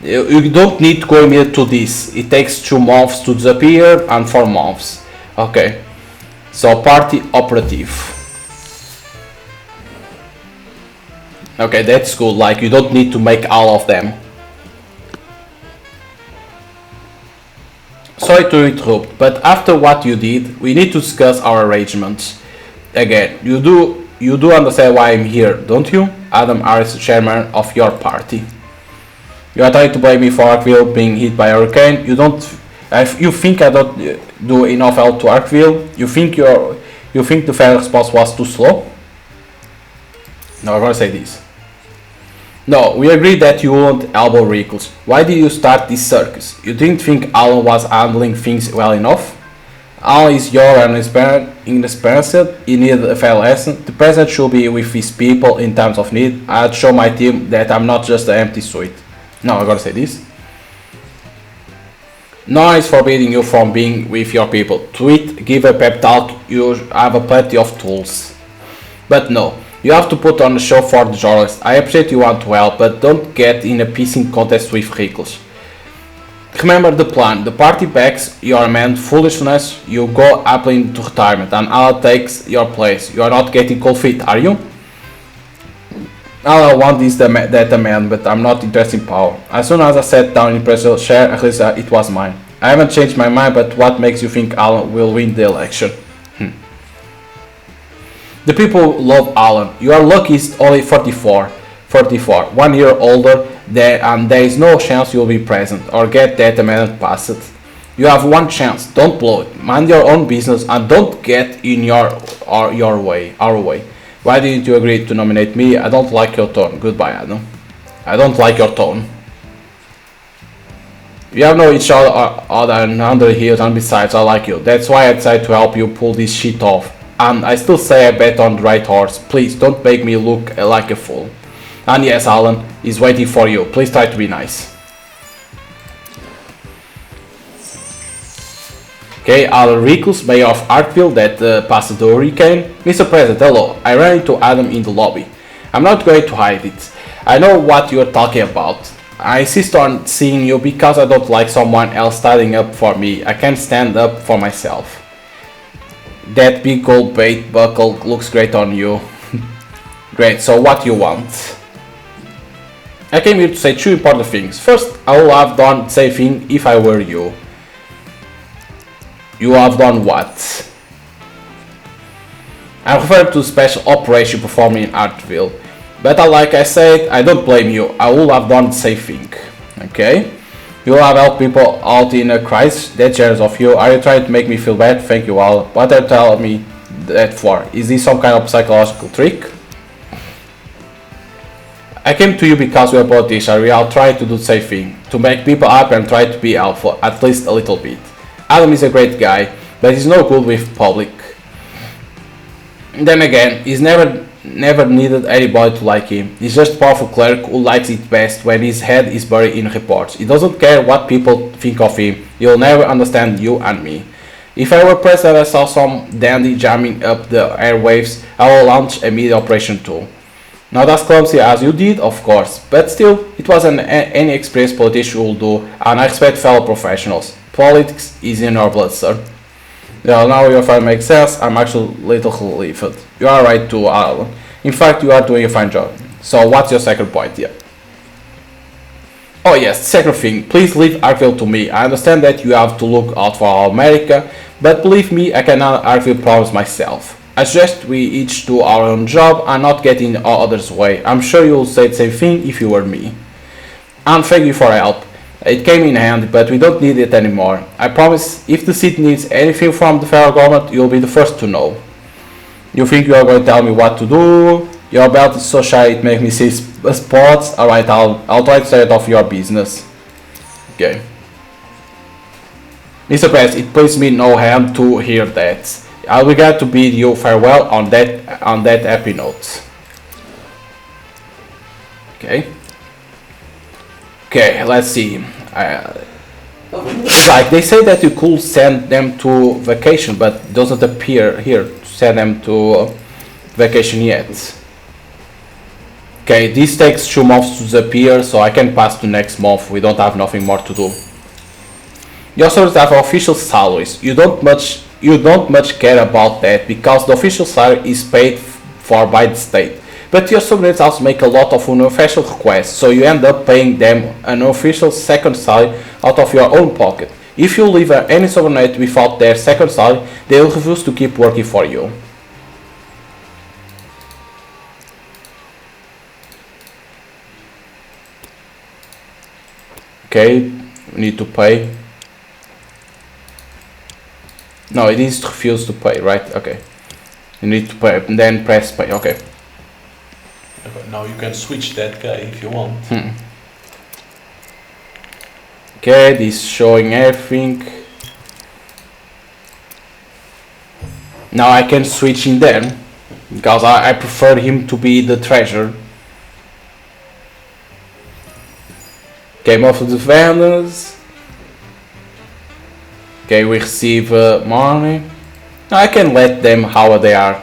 you don't need to go immediately to this. It takes 2 months to disappear and 4 months. Okay, so party operative. Okay, that's cool. Like you don't need to make all of them. Sorry to interrupt, but after what you did, we need to discuss our arrangements. Again, you do understand why I'm here, don't you? Adam Harris, chairman of your party. You are trying to blame me for Arkville being hit by a hurricane. You think I don't do enough help to Arkville? You think the federal response was too slow? No, I'm gonna say this. No, we agreed that you won't elbow Rickles. Why did you start this circus? You didn't think Alan was handling things well enough? Alan is your inexperienced. He needed a fair lesson. The president should be with his people in times of need. I'd show my team that I'm not just an empty suit. No, I gotta say this. No one is forbidding you from being with your people. Tweet, give a pep talk, you have plenty of tools. But no, you have to put on a show for the journalists. I appreciate you want to help, but don't get in a pissing contest with Rickles. Remember the plan. The party backs your man foolishness, you go happily into retirement, and Allah takes your place. You are not getting cold feet, are you? All I want is that man, but I'm not interested in power. As soon as I sat down in the presidential chair, at least it was mine. I haven't changed my mind, but what makes you think Alan will win the election? The people love Alan. You are lucky he's only 44, 1 year older, and there is no chance you'll be president or get that amendment passed. You have one chance, don't blow it. Mind your own business and don't get in our way. Why didn't you agree to nominate me? I don't like your tone. Goodbye, Adam. I don't like your tone. We have known each other under years, and besides, I like you. That's why I decided to help you pull this shit off. And I still say I bet on the right horse. Please, don't make me look like a fool. And yes, Alan is waiting for you. Please try to be nice. Okay, Alan Rickles, Mayor of Hartville, that passed the hurricane. Mr. President, hello. I ran into Adam in the lobby. I'm not going to hide it. I know what you're talking about. I insist on seeing you because I don't like someone else standing up for me. I can't stand up for myself. That big gold bait buckle looks great on you. Great, so what do you want? I came here to say two important things. First, I would have done the same thing if I were you. You have done what? I'm referring to the special operation performed in Hartville. But like I said, I don't blame you. I would have done the same thing. Okay? You have helped people out in a crisis. That's generous of you. Are you trying to make me feel bad? Thank you all. What are you telling me that for? Is this some kind of psychological trick? I came to you because we are politicians. We are trying to do the same thing. To make people happy and try to be helpful. At least a little bit. Adam is a great guy, but he's no good with public. Then again, he's never needed anybody to like him. He's just a powerful cleric who likes it best when his head is buried in reports. He doesn't care what people think of him. He'll never understand you and me. If I were president and I saw some dandy jamming up the airwaves, I will launch a media operation too. Not as clumsy as you did, of course, but still, it was any experienced politician will do, and I expect fellow professionals. Politics is in our blood, sir. Yeah, now your file makes sense. I'm actually a little relieved. You are right too, Alan. In fact, you are doing a fine job. So what's your second point here? Oh yes, second thing. Please leave Hartville to me. I understand that you have to look out for all America, but believe me, I can handle Hartville problems myself. I suggest we each do our own job and not get in others' way. I'm sure you'll say the same thing if you were me. And thank you for help. It came in handy, but we don't need it anymore. I promise, if the city needs anything from the federal government, you'll be the first to know. You think you are going to tell me what to do? Your belt is so shy it makes me see spots. Alright, I'll try to stay out of your business. Okay. Mr. President, it pleases me no harm to hear that. I'll be glad to bid you farewell on that happy note. Okay. Okay, let's see. Like they say that you could send them to vacation, but it doesn't appear here to send them to vacation yet. Okay, this takes 2 months to disappear, so I can pass to next month. We don't have nothing more to do. Your servants have official salaries. You don't much care about that because the official salary is paid for by the state. But your subordinates also make a lot of unofficial requests, so you end up paying them an official second salary out of your own pocket. If you leave any subordinate without their second salary, they will refuse to keep working for you. Okay, we need to pay. No, it is refuse to pay, right? Okay. You need to pay, and then press pay, okay. But now you can switch that guy if you want. Okay, this is showing everything. Now I can switch in there because I prefer him to be the treasurer. Okay, most of the vendors. Okay, we receive money. Now I can let them how they are.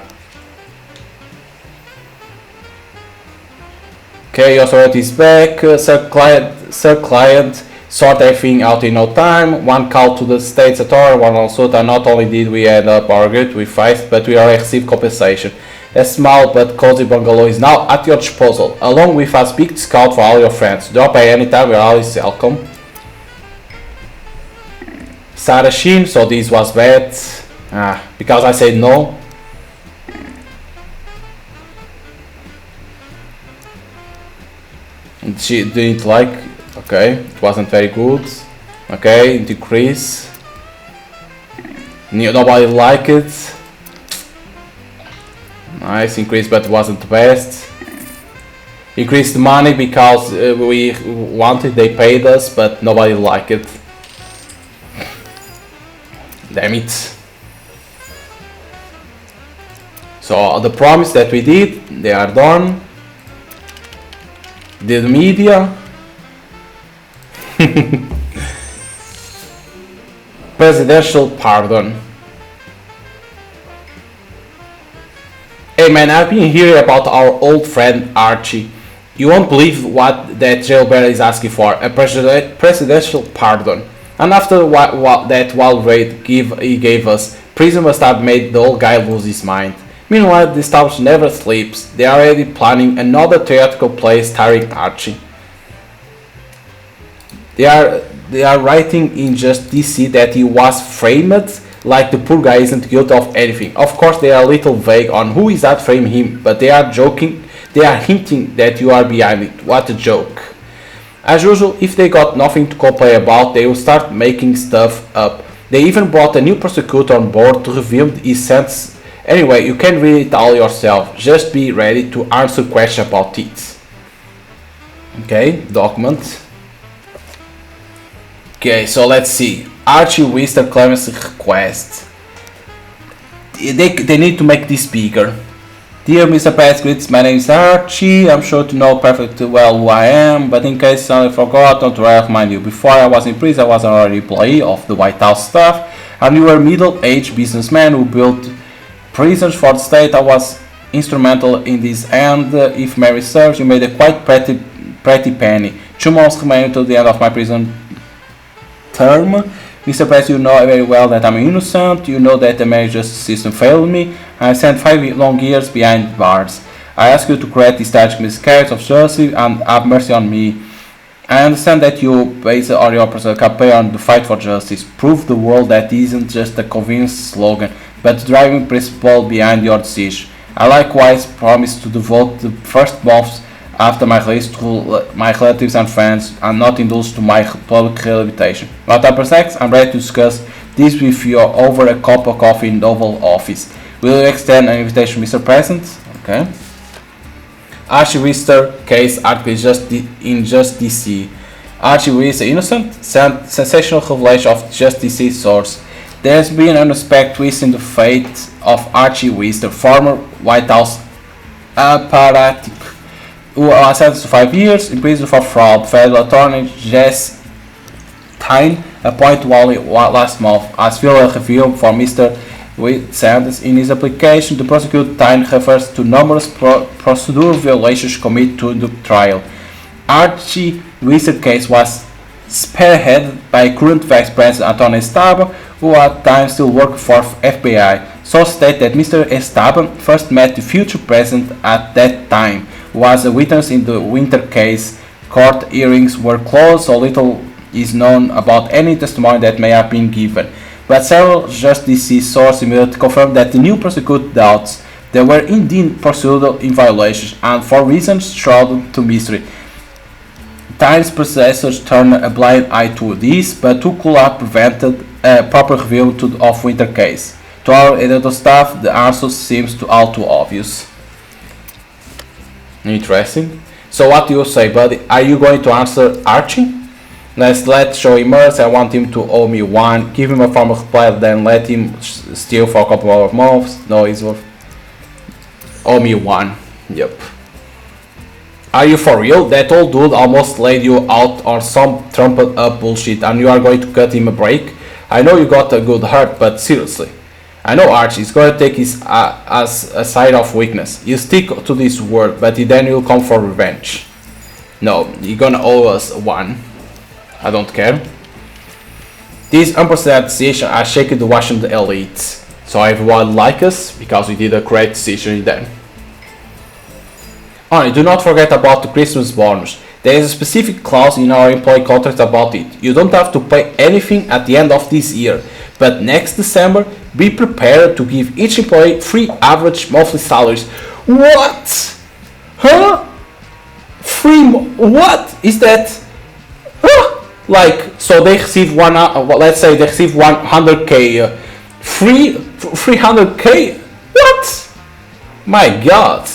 Okay, your authority is back. Sir client, sort everything out in no time. One call to the state's attorney, one lawsuit, and not only did we end up argued with fight, but we already received compensation. A small but cozy bungalow is now at your disposal, along with a big discount for all your friends. Drop by anytime, you're always welcome. Sarah Sheen, so this was bad. Because I said no. She didn't like. Okay, it wasn't very good. Okay, decrease. Nobody liked it. Nice increase, but it wasn't the best. Increased the money because we wanted, they paid us, but nobody liked it. Damn it. So the promise that we did, they are done. The media. Presidential pardon. Hey man, I've been hearing about our old friend Archie. You won't believe what that jailbird is asking for, a presidential pardon. And after that wild raid he gave us, prison must have made the old guy lose his mind. Meanwhile, the establishment never sleeps. They are already planning another theatrical play starring Archie. They are writing in Just DC that he was framed, like the poor guy isn't guilty of anything. Of course, they are a little vague on who is that framing him, but they are joking. They are hinting that you are behind it. What a joke. As usual, if they got nothing to complain about, they will start making stuff up. They even brought a new prosecutor on board to reveal his sentence. Anyway, you can read it all yourself. Just be ready to answer questions about it. Okay, document. Okay, so let's see. Archie Wister clemency request. They need to make this bigger. Dear Mr. Pettigrew, my name is Archie. I'm sure to know perfectly well who I am, but in case I forgot, don't worry, I'll remind you. Before I was in prison, I was already employee of the White House staff, and you were a middle-aged businessman who built prisons for the state. I was instrumental in this, and if memory serves, you made a quite pretty penny. 2 months remaining to the end of my prison term. Mr. President, you know very well that I'm innocent. You know that the marriage justice system failed me. I spent 5 long years behind bars. I ask you to correct this tragic miscarriage of justice and have mercy on me. I understand that you base all your personal campaign on the fight for justice. Prove the world that isn't just a convenient slogan, but the driving principle behind your decision. I likewise promise to devote the first months after my release to my relatives and friends, and not indulge to my public rehabilitation. Whatever sex, I'm ready to discuss this with you over a cup of coffee in the Oval Office. Will you extend an invitation, Mr. President? Okay. Archie Wister case article in Just DC. Archie Wister innocent? Sensational revelation of Just DC source. There has been an unexpected twist in the fate of Archie Wister, former White House apparatchik, who was sentenced to 5 years in prison for fraud. Federal attorney Jess Tyne appointed Wally last month as federal review for Mr. Witt's sentence. In his application, the prosecutor Tyne refers to numerous procedural violations committed during the trial. Archie Wister's case was spearheaded by current Vice President Antonio Esteban, who at times still worked for FBI. Sources state that Mr. Esteban first met the future president at that time, was a witness in the Winter case. Court hearings were closed, so little is known about any testimony that may have been given. But several Just DC sources immediately confirmed that the new prosecutor doubts there were indeed procedural violations, and for reasons shrouded to mystery. Time's predecessors turned a blind eye to this, but who could have prevented a proper review of Winter case? To our editor staff, the answer seems all too obvious. Interesting. So what do you say, buddy? Are you going to answer Archie? Let's show him mercy. I want him to owe me 1. Give him a formal reply, then let him steal for a couple of months. No, he's worth. Owe me 1. Yep. Are you for real? That old dude almost laid you out on some trumped up bullshit, and you are going to cut him a break? I know you got a good heart, but seriously. I know Archie is going to take his as a sign of weakness. You stick to this word, but then you'll come for revenge. No, you're gonna owe us one. I don't care. This unprecedented decision has shaken the Washington elite. So everyone like us because we did a great decision then. Only do not forget about the Christmas bonus. There is a specific clause in our employee contract about it. You don't have to pay anything at the end of this year, but next December, be prepared to give each employee 3 average monthly salaries. What? Huh? What is that? Huh? Like, so they receive let's say they receive 100k, 300k? What? My God.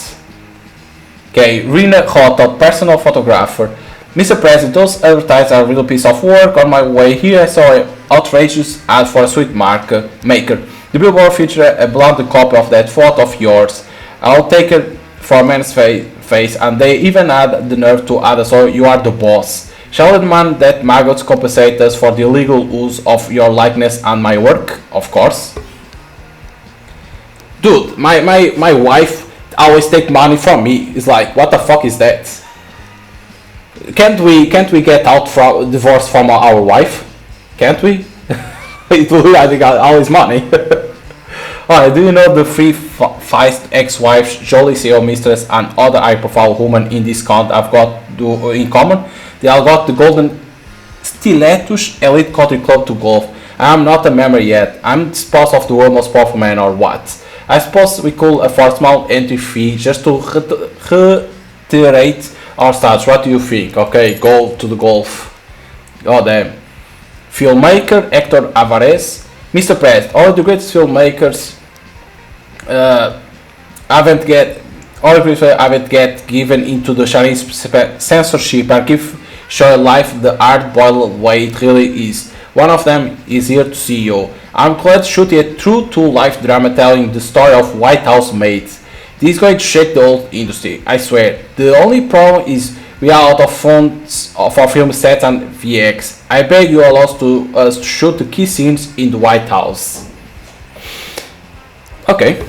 Okay, Rina Hot, personal photographer. Mr. President, those advertisements are a real piece of work. On my way here, I saw an outrageous ad for a sweet maker. The billboard featured a blonde copy of that photo of yours. I'll take it for a man's face, and they even had the nerve to add, so you are the boss. Shall I demand that maggots compensate us for the illegal use of your likeness and my work? Of course. Dude, my wife always take money from me. It's like, what the fuck is that? Can't we get out from divorce from our wife? Can't we? It will I think all his money. Alright, do you know the 3 feist ex-wives, Jolie CEO mistress, and other high-profile women in this count have got in common? They all got the golden Stilettos Elite Country Club to golf. I'm not a member yet. I'm the spouse of the world's most powerful man, or what? I suppose we could afford small entry fee just to reiterate our status. What do you think? Okay, go to the golf. God damn. Filmmaker Hector Alvarez. Mr. President, all the greatest filmmakers haven't get given into the Chinese censorship and give show life the hard-boiled way it really is. One of them is here to see you. I'm glad shooting a true-to-life drama telling the story of White House mates. This is going to shake the whole industry, I swear. The only problem is we are out of funds for film sets and VX. I beg you allow us to shoot the key scenes in the White House. Okay.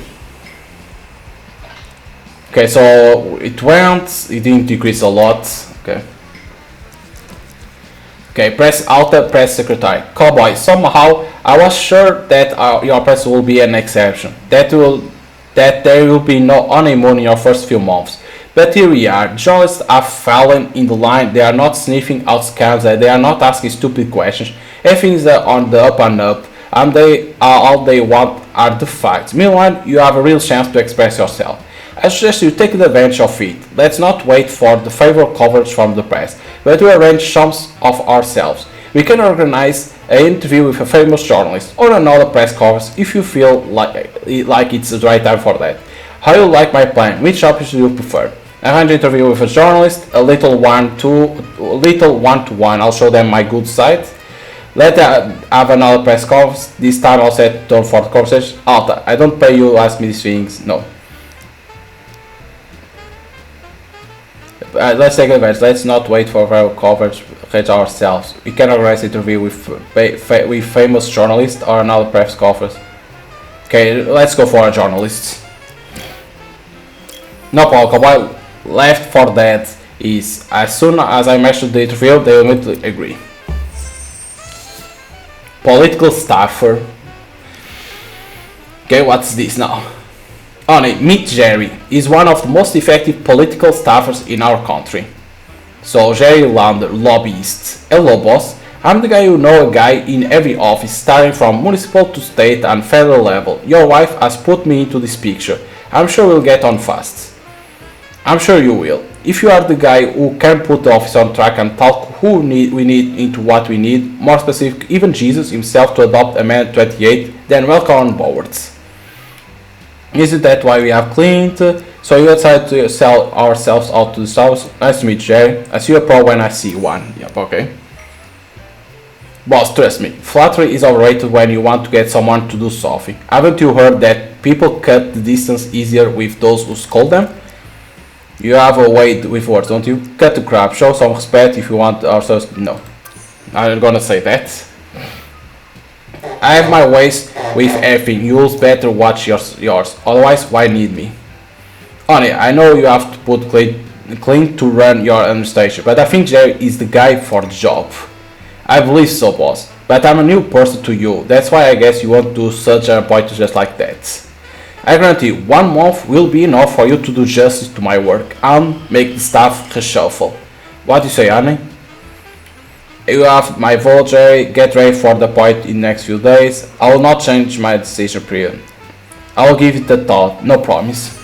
Okay, so it didn't decrease a lot. Okay. Okay, press Alta, press secretary. Cowboy, somehow I was sure that your press will be an exception. That there will be no honeymoon in your first few months. But here we are. Journalists are falling in the line. They are not sniffing out scams. They are not asking stupid questions. Everything is on the up and up. And all they want are the facts. Meanwhile, you have a real chance to express yourself. I suggest you take advantage of it. Let's not wait for the favorable coverage from the press, but we arrange some of ourselves. We can organize an interview with a famous journalist or another press conference if you feel like it's the right time for that. How you like my plan? Which option do you prefer? Arrange an interview with a journalist, a little one-to-one. I'll show them my good side. Let them have another press conference. This time I'll set tone for the conversation. Alta, I don't pay you to ask me these things. No. Let's take advantage. Let's not wait for our coverage ourselves. We can organize an interview with famous journalists or another press conference. Okay, let's go for a journalist. No problem. What left for that is as soon as I mention the interview, they immediately agree. Political staffer. Okay, what's this now? Meet Jerry. He's one of the most effective political staffers in our country. So Jerry Lander, lobbyist. Hello boss, I'm the guy who know a guy in every office starting from municipal to state and federal level. Your wife has put me into this picture. I'm sure we'll get on fast. I'm sure you will. If you are the guy who can put the office on track and talk we need into what we need, more specific, even Jesus himself to adopt a man at 28, then welcome on board. Isn't that why we have Clint? So you decided to sell ourselves out to the stars. Nice to meet you, Jerry. I see a pro when I see one. Yep, okay. Boss, trust me, flattery is overrated when you want to get someone to do something. Haven't you heard that people cut the distance easier with those who scold them? You have a way with words, don't you? Cut the crap, show some respect if you want ourselves. No, I'm not gonna say that. I have my ways with everything. You'll better watch yours. Otherwise, why need me? Honey, I know you have to put Clint cling to run your administration, but I think Jerry is the guy for the job. I believe so, boss. But I'm a new person to you. That's why I guess you won't do such an appointment just like that. I guarantee 1 month will be enough for you to do justice to my work and make the staff reshuffle. What do you say, honey? You have my vote, Jerry. Get ready for the point in the next few days. I will not change my decision period. I will give it a thought, no promise.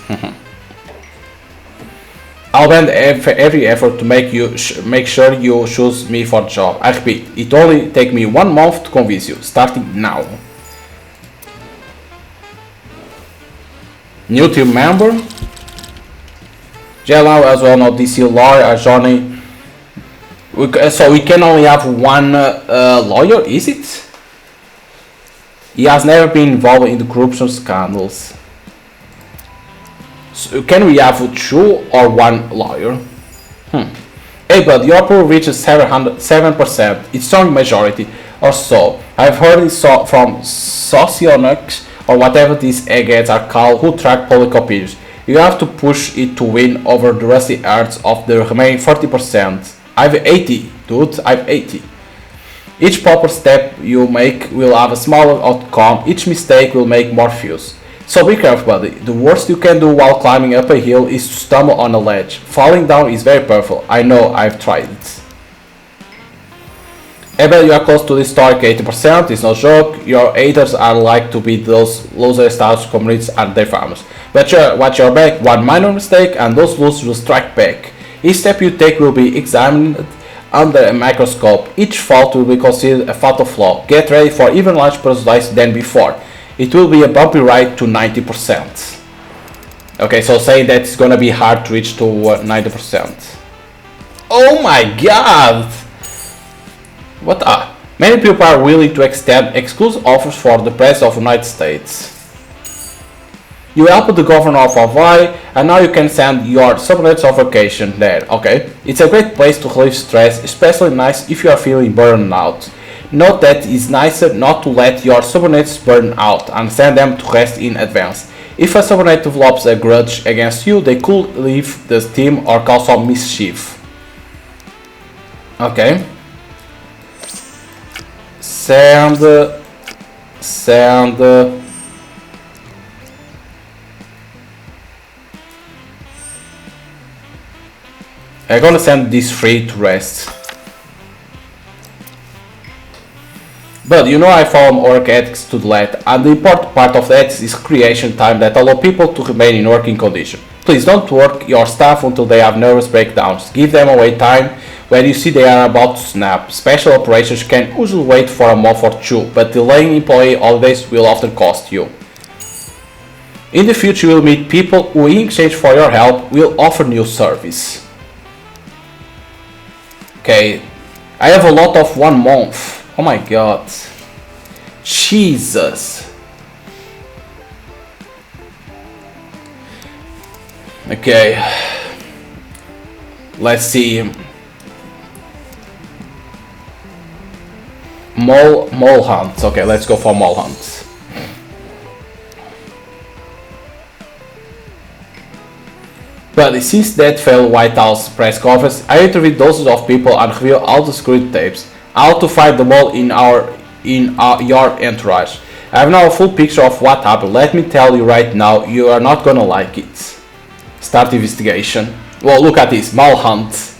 I'll bend every effort to make sure you choose me for the job. I repeat, it only take me 1 month to convince you, starting now. New team member. Jello as well, not DC lawyer, Johnny. So we can only have 1 lawyer, is it? He has never been involved in the corruption scandals. So can we have 2 or 1 lawyer? Hey bud, your poll reaches 7%. It's strong majority or so. I've heard it from sociologists or whatever these eggheads are called who track public opinions. You have to push it to win over the rusty hearts of the remaining 40%. I've 80, dude, I've 80. Each proper step you make will have a smaller outcome. Each mistake will make more views. So be careful, buddy. The worst you can do while climbing up a hill is to stumble on a ledge. Falling down is very painful. I know, I've tried it. I bet you are close to the historic 80%, it's no joke. Your haters are like to be those loser status communities and their farmers. But watch your back, 1 minor mistake and those losers will strike back. Each step you take will be examined under a microscope. Each fault will be considered a fatal flaw. Get ready for even larger prejudice than before. It will be a bumpy ride to 90%. Okay, so saying that it's gonna be hard to reach to 90%. Oh my god! What are? Many people are willing to extend exclusive offers for the President of the United States. You helped the governor of Hawaii and now you can send your subordinates on vacation there, okay? It's a great place to relieve stress, especially nice if you are feeling burned out. Note that it's nicer not to let your subordinates burn out and send them to rest in advance. If a subordinate develops a grudge against you, they could leave the team or cause some mischief. Okay. Send. I'm gonna send these 3 to rest. But you know I follow work ethics to the letter, and the important part of that is creation time that allow people to remain in working condition. Please don't work your staff until they have nervous breakdowns. Give them away time when you see they are about to snap. Special operations can usually wait for a month or 2, but delaying employee holidays will often cost you. In the future you will meet people who in exchange for your help will offer new service. Okay, I have a lot of 1 month. Oh my god. Jesus. Okay. Let's see. Mole hunt. Okay, let's go for mole hunt. But since that failed White House press conference, I interviewed dozens of people and reviewed all the security tapes. How to find the mole in your entourage. I have now a full picture of what happened. Let me tell you right now, you are not gonna like it. Start investigation. Well, look at this, mole hunt.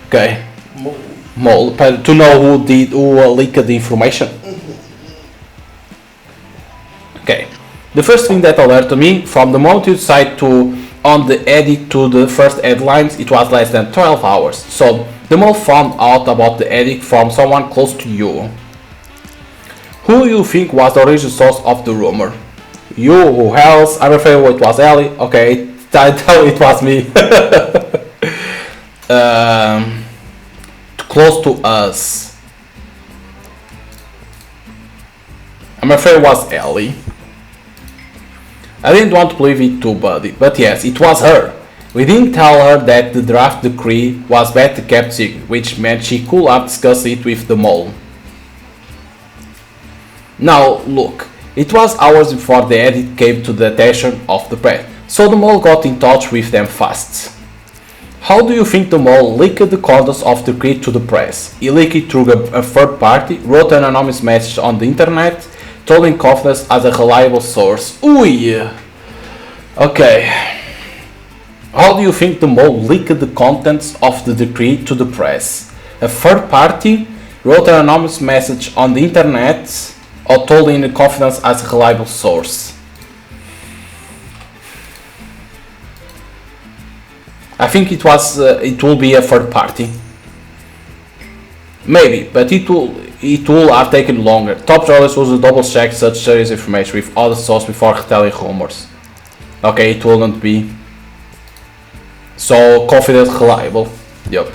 Okay, mole to know who leaked the information. Okay, the first thing that alerted me from the moment you decide to on the edit to the first headlines, it was less than 12 hours. So the mole found out about the edit from someone close to you. Who you think was the original source of the rumor? You, who else? I'm afraid it was Ellie. Okay, it was me. Close to us. I'm afraid it was Ellie. I didn't want to believe it too, buddy, but yes, it was her. We didn't tell her that the draft decree was better kept secret, which meant she could have discussed it with the mole. Now, look, it was hours before the edit came to the attention of the press, so the mole got in touch with them fast. How do you think the mole leaked the contents of the creed to the press? He leaked it through a third party, wrote an anonymous message on the internet, told in confidence as a reliable source. Ooh. Okay. How do you think the mole leaked the contents of the decree to the press? A third party wrote an anonymous message on the internet or told in confidence as a reliable source? I think it will be a third party. Maybe, but it will have taken longer. Top journalists will double check such serious information with other sources before telling rumors. Okay, it wouldn't be so confident, reliable. Yup.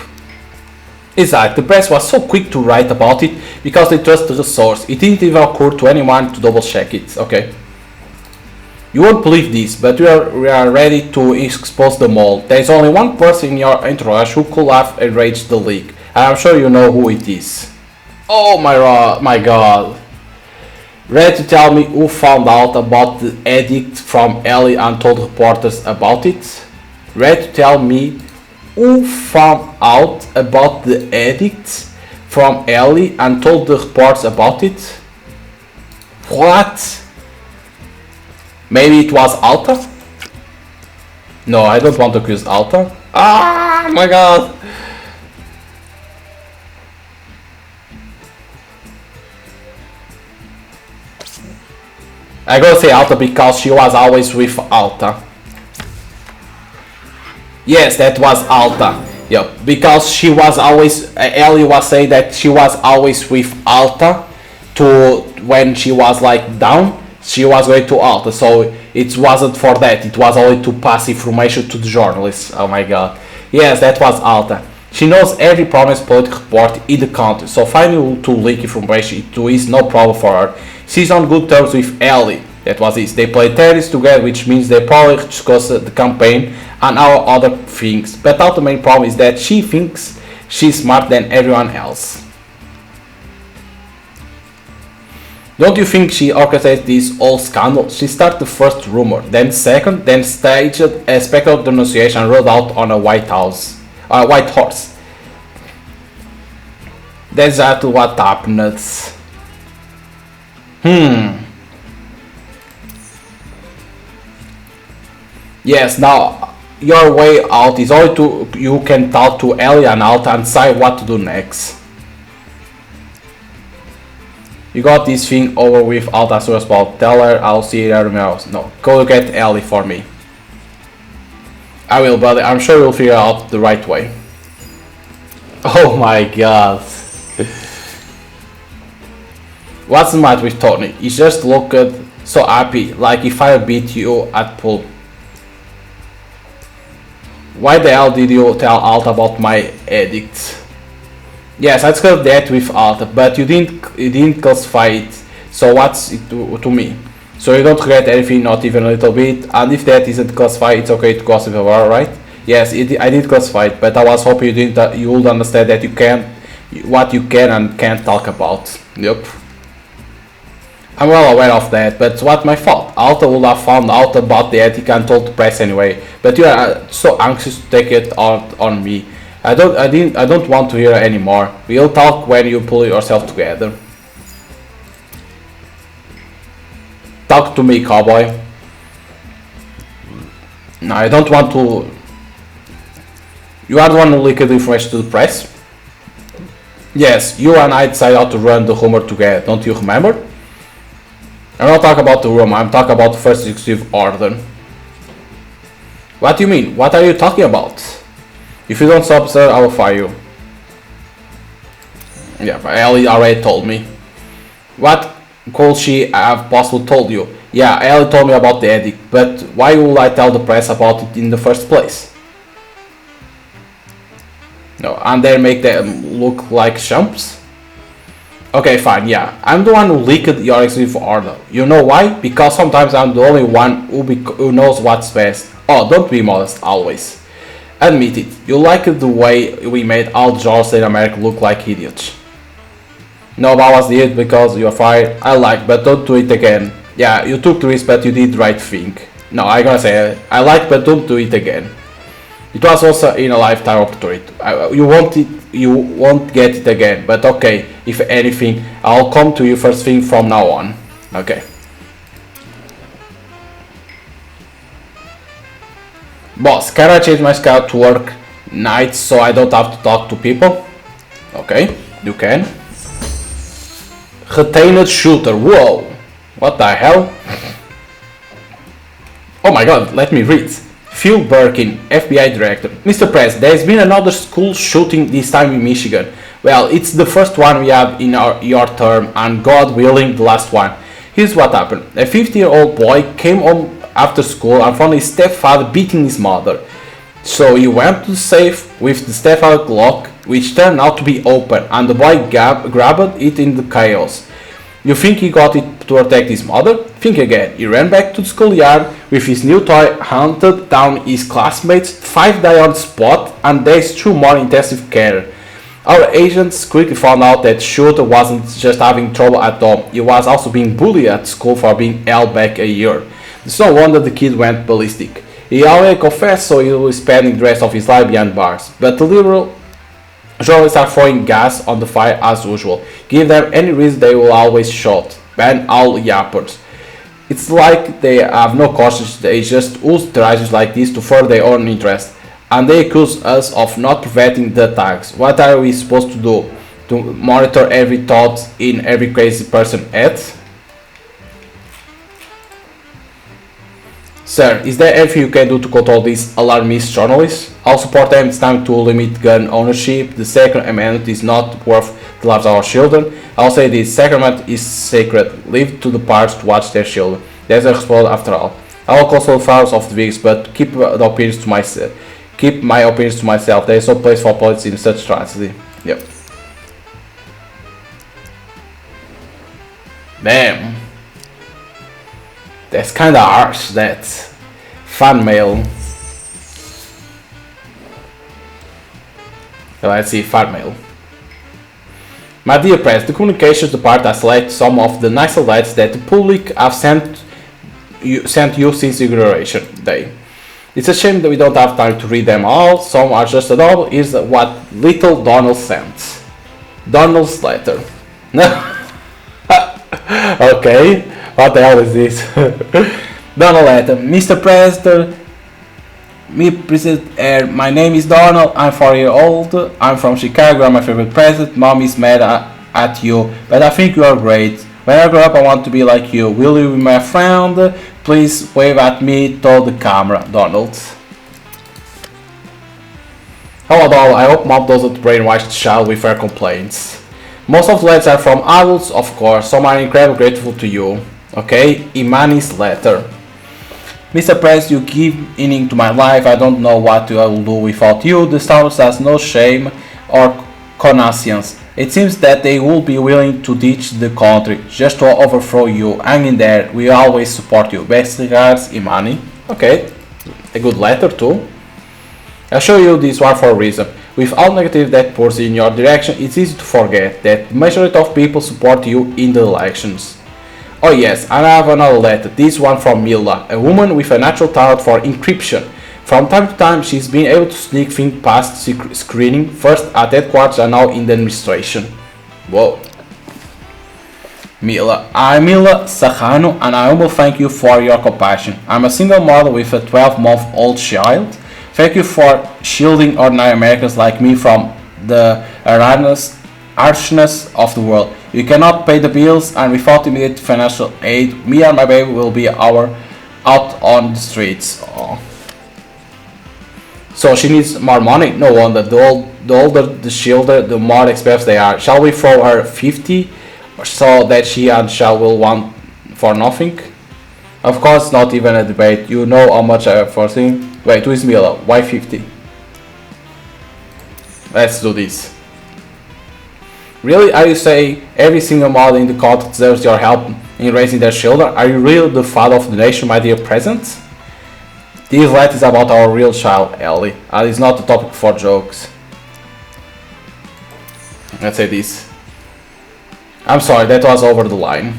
Exactly, the press was so quick to write about it because they trusted the source. It didn't even occur to anyone to double check it. Okay. You won't believe this, but we are ready to expose them all. There is only one person in your entourage who could have arranged the leak, and I'm sure you know who it is. Oh my god. Ready to tell me who found out about the edict from Ellie and told reporters about it? Ready to tell me who found out about the edict from Ellie and told the reporters about it? What? Maybe it was Alta? No, I don't want to accuse Alta. Ah, my god. I gotta say Alta because she was always with Alta. Yes, that was Alta. Yep, because she was always, Ellie was saying that she was always with Alta to when she was like down. She was going to Alta, so it wasn't for that, it was only to pass information to the journalists. Oh my god. Yes, that was Alta. She knows every promised political report in the country, so finding to leak information is no problem for her. She's on good terms with Ellie. That was it. They play tennis together, which means they probably discuss the campaign and our other things. But the main problem is that she thinks she's smarter than everyone else. Don't you think she orchestrated this whole scandal? She started the first rumor, then second, then staged a spectacular denunciation and rode out on a white horse. That's exactly what happened. Yes, now your way out is only to you can talk to Ellie and Alta and decide what to do next. You got this thing over with Alta as soon as possible. Tell her I'll see her tomorrow. No, go get Ellie for me. I will, but I'm sure you'll figure out the right way. Oh my god. What's the matter with Tony? He just looked so happy, like if I beat you at pool. Why the hell did you tell Alta about my edict? Yes, I discussed that with Alta, but you didn't classify it. So what's it to me? So you don't regret anything, not even a little bit. And if that isn't classified, it's okay to gossip about, right? Yes, I did classify it, but I was hoping you would understand that what you can and can't talk about. Yep. I'm well aware of that, but it's not my fault. Alta would have found out about the ethic and told the press anyway. But you are so anxious to take it out on me. I don't want to hear anymore. We'll talk when you pull yourself together. Talk to me, cowboy. No, I don't want to. You are the one who leaked the information to the press? Yes, you and I decided how to run the rumor together, don't you remember? I'm not talking about the rumor, I'm talking about the first executive order. What do you mean? What are you talking about? If you don't stop, sir, I will fire you. Yeah, but Ellie already told me. What could she have possibly told you? Yeah, Ellie told me about the edict, but why would I tell the press about it in the first place? No, and then make them look like chumps? Okay, fine, yeah. I'm the one who leaked your executive order. You know why? Because sometimes I'm the only one who knows what's best. Oh, don't be modest, always. Admit it, you liked the way we made all Georges in America look like idiots. No, I was the idiot because you're fired. I like, but don't do it again. Yeah, you took the risk, but you did the right thing. No, I'm gonna say I like, but don't do it again. It was also in a lifetime opportunity. You won't get it again. But okay, if anything, I'll come to you first thing from now on. Okay. Boss, can I change my schedule to work nights so I don't have to talk to people? Okay, you can. Retained shooter. Whoa. What the hell? Oh my god, let me read. Phil Birkin, FBI Director. Mr. Press, there's been another school shooting, this time in Michigan. Well, it's the first one we have in your term, and God willing, the last one. Here's what happened. A 50-year-old boy came home after school and found his stepfather beating his mother. So he went to the safe with the stepfather lock, which turned out to be open, and the boy grabbed it in the chaos. You think he got it to protect his mother? Think again. He ran back to the schoolyard with his new toy, hunted down his classmates, 5 died on the spot, and days through more intensive care. Our agents quickly found out that shooter wasn't just having trouble at home, he was also being bullied at school for being held back a year. It's no wonder the kid went ballistic. He already confessed, so he will be spending the rest of his life behind bars. But the liberal journalists are throwing gas on the fire as usual. Give them any reason, they will always shout. Ban all yappers. It's like they have no conscience, they just use tragedies like this to further their own interest. And they accuse us of not preventing the attacks. What are we supposed to do? To monitor every thought in every crazy person head? Sir, is there anything you can do to control these alarmist journalists? I'll support them. It's time to limit gun ownership. The Second Amendment is not worth the lives of our children. I'll say this, Second Amendment is sacred. Leave to the parents to watch their children. There's a response after all. I will consult files of the victims, but keep the opinions to myself. Keep my opinions to myself. There is no place for politics in such tragedy. Yep. Damn. That's kinda harsh, that. Fan mail. Let's see, fan mail. My dear press, the communications department has selected some of the nicer letters that the public have sent you since inauguration day. It's a shame that we don't have time to read them all. Some are just adorable. Here's what little Donald sent. Donald's letter. Okay, what the hell is this? Donald letter. Mr. President, my name is Donald, I'm 4 years old, I'm from Chicago, I'm my favorite president, mom is mad at you, but I think you are great. When I grow up I want to be like you, will you be my friend? Please wave at me, told the camera, Donald. Hello Donald, I hope mom doesn't brainwash the child with her complaints. Most of the letters are from adults, of course, some are incredibly grateful to you. Okay, Imani's letter. Mr. Press, you give meaning to my life. I don't know what I will do without you. The Star Wars has no shame or conscience. It seems that they will be willing to ditch the country just to overthrow you. Hang in there. We always support you. Best regards, Imani. Okay, a good letter too. I'll show you this one for a reason. With all negative that pours in your direction, it's easy to forget that the majority of people support you in the elections. Oh yes, and I have another letter, this one from Mila, a woman with a natural talent for encryption. From time to time she's been able to sneak things past screening, first at headquarters and now in the administration. Whoa. Mila, I'm Mila Sahano and I will thank you for your compassion. I'm a single mother with a 12-month-old child. Thank you for shielding ordinary Americans like me from the harshness of the world. You cannot pay the bills, and without immediate financial aid, me and my baby will be out on the streets. Oh. So she needs more money? No wonder. The older the children, the more expensive they are. Shall we throw her 50 so that she and Shell will want for nothing? Of course, not even a debate. You know how much I have foreseen. Wait, who is Mila? Why 50? Let's do this. Really? Are you saying every single mother in the country deserves your help in raising their children? Are you really the father of the nation, my dear president? This letter is about our real child, Ellie, and it's not a topic for jokes. Let's say this. I'm sorry, that was over the line.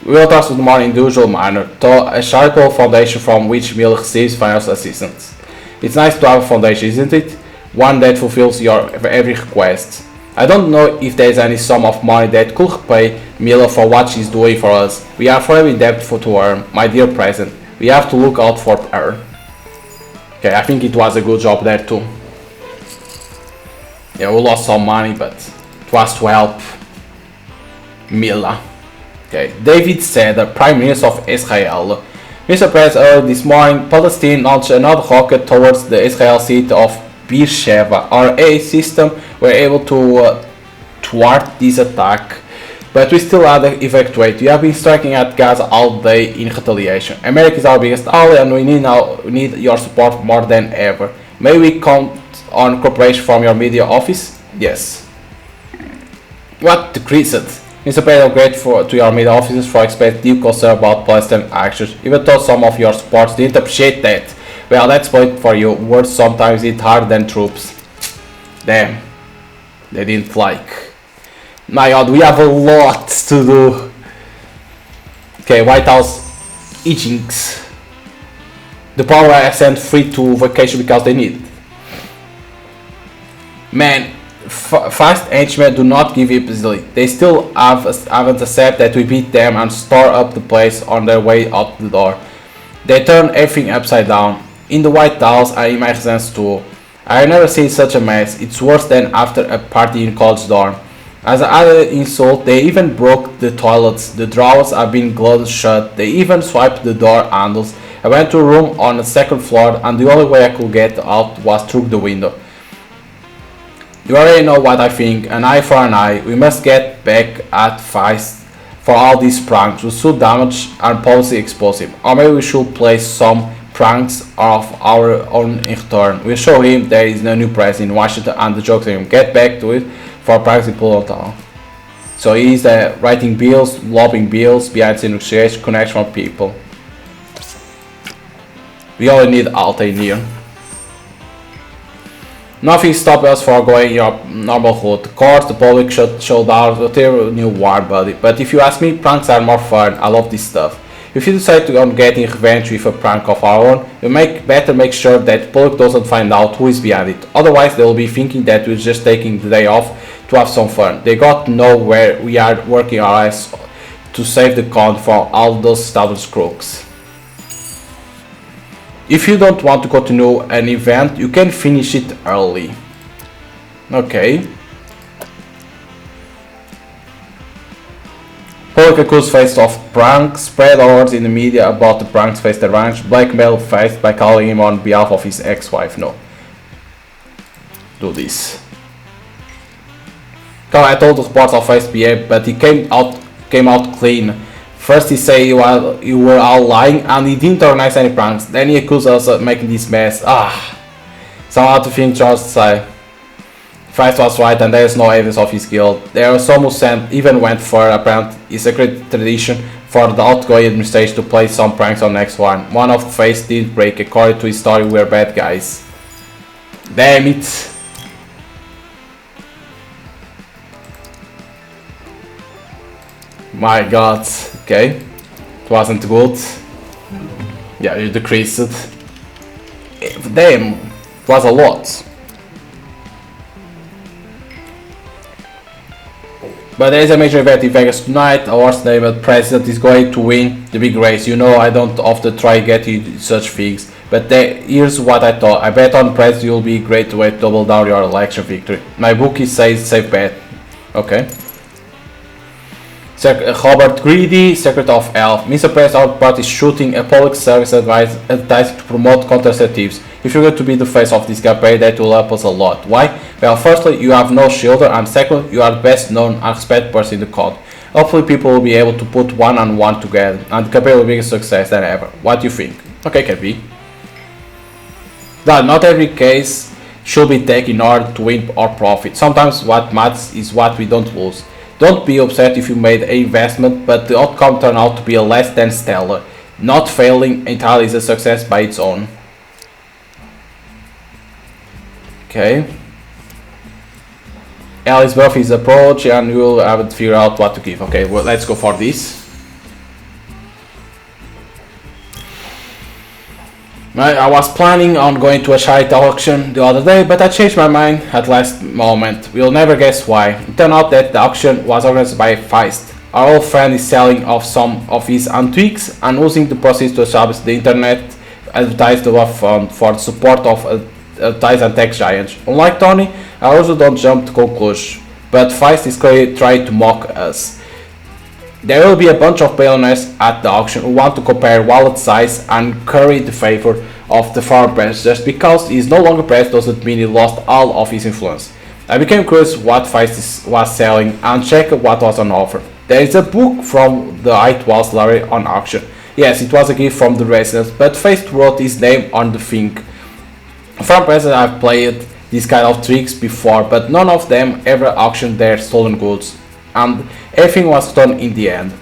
We will talk to the more in the usual manner, to a charitable foundation from which Mila receives financial assistance. It's nice to have a foundation, isn't it? One that fulfills your every request. I don't know if there is any sum of money that could pay Mila for what she's doing for us. We are forever indebted to her, my dear President. We have to look out for her. Okay, I think it was a good job there too. Yeah, we lost some money, but it was to help Mila. Okay, David said, the Prime Minister of Israel. Mr. President, early this morning, Palestine launched another rocket towards the Israel city of Beersheba. Our air system were able to thwart this attack, but we still had to evacuate. We have been striking at Gaza all day in retaliation. America is our biggest ally and we need your support more than ever. May we count on cooperation from your media office? Yes. What decreased? Mr. President, I'm grateful to your media officers for expressing deep concern about Palestinian actions, even though some of your supporters didn't appreciate that. Well, that's point for you. Words sometimes hit harder than troops. Damn. They didn't like. My god, we have a lot to do. Okay, White House Egypts. The power I sent free to vacation because they need it. Man, fast henchmen do not give up easily. They still haven't accepted that we beat them and store up the place on their way out the door. They turn everything upside down. In the White House and in my residence too. I have never seen such a mess. It's worse than after a party in college dorm. As an added insult, they even broke the toilets. The drawers have been glued shut. They even swiped the door handles. I went to a room on the second floor and the only way I could get out was through the window. You already know what I think. An eye for an eye. We must get back at Feist for all these pranks. We should damage and policy explosive. Or maybe we should play some pranks of our own in return. We show him there is no new president in Washington and the joke to him. Get back to it for pranks in Pull Town. So he's writing bills, lobbying bills, behind the negotiation, connection from people. We only need Alta in here. Nothing stops us from going your normal route. Of course, the public should show down their new war buddy. But if you ask me, pranks are more fun. I love this stuff. If you decide to go on getting revenge with a prank of our own, we better make sure that the public doesn't find out who is behind it. Otherwise, they'll be thinking that we're just taking the day off to have some fun. They got to know where we are working our ass to save the count from all those established crooks. If you don't want to continue an event, you can finish it early. Okay. Public accused face of prank, spread words in the media about the pranks faced arranged, blackmail faced by calling him on behalf of his ex-wife. No. Do this. I told the reports of face behave, but he came out clean. First he said you were all lying and he didn't organize any pranks. Then he accused us of making this mess. Somehow to think Charles say. Feist was right and there is no evidence of his guilt. There are some who even went for apparent it's a great tradition for the outgoing administration to play some pranks on next one. One of the Feist didn't break. According to his story, we're bad guys. Damn it. My god. Okay. It wasn't good. Yeah, you decreased it. Damn. It was a lot. But there is a major event in Vegas tonight. Our named president is going to win the big race. You know I don't often try to get you such things. But here's what I thought. I bet on president you'll be a great way to double down your election victory. My bookie says safe bet. Okay. Robert Greedy, Secretary of Health. Mr. President, our party is shooting a public service advertising to promote contraceptives. If you're going to be the face of this campaign, that will help us a lot. Why? Well, firstly, you have no children, and secondly, you are the best known and respected person in the country. Hopefully, people will be able to put one and one together, and the campaign will be a success than ever. What do you think? Okay, can be. But not every case should be taken in order to win or profit. Sometimes what matters is what we don't lose. Don't be upset if you made an investment, but the outcome turned out to be less than stellar. Not failing entirely is a success by its own. Okay. Alice Buffy's approach, and you will have to figure out what to give. Okay, well, let's go for this. I was planning on going to a charity auction the other day, but I changed my mind at last moment. You'll never guess why. It turned out that the auction was organized by Feist. Our old friend is selling off some of his antiques and using the proceeds to establish the internet advertised fund for the support of advertising and tech giants. Unlike Tony, I also don't jump to conclusions, but Feist is clearly trying to mock us. There will be a bunch of billionaires at the auction who want to compare wallet size and curry the favor of the former president. Just because he is no longer president doesn't mean he lost all of his influence. I became curious what Feist was selling and checked what was on offer. There is a book from the White Library on auction. Yes, it was a gift from the residents, but Feist wrote his name on the thing. From president I've played these kind of tricks before, but none of them ever auctioned their stolen goods, and everything was done in the end.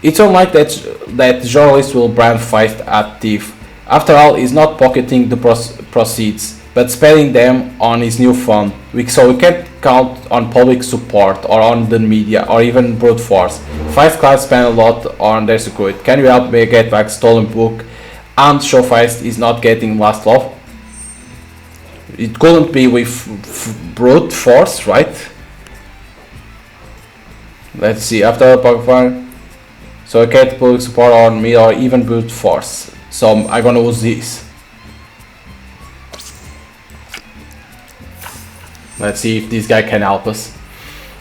It's unlike that journalists will brand Feist as thief. After all, he's not pocketing the proceeds, but spending them on his new fund, so we can't count on public support or on the media or even brute force. Feist clients spend a lot on their security. Can you help me get back stolen book and show Feist is not getting last love? It couldn't be with brute force, right? Let's see, after pocket fire, so I get public support on me or even brute force. So I'm gonna use this. Let's see if this guy can help us.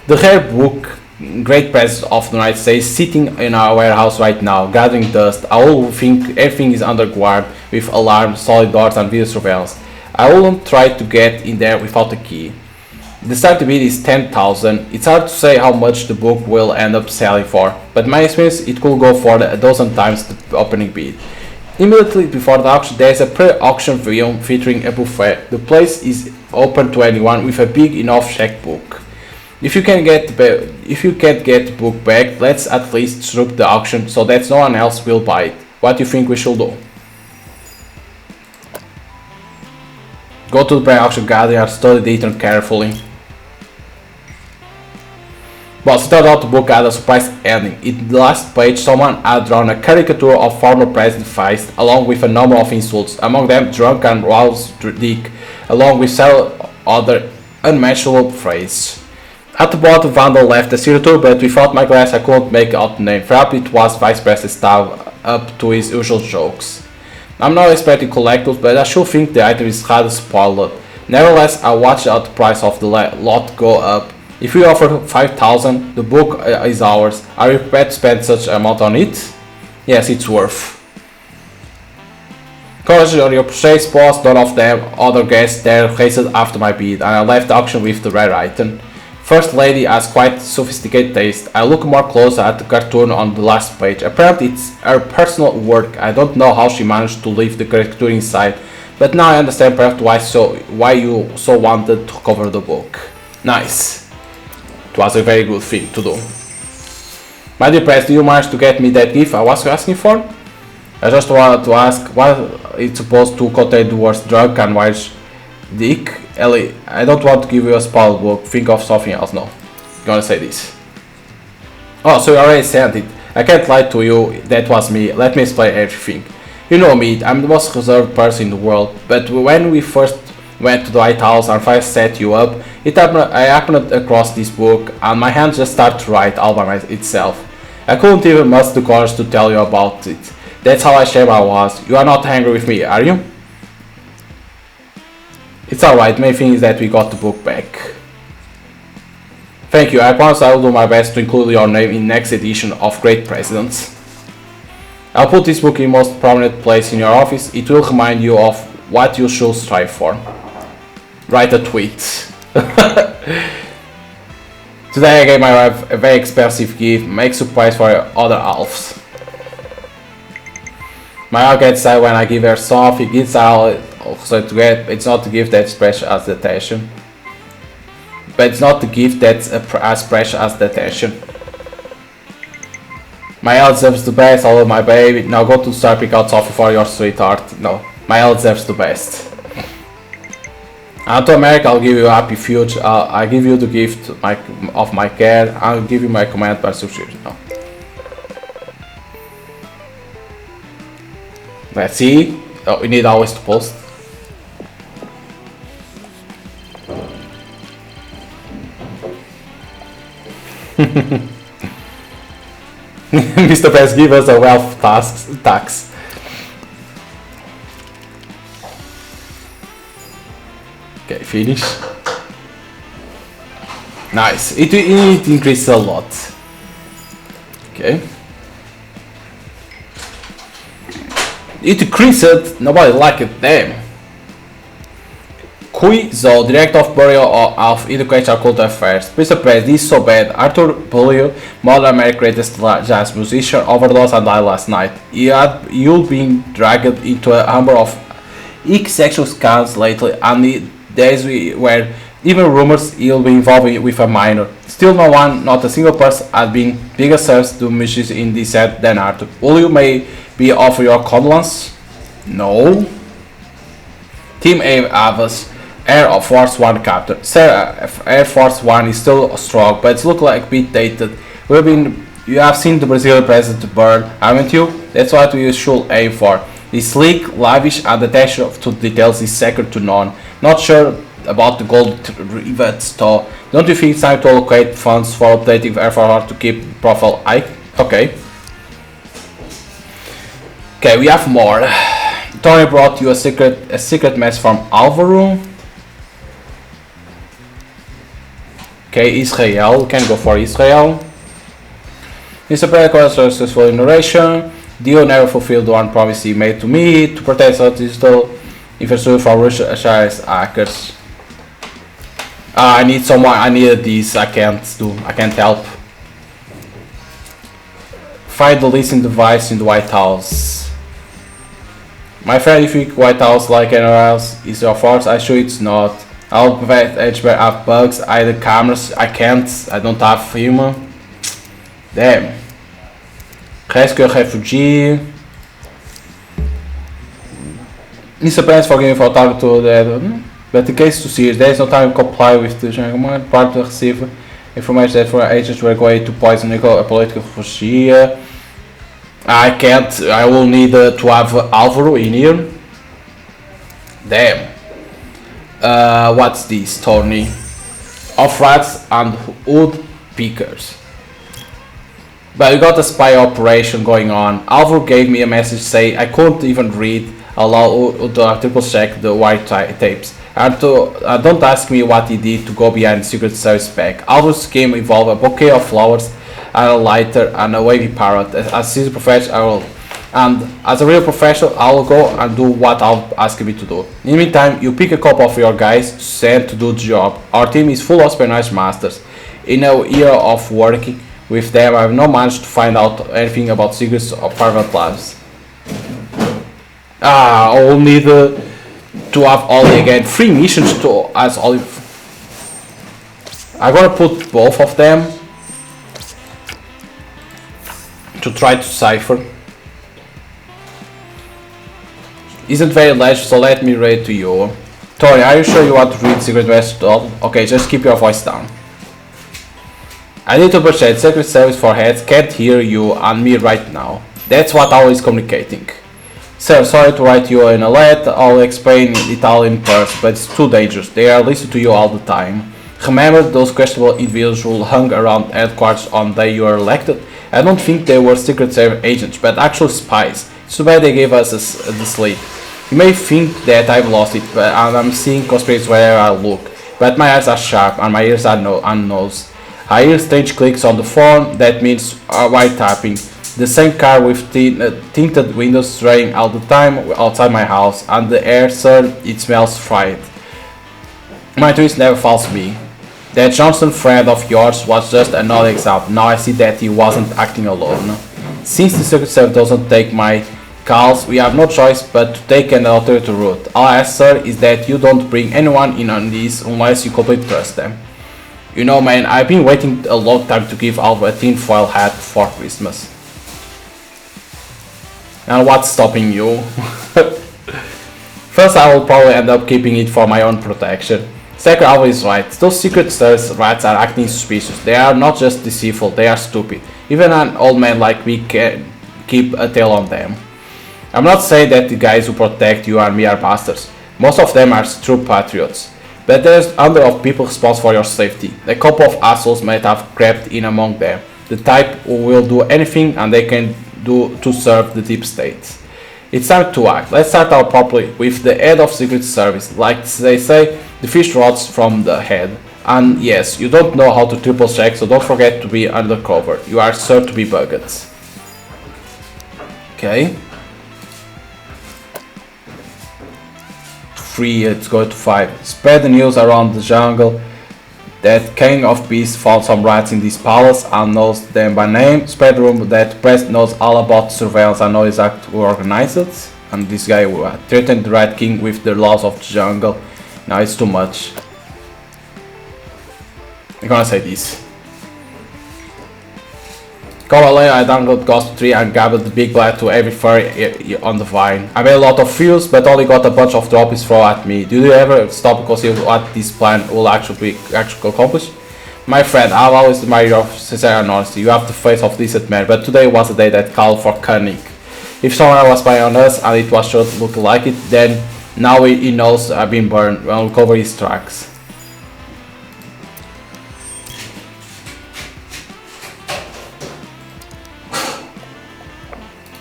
The rare book, Great President of the United States, sitting in our warehouse right now, gathering dust. I will think everything is under guard with alarms, solid doors and video surveillance. I wouldn't try to get in there without a key. The starting bid is 10,000. It's hard to say how much the book will end up selling for, but in my experience it could go for a dozen times the opening bid. Immediately before the auction there is a pre-auction film featuring a buffet. The place is open to anyone with a big enough checkbook. If you can't get the book back, let's at least disrupt the auction so that no one else will buy it. What do you think we should do? Go to the pre-auction gallery and study the internet carefully. But it turned out the book had a surprise ending. In the last page, someone had drawn a caricature of former President Feist, along with a number of insults, among them drunk and Raul's dick, along with several other unmentionable phrases. At the bottom, Vandal left a signature, but without my glass I couldn't make out the name. Perhaps it was Vice President Stav up to his usual jokes. I'm not expecting collectibles, but I should think the item is rather spoiled. Nevertheless, I watched out the price of the lot go up. If we offer 5,000, the book is ours. Are you prepared to spend such amount on it? Yes, it's worth. Congrats on your purchase, boss. None of them other guests there raced after my bid, and I left the auction with the rare item. First lady has quite sophisticated taste. I look more closely at the cartoon on the last page. Apparently it's her personal work. I don't know how she managed to leave the caricature inside, but now I understand perhaps why you so wanted to cover the book. Nice. It was a very good thing to do. My dear Press, do you manage to get me that gift I was asking for? I just wanted to ask what it's supposed to contain the words drunk and white dick. Ellie, I don't want to give you a spoiled book. Think of something else. No, I'm gonna say this. Oh, so you already sent it. I can't lie to you. That was me. Let me explain everything. You know me. I'm the most reserved person in the world. But when we first went to the White House and I set you up, I happened across this book and my hand just started to write all by itself. I couldn't even muster the courage to tell you about it. That's how ashamed I was. You are not angry with me, are you? It's alright, main thing is that we got the book back. Thank you, I promise I will do my best to include your name in next edition of Great Presidents. I'll put this book in most prominent place in your office. It will remind you of what you should strive for. Write a tweet. Today I gave my wife a very expensive gift. Make surprise for other elves. My wife gets sad when I give her something. It's it's not the gift that's precious as the attention. But it's not the gift that's as precious as the attention. My elf deserves the best. I love my baby. Now go to the store, pick out something for your sweetheart. No, my elf deserves the best. And to America, I'll give you a happy future. I'll give you the gift of my care. I'll give you my command by subscription. No. Let's see. we need always to post. Mr. Press, give us a wealth tax. Okay, finish. Nice. It increases a lot. Okay. It increased. Nobody liked it. Damn. Kui Zo, Director of Burial of Educational Cultural Affairs. Mr. Press, this is so bad. Arthur Pullio, modern America's greatest jazz musician, overdosed and died last night. You've been dragged into a number of sexual scandals lately, and the days where even rumors he'll be involved with a minor. Still no one, not a single person, has been bigger service to musicians in this set than Arthur. Will you maybe offer your condolence? No. Team A Avas, Air Force One captain. Sir, Air Force One is still strong, but it looks like a bit dated. You have seen the Brazilian president burn, haven't you? That's what we should aim for. The sleek, lavish, and attention to details is second to none. Not sure about the gold rivets though. Don't you think it's time to allocate funds for updating Air Force One to keep profile high? Okay. Okay, we have more. Tony brought you a secret message from Alvaro. Okay, Israel. We can go for Israel. Mr. President was successful in narration. Dio never fulfilled the one promise he made to me to protect our digital infrastructure from Russia's hackers. I need someone. I need this. I can't help. Find the listening device in the White House. My friend, if you think White House like anywhere else is your fault, I sure it's not. I'll prevent HBR have bugs. I the cameras. I can't. I don't have human. Damn. Rescue a refugee. Mr. Pence forgiving for target to the but the case to serious. There is no time to comply with the command. Part to receive information that for agents were going to poison a political refugee. I can't. I will need to have Alvaro in here. Damn. What's this, Tony? Of rats and wood pickers. But we got a spy operation going on. Alvaro gave me a message saying I couldn't even read. Allow to triple check the white tapes. And don't ask me what he did to go behind the Secret Service back. Alvaro's scheme involved a bouquet of flowers and a lighter and a wavy parrot. As a professional, and as a real professional, I will go and do what I'll ask me to do. In the meantime, you pick a couple of your guys to send to do the job. Our team is full of espionage masters. In a year of working with them, I have not managed to find out anything about secrets of private labs. I will need to have Ollie again. 3 missions to as Ollie. I'm gonna put both of them to try to cipher. Isn't very large, so let me read to you. Tori, are you sure you want to read Secret Message at all? Okay, just keep your voice down. I need to appreciate Secret Service for heads can't hear you and me right now. That's what I was communicating. Sir, sorry to write you in a letter. I'll explain Italian first, but it's too dangerous. They are listening to you all the time. Remember those questionable individuals who hung around headquarters on the day you were elected? I don't think they were Secret Service agents, but actual spies. It's too bad they gave us the sleep. You may think that I've lost it, but I'm seeing conspiracies wherever I look. But my eyes are sharp and my ears are nose. I hear strange clicks on the phone. That means wiretapping. The same car with tinted windows driving all the time outside my house, and the air, sir, it smells fried. My twist never fails me. That Johnson friend of yours was just another example. Now I see that he wasn't acting alone. Since the Secret Service doesn't take my calls, we have no choice but to take an alternative route. All I ask, sir, is that you don't bring anyone in on this unless you completely trust them. You know, man, I've been waiting a long time to give Alva a tinfoil hat for Christmas. And what's stopping you? First, I will probably end up keeping it for my own protection. Second, Alva is right. Those Secret Service rats are acting suspicious. They are not just deceitful, they are stupid. Even an old man like me can keep a tail on them. I'm not saying that the guys who protect you and me are bastards. Most of them are true patriots. But there's a number of people responsible for your safety. A couple of assholes might have crept in among them. The type who will do anything and they can do to serve the deep state. It's time to act. Let's start out properly with the head of Secret Service. Like they say, the fish rots from the head. And yes, you don't know how to triple check, so don't forget to be undercover. You are sure to be bugged. Okay. 3, let's go to 5. Spread the news around the jungle that King of Beasts found some rats in this palace and knows them by name. Spread the rumor that the press knows all about surveillance and knows exactly who organized it. And this guy threatened the Rat King with the laws of the jungle. Now it's too much. I'm gonna say this. Cavalier, I downloaded Ghost 3 and gathered the big black to every furry on the vine. I made a lot of views, but only got a bunch of droppies thrown at me. Do you ever stop and consider what this plan will actually accomplish? My friend, I've always admired your sincerity and honesty. You have the face of a decent man, but today was a day that called for cunning. If someone was spying on us and it was sure to look like it, then now he knows I've been burned. We'll cover his tracks.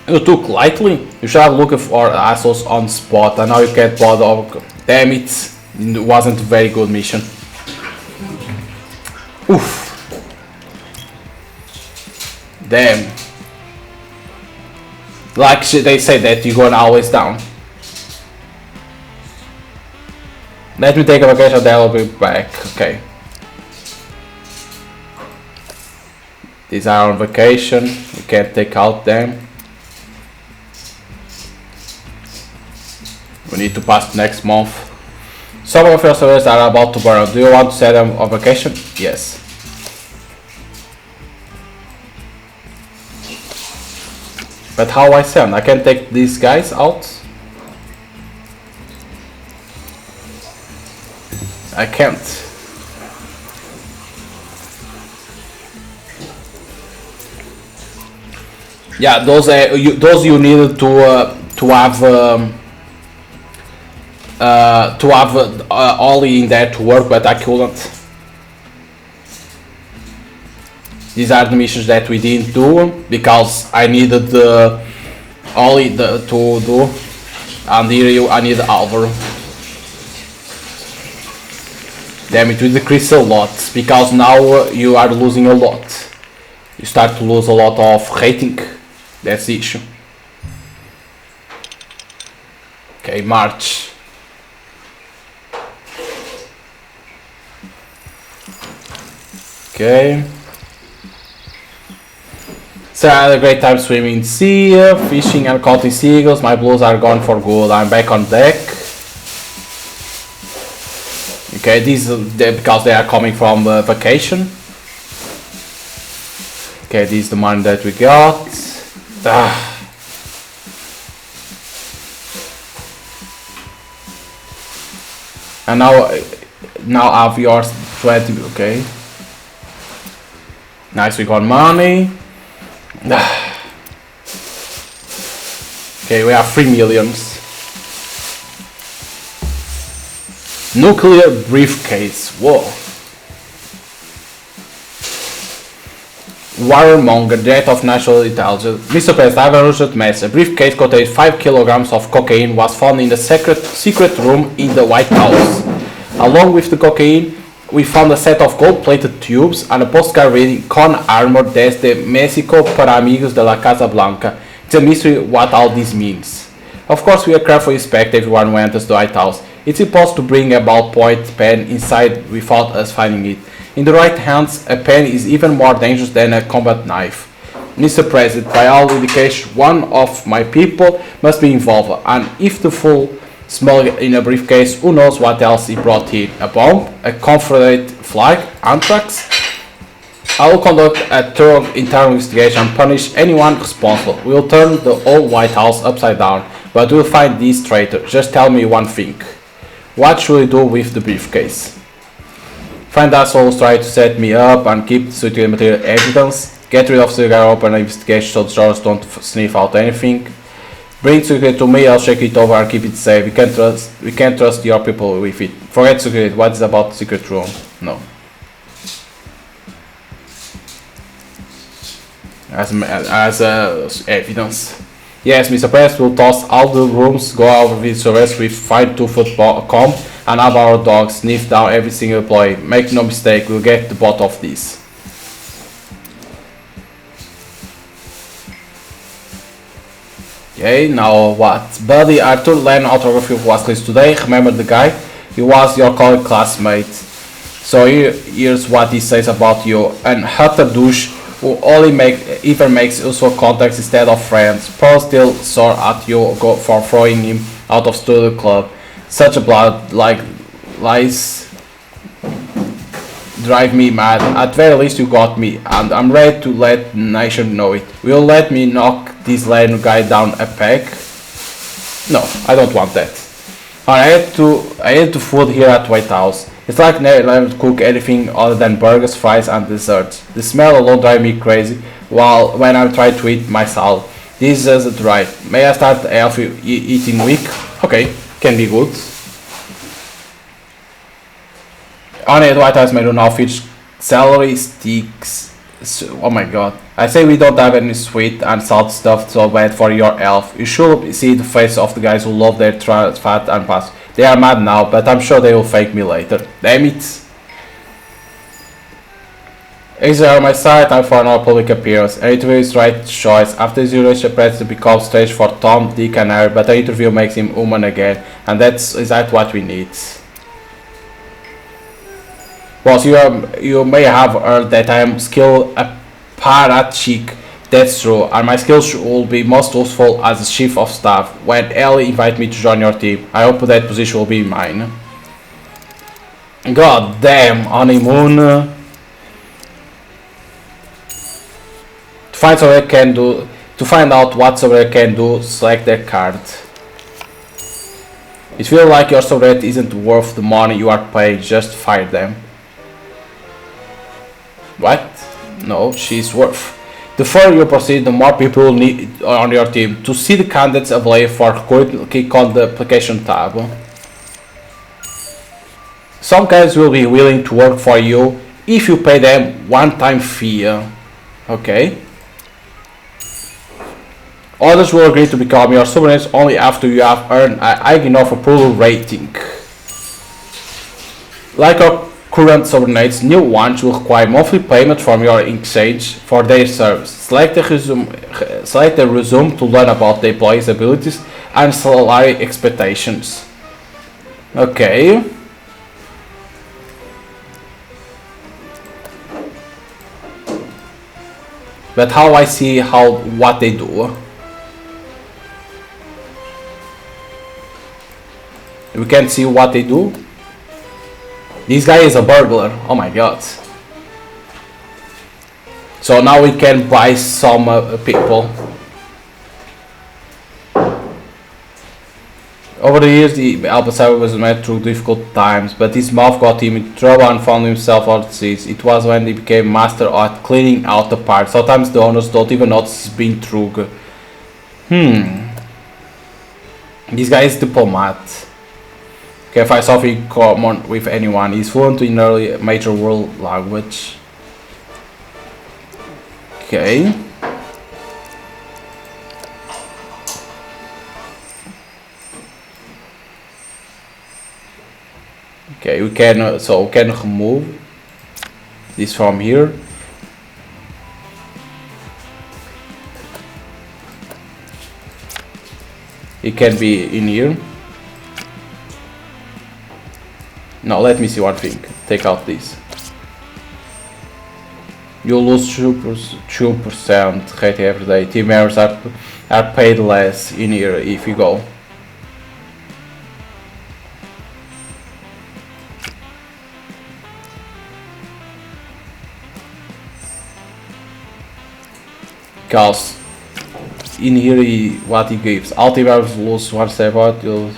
You took lightly? You should have looked for assholes on spot and now you can't bother. Damn it, it wasn't a very good mission. Oof. Damn. Like they say that you're going always down. Let me take a vacation, then I'll be back. Okay. These are on vacation, we can't take out them. We need to pass next month. Some of your servers are about to burn out. Do you want to set them on vacation? Yes. But how I send? I can take these guys out? I can't. Yeah, those you needed to have Ollie in there to work, but I couldn't. These are the missions that we didn't do because I needed Ollie to do, and here I need Alvaro. Damn it, we decrease a lot because now you are losing a lot. You start to lose a lot of rating. That's the issue. Okay, March. Okay. So I had a great time swimming in the sea, fishing and catching seagulls. My blues are gone for good. I'm back on deck. Okay, these because they are coming from vacation. Okay, this is the money that we got. And now I have yours 20. Okay. Nice, we got money. Okay, we have 3 millions. Nuclear briefcase. Whoa. Warmonger, Director of National Intelligence. Mr. President, I have a urgent message. A briefcase containing 5 kilograms of cocaine was found in the secret room in the White House. Along with the cocaine, we found a set of gold-plated tubes and a postcard reading "Con armor desde Mexico para amigos de la Casa Blanca." It's a mystery what all this means. Of course, we are carefully inspect everyone who enters the White House. It's impossible to bring a ballpoint pen inside without us finding it. In the right hands, a pen is even more dangerous than a combat knife. Mr. President, by all indications, one of my people must be involved, and if the fool smuggled in a briefcase, who knows what else he brought in? A bomb? A Confederate flag? Anthrax? I will conduct a thorough internal investigation and punish anyone responsible. We will turn the whole White House upside down, but we'll find this traitor. Just tell me one thing. What should we do with the briefcase? Find assholes try to set me up and keep the security material evidence. Get rid of cigar open investigation so the jurors don't sniff out anything. Bring secret to me, I'll check it over and keep it safe. We can't trust your people with it. Forget secret, what is about secret room? No. As evidence. Yes, Mr. Press will toss all the rooms, go over with surveillance with fine-toothed comb, and have our dogs sniff down every single employee. Make no mistake, we'll get to the bottom of this. Okay, now what? Buddy, I told Len autography of Wesley's today. Remember the guy? He was your college classmate. So here's what he says about you. An utter douche who only even makes useful contacts instead of friends. Paul still sore at you for throwing him out of studio club. Such a blood like lies drive me mad. At very least you got me, and I'm ready to let the nation know it. Will you let me knock this Len guy down a peg? No, I don't want that. I ate the food here at White House. It's like never cook anything other than burgers, fries, and desserts. The smell alone drives me crazy when I try to eat my salad. This isn't right. May I start a healthy eating week? Okay, can be good. Only at White House menu now features celery sticks. Oh my god. I say we don't have any sweet and salt stuff so bad for your health. You should see the face of the guys who love their fat and pasta. They are mad now, but I'm sure they will fake me later. Damn it. Exit on my side, time for another public appearance. An interview is the right choice. After his relation press to become stage for Tom, Dick and Harry, but an interview makes him human again. And that's exactly what we need. Boss, you may have heard that I am skilled apparatchik. That's true, and my skills will be most useful as a chief of staff when Ellie invited me to join your team. I hope that position will be mine. God damn, honeymoon. To find out what software can do, select that card. It feels like your software isn't worth the money you are paid, just fire them. What? No, she's worth. The further you proceed, the more people will need on your team. To see the candidates available for recruitment, click on the application tab. Some guys will be willing to work for you if you pay them one-time fee. Okay. Others will agree to become your subordinates only after you have earned a high enough approval rating. Like our current subordinates, new ones will require monthly payment from your exchange for their service. Select the resume to learn about the employee's abilities and salary expectations. Okay. But how I see what they do. We can see what they do. This guy is a burglar. Oh my god. So now we can buy some people. Over the years, the Alpha was met through difficult times, but his mouth got him in trouble and found himself out of seas. It was when he became master at cleaning out the parts. Sometimes the owners don't even notice he's been through. This guy is diplomat. Okay, if I saw in common with anyone, he's fluent in nearly major world language. Okay. Okay, we can we can remove this from here. It can be in here. Now let me see one thing. Take out this. You lose 2% rate every day. Team members are paid less in here if you go. Because in here what he gives. All team members lose 1%.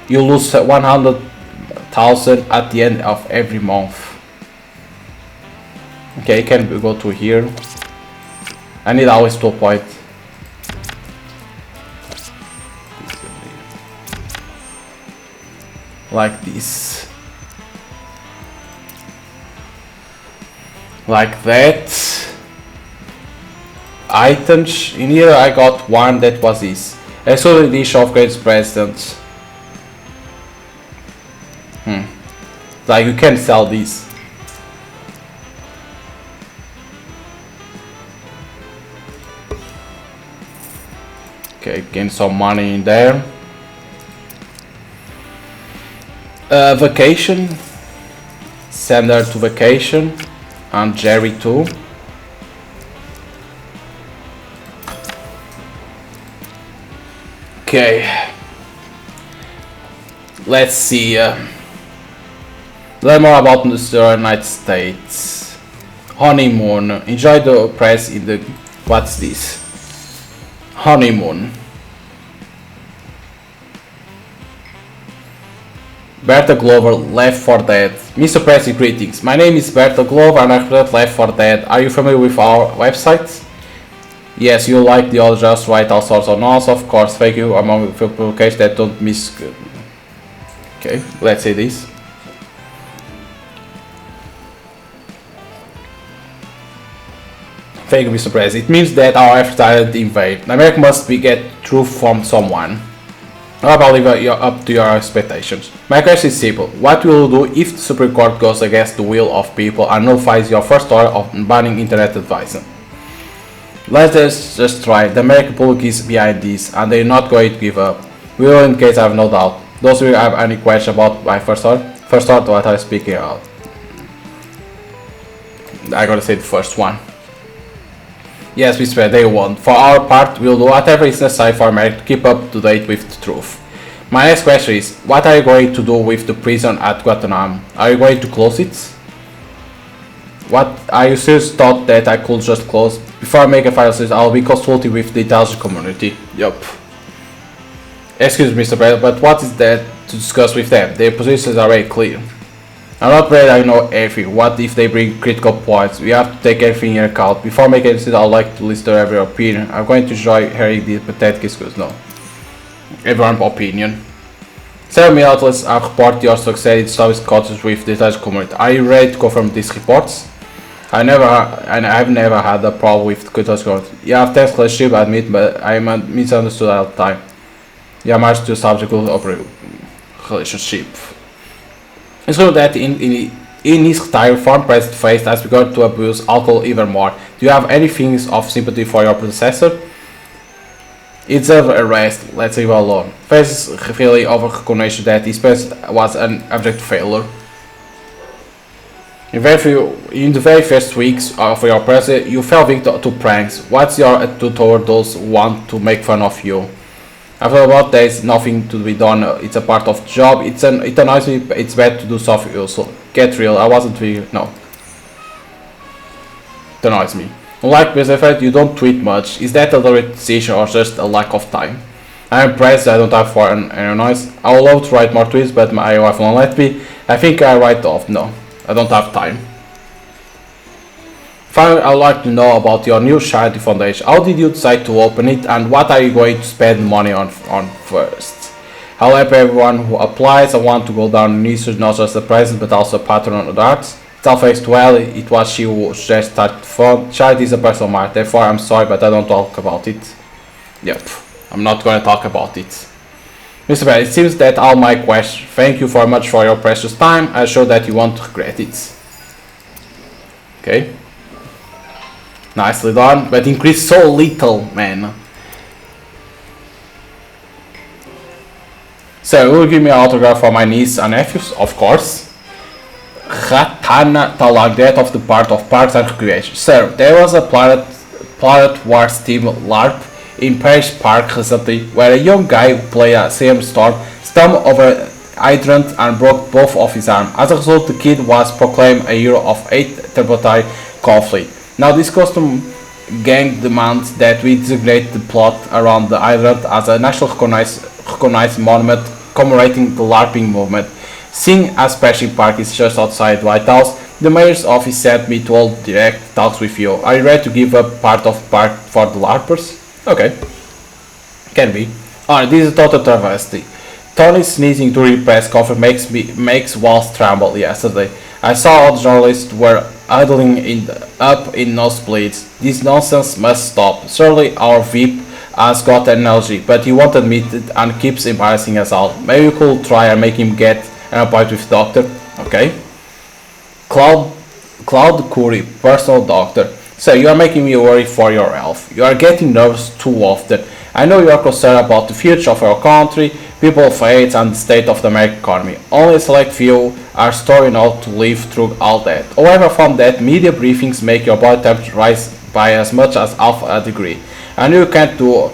You lose 100,000 at the end of every month. Okay, can we go to here? I need always to a point. like this. Like that. Items. In here I got one that was this. Exclusive edition of Great President. Like you can sell this. Okay, gain some money in there. Vacation. Send her to vacation. And Jerry too. Okay. Let's see. Learn more about the United States. Honeymoon. Enjoy the press in the... What's this? Honeymoon. Bertha Glover, Left 4 Dead. Mr. Pressy, greetings. My name is Bertha Glover and I represent Left 4 Dead. Are you familiar with our website? Yes, you like the others, just write all sorts of nonsense, of course. Thank you. Among the publications that don't miss... Okay, let's say this. Thank you, Mr. Press. It means that our efforts are in vain. America must get truth from someone. I believe you're up to your expectations. My question is simple. What will you do if the Supreme Court goes against the will of people and nullifies your first order of banning internet advising? Let us just try. The American public is behind this and they're not going to give up. We will, in case I have no doubt. Those of you have any question about my first order? First order, what I'm speaking about. I gotta say the first one. Yes, we swear they won't. For our part, we'll do whatever is necessary for America to keep up to date with the truth. My next question is, what are you going to do with the prison at Guantanamo? Are you going to close it? What are you serious thought that I could just close? Before I make a final decision, I'll be consulting with the intelligence community. Yup. Excuse me, Mr. President, but what is there to discuss with them? Their positions are very clear. I'm not ready, I know everything. What if they bring critical points? We have to take everything in account. Before making a decision, I'd like to listen to every opinion. I'm going to enjoy hearing the pathetic excuses. No. Everyone's opinion. Several media outlets have reported your success in establishing contacts with the intelligence community. Are you ready to confirm these reports? I've never had a problem with the intelligence community. You have tense relationship, I admit, but I am misunderstood all the time. You are managed to establish a good relationship. It's true that in his retirement, former President faced has begun to abuse alcohol even more. Do you have any feelings of sympathy for your predecessor? It deserves arrest, let's leave it alone. Faces really over recognition that his president was an abject failure. In the very first weeks of your presidency, you fell victim to pranks. What's your attitude toward those who want to make fun of you? After about there is nothing to be done, it's a part of the job, it annoys me, it's bad to do stuff also. Get real, I wasn't really, no. It annoys me. Unlike President, you don't tweet much. Is that a deliberate decision or just a lack of time? I'm impressed I don't have for an noise. I would love to write more tweets, but my wife won't let me. I think I write off, no. I don't have time. Finally, I would like to know about your new charity foundation. How did you decide to open it and what are you going to spend money on first? I'll help everyone who applies. I want to go down in research, not just a president but also a patron of the arts. It's all thanks to Ellie, it was she who suggested start the fund. Charity is a personal matter, therefore I'm sorry but I don't talk about it. Yep, I'm not going to talk about it. Mr. Bell, it seems that all my questions. Thank you very much for your precious time. I'm sure that you won't regret it. Okay. Nicely done, but increase so little, man. So, will you give me an autograph for my niece and nephews? Of course. Ratana Talagdet of the part of Parks and Recreation. Sir, there was a Planet Wars team LARP in Parish Park recently where a young guy who played a CM Storm stumbled over a hydrant and broke both of his arms. As a result, the kid was proclaimed a hero of 8th tributary conflict. Now this custom gang demands that we designate the plot around the hydrant as a national recognized monument commemorating the LARPing movement. Seeing as Parish Park is just outside the White House, the mayor's office sent me to hold direct talks with you. Are you ready to give up part of the park for the LARPers? Okay. Can be. Alright, this is a total travesty. Tony sneezing during press conference makes walls tremble. Yesterday, I saw all the journalists were huddling up in nosebleeds. This nonsense must stop. Surely our VIP has got an allergy, but he won't admit it and keeps embarrassing us all. Maybe we could try and make him get an appointment with doctor. Okay. Cloud Curry, personal doctor. So you are making me worry for your health. You are getting nervous too often. I know you are concerned about the future of our country, people, faith, and the state of the American economy. Only a select few are strong enough to live through all that. However, I found that media briefings make your body temperature rise by as much as half a degree. And you can't do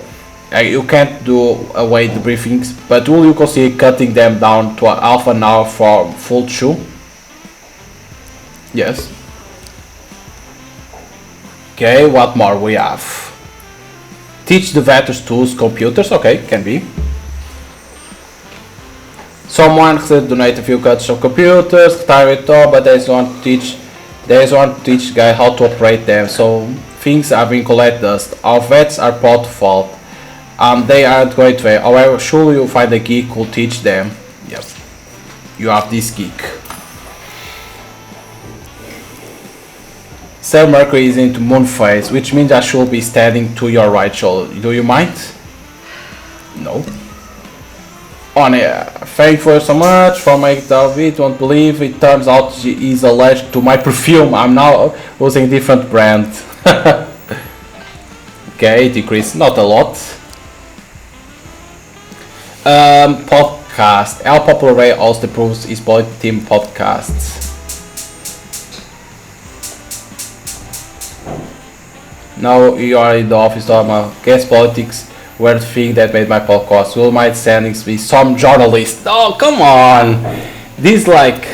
away the briefings, but will you consider cutting them down to half an hour for full show? Yes. Okay, what more we have? Teach the veterans to use computers. Okay, can be. Someone could donate a few cuts of computers, retire it all, but they want to teach guy how to operate them. So things are being collected dust. Our vets are proud to fault. They aren't going to. However, surely you find a geek who'll teach them. Yep. You have this geek. Sir Mercury is into moon phase, which means I should be standing to your right shoulder. Do you mind? No. Oh yeah, thank you so much for making that video. Won't believe it turns out she is allergic to my perfume. I'm now using different brand. Okay, decrease, not a lot. Podcast. How popular Ray also proves his political team podcasts. Now you are in the office talking about guest politics were the thing that made my podcast. Will my standings be some journalist? Oh, come on! This like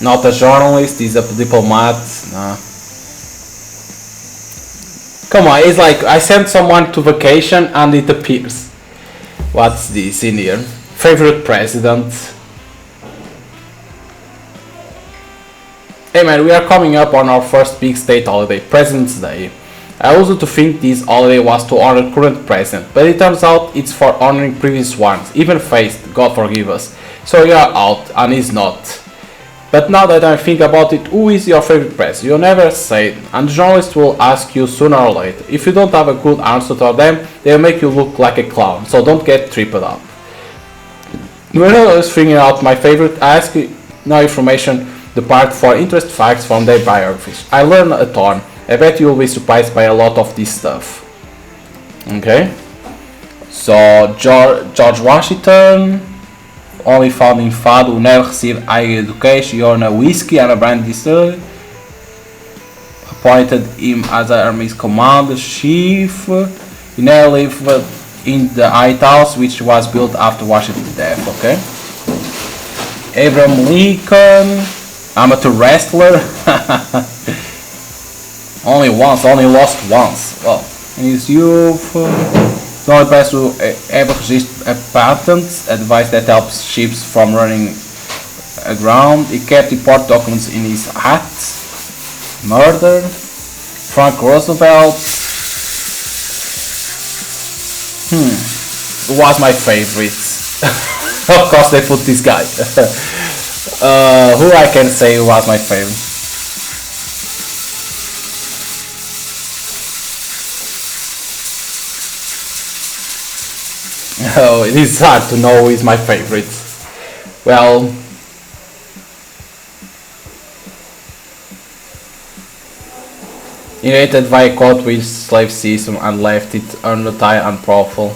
not a journalist, he's a diplomat. No. Come on, it's like I sent someone to vacation and it appears. What's this in here? Favorite president? Hey man, we are coming up on our first big state holiday, President's Day. I used to think this holiday was to honor current president, but it turns out it's for honoring previous ones, even faced, God forgive us. So you are out, and he's not. But now that I think about it, who is your favorite president? You never say, and the journalist will ask you sooner or later. If you don't have a good answer to them, they'll make you look like a clown, so don't get tripped up. When I was figuring out my favorite, I asked no information the part for interest facts from their biographies. I learned a ton. I bet you will be surprised by a lot of this stuff. Okay. So George Washington, only found in Fado, who never received higher education, he owned a whiskey and a brandy distillery. Appointed him as the army's commander-chief. He never lived in the White House, which was built after Washington's death. Okay. Abraham Lincoln, amateur wrestler. only lost once. Well, in his youth, the only person who ever registered a patent, a device that helps ships from running aground. He kept important documents in his hat. Murder. Frank Roosevelt. Who was my favorite? Of course they put this guy. Who I can say was my favorite? Oh, it is hard to know who is my favorite. Well, invented by a caught with slave system and left it unretired and powerful.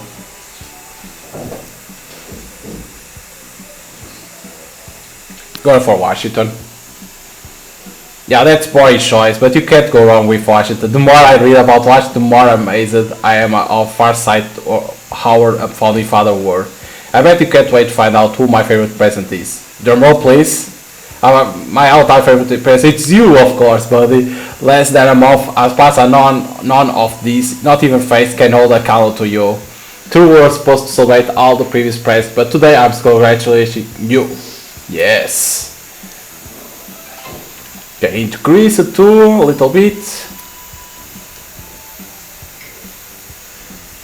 Going for Washington. Yeah, that's boy choice, but you can't go wrong with Washington. The more I read about Washington, the more amazed I am of far sight or our founding father were. I bet you can't wait to find out who my favorite president is. Drumroll please. My all-time favorite president, it's you of course, buddy. Less than a month has passed and none of these, not even face, can hold a candle to you. 2 words supposed to celebrate all the previous presidents, but today I'm congratulating you. Yes. Okay, increase it too a little bit.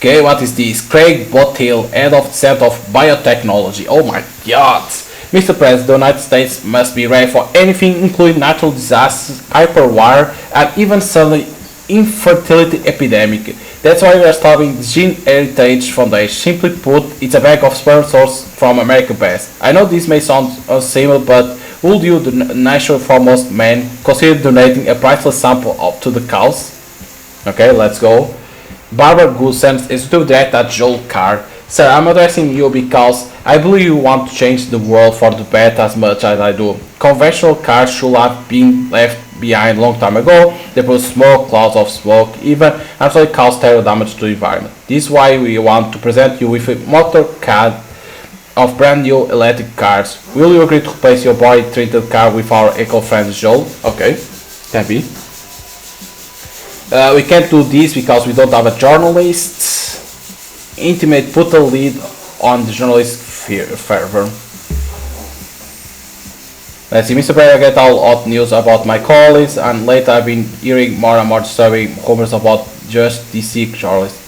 Okay, what is this? Craig Botthill, head of Center of Biotechnology. Oh my god! Mr. President, the United States must be ready for anything, including natural disasters, hyperwar, and even suddenly infertility epidemic. That's why we are starting the Gene Heritage Foundation. Simply put, it's a bag of sperm sourced from American past. I know this may sound unseemly, but would you, the national foremost man, consider donating a priceless sample to the cause? Okay, let's go. Barbara Goosens, Executive Director at Joel Carr. Sir, I'm addressing you because I believe you want to change the world for the better as much as I do. Conventional cars should have been left behind a long time ago. They produce small clouds of smoke, even actually cause terrible damage to the environment. This is why we want to present you with a motor card of brand new electric cars. Will you agree to replace your body treated car with our eco-friendly Joel? Okay, can be. We can't do this because we don't have a journalist. Intimate put a lead on the journalist fervor. Let's see, Mr. President, I get all odd news about my colleagues, and later I've been hearing more and more disturbing rumors about Just DC journalists.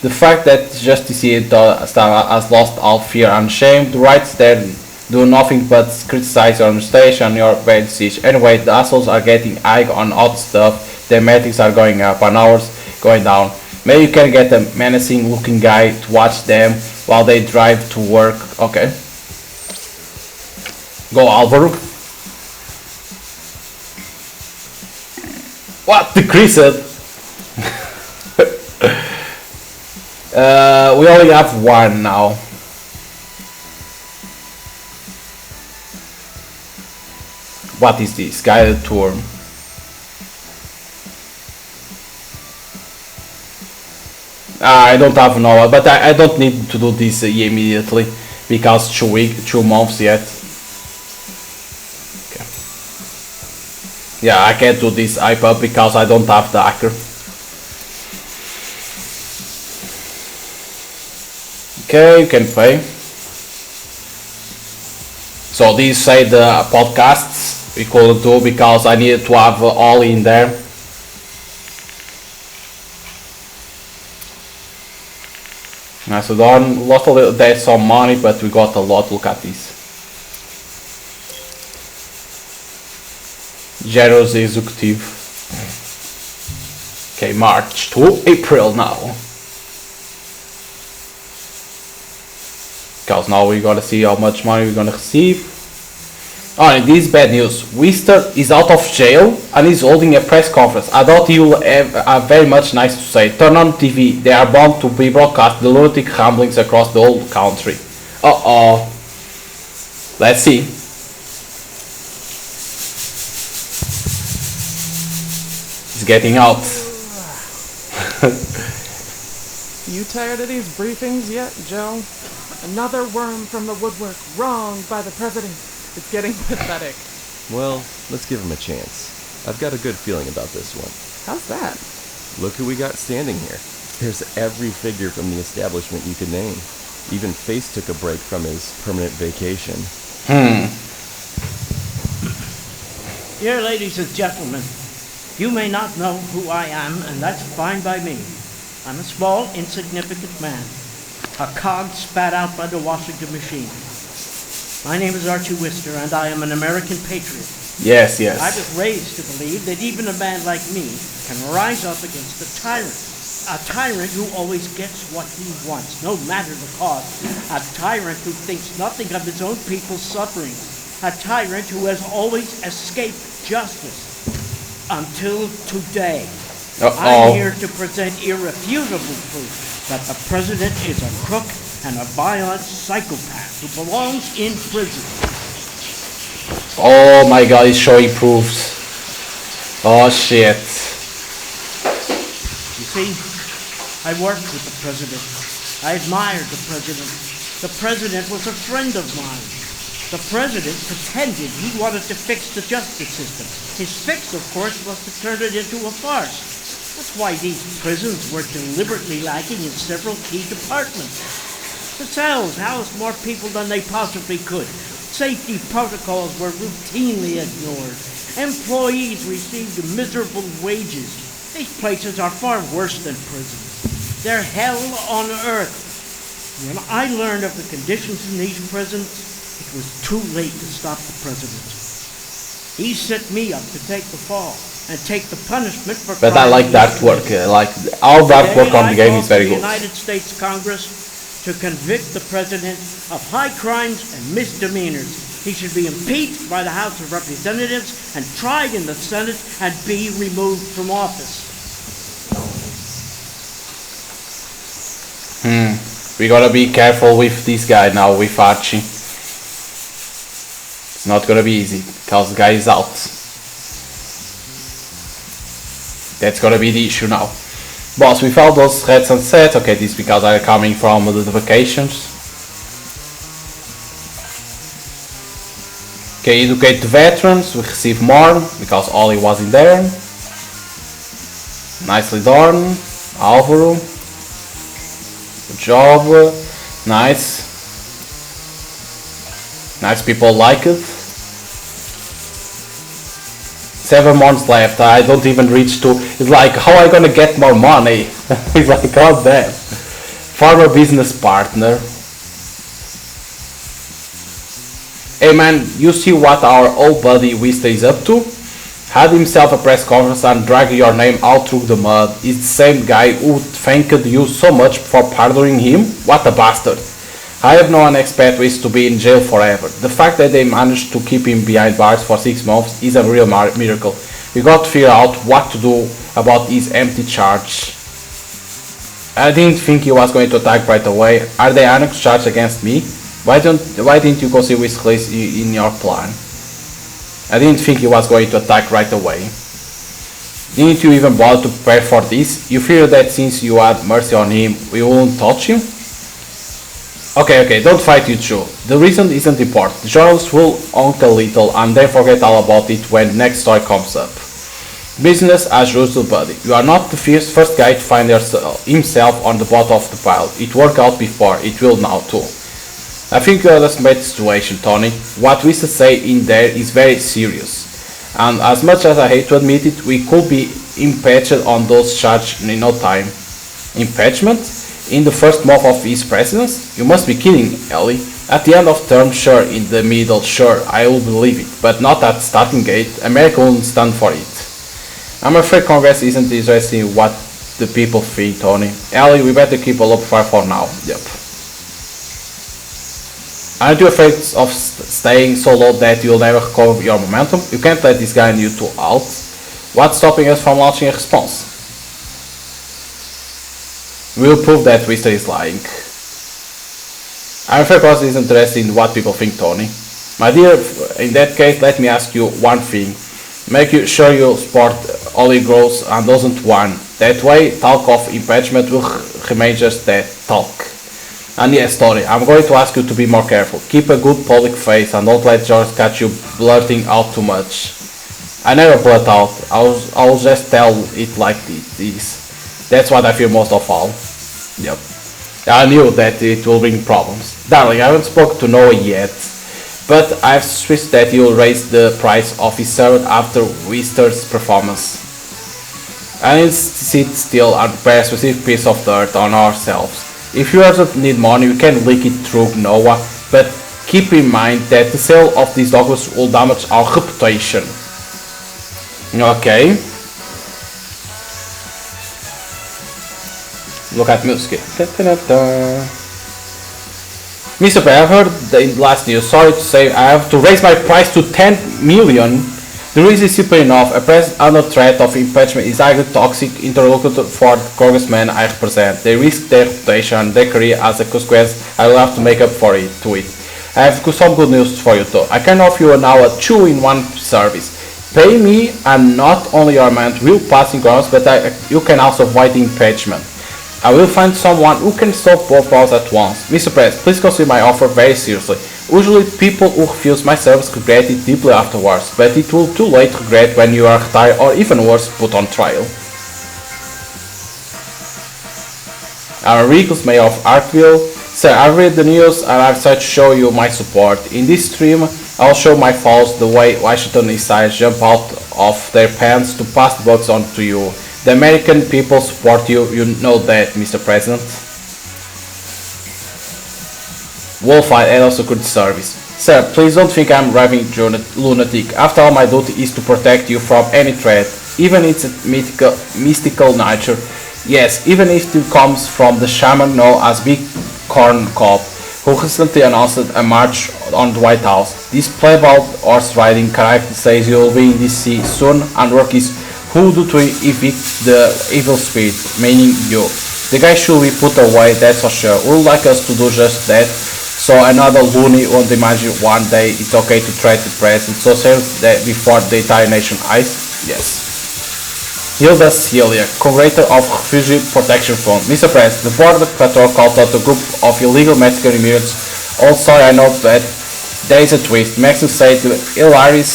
The fact that Just DC has lost all fear and shame, the rights there do nothing but criticize your administration and your bad decision. Anyway, the assholes are getting high on odd stuff, their metrics are going up and ours going down. Maybe you can get a menacing looking guy to watch them while they drive to work. Okay. Go Alvaro. What? Decrease it? We only have one now. What is this? Guided tour. I don't have no, but I don't need to do this immediately because 2 months yet. Okay. Yeah, I can't do this iPub because I don't have the hacker. Okay, you can pay. So these say the podcasts we could do because I needed to have all in there. Macedon lost a little, there's some money, but we got a lot. Look at this. Generous executive. Okay, March to April now. Because now we're gonna see how much money we're gonna receive. Oh, and this is bad news. Wister is out of jail and is holding a press conference. I thought he will have very much nice to say. Turn on TV. They are bound to be broadcast the lunatic ramblings across the whole country. Uh-oh. Let's see. He's getting out. You tired of these briefings yet, Joe? Another worm from the woodwork, wronged by the president. It's getting pathetic. Well, let's give him a chance. I've got a good feeling about this one. How's that? Look who we got standing here. There's every figure from the establishment you could name. Even Face took a break from his permanent vacation. Dear ladies and gentlemen, you may not know who I am, and that's fine by me. I'm a small, insignificant man, a cog spat out by the Washington machine. My name is Archie Wister, and I am an American patriot. Yes, yes. I was raised to believe that even a man like me can rise up against a tyrant. A tyrant who always gets what he wants, no matter the cost. A tyrant who thinks nothing of his own people's suffering. A tyrant who has always escaped justice. Until today. I'm here to present irrefutable proof that the president is a crook and a violent psychopath who belongs in prison. Oh my god, he's showing proofs. Oh shit. You see, I worked with the president. I admired the president. The president was a friend of mine. The president pretended he wanted to fix the justice system. His fix, of course, was to turn it into a farce. That's why these prisons were deliberately lacking in several key departments. The cells housed more people than they possibly could. Safety protocols were routinely ignored. Employees received miserable wages. These places are far worse than prisons. They're hell on earth. When I learned of the conditions in these prisons, it was too late to stop the president. He set me up to take the fall and take the punishment for But I like that work. Like all that work on the game is very good. The United States Congress to convict the president of high crimes and misdemeanors. He should be impeached by the House of Representatives and tried in the Senate and be removed from office. We gotta be careful with this guy now, with Archie. It's not gonna be easy, because the guy is out. That's gonna be the issue now. Boss, with all those threats and sets, okay, this is because I'm coming from the vacations. Okay, educate the veterans, we receive more, because Ollie was in there. Nicely done, Alvaro. Good job, nice. Nice, people like it. 7 months left, I don't even reach to, it's like, how am I gonna get more money? It's like, god damn. Former business partner. Hey man, you see what our old buddy Vista is up to? Had himself a press conference and dragged your name out through the mud. It's the same guy who thanked you so much for pardoning him? What a bastard. I have no one expect Wiz to be in jail forever. The fact that they managed to keep him behind bars for 6 months is a real miracle. We got to figure out what to do about his empty charge. I didn't think he was going to attack right away. Are there annex charges against me? Why didn't you consider Wiz Clays in your plan? I didn't think he was going to attack right away. Didn't you even bother to prepare for this? You fear that since you had mercy on him, we won't touch him? Okay, don't fight you two. The reason isn't important. The journalists will honk a little and then forget all about it when the next story comes up. Business as usual, buddy. You are not the first guy to find himself on the bottom of the pile. It worked out before, it will now too. I think you underestimate the situation, Tony. What we say in there is very serious. And as much as I hate to admit it, we could be impeached on those charges in no time. Impeachment? In the first month of his presidency? You must be kidding, Ellie. At the end of term, sure. In the middle, sure. I will believe it. But not at starting gate. America won't stand for it. I'm afraid Congress isn't interested in what the people think, Tony. Ellie, we better keep a low profile for now. Yep. Aren't you afraid of staying so low that you'll never recover your momentum? You can't let this guy and you two out. What's stopping us from launching a response? We'll prove that Vista is lying. I'm afraid Congress is interested in what people think, Tony. My dear, in that case, let me ask you one thing. Make sure you support Ollie grows and doesn't win. That way, talk of impeachment will remain just that, talk. And yes, Tony, I'm going to ask you to be more careful. Keep a good public face and don't let George catch you blurting out too much. I never blurt out, I'll just tell it like this. That's what I fear most of all. Yep. I knew that it will bring problems. Darling, I haven't spoken to Noah yet, but I've suspicion that he will raise the price of his servant after Wister's performance. I need to sit still and prepare a specific piece of dirt on ourselves. If you urgently need money, we can leak it through Noah, but keep in mind that the sale of these documents will damage our reputation. Okay. Look at music. Mr. Bay, I've heard the last news. Sorry to say, I have to raise my price to 10 million. The reason is simple enough. A president under threat of impeachment is highly toxic interlocutor for the congressmen I represent. They risk their reputation and their career as a consequence. I will have to make up for it. I have some good news for you though. I can offer you now a 2-in-1 service. Pay me and not only your amount will pass in grounds, but you can also avoid impeachment. I will find someone who can solve both problems at once. Mr. President, please consider my offer very seriously. Usually people who refuse my service regret it deeply afterwards, but it will too late regret when you are retired or even worse, put on trial. I'm Rickles, Mayor of Arkville. Sir, I've read the news and I've tried to show you my support. In this stream, I'll show my followers the way Washington insiders jump out of their pants to pass the bucks on to you. The American people support you, you know that, Mr. President. Wolfeye and also Security Service. Sir, please don't think I'm raving lunatic. After all, my duty is to protect you from any threat, even its mystical nature. Yes, even if it comes from the shaman known as Big Corn Cob, who recently announced a march on the White House. This playboy horse riding character says you will be in DC soon, and work is hoodoo to evict the evil spirit, meaning you. The guy should be put away, that's for sure. Would like us to do just that. So another loony won't imagine one day it's okay to threat the president so serious that before the entire nation eyes? Yes. Hilda Celia, curator of Refugee Protection Fund. Mr. President, the Border Patrol called out a group of illegal Mexican immigrants. Oh, sorry, I know that there is a twist. Mexico said the Hilary's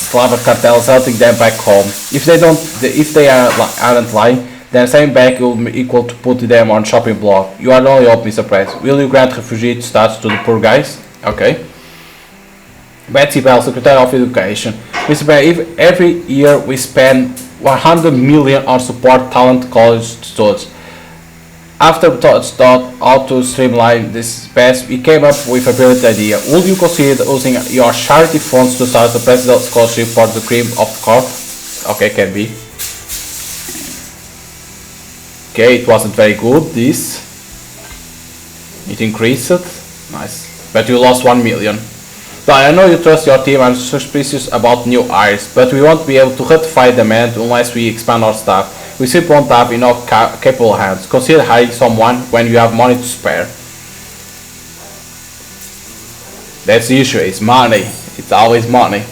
Slava cartel is helping them back home. If they aren't lying, then sending back will be equal to putting them on shopping block. You are the only hope, Mr. President. Will you grant refugee status to the poor guys? Okay. Betsy Bell, Secretary of Education. Mr. President, if every year we spend 100 million on support talent college students. After thought how to streamline this path, we came up with a brilliant idea. Would you consider using your charity funds to start a presidential scholarship for the cream of the crop? Okay, can be. Okay, it wasn't very good, this. It increased. Nice. But you lost 1 million. So I know you trust your team and are suspicious about new hires, but we won't be able to ratify demand unless we expand our staff. We simply won't have enough capable hands. Consider hiring someone when you have money to spare. That's the issue, it's money. It's always money.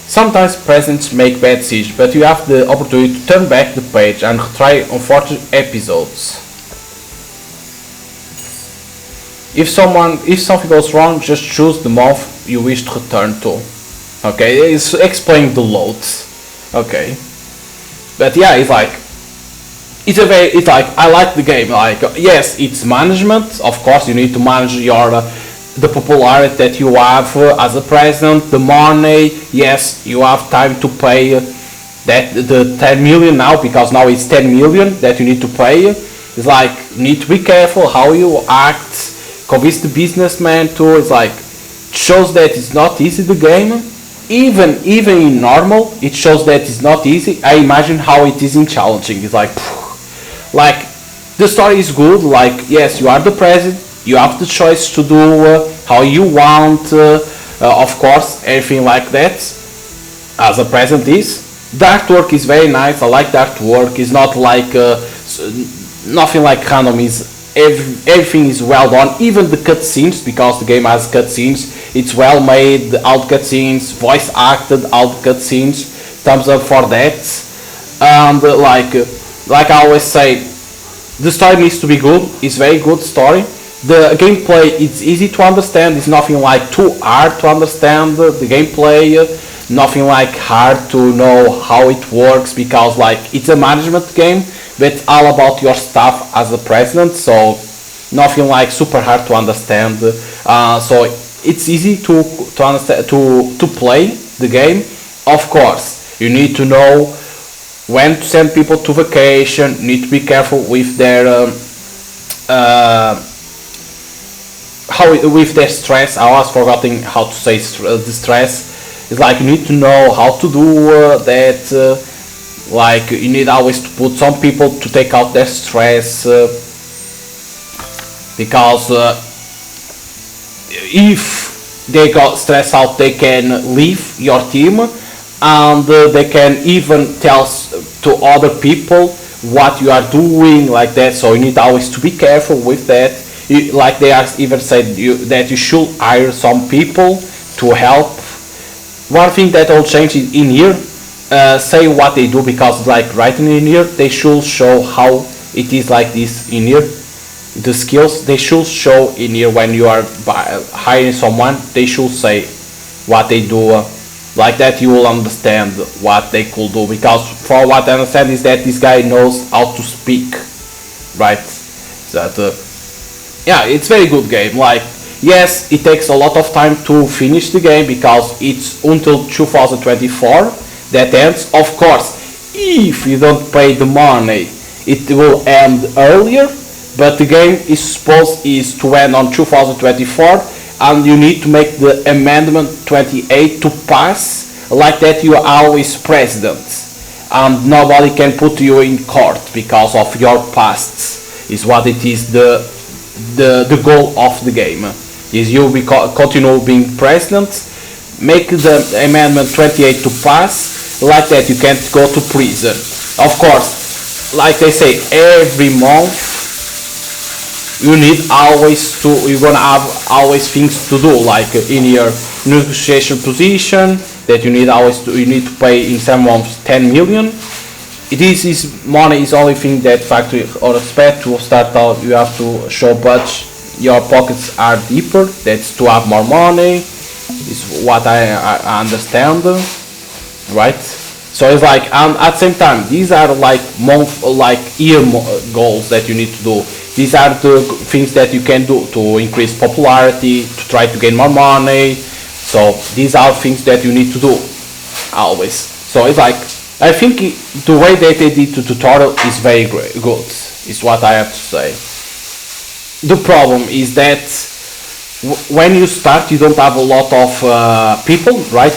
Sometimes presidents make bad decisions, but you have the opportunity to turn back the page and try unfortunate episodes. If something goes wrong, just choose the month you wish to return to. Okay, it's explaining the loads. Okay, but yeah, it's like I like the game. Like yes, it's management. Of course, you need to manage your the popularity that you have as a president, the money. Yes, you have time to pay that the 10 million now, because now it's 10 million that you need to pay. It's like you need to be careful how you act. Convince the businessman too. It's like shows that it's not easy the game. Even in normal, it shows that it's not easy. I imagine how it is in challenging. It's like the story is good. Like yes, you are the president. You have the choice to do how you want. Of course, everything like that. As a president is. The artwork is very nice. I like the artwork. It's not like nothing like random. Everything is well done, even the cutscenes, because the game has cutscenes. It's well made, all the cutscenes, voice acted, all the cutscenes. Thumbs up for that. And like I always say, the story needs to be good. It's very good story. The gameplay, it's easy to understand. It's nothing like too hard to understand the gameplay. Nothing like hard to know how it works, because like it's a management game. But it's all about your stuff as a president, so nothing like super hard to understand. So it's easy to understand, to play the game. Of course, you need to know when to send people to vacation. You need to be careful with their with their stress. I was forgetting how to say the stress. It's like you need to know how to do that. Like you need always to put some people to take out their stress, because if they got stressed out, they can leave your team, and they can even tell to other people what you are doing, like that. So you need always to be careful with that. Like they are even said that you should hire some people to help. One thing that will change in here. Say what they do, because like writing in here they should show how it is like this in here. The skills they should show in here when you are hiring someone. They should say what they do, like that you will understand what they could do, because for what I understand is that this guy knows how to speak, right? That yeah, it's very good game. Like yes, it takes a lot of time to finish the game because it's until 2024 that ends. Of course, if you don't pay the money, it will end earlier, but the game is supposed is to end on 2024, and you need to make the amendment 28 to pass, like that you are always president, and nobody can put you in court because of your pasts, is what it is. The goal of the game is you continue being president, make the amendment 28 to pass, like that you can't go to prison. Of course, like they say, every month you need always to, you're gonna have always things to do, like in your negotiation position, that you need always to, you need to pay in some months 10 million. It is money is only thing that factory or expect to start out. You have to show budget, your pockets are deeper, that's to have more money, is what I understand, right? So it's like, at the same time, these are like year goals that you need to do. These are the things that you can do to increase popularity, to try to gain more money. So these are things that you need to do always. So it's like, I think the way that they did the tutorial is very good, is what I have to say. The problem is that when you start, you don't have a lot of people, right?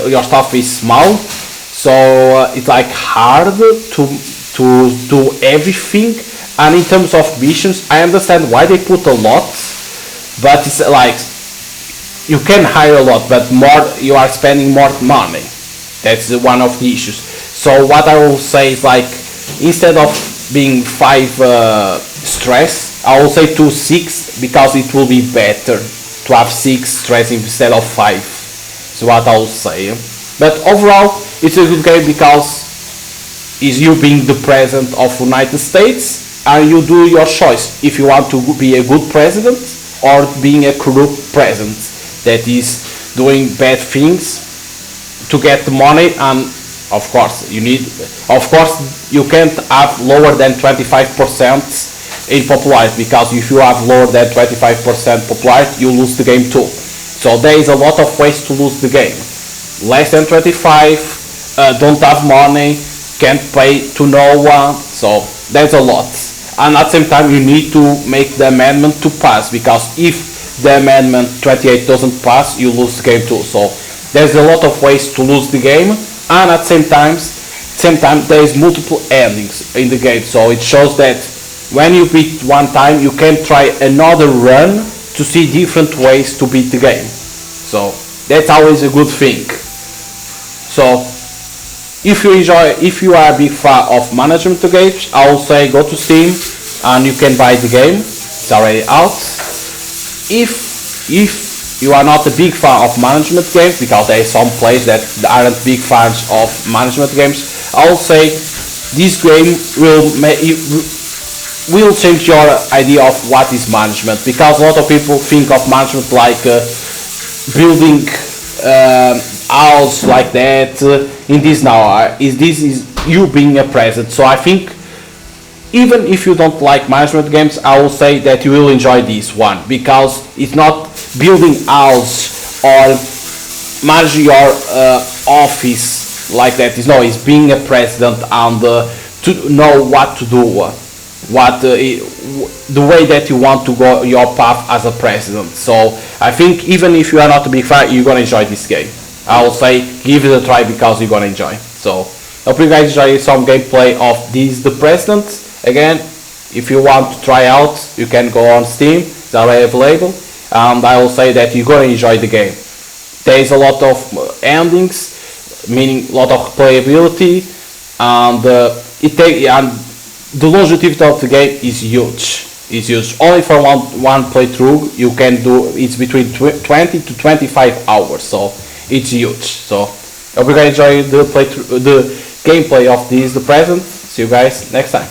Your stuff is small, so it's like hard to do everything. And in terms of missions, I understand why they put a lot, but it's like you can hire a lot, but more you are spending more money. That's one of the issues. So what I will say is, like, instead of being 5 stress, I will say to 6, because it will be better to have 6 stress instead of 5. Is what I will say. But overall, it's a good game because is you being the president of United States, and you do your choice if you want to be a good president or being a corrupt president that is doing bad things to get the money. And of course you can't have lower than 25% in popularity, because if you have lower than 25% popularity, you lose the game too. So there is a lot of ways to lose the game. Less than 25, don't have money, can't pay to no one, so that's a lot. And at the same time you need to make the amendment to pass, because if the amendment 28 doesn't pass, you lose the game too. So there's a lot of ways to lose the game, and at the same time there is multiple endings in the game. So it shows that when you beat one time, you can try another run to see different ways to beat the game. So that's always a good thing. So if you are a big fan of management games, I will say go to Steam and you can buy the game. It's already out. If you are not a big fan of management games, because there are some players that aren't big fans of management games, I will say this game will change your idea of what is management, because a lot of people think of management like building house like that. In this now this is you being a president. So I think even if you don't like management games, I will say that you will enjoy this one, because it's not building house or managing your office like that. It's being a president and to know what to do, the way that you want to go your path as a president. So I think even if you are not a big fan, you're gonna enjoy this game. I will say give it a try, because you're gonna enjoy. So hope you guys enjoy some gameplay of This the President. Again, if you want to try out, you can go on Steam, it's already available, and I will say that you're gonna enjoy the game. There is a lot of endings, meaning a lot of playability, and the longevity of the game is huge. It's huge. Only for one playthrough you can do, it's between 20 to 25 hours, so it's huge. So hope you guys enjoy the gameplay of This the Present. See you guys next time.